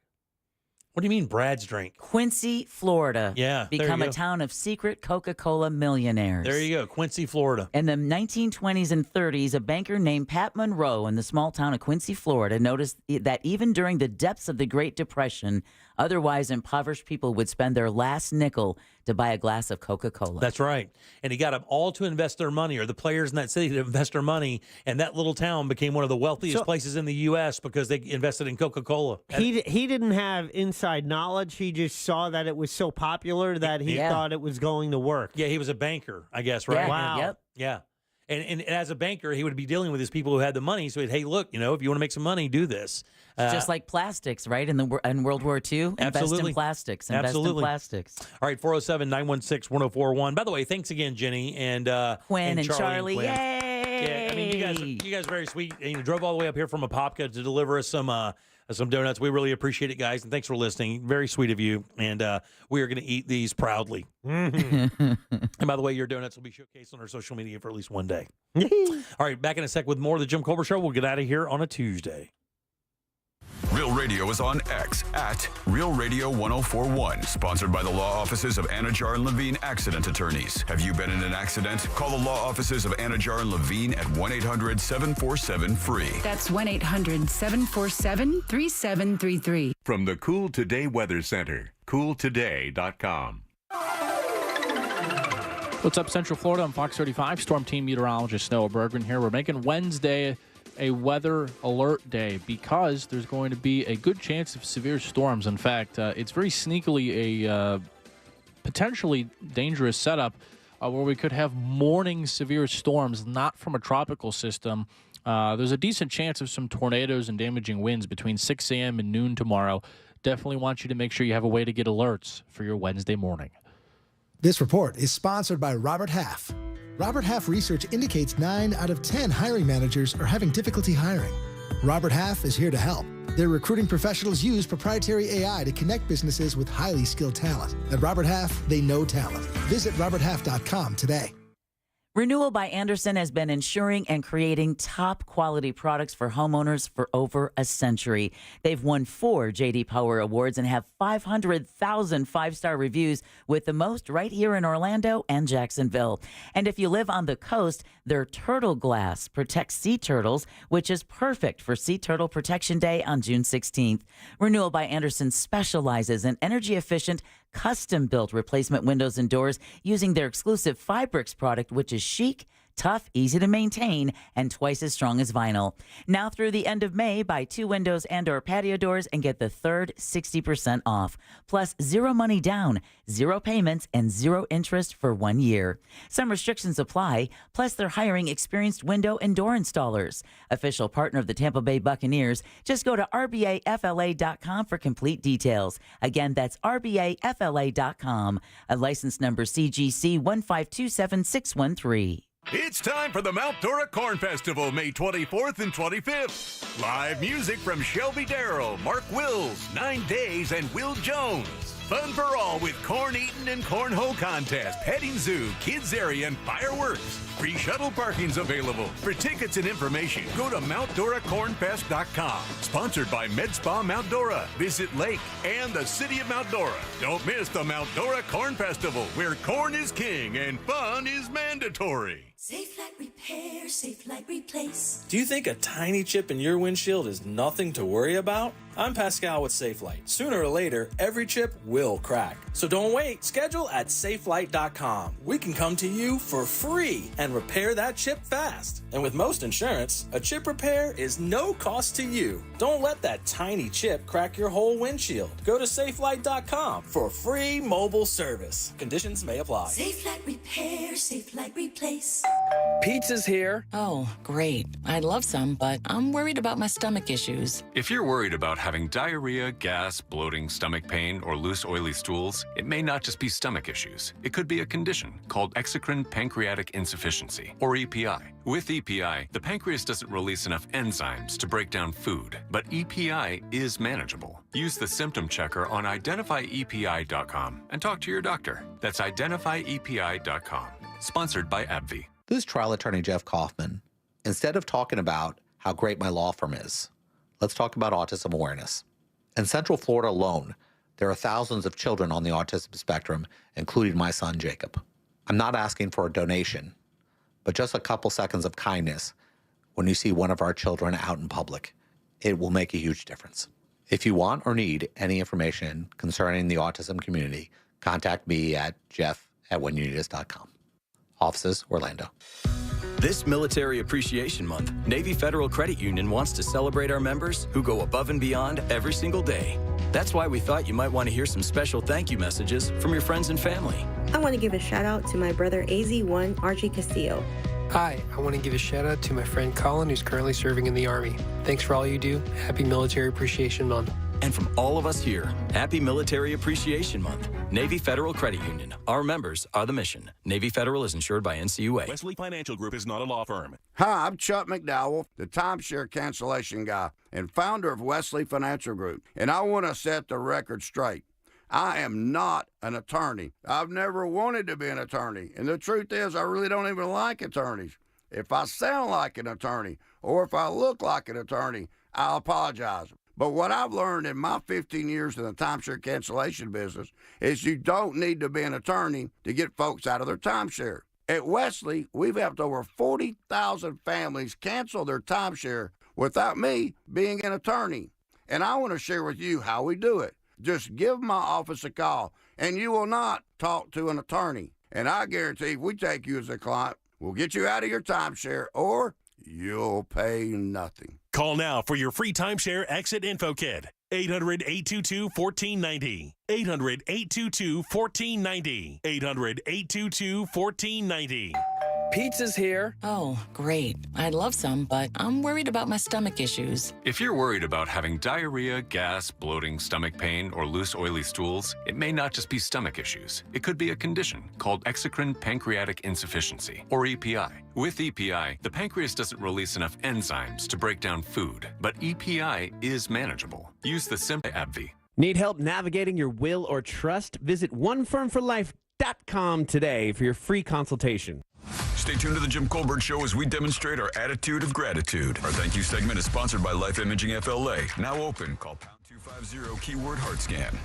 What do you mean Brad's drink? Quincy, Florida. Yeah, there become you a go. town of secret Coca-Cola millionaires. There you go, Quincy, Florida. In the 1920s and 30s, a banker named Pat Monroe in the small town of Quincy, Florida, noticed that even during the depths of the Great Depression, otherwise impoverished people would spend their last nickel to buy a glass of Coca-Cola. That's right. And he got them all to invest their money, or the players in that city to invest their money, and that little town became one of the wealthiest places in the U.S. because they invested in Coca-Cola. He didn't have inside knowledge. He just saw that it was so popular that he thought it was going to work. Yeah, he was a banker, I guess, right? Yeah, wow. Yep. Yeah. And as a banker, he would be dealing with his people who had the money. So he'd, hey, look, if you want to make some money, do this. Just like plastics, right? In World War II, invest Absolutely. in plastics. Invest Absolutely. in plastics. All right, 407-916-1041. By the way, thanks again, Jenny and Quinn and Charlie. Quinn. Yay! Yeah, I mean, you guys are very sweet. Drove all the way up here from Apopka to deliver us some some donuts. We really appreciate it, guys, and thanks for listening. Very sweet of you, and we are going to eat these proudly. And by the way, your donuts will be showcased on our social media for at least one day. All right, back in a sec with more of the Jim Colbert Show. We'll get out of here on a Tuesday. Real Radio is on X at Real Radio 1041. Sponsored by the law offices of Anajar and Levine Accident Attorneys. Have you been in an accident? Call the law offices of Anajar and Levine at 1-800-747-FREE. That's 1-800-747-3733. From the Cool Today Weather Center, cooltoday.com. What's up, Central Florida? I'm Fox 35 Storm Team Meteorologist Noah Bergman here. We're making Wednesday a weather alert day because there's going to be a good chance of severe storms. In fact, it's very sneakily a potentially dangerous setup where we could have morning severe storms, not from a tropical system. There's a decent chance of some tornadoes and damaging winds between 6 a.m. and noon tomorrow. Definitely want you to make sure you have a way to get alerts for your Wednesday morning. This report is sponsored by Robert Half. Robert Half research indicates 9 out of 10 hiring managers are having difficulty hiring. Robert Half is here to help. Their recruiting professionals use proprietary AI to connect businesses with highly skilled talent. At Robert Half, they know talent. Visit roberthalf.com today. Renewal by Andersen has been ensuring and creating top quality products for homeowners for over a century. They've won 4 J.D. Power Awards and have 500,000 5-star reviews, with the most right here in Orlando and Jacksonville. And if you live on the coast, their Turtle Glass protects sea turtles, which is perfect for Sea Turtle Protection Day on June 16th. Renewal by Andersen specializes in energy-efficient, custom-built replacement windows and doors using their exclusive Fibrix product, which is chic, tough, easy to maintain, and twice as strong as vinyl. Now through the end of May, buy 2 windows and or patio doors and get the third 60% off. Plus 0 money down, 0 payments, and 0 interest for 1 year. Some restrictions apply, plus they're hiring experienced window and door installers. Official partner of the Tampa Bay Buccaneers. Just go to rbafla.com for complete details. Again, that's rbafla.com. A license number CGC 1527613. It's time for the Mount Dora Corn Festival, May 24th and 25th. Live music from Shelby Darrell, Mark Wills, 9 Days, and Will Jones. Fun for all with corn eating and cornhole contest, petting zoo, kids area, and fireworks. Free shuttle parking's available. For tickets and information, go to MountDoraCornFest.com. Sponsored by Med Spa Mount Dora, Visit Lake, and the City of Mount Dora. Don't miss the Mount Dora Corn Festival, where corn is king and fun is mandatory. Safe Light Repair, Safe Light Replace. Do you think a tiny chip in your windshield is nothing to worry about? I'm Pascal with SafeLight. Sooner or later, every chip will crack. So don't wait. Schedule at safelight.com. We can come to you for free and repair that chip fast. And with most insurance, a chip repair is no cost to you. Don't let that tiny chip crack your whole windshield. Go to safelight.com for free mobile service. Conditions may apply. Safe Light Repair, Safe Light Replace. Pizza's here. Oh, great. I'd love some, but I'm worried about my stomach issues. If you're worried about having diarrhea, gas, bloating, stomach pain, or loose, oily stools, it may not just be stomach issues. It could be a condition called exocrine pancreatic insufficiency, or EPI. With EPI, the pancreas doesn't release enough enzymes to break down food, but EPI is manageable. Use the symptom checker on identifyepi.com and talk to your doctor. That's identifyepi.com. Sponsored by AbbVie. This is trial attorney Jeff Kaufman. Instead of talking about how great my law firm is, let's talk about autism awareness. In Central Florida alone, there are thousands of children on the autism spectrum, including my son, Jacob. I'm not asking for a donation, but just a couple seconds of kindness when you see one of our children out in public. It will make a huge difference. If you want or need any information concerning the autism community, contact me at jeff@whenyouneedus.com. Offices, Orlando. This Military Appreciation Month, Navy Federal Credit Union wants to celebrate our members who go above and beyond every single day. That's why we thought you might want to hear some special thank you messages from your friends and family. I want to give a shout out to my brother AZ1 Archie Castillo. Hi, I want to give a shout out to my friend Colin, who's currently serving in the Army. Thanks for all you do. Happy Military Appreciation Month. And from all of us here, happy Military Appreciation Month. Navy Federal Credit Union. Our members are the mission. Navy Federal is insured by NCUA. Wesley Financial Group is not a law firm. Hi, I'm Chuck McDowell, the timeshare cancellation guy and founder of Wesley Financial Group. And I want to set the record straight. I am not an attorney. I've never wanted to be an attorney. And the truth is, I really don't even like attorneys. If I sound like an attorney or if I look like an attorney, I'll apologize. But what I've learned in my 15 years in the timeshare cancellation business is you don't need to be an attorney to get folks out of their timeshare. At Wesley, we've helped over 40,000 families cancel their timeshare without me being an attorney. And I want to share with you how we do it. Just give my office a call, and you will not talk to an attorney. And I guarantee if we take you as a client, we'll get you out of your timeshare, or you'll pay nothing. Call now for your free timeshare exit info kit. 800-822-1490. 800-822-1490. 800-822-1490. Pizza's here. Oh, great. I'd love some, but I'm worried about my stomach issues. If you're worried about having diarrhea, gas, bloating, stomach pain, or loose, oily stools, it may not just be stomach issues. It could be a condition called exocrine pancreatic insufficiency, or EPI. With EPI, the pancreas doesn't release enough enzymes to break down food, but EPI is manageable. Use the simple AbbVie. Need help navigating your will or trust? Visit onefirmforlife.com today for your free consultation. Stay tuned to the Jim Colbert Show as we demonstrate our attitude of gratitude. Our thank you segment is sponsored by Life Imaging FLA. Now open. Call pound 250 keyword heart scan.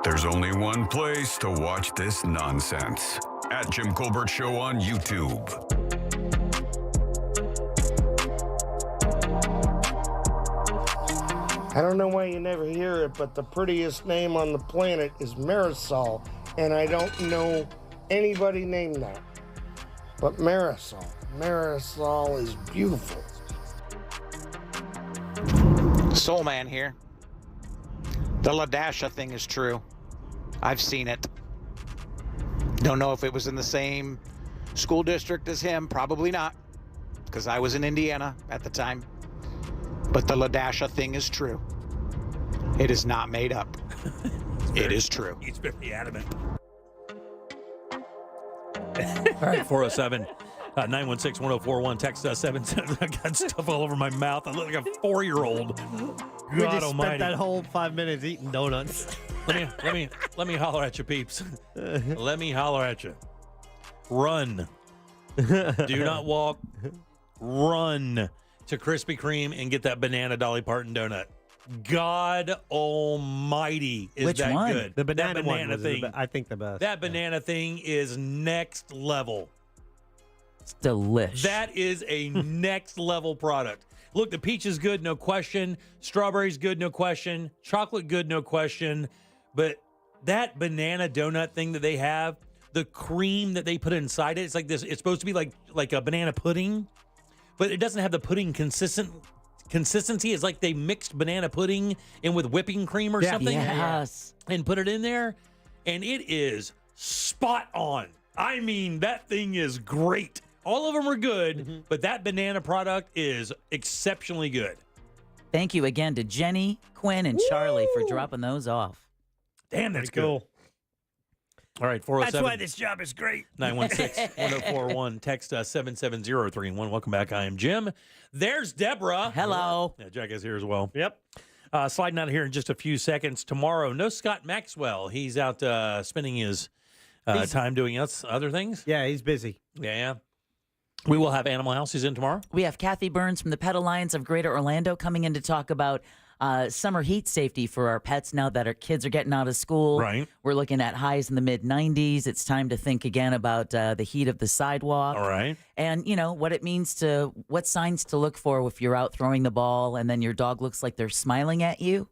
There's only one place to watch this nonsense. At Jim Colbert Show on YouTube. I don't know why you never hear it, but the prettiest name on the planet is Marisol, and I don't know anybody named that. But Marisol is beautiful. Soul Man here. The Ladasha thing is true. I've seen it. Don't know if it was in the same school district as him. Probably not, because I was in Indiana at the time. But the Ladasha thing is true. It is not made up. It is true. He's very adamant. All right, 407 916 1041. Text us 77. I got stuff all over my mouth. I look like a 4-year-old. We God just almighty. spent that whole 5 minutes eating donuts. Let me holler at you, peeps. Let me holler at you. Run. Do not walk. Run to Krispy Kreme and get that banana Dolly Parton donut. God almighty, is Which that one? good? The banana that one banana was thing. I think the best. That banana thing is next level. It's delish. That is a next level product. Look, the peach is good, no question. Strawberry's good, no question. Chocolate good, no question. But that banana donut thing that they have, the cream that they put inside it, it's like this. It's supposed to be like a banana pudding, but it doesn't have the pudding consistency. It's like they mixed banana pudding in with whipping cream or something. Yes. And put it in there, and it is spot on. I mean, that thing is great. All of them are good, but that banana product is exceptionally good. Thank you again to Jenny, Quinn, and Charlie for dropping those off. Damn, that's cool. All right, 407. That's why this job is great. 916-1041. Text us 770-331. Welcome back. I am Jim. There's Deborah. Hello. Yeah, Jack is here as well. Yep. Sliding out of here in just a few seconds. Tomorrow, no Scott Maxwell. He's out spending his time doing other things. Yeah, he's busy. Yeah. We will have Animal House. He's in tomorrow. We have Kathy Burns from the Pet Alliance of Greater Orlando coming in to talk about summer heat safety for our pets now that our kids are getting out of school. Right. We're looking at highs in the mid-90s. It's time to think again about the heat of the sidewalk. All right. And, you know, what it means to, what signs to look for if you're out throwing the ball and then your dog looks like they're smiling at you.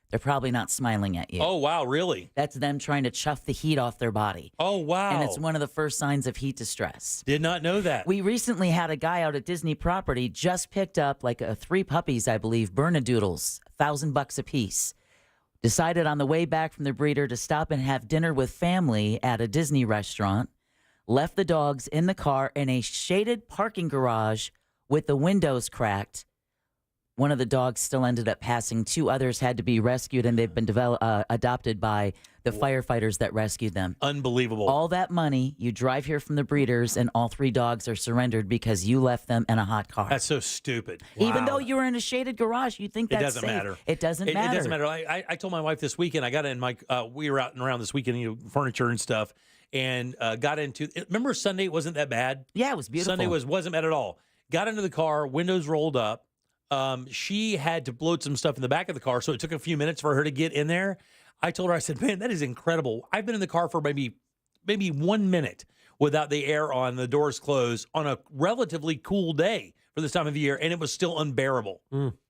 They're probably not smiling at you. Oh, wow, really? That's them trying to chuff the heat off their body. Oh, wow. And it's one of the first signs of heat distress. Did not know that. We recently had a guy out at Disney property just picked up like 3 puppies, I believe, Bernedoodles, $1,000 a piece. Decided on the way back from the breeder to stop and have dinner with family at a Disney restaurant. Left the dogs in the car in a shaded parking garage with the windows cracked. One of the dogs still ended up passing. 2 others had to be rescued, and they've been adopted by the firefighters that rescued them. Unbelievable. All that money, you drive here from the breeders, and all 3 dogs are surrendered because you left them in a hot car. That's so stupid. Even though you were in a shaded garage, you think that's it doesn't safe. matter. It doesn't matter. It doesn't matter. I told my wife this weekend, I got in my, we were out and around this weekend, furniture and stuff, and got into, remember Sunday wasn't that bad? Yeah, it was beautiful. Sunday wasn't bad at all. Got into the car, windows rolled up. She had to load some stuff in the back of the car, so it took a few minutes for her to get in there. I told her, I said, man, that is incredible. I've been in the car for maybe 1 minute without the air on, the doors closed, on a relatively cool day for this time of year, and it was still unbearable.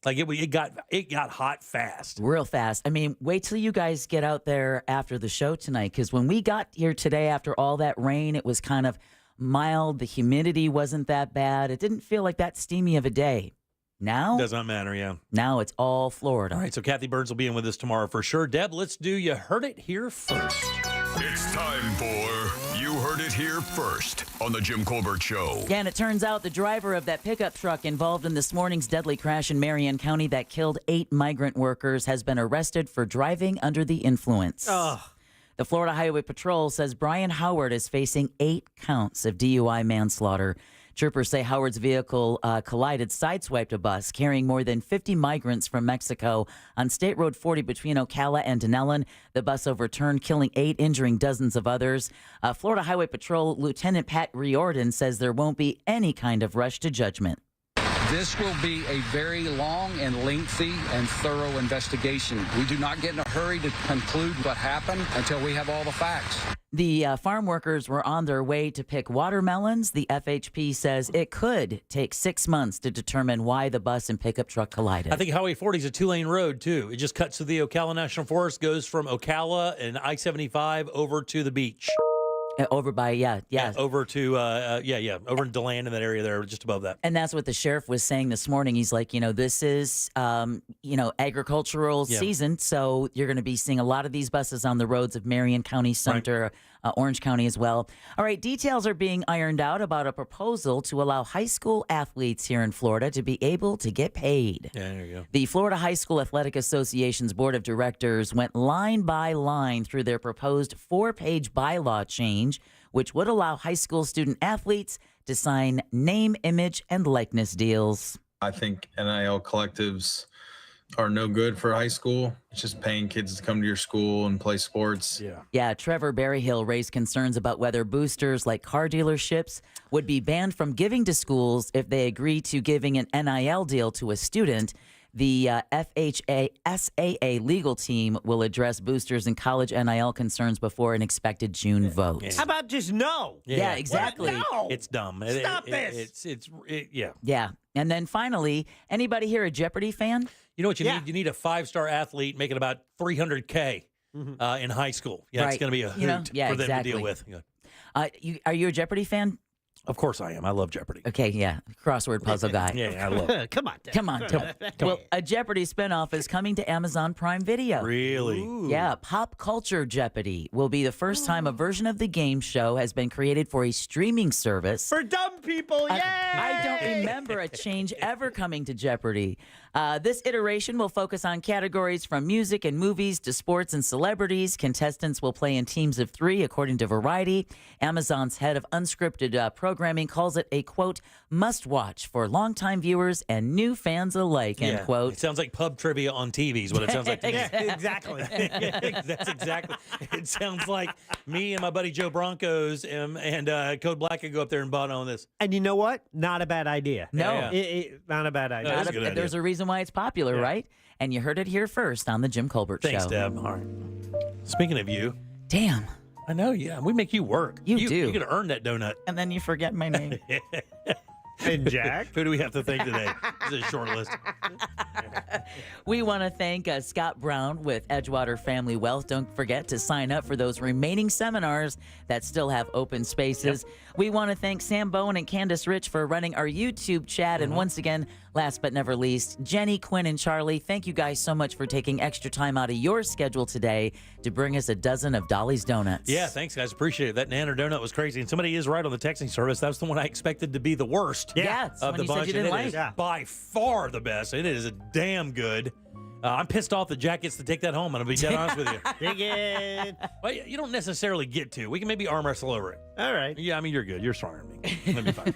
Like it got hot fast. Real fast. I mean, wait till you guys get out there after the show tonight, because when we got here today after all that rain, it was kind of mild. The humidity wasn't that bad. It didn't feel like that steamy of a day. Now? Does not matter, yeah. Now it's all Florida. All right, so Kathy Burns will be in with us tomorrow for sure. Deb, let's do You Heard It Here First. It's time for You Heard It Here First on The Jim Colbert Show. Yeah, and it turns out the driver of that pickup truck involved in this morning's deadly crash in Marion County that killed 8 migrant workers has been arrested for driving under the influence. The Florida Highway Patrol says Brian Howard is facing 8 counts of DUI manslaughter. Troopers say Howard's vehicle sideswiped a bus carrying more than 50 migrants from Mexico on State Road 40 between Ocala and Denellen. The bus overturned, killing 8, injuring dozens of others. Florida Highway Patrol Lieutenant Pat Riordan says there won't be any kind of rush to judgment. This will be a very long and lengthy and thorough investigation. We do not get in a hurry to conclude what happened until we have all the facts. The farm workers were on their way to pick watermelons. The FHP says it could take 6 months to determine why the bus and pickup truck collided. I think Highway 40 is a 2-lane road, too. It just cuts to the Ocala National Forest, goes from Ocala and I-75 over to the beach. Over by, over to, over in DeLand in that area there, just above that. And that's what the sheriff was saying this morning. He's like, this is, agricultural season, so you're going to be seeing a lot of these buses on the roads of Marion County, Sumter, Orange County as well. All right, details are being ironed out about a proposal to allow high school athletes here in Florida to be able to get paid. Yeah, there you go. The Florida High School Athletic Association's board of directors went line by line through their proposed 4-page bylaw change, which would allow high school student athletes to sign name, image, and likeness deals. I think NIL collectives are no good for high school. It's just paying kids to come to your school and play sports. Yeah, Trevor Berryhill raised concerns about whether boosters like car dealerships would be banned from giving to schools if they agree to giving an NIL deal to a student. The SAA legal team will address boosters and college NIL concerns before an expected June vote. How about just no? Yeah, exactly. No. It's dumb. Stop this. Yeah. And then finally, anybody here a Jeopardy fan? You know what you need? You need a 5-star athlete making about $300K in high school. Yeah, it's going to be a hoot for them to deal with. Are you a Jeopardy fan? Of course I am. I love Jeopardy. Okay, yeah. Crossword puzzle guy. Yeah, I love it. Come on. Come on. Well, a Jeopardy spinoff is coming to Amazon Prime Video. Really? Ooh. Yeah, Pop Culture Jeopardy will be the first time a version of the game show has been created for a streaming service. For dumb people, yay! I don't remember a change ever coming to Jeopardy. This iteration will focus on categories from music and movies to sports and celebrities. Contestants will play in teams of 3, according to Variety. Amazon's head of unscripted programming calls it a, quote, must-watch for longtime viewers and new fans alike, end quote. It sounds like pub trivia on TV is what it sounds like to me. Exactly. That's exactly. It sounds like me and my buddy Joe Broncos and Code Black could go up there and bond on this. And you know what? Not a bad idea. No. Not a bad idea. There's a reason why it's popular, right? And you heard it here first on The Jim Colbert Show. Thanks, Deb. All right. Speaking of you. Damn. I know, yeah. We make you work. You do. You're going to earn that donut. And then you forget my name. And Jack? Who do we have to thank today? This is a short list. We want to thank Scott Brown with Edgewater Family Wealth. Don't forget to sign up for those remaining seminars that still have open spaces. Yep. We want to thank Sam Bowen and Candace Rich for running our YouTube chat. And once again, last but never least, Jenny, Quinn, and Charlie, thank you guys so much for taking extra time out of your schedule today to bring us a dozen of Dolly's Donuts. Yeah, thanks, guys. Appreciate it. That Nanner Donut was crazy. And somebody is right on the texting service. That was the one I expected to be the worst of the bunch. And it is by far the best. It is damn good. I'm pissed off that Jack gets to take that home. I'm going to be dead honest with you. Dig it. Well, you don't necessarily get to. We can maybe arm wrestle over it. All right. Yeah, I mean, you're good. You're stronger than me. That'll be fine.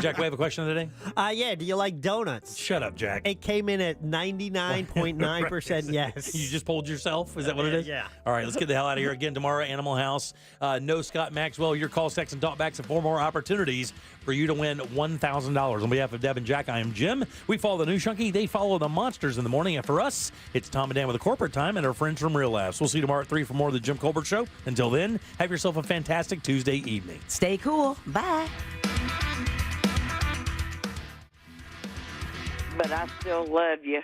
Jack, we have a question today? Yeah. Do you like donuts? Shut up, Jack. It came in at 99.9% yes. You just pulled yourself? Is that what it is? Yeah. All right, let's get the hell out of here. Again, tomorrow, Animal House. No Scott Maxwell. Your call, text, and talkbacks, and 4 more opportunities for you to win $1,000. On behalf of Deb and Jack, I am Jim. We follow the New Shunky. They follow the Monsters in the morning. And for us, it's Tom and Dan with the corporate time and our friends from Real Laughs. We'll see you tomorrow at 3 for more of the Jim Colbert Show. Until then, have yourself a fantastic Tuesday evening. Stay cool. Bye. But I still love you.